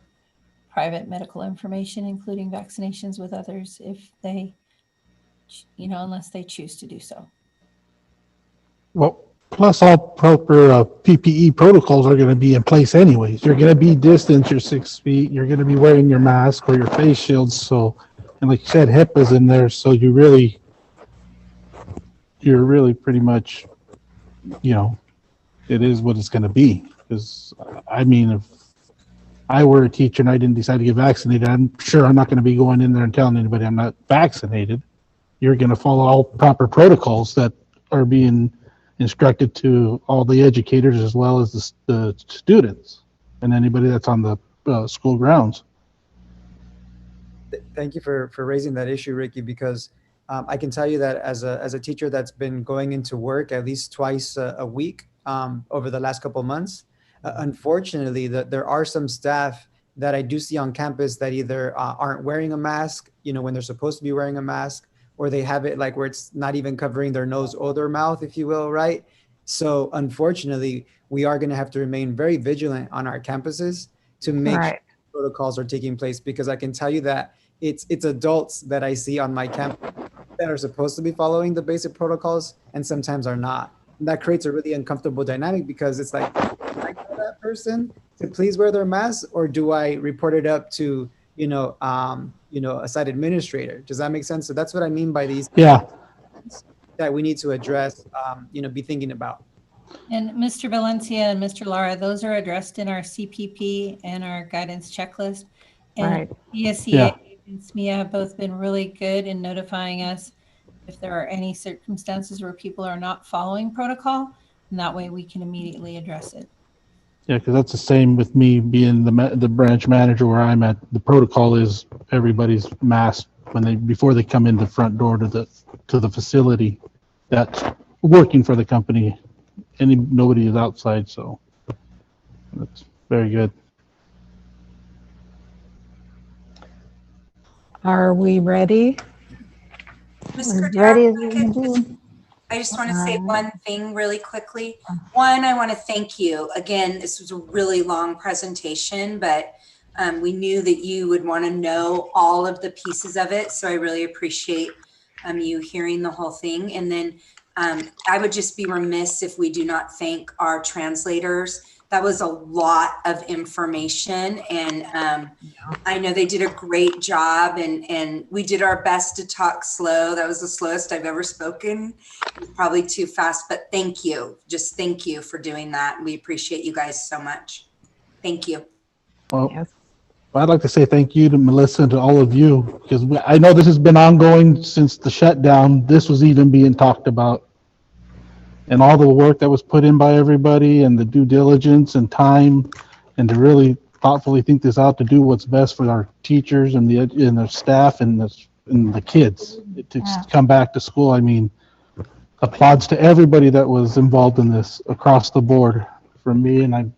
private medical information, including vaccinations, with others if they, unless they choose to do so. Well, plus all proper PPE protocols are going to be in place anyways. You're going to be distanced your 6 feet. You're going to be wearing your mask or your face shields. So, and like you said, HIPAA's in there. So you're really pretty much, it is what it's going to be. Because I mean, if I were a teacher and I didn't decide to get vaccinated, I'm sure I'm not going to be going in there and telling anybody I'm not vaccinated. You're going to follow all proper protocols that are being instructed to all the educators as well as the students and anybody that's on the school grounds. Thank you for raising that issue, Ricky, because I can tell you that as a teacher that's been going into work at least twice a week over the last couple of months, unfortunately, there are some staff that I do see on campus that either aren't wearing a mask, when they're supposed to be wearing a mask, or they have it like where it's not even covering their nose or their mouth, if you will, right? So unfortunately, we are going to have to remain very vigilant on our campuses to make sure protocols are taking place, because I can tell you that it's adults that I see on my campus that are supposed to be following the basic protocols and sometimes are not. And that creates a really uncomfortable dynamic, because it's like, can I tell that person to please wear their mask, or do I report it up to a site administrator? Does that make sense? So that's what I mean by these that we need to address, be thinking about. And Mr. Valencia and Mr. Lara, those are addressed in our CPP and our guidance checklist. And ESEA and SMEA have both been really good in notifying us if there are any circumstances where people are not following protocol, and that way we can immediately address it. Yeah, because that's the same with me being the branch manager where I'm at. The protocol is everybody's masked before they come in the front door to the facility that's working for the company. Nobody is outside, so that's very good. Are we ready? Ms. Cordero, I just want to say one thing really quickly. One, I want to thank you. Again, this was a really long presentation, but we knew that you would want to know all of the pieces of it. So I really appreciate you hearing the whole thing. And then I would just be remiss if we do not thank our translators. That was a lot of information, and I know they did a great job, and we did our best to talk slow. That was the slowest I've ever spoken. It was probably too fast, but thank you. Just thank you for doing that. We appreciate you guys so much. Thank you. Well, I'd like to say thank you to Melissa and to all of you, because I know this has been ongoing since the shutdown. This was even being talked about. And all the work that was put in by everybody, and the due diligence and time, and to really thoughtfully think this out to do what's best for our teachers and the staff and the kids to come back to school. I mean, applauds to everybody that was involved in this across the board from me, and I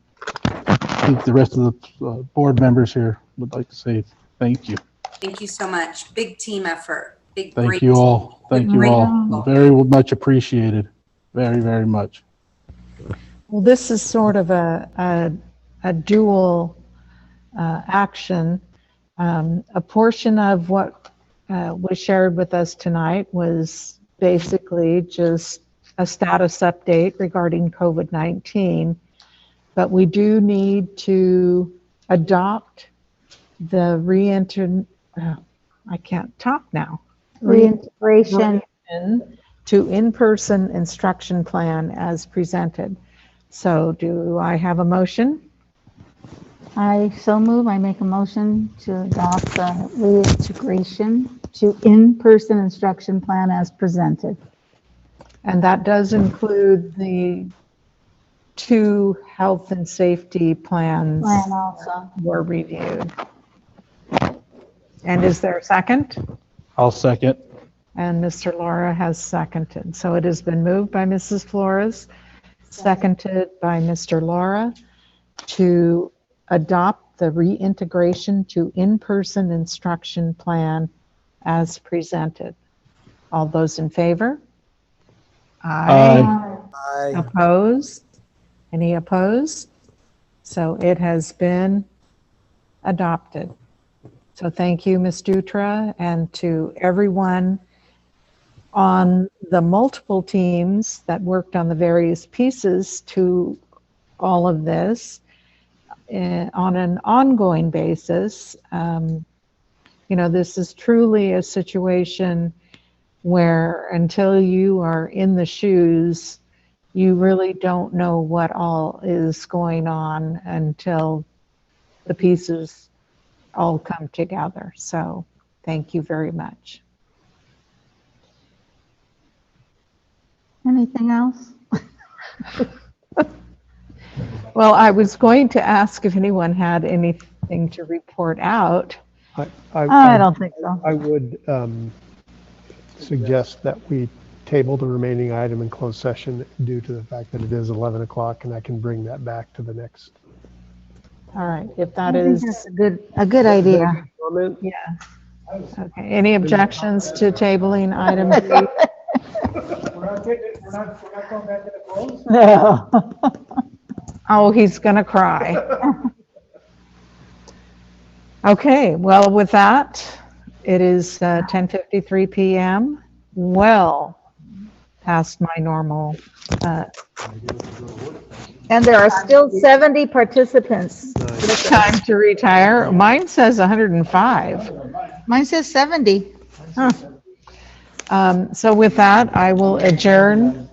think the rest of the board members here would like to say thank you. Thank you so much. Big team effort. Big, Thank great you team. all. Thank you Great all. people. Very much appreciated. Very, very much. Well, this is sort of a dual action. A portion of what was shared with us tonight was basically just a status update regarding COVID-19, but we do need to adopt the I can't talk now. Reintegration. To in-person instruction plan as presented. So do I have a motion? I so move, I make a motion to adopt the reintegration to in-person instruction plan as presented. And that does include the 2 health and safety plans Plan also. were reviewed. And is there a second? I'll second. And Mr. Laura has seconded. So it has been moved by Mrs. Flores, seconded by Mr. Laura to adopt the reintegration to in-person instruction plan as presented. All those in favor? Aye. Aye. Opposed? Any opposed? So it has been adopted. So thank you, Ms. Dutra, and to everyone on the multiple teams that worked on the various pieces to all of this on an ongoing basis. You know, this is truly a situation where until you are in the shoes, you really don't know what all is going on until the pieces all come together. So thank you very much. Anything else? Well, I was going to ask if anyone had anything to report out. I don't think so. I would suggest that we table the remaining item in closed session due to the fact that it is 11 o'clock and I can bring that back to the next. All right, if that I think is that's a good idea. Comment? yeah. Okay, any objections to tabling item B? We're not going back to the polls? No. Oh, he's gonna cry. Okay, well, with that, it is 10:53 p.m. Well past my normal. And there are still 70 participants. Time to retire. Mine says 105. Mine says 70. Huh. So with that, I will adjourn.